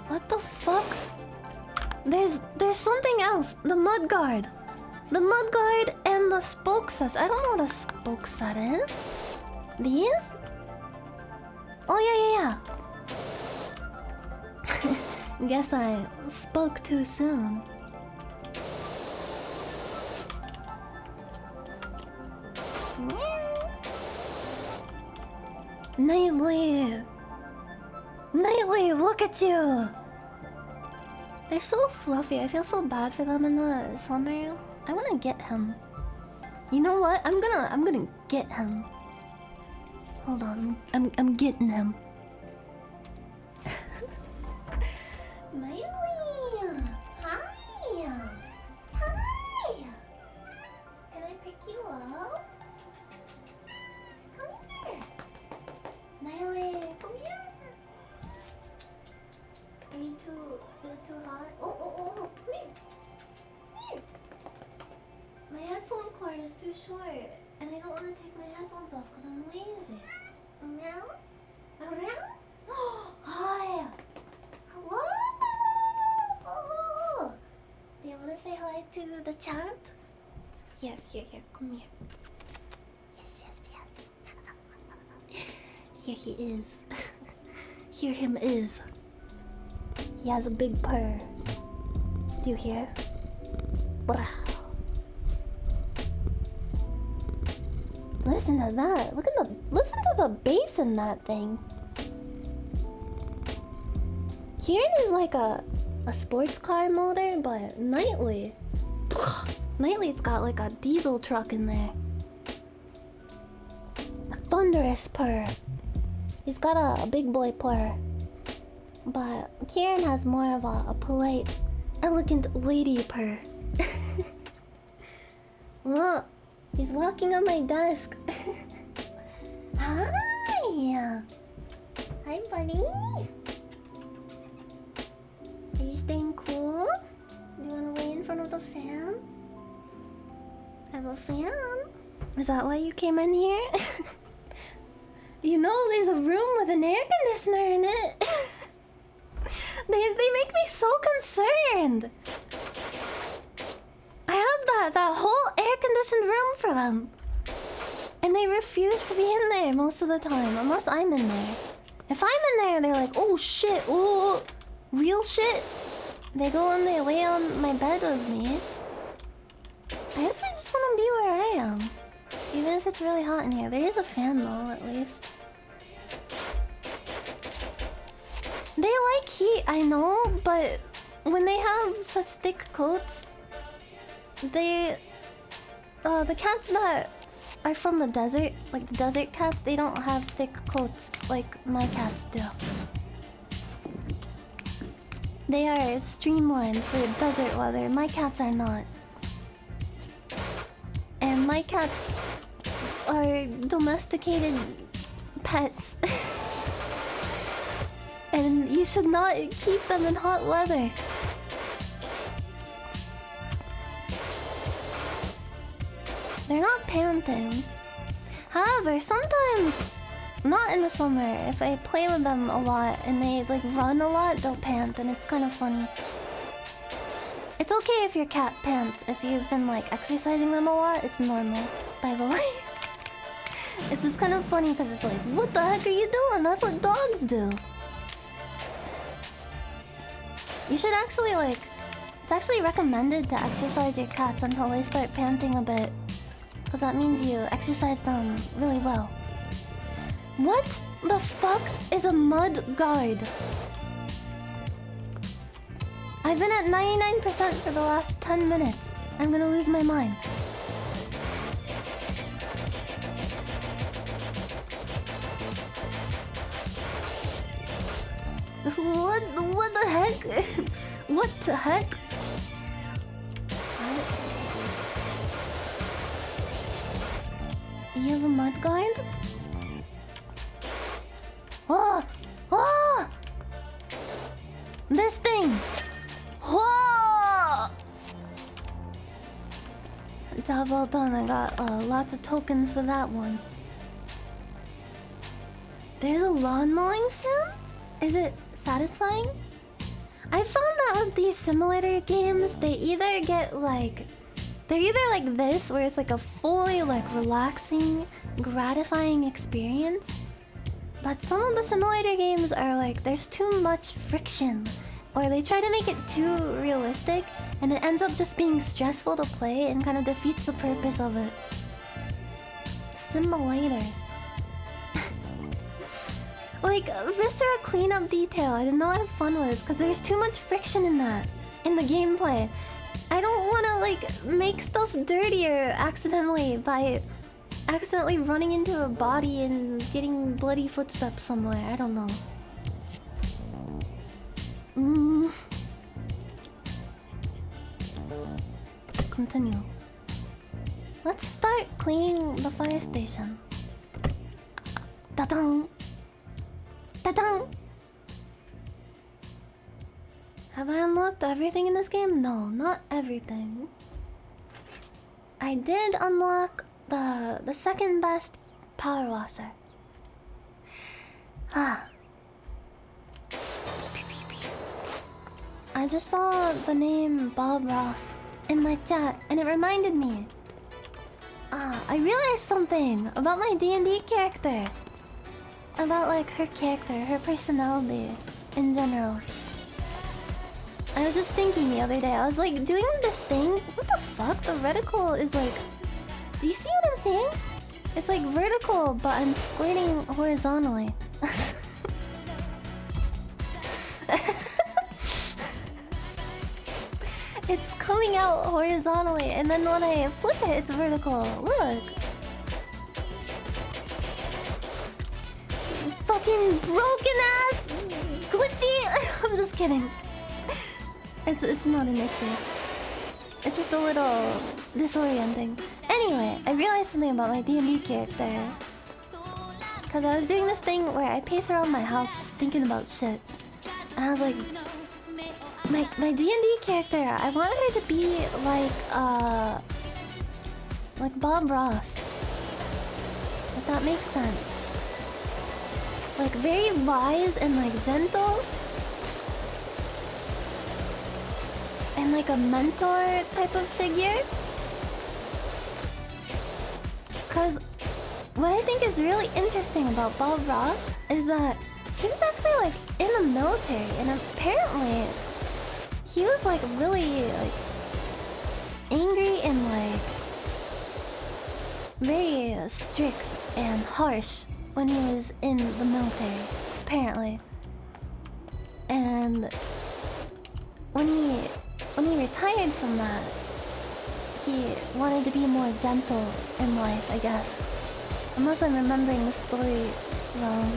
What the fuck? There's something else. The mudguard. The mudguard and the spoke sets. I don't know what a spoke set is. These? Oh yeah. Guess I spoke too soon. Nightly! Nightly, look at you! They're so fluffy. I feel so bad for them in the summer. I wanna get him. You know what? I'm gonna get him. Hold on. I'm getting him. Nightly! Hi! Hi! Can I pick you up? Come here! Nightly, come here! Are you is it too hot? Oh, come here! Come here! My headphone cord is too short, and I don't want to take my headphones off because I'm lazy. Meow? Meow? Hi! Hello? Oh. Do you want to say hi to the chat? Here, come here. Yes. Here he is. Here him is. He has a big purr. Do you hear? Wow. Listen to that. Listen to the bass in that thing. Kieran is like a sports car motor, but Nightly's got like a diesel truck in there. A thunderous purr. He's got a big boy purr. But Kieran has more of a polite, elegant lady purr. Look, he's walking on my desk. Hi! Hi, buddy. Are you staying cool? Do you want to lay in front of the fan? I have a fan. Is that why you came in here? You know, there's a room with an air conditioner in it. They make me so concerned. I have that whole air-conditioned room for them. And they refuse to be in there most of the time, unless I'm in there. If I'm in there, they're like, oh shit, oh, real shit. They go and they lay on my bed with me. I guess they just want to be where I am. Even if it's really hot in here. There is a fan though, at least. They like heat, I know, but when they have such thick coats, the cats that are from the desert, like the desert cats, they don't have thick coats like my cats do. They are streamlined for desert weather. My cats are not. And my cats are domesticated pets. And you should not keep them in hot weather. They're not panting. However, sometimes, not in the summer, if I play with them a lot and they like run a lot, they'll pant, and it's kind of funny. It's okay if your cat pants. If you've been like exercising them a lot, it's normal, by the way. It's just kind of funny because it's like, what the heck are you doing? That's what dogs do. You should actually like... It's actually recommended to exercise your cats until they start panting a bit. Because that means you exercise them really well. What the fuck is a mud guard? I've been at 99% for the last 10 minutes. I'm gonna lose my mind. What the heck? What the heck? You have a mud guard? Oh! Oh! This thing! Oh! Job well done. I got lots of tokens for that one. There's a lawn mowing sound? Is it satisfying? I found that with these simulator games, they either get like... They're either like this, where it's like a fully like relaxing, gratifying experience. But some of the simulator games are like, there's too much friction. Or they try to make it too realistic, and it ends up just being stressful to play and kind of defeats the purpose of it. Simulator. Like, viscera cleanup detail, I did not have fun with, because there's too much friction in that, in the gameplay. I don't want to, like, make stuff dirtier accidentally by accidentally running into a body and getting bloody footsteps somewhere. I don't know. Continue. Let's start cleaning the fire station. Ta-dang! Ta-dang! Have I unlocked everything in this game? No, not everything. I did unlock the second best power washer. Ah. I just saw the name Bob Ross in my chat and it reminded me. I realized something about my D&D character. About like her character, her personality in general. I was just thinking the other day, I was like doing this thing. What the fuck? The reticle is like... Do you see what I'm saying? It's like vertical, but I'm squirting horizontally. It's coming out horizontally, and then when I flip it, it's vertical. Look! Fucking broken ass glitchy! I'm just kidding. It's not an issue. It's just a little disorienting. Anyway, I realized something about my D&D character. Because I was doing this thing where I pace around my house just thinking about shit. And I was like... My D&D character, I want her to be like Bob Ross. If that makes sense. Like very wise and like gentle. And like a mentor type of figure. Cause what I think is really interesting about Bob Ross is that he was actually like in the military, and apparently he was like really like angry and like very strict and harsh when he was in the military, apparently. And when he retired from that, he wanted to be more gentle in life, I guess. Unless I'm remembering the story wrong.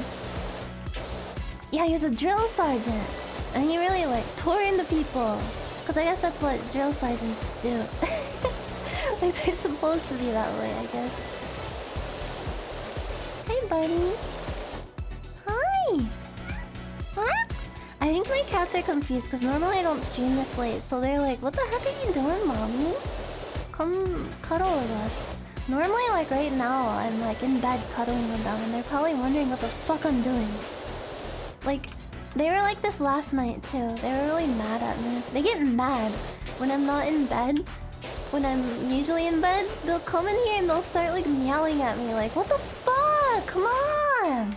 Yeah, he was a drill sergeant. And he really like tore into people. Cause I guess that's what drill sergeants do. Like they're supposed to be that way, I guess. Hey buddy. Hi! Huh? I think my cats are confused because normally I don't stream this late. So they're like, what the heck are you doing, mommy? Come cuddle with us. Normally, like right now, I'm like in bed cuddling with them, and they're probably wondering what the fuck I'm doing. Like, they were like this last night too. They were really mad at me. They get mad when I'm not in bed. When I'm usually in bed, they'll come in here and they'll start like yelling at me like, what the fuck? Come on!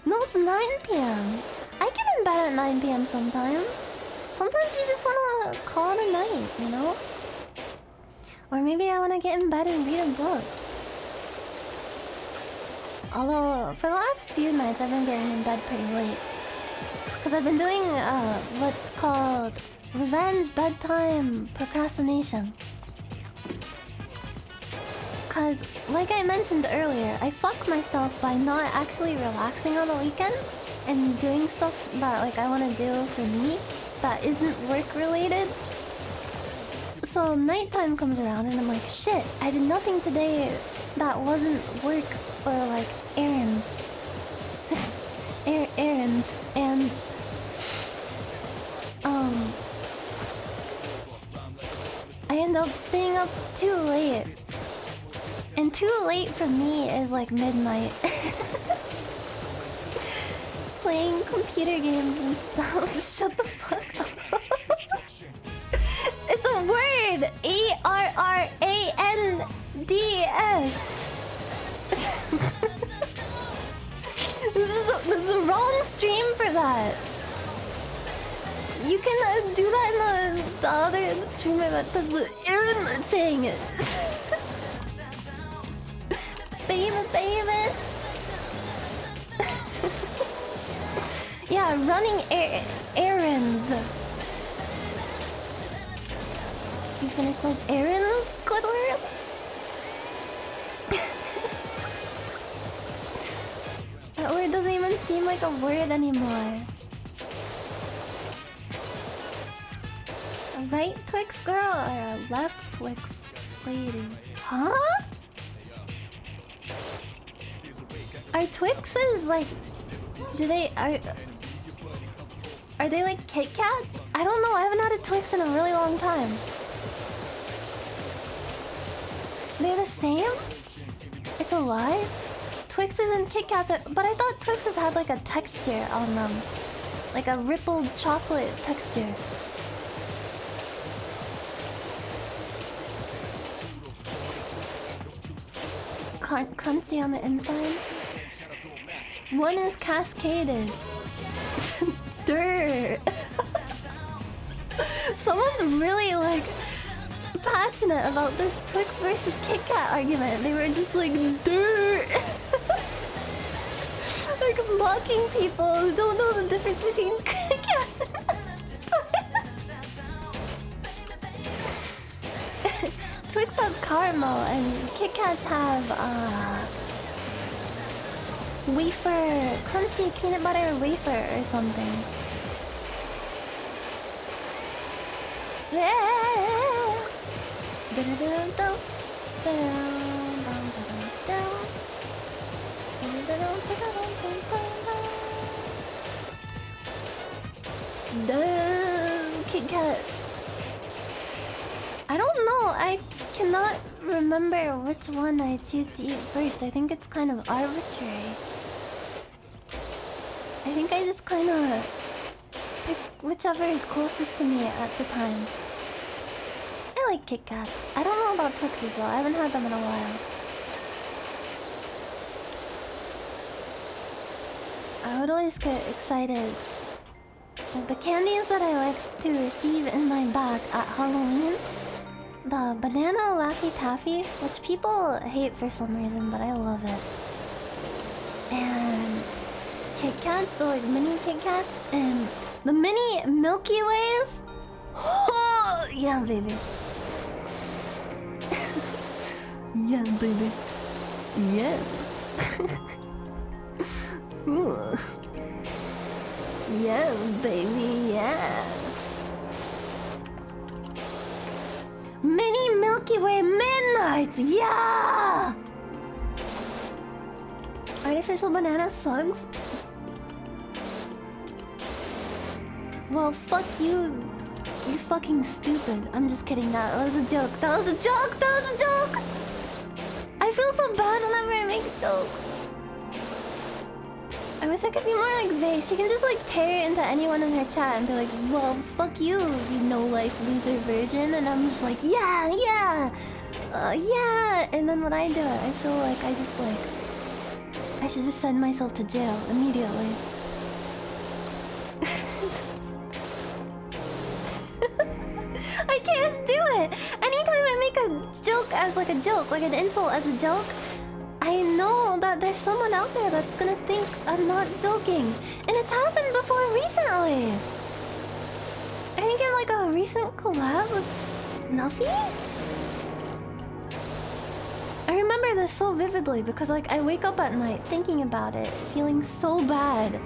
No, it's 9 p.m. I get in bed at 9 p.m. sometimes. Sometimes you just wanna call it a night, you know? Or maybe I wanna get in bed and read a book. Although, for the last few nights, I've been getting in bed pretty late. Because I've been doing what's called revenge bedtime procrastination. Because, like I mentioned earlier, I fuck myself by not actually relaxing on the weekend and doing stuff that like I want to do for me that isn't work related. So nighttime comes around and I'm like, shit, I did nothing today that wasn't work or like errands. Errands. And I end up staying up too late. And too late for me is like midnight. Playing computer games and stuff. Shut the fuck up. It's a word! ARRANDS. This is the wrong stream for that. You can do that in the other stream that does the errand thing. Baby. Yeah, running errands. You finished those errands, Squidward? That word doesn't even seem like a word anymore. A right Twix girl or a left Twix lady? Huh? Are Twixes like... Are they like Kit Kats? I don't know, I haven't had a Twix in a really long time. They're the same? It's a lie? Twixes and Kit Kats are... But I thought Twixes had like a texture on them. Like a rippled chocolate texture. Crunchy on the inside. One is cascaded. Dirt. Someone's really like passionate about this Twix versus Kit Kat argument. They were just like dirt. Like mocking people who don't know the difference between Kit Kats and Twix has caramel and Kit Kats have wafer, crunchy peanut butter wafer or something. Kit Kat. I don't know. I cannot remember which one I choose to eat first. I think it's kind of arbitrary. I think I just kind of pick whichever is closest to me at the time. I like Kit Kats. I don't know about Twixes though. I haven't had them in a while. I would always get excited. Like the candies that I like to receive in my bag at Halloween. The banana Laffy Taffy, which people hate for some reason, but I love it. And Kit Kats, the like mini Kit Kats, and the mini Milky Ways. Oh, yeah, baby. Yeah, baby. Yeah. Yeah, baby, yeah. Mini Milky Way Midnights, yeah! Artificial banana sucks? Well, fuck you, You're fucking stupid. I'm just kidding. That was a joke. That was a joke. That was a joke. I feel so bad whenever I make a joke. I wish I could be more like Vay. She can just like tear into anyone in her chat and be like, well, fuck you, you no-life loser virgin. And I'm just like, yeah, yeah, yeah. And then when I do it, I feel like I just like, I should just send myself to jail immediately. I can't do it. Anytime I make a joke as like a joke, like an insult as a joke, I know that there's someone out there that's gonna think I'm not joking. And it's happened before recently. I think in like a recent collab with Snuffy? I remember this so vividly because like I wake up at night thinking about it, feeling so bad.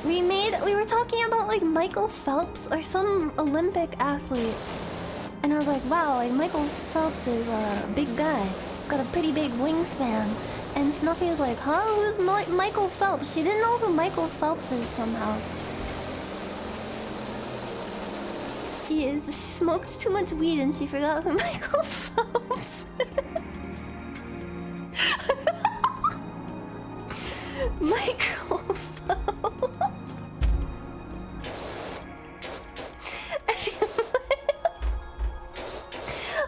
We were talking about like Michael Phelps or some Olympic athlete. And I was like, wow, like Michael Phelps is a big guy. He's got a pretty big wingspan. And Snuffy was like, huh? Who's Michael Phelps? She didn't know who Michael Phelps is somehow. She smoked too much weed and she forgot who Michael Phelps is. Michael Phelps.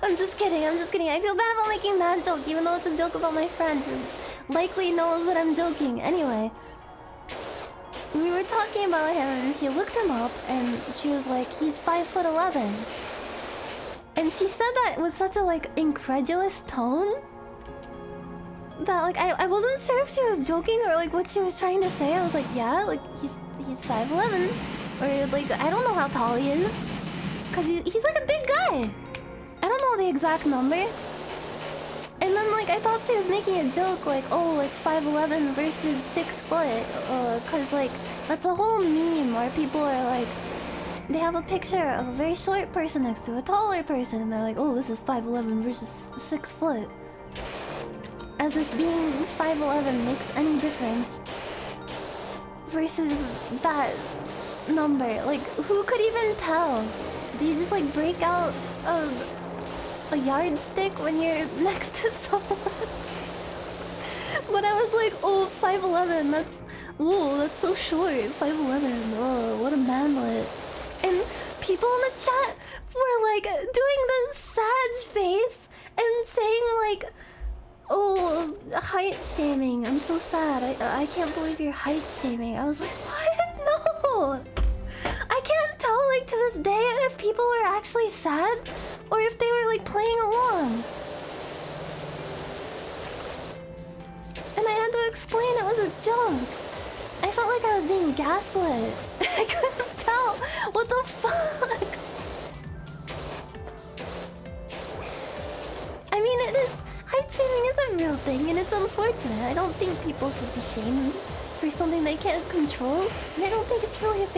I'm just kidding, I'm just kidding. I feel bad about making that joke, even though it's a joke about my friend who likely knows that I'm joking. Anyway, we were talking about him and she looked him up and she was like, he's 5'11". And she said that with such a like incredulous tone that like I wasn't sure if she was joking or like what she was trying to say. I was like, yeah, like he's 5'11", or like I don't know how tall he is, cause he's like a big guy. I don't know the exact number. And then like I thought she was making a joke like, oh, like 5'11" versus 6 foot, cause like that's a whole meme where people are like, they have a picture of a very short person next to a taller person and they're like, oh, this is 5'11" versus 6 foot. As if being 5'11" makes any difference versus that number. Like, who could even tell? Do you just like break out a yardstick when you're next to someone? But I was like, oh, 5'11", that's so short. 5'11", oh, what a manlet. And people in the chat were like doing the Sag face and saying like, oh, height shaming. I'm so sad. I can't believe you're height shaming. I was like, what? No. I can't tell like to this day if people were actually sad or if they were like playing along. And I had to explain it was a joke. I felt like I was being gaslit. I couldn't tell. What the fuck? I mean, height shaming is a real thing and it's unfortunate. I don't think people should be shamed for something they can't control. And I don't think it's really a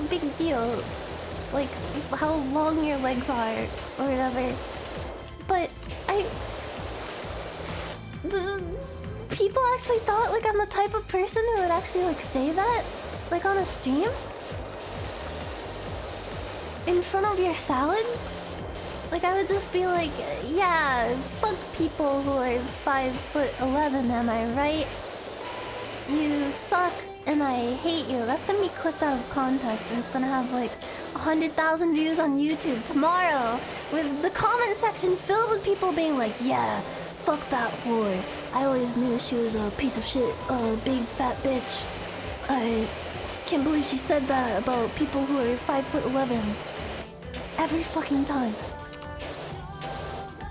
big deal. Like how long your legs are or whatever. But the people actually thought like I'm the type of person who would actually like say that like on a stream in front of your salads. Like I would just be like, yeah, fuck people who are 5'11", am I right? You suck and I hate you. That's gonna be clipped out of context and it's gonna have like 100,000 views on YouTube tomorrow with the comment section filled with people being like, yeah, fuck that whore. I always knew she was a piece of shit, a big fat bitch. I can't believe she said that about people who are 5'11". Every fucking time.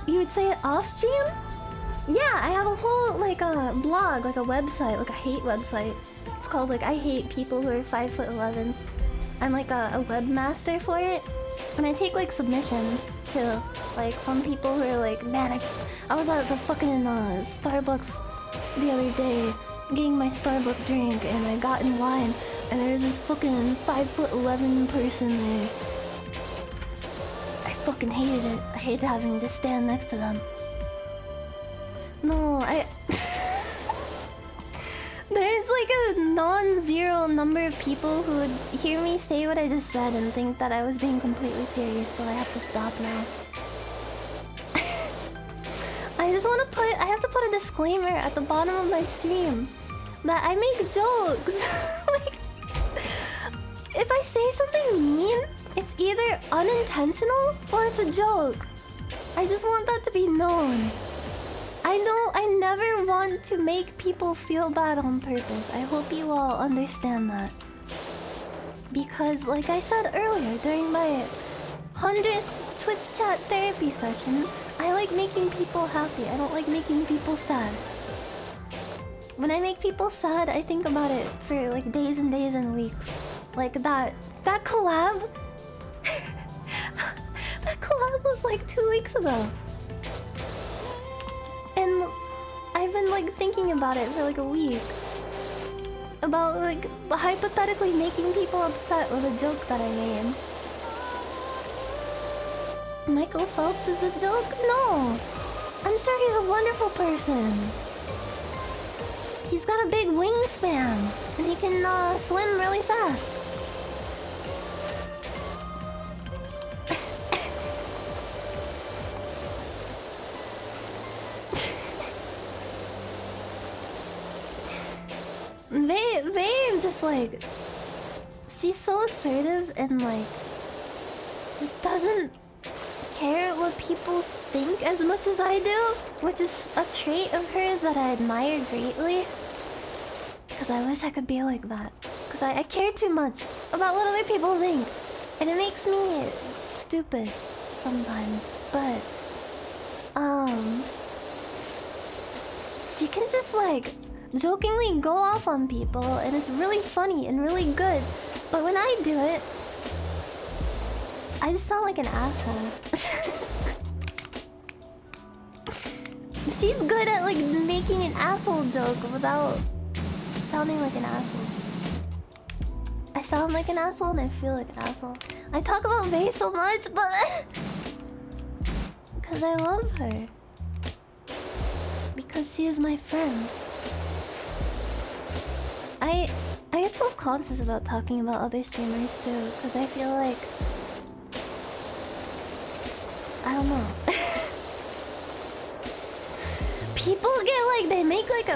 You would say it off stream? Yeah, I have a whole like a blog, like a website, like a hate website. It's called like I hate people who are 5'11". I'm like a webmaster for it. And I take like submissions to like from people who are like, man, I was at the fucking Starbucks the other day getting my Starbucks drink and I got in line and there's this fucking 5'11" person there. I fucking hated it. I hated having to stand next to them. No, there's like a non-zero number of people who would hear me say what I just said and think that I was being completely serious, so I have to stop now. I have to put a disclaimer at the bottom of my stream that I make jokes. Like, if I say something mean, it's either unintentional or it's a joke. I just want that to be known. I know I never want to make people feel bad on purpose. I hope you all understand that. Because like I said earlier, during my 100th Twitch chat therapy session, I like making people happy. I don't like making people sad. When I make people sad, I think about it for like days and days and weeks. Like that collab. That collab was like 2 weeks ago. And I've been like thinking about it for like a week. About like hypothetically making people upset with a joke that I made. Michael Phelps is a joke? No! I'm sure he's a wonderful person. He's got a big wingspan and he can swim really fast. They just like, she's so assertive and like just doesn't care what people think as much as I do, which is a trait of hers that I admire greatly. Because I wish I could be like that. Because I care too much about what other people think, and it makes me stupid sometimes. But she can just like jokingly go off on people, and it's really funny and really good. But when I do it, I just sound like an asshole. She's good at like making an asshole joke without sounding like an asshole. I sound like an asshole and I feel like an asshole. I talk about Vay so much, but because I love her. Because she is my friend. I get self-conscious about talking about other streamers too, because I feel like, I don't know. People get like, they make like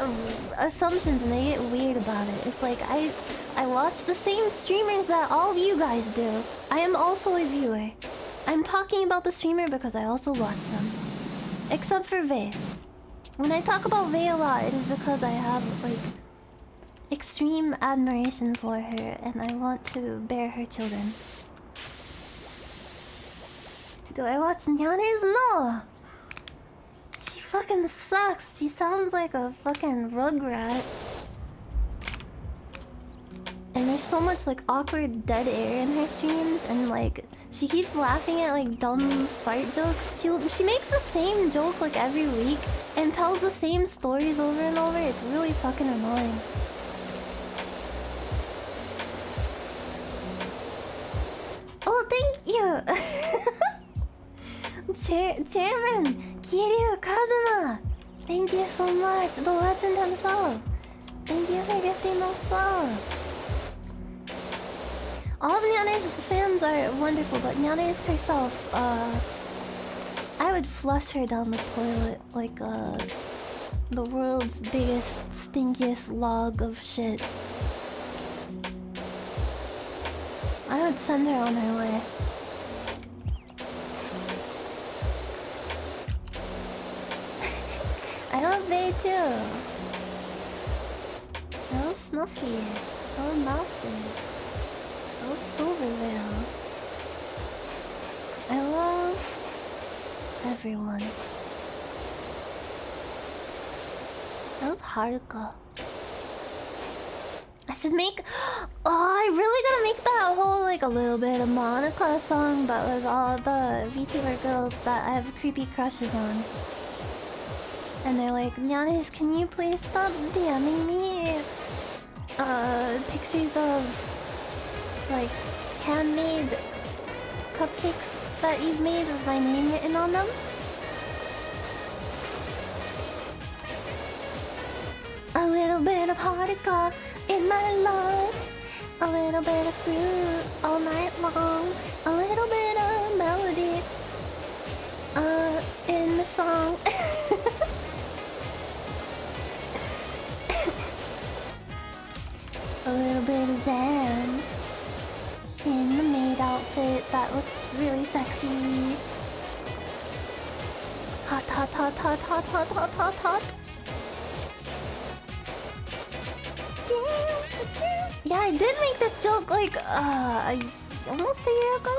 assumptions and they get weird about it. It's like, I watch the same streamers that all of you guys do. I am also a viewer. I'm talking about the streamer because I also watch them. Except for Vay. When I talk about Vay a lot, it is because I have like extreme admiration for her and I want to bear her children. Do I watch Nyanners? No! She fucking sucks. She sounds like a fucking rugrat. And there's so much like awkward dead air in her streams, and like she keeps laughing at like dumb fart jokes. She makes the same joke like every week and tells the same stories over and over. It's really fucking annoying. Oh, thank you! Chairman Kiryu Kazuma! Thank you so much, the legend himself! Thank you for gifting those songs! All of Nyanners fans are wonderful, but Nyanners herself, I would flush her down the toilet like, the world's biggest, stinkiest log of shit. I would send her on her way. I love Vay too. Oh, Snuffy. Oh, Mousy. Oh, Silvervale. I love everyone. I love Haruka. I should make... Oh, I really gotta make that whole, like, a little bit of Monica song, but with all the VTuber girls that I have creepy crushes on. And they're like, Nyanners, can you please stop DMing me pictures of, like, handmade cupcakes that you've made with my name written on them? A little bit of Haruka in my love. A little bit of fruit all night long. A little bit of melody. In the song. A little bit of zen. In the maid outfit that looks really sexy. Hot, hot, hot, hot, hot, hot, hot, hot, hot. Yeah, I did make this joke like almost a year ago.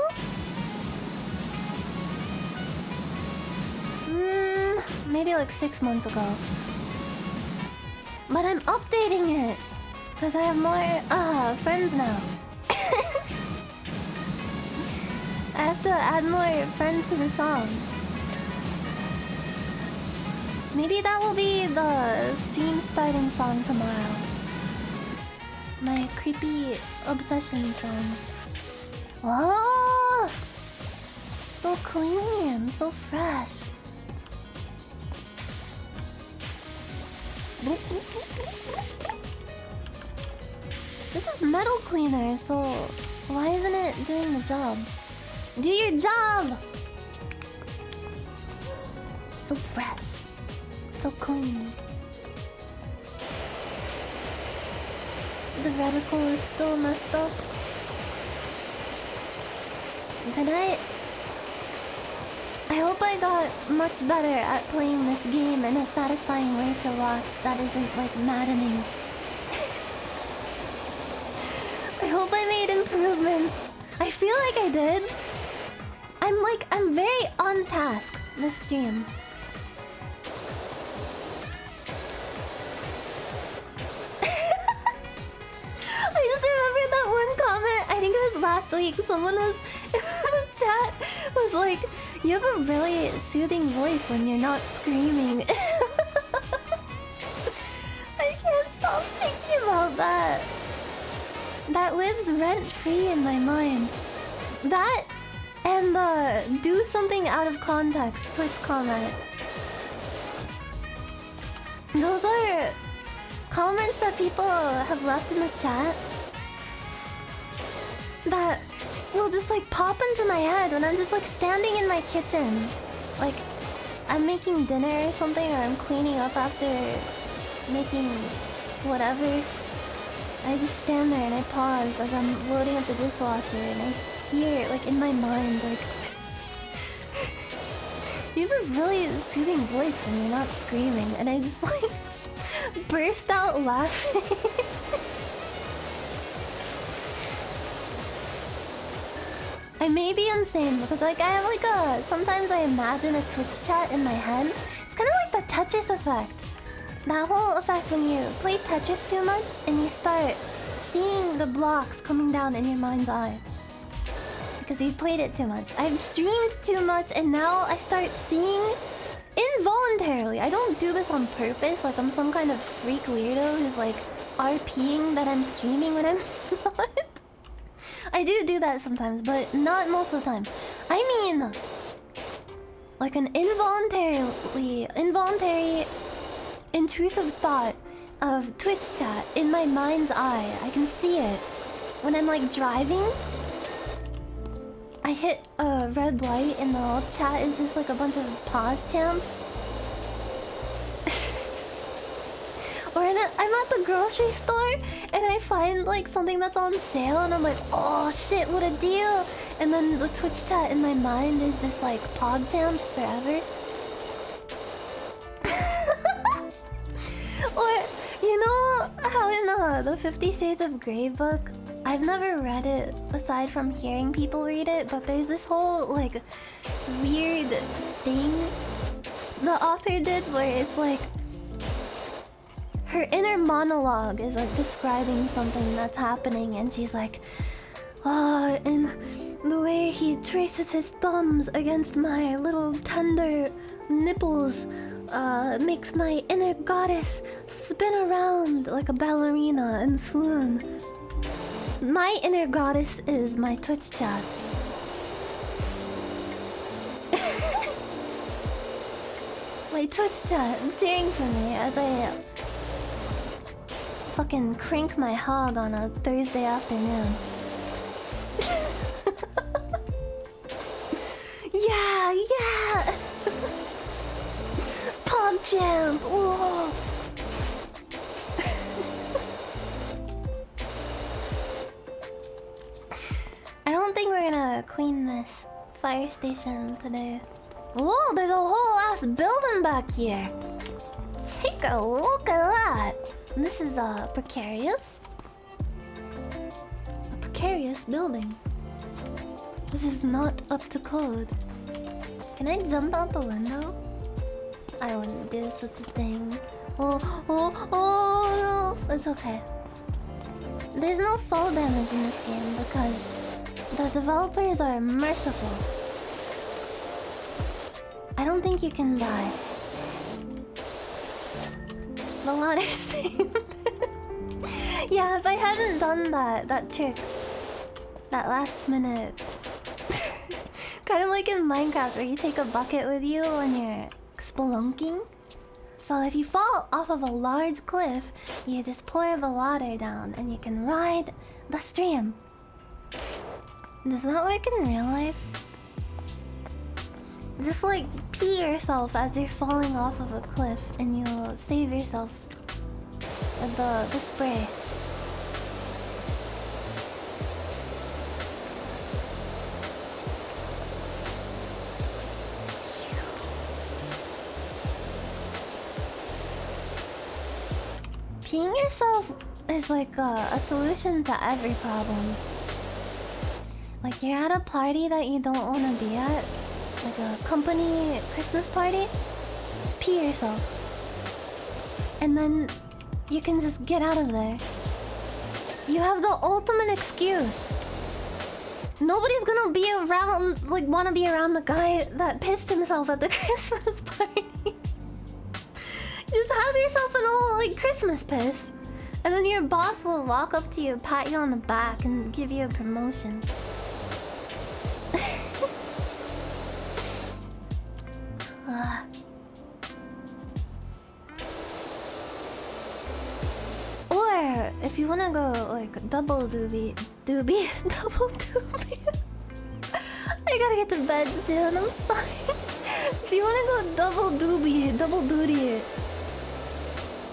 Maybe like 6 months ago. But I'm updating it because I have more friends now. I have to add more friends to the song. Maybe that will be the stream starting song tomorrow. My creepy obsession song. Oh! So clean, so fresh. This is metal cleaner, so why isn't it doing the job? Do your job! So fresh. So clean. The reticle is still messed up. I hope I got much better at playing this game in a satisfying way to watch that isn't like maddening. I hope I made improvements. I feel like I did. I'm very on task this stream. I just remembered that one comment. I think it was last week. Someone was in the chat was like, "You have a really soothing voice when you're not screaming." I can't stop thinking about that. That lives rent free in my mind. That and the do something out of context Twitch comment. Those are comments that people have left in the chat that will just like pop into my head when I'm just like standing in my kitchen. Like I'm making dinner or something, or I'm cleaning up after making whatever. I just stand there and I pause as I'm loading up the dishwasher and I hear like in my mind like you have a really soothing voice when you're not screaming, and I just like burst out laughing. I may be insane because like I have like sometimes I imagine a Twitch chat in my head. It's kind of like the Tetris effect. That whole effect when you play Tetris too much and you start seeing the blocks coming down in your mind's eye. Because you played it too much. I've streamed too much and now I start seeing involuntarily. I don't do this on purpose, like I'm some kind of freak weirdo who's like RPing that I'm streaming when I'm not. I do that sometimes, but not most of the time. I mean, like an involuntary, intrusive thought of Twitch chat in my mind's eye. I can see it. When I'm like driving, I hit a red light and the whole chat is just like a bunch of pause champs. Or I'm at the grocery store and I find like something that's on sale and I'm like, oh shit, what a deal! And then the Twitch chat in my mind is just like pog champs forever. Or you know how in the 50 Shades of Grey book, I've never read it aside from hearing people read it, but there's this whole like weird thing the author did where it's like her inner monologue is like describing something that's happening, and she's like, oh, and the way he traces his thumbs against my little tender nipples makes my inner goddess spin around like a ballerina and swoon. My inner goddess is my Twitch chat. My Twitch chat cheering for me as I fucking crank my hog on a Thursday afternoon. Yeah, yeah! Pog jam! Whoa! I don't think we're gonna clean this fire station today. Whoa, there's a whole ass building back here. Take a look at that. This is precarious. A precarious building. This is not up to code. Can I jump out the window? I wouldn't do such a thing. Oh, no. It's okay. There's no fall damage in this game because the developers are merciful. I don't think you can die. The water steamed. Yeah, if I hadn't done that trick, that last minute, kind of like in Minecraft where you take a bucket with you when you're spelunking. So if you fall off of a large cliff, you just pour the water down and you can ride the stream. Does that work in real life? Just like pee yourself as you're falling off of a cliff and you'll save yourself with the spray. Peeing yourself is like a solution to every problem. Like you're at a party that you don't want to be at, like a company Christmas party, pee yourself. And then you can just get out of there. You have the ultimate excuse. Nobody's gonna be around, like wanna be around the guy that pissed himself at the Christmas party. Just have yourself an old like Christmas piss. And then your boss will walk up to you, pat you on the back, and give you a promotion. Or if you wanna go like double doobie, double doobie. I gotta get to bed soon, I'm sorry. If you wanna go double doobie, double duty,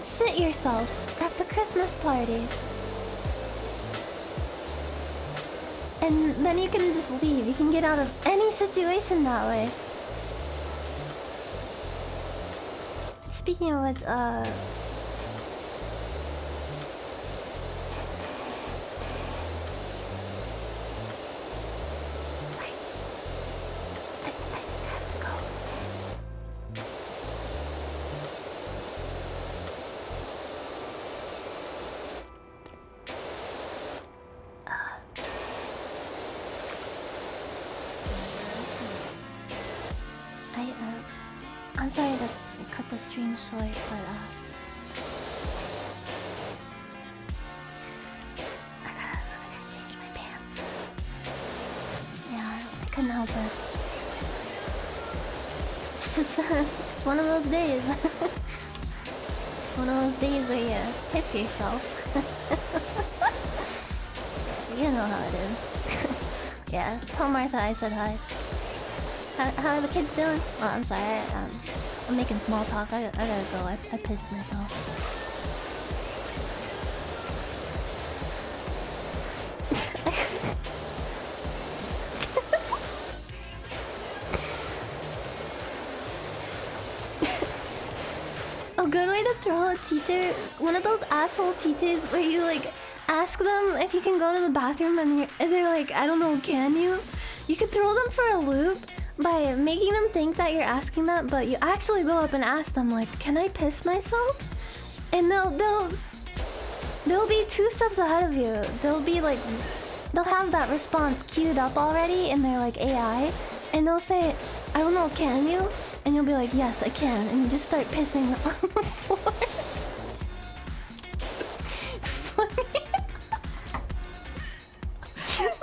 shit yourself at the Christmas party. And then you can just leave. You can get out of any situation that way. Speaking of which, I'm sorry to cut the stream short, but I gotta change my pants. Yeah, I couldn't help it. It's just one of those days. One of those days where you piss yourself. You know how it is. Yeah, tell Martha I said hi. How are the kids doing? Oh, I'm sorry. I'm making small talk. I gotta go. I pissed myself. A good way to throw a teacher, one of those asshole teachers where you like ask them if you can go to the bathroom and they're like, I don't know, can you? You could throw them for a loop by making them think that you're asking that, but you actually go up and ask them like, can I piss myself? And they'll be 2 steps ahead of you. They'll have that response queued up already in their like AI, and they'll say, I don't know, can you? And you'll be like, yes, I can, and you just start pissing on the floor.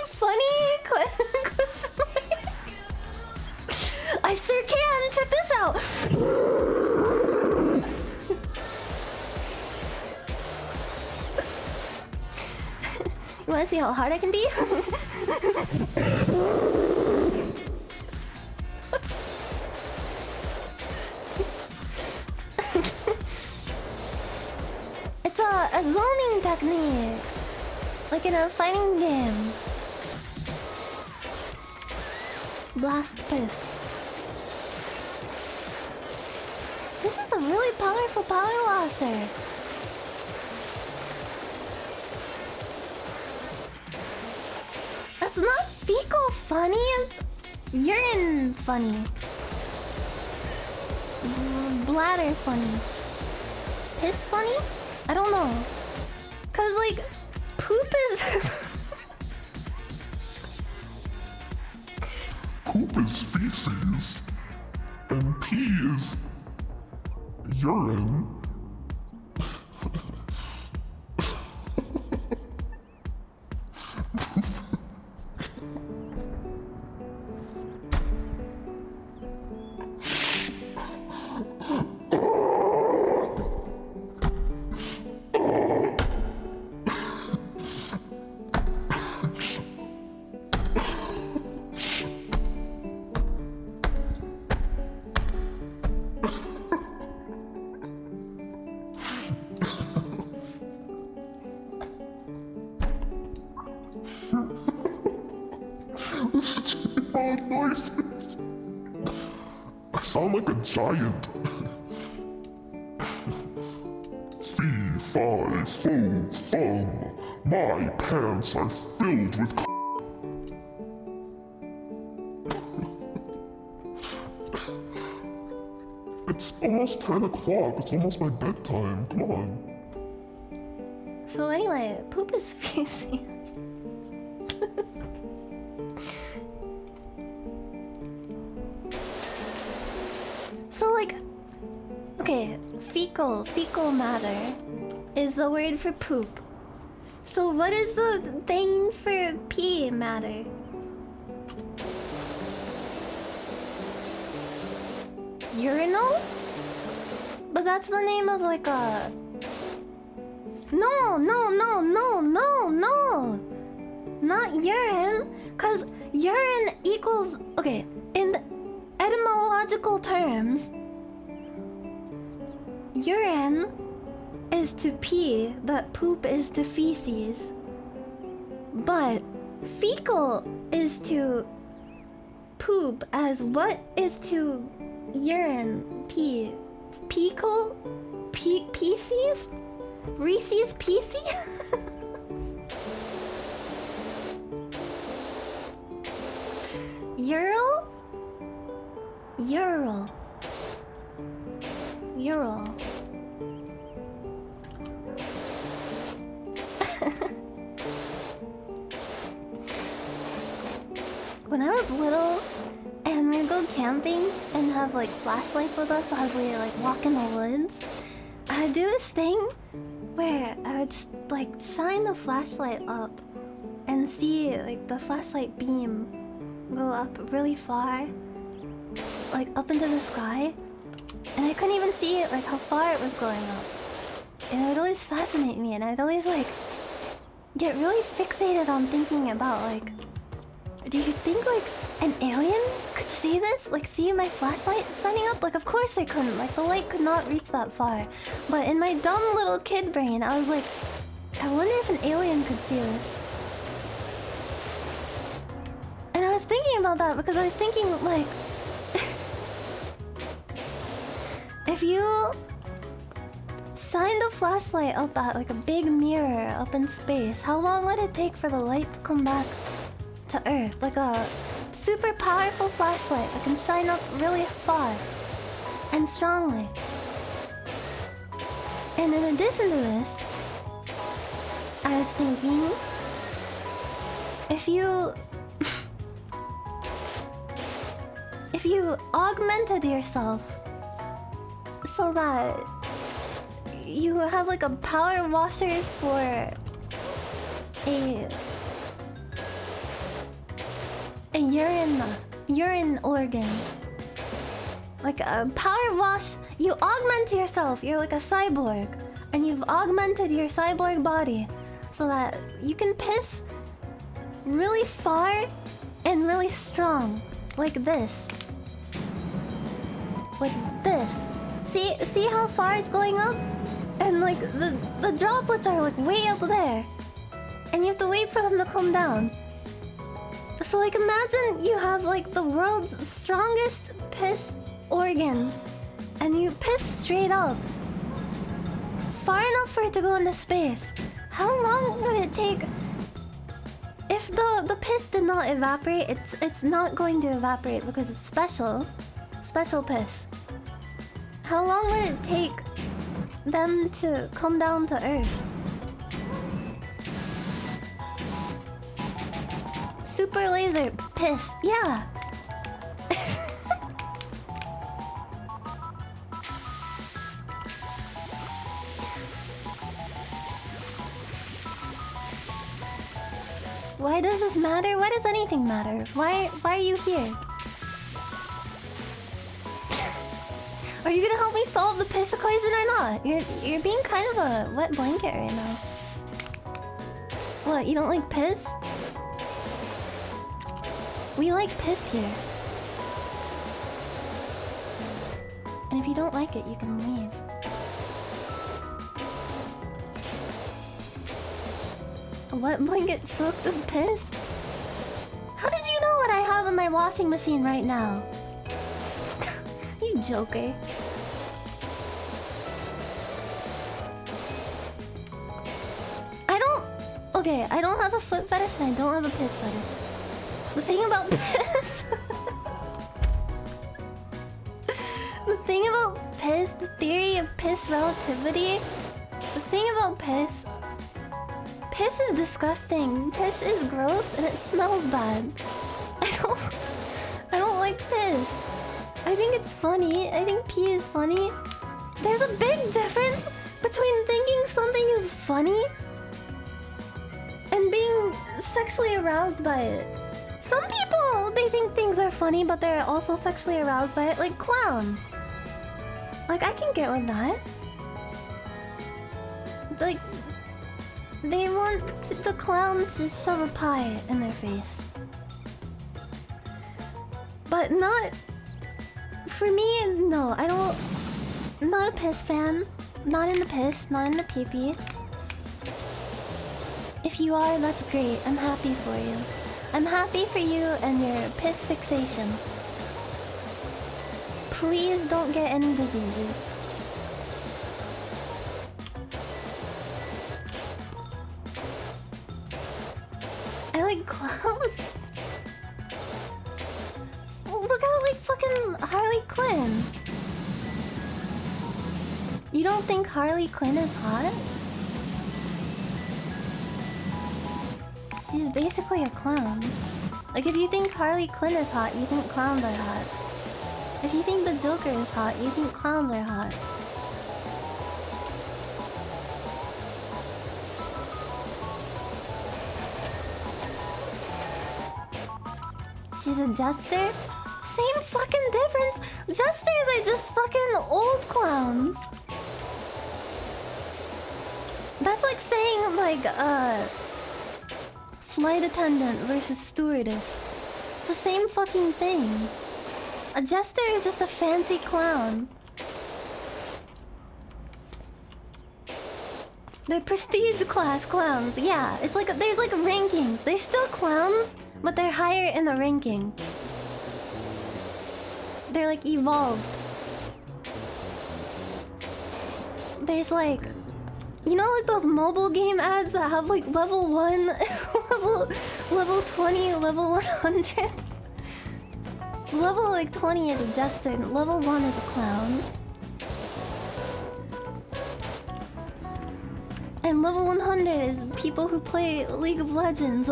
Funny question. I sure can. Check this out. see how hard I can be? It's a zoning technique. Like in a fighting game. Blast piss. This is a really powerful power washer. It's not fecal funny, it's urine funny. Bladder funny. Piss funny? I don't know. Cause like, poop is... Poop is feces, and pee is urine. This is odd noises. I sound like a giant. Fee, fi, fo, fum. My pants are filled with It's almost 10 o'clock. It's almost my bedtime. Come on. So anyway, poop is feces. So like, okay, fecal matter is the word for poop. So what is the thing for pee matter? Urinal? But that's the name of like a... No. Not urine. Cause urine equals... Okay, in etymological terms, urine is to pee, but poop is to feces. But fecal is to poop as what is to urine, pee. Fecal? Feces? Reese's Pieces? Ural? When I was little and we'd go camping and have like flashlights with us as we like walk in the woods, I'd do this thing where I would like shine the flashlight up and see like the flashlight beam go up really far, like up into the sky, and I couldn't even see it, like how far it was going up. And it would always fascinate me, and I'd always like get really fixated on thinking about like, do you think like an alien could see this? Like see my flashlight shining up? Like of course they couldn't, like the light could not reach that far. But in my dumb little kid brain, I was like, I wonder if an alien could see this. And I was thinking about that because I was thinking like, if you shine the flashlight up at like a big mirror up in space, how long would it take for the light to come back to Earth? Like a super powerful flashlight that can shine up really far and strongly. And in addition to this, I was thinking, if you if you augmented yourself so that you have like a power washer for a urine organ, like a power wash, you augment yourself. You're like a cyborg, and you've augmented your cyborg body so that you can piss really far and really strong. Like this. Like this. See how far it's going up? And like the droplets are like way up there. And you have to wait for them to come down. So like imagine you have like the world's strongest piss organ. And you piss straight up. Far enough for it to go into space. How long would it take? If the piss did not evaporate, it's not going to evaporate because it's special. Special piss. How long would it take them to come down to Earth? Super laser piss. Yeah. Why does this matter? Why does anything matter? Why are you here? Are you gonna help me solve the piss equation or not? You're being kind of a wet blanket right now. What, you don't like piss? We like piss here. And if you don't like it, you can leave. A wet blanket soaked in piss? How did you know what I have in my washing machine right now? You joker. Okay, I don't have a foot fetish and I don't have a piss fetish. The thing about piss... The thing about piss, the theory of piss relativity... The thing about piss... Piss is disgusting. Piss is gross and it smells bad. I don't like piss. I think it's funny. I think pee is funny. There's a big difference between thinking something is funny and being sexually aroused by it. Some people, they think things are funny, but they're also sexually aroused by it, like clowns. Like, I can get with that. Like, they want the clown to shove a pie in their face. But not... For me, no, I don't... I'm not a piss fan. Not in the piss, not in the pee-pee. If you are, that's great. I'm happy for you. I'm happy for you and your piss fixation. Please don't get any diseases. I like clowns. Look how like fucking Harley Quinn. You don't think Harley Quinn is hot? She's basically a clown. Like, if you think Harley Quinn is hot, you think clowns are hot. If you think the Joker is hot, you think clowns are hot. She's a jester? Same fucking difference! Jesters are just fucking old clowns. That's like saying, like, flight attendant versus stewardess. It's the same fucking thing. A jester is just a fancy clown. They're prestige class clowns. Yeah, it's like there's like rankings. They're still clowns, but they're higher in the ranking. They're like evolved. There's like... You know, like those mobile game ads that have like level 1, level 20, level 100? Level like 20 is a jester, and level 1 is a clown. And level 100 is people who play League of Legends.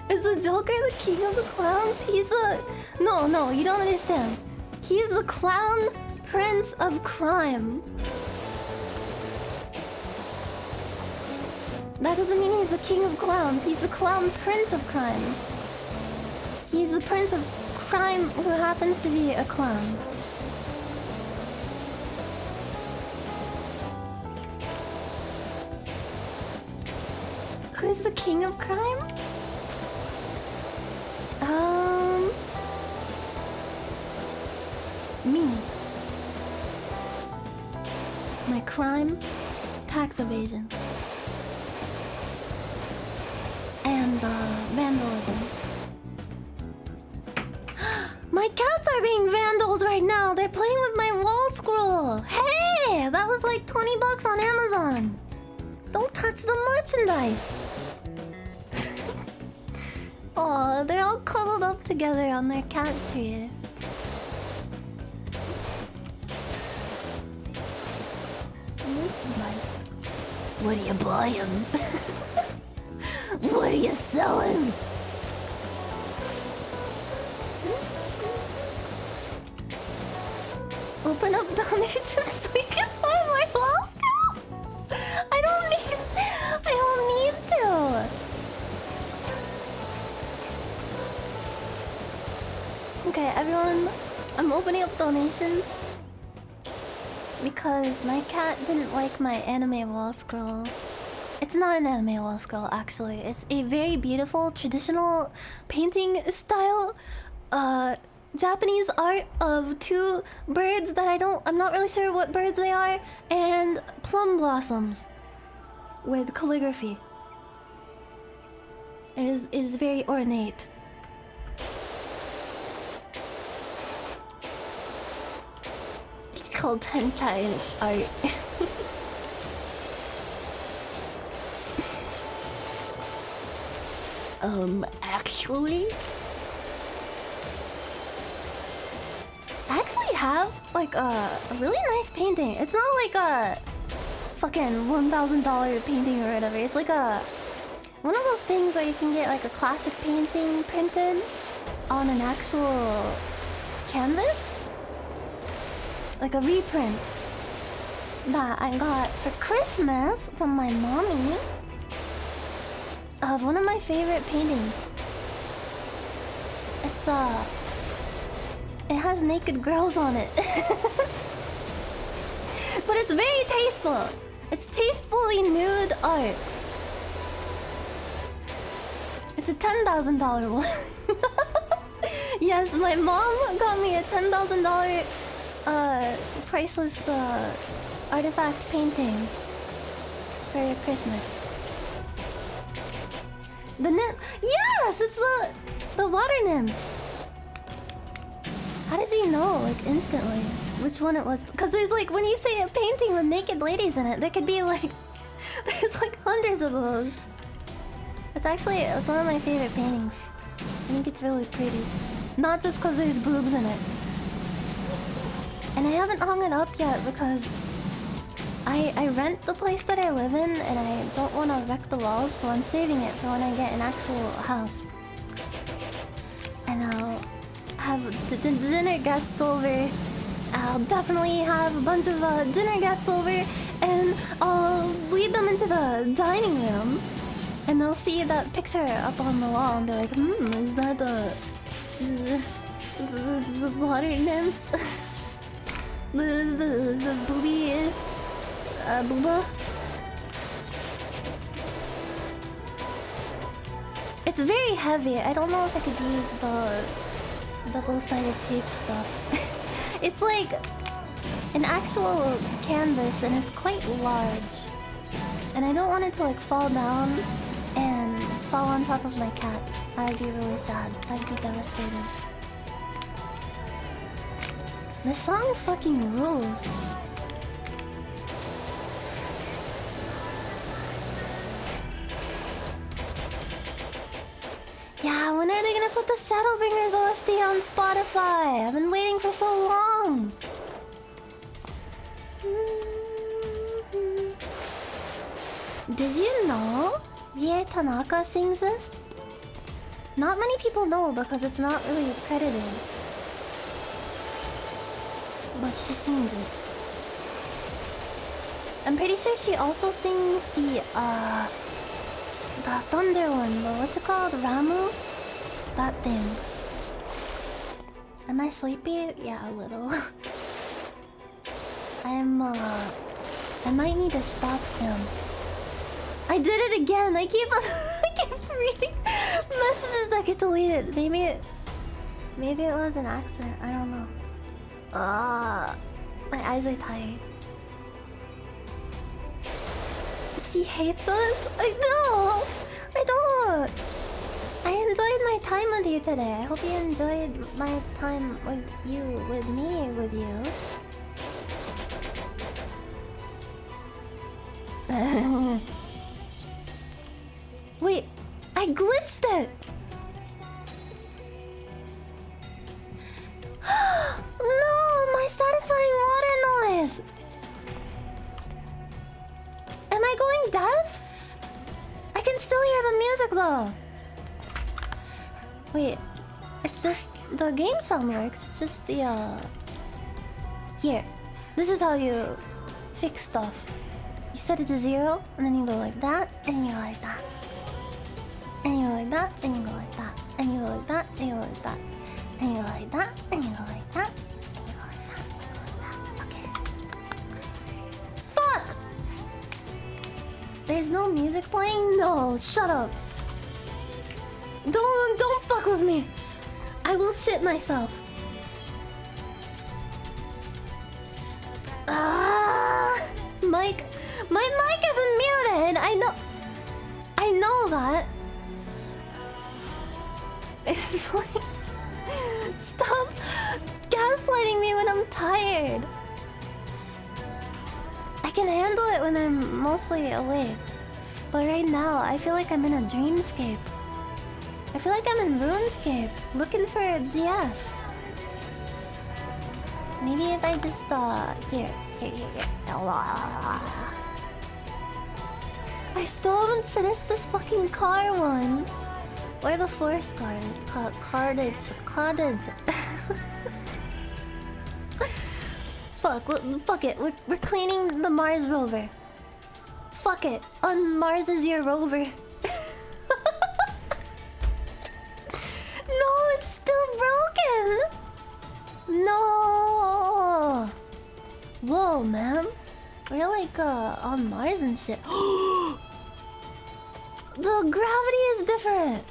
Is the Joker the king of the clowns? He's the... No, you don't understand. He's the clown prince of crime. That doesn't mean he's the king of clowns. He's the clown prince of crime. He's the prince of crime who happens to be a clown. Who's the king of crime? Me. My crime, tax evasion. And vandalism. My cats are being vandals right now. They're playing with my wall scroll. Hey, that was like 20 bucks on Amazon. Don't touch the merchandise. Oh, they're all cuddled up together on their cat tree. Merchandise. What are you buying? What are you selling? Open up donations so we can buy my wall scrolls? I don't need to. Okay, everyone, I'm opening up donations because my cat didn't like my anime wall scroll. It's not an anime wall scroll, actually. It's a very beautiful traditional painting style Japanese art of two birds that I'm not really sure what birds they are, and plum blossoms with calligraphy. It is very ornate. It's called hentai art. Actually, I actually have like a really nice painting. It's not like a fucking $1,000 painting or whatever. It's like one of those things where you can get like a classic painting printed on an actual canvas, like a reprint that I got for Christmas from my mommy of one of my favorite paintings. It has naked girls on it. But it's very tasteful. It's tastefully nude art. It's a $10,000 one. Yes, my mom got me a $10,000 priceless artifact painting for Christmas. Yes, it's the water nymphs. How did you know, like, instantly, which one it was? Because there's, like, when you say a painting with naked ladies in it, there could be, like... There's, like, hundreds of those. It's one of my favorite paintings. I think it's really pretty. Not just because there's boobs in it. And I haven't hung it up yet because... I rent the place that I live in, and I don't want to wreck the walls, so I'm saving it for when I get an actual house. And I'll have dinner guests over. I'll definitely have a bunch of dinner guests over, and I'll lead them into the dining room, and they'll see that picture up on the wall and be like, is that the water nymphs? the booby booba? It's very heavy. I don't know if I could use the double-sided tape stuff. It's like an actual canvas and it's quite large. And I don't want it to like fall down and fall on top of my cats. I'd be really sad. I'd be devastated. This song fucking rules. Yeah, when are they gonna put the Shadowbringers OST on Spotify? I've been waiting for so long. Did you know Rie Tanaka sings this? Not many people know because it's not really credited. But she sings it. I'm pretty sure she also sings the thunder one, but what's it called? Ramu? That thing. Am I sleepy? Yeah, a little. I might need to stop soon. I did it again. I keep reading messages that get deleted. Maybe it was an accident. I don't know. My eyes are tired. She hates us? I know. I don't. I enjoyed my time with you today. I hope you enjoyed my time with you, with me, with you. Wait, I glitched it! No, my satisfying water noise! Am I going deaf? I can still hear the music though. Wait, it's just the game sound works. It's just the Here, this is how you fix stuff. You set it to 0, and then you go like that, and you go like that. And you go like that, and you go like that. And you go like that, and you go like that. And you go like that, and you go like that. And you go like that, and you go like that. Okay. Fuck! There's no music playing? No, shut up. Don't fuck with me. I will shit myself. Mike, my mic isn't muted. I know that. It's like, stop gaslighting me when I'm tired. I can handle it when I'm mostly awake, but right now I feel like I'm in a dreamscape. I feel like I'm in RuneScape, looking for a GF. Maybe if I just here. I still haven't finished this fucking car one. Or the forest car. It's called Cottage. Fuck it. We're cleaning the Mars rover. Fuck it. On Mars is your rover. No, it's still broken. No. Whoa, man. We're like on Mars and shit. The gravity is different.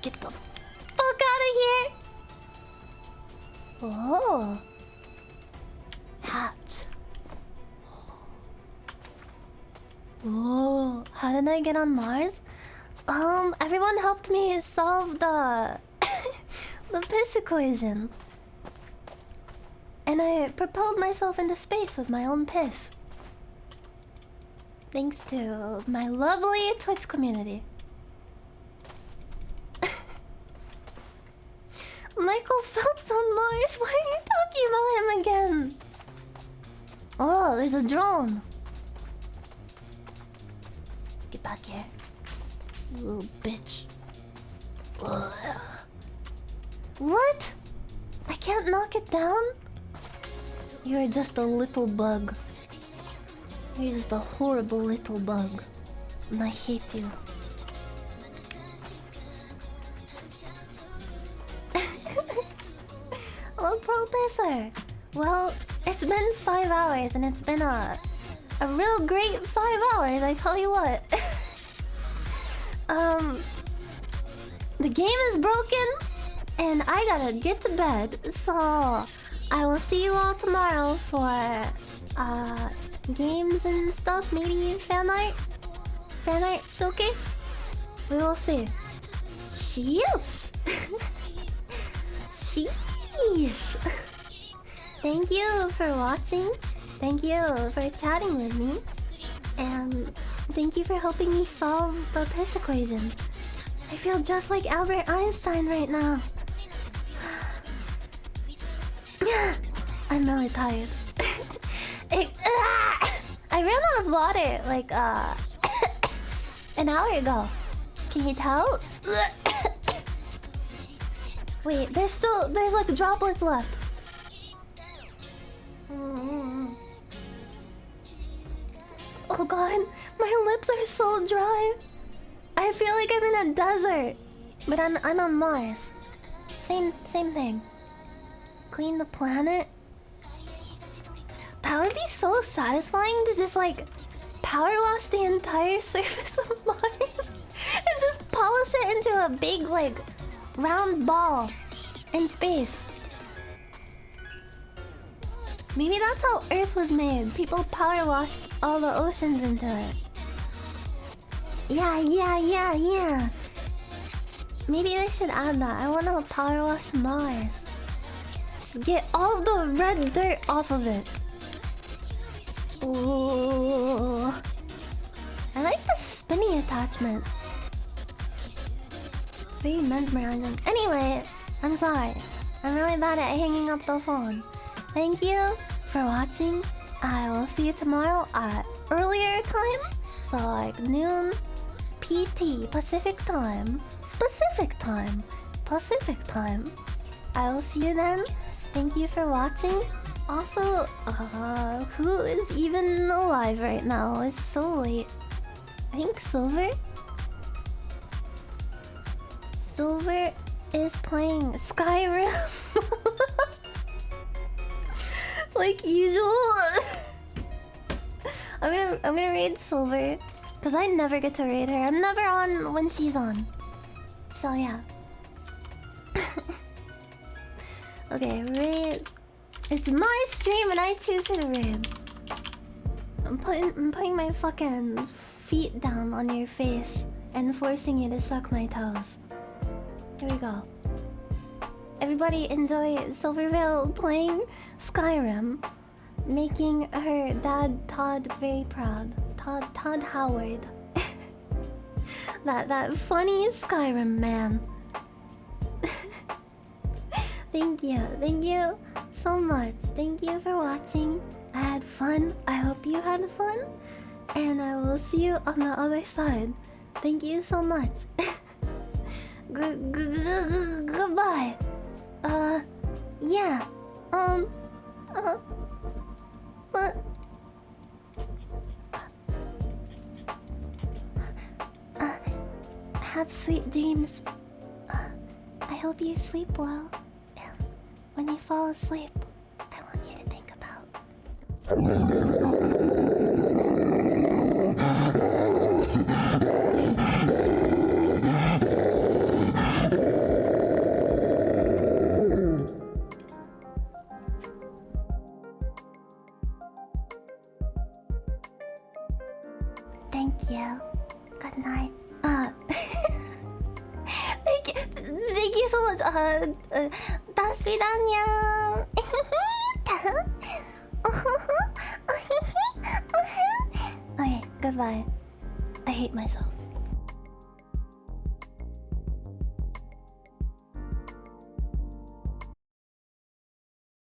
Get the fuck out of here. Oh. Hatch. Oh, how did I get on Mars? Everyone helped me solve the the piss equation. And I propelled myself into space with my own piss. Thanks to my lovely Twitch community. Michael Phelps on Mars? Why are you talking about him again? Oh, there's a drone. Get back here. You little bitch. Ugh. What? I can't knock it down? You're just a little bug. You're just a horrible little bug. And I hate you. I'm a pro pisser. Well, it's been 5 hours and it's been a real great 5 hours, I tell you what. The game is broken and I gotta get to bed. So I will see you all tomorrow for games and stuff, maybe fan art showcase. We will see. Sheesh. Sheesh. Thank you for watching. Thank you for chatting with me. And thank you for helping me solve the piss equation. I feel just like Albert Einstein right now. I'm really tired. I ran out of water like an hour ago. Can you tell? Wait, there's like droplets left. Oh god, my lips are so dry. I feel like I'm in a desert, but I'm on Mars. Same thing. Clean the planet. That would be so satisfying to just like power wash the entire surface of Mars and just polish it into a big, like, round ball in space. Maybe that's how Earth was made. People power washed all the oceans into it. Yeah. Maybe they should add that. I want to power wash Mars. Just get all the red dirt off of it. Ooh. I like the spinny attachment. It's very mesmerizing. Anyway, I'm sorry. I'm really bad at hanging up the phone. Thank you for watching. I will see you tomorrow at earlier time. So like noon PT Pacific time. I will see you then. Thank you for watching. Also, who is even alive right now? It's so late. I think Silver is playing Skyrim. Like usual. I'm gonna raid Silver. Cause I never get to raid her. I'm never on when she's on. So yeah. Okay, raid. It's my stream and I choose who to raid. I'm putting my fucking feet down on your face and forcing you to suck my toes. Here we go. Everybody enjoy Silvervale playing Skyrim, making her dad Todd very proud. Todd Howard. that funny Skyrim man. Thank you so much. Thank you for watching. I had fun. I hope you had fun. And I will see you on the other side. Thank you so much. Goodbye. Yeah. What? Have sweet dreams. I hope you sleep well. And when you fall asleep, I want you to think about. Thank you. Good night. Thank you so much. До свидания. Okay, goodbye. I hate myself.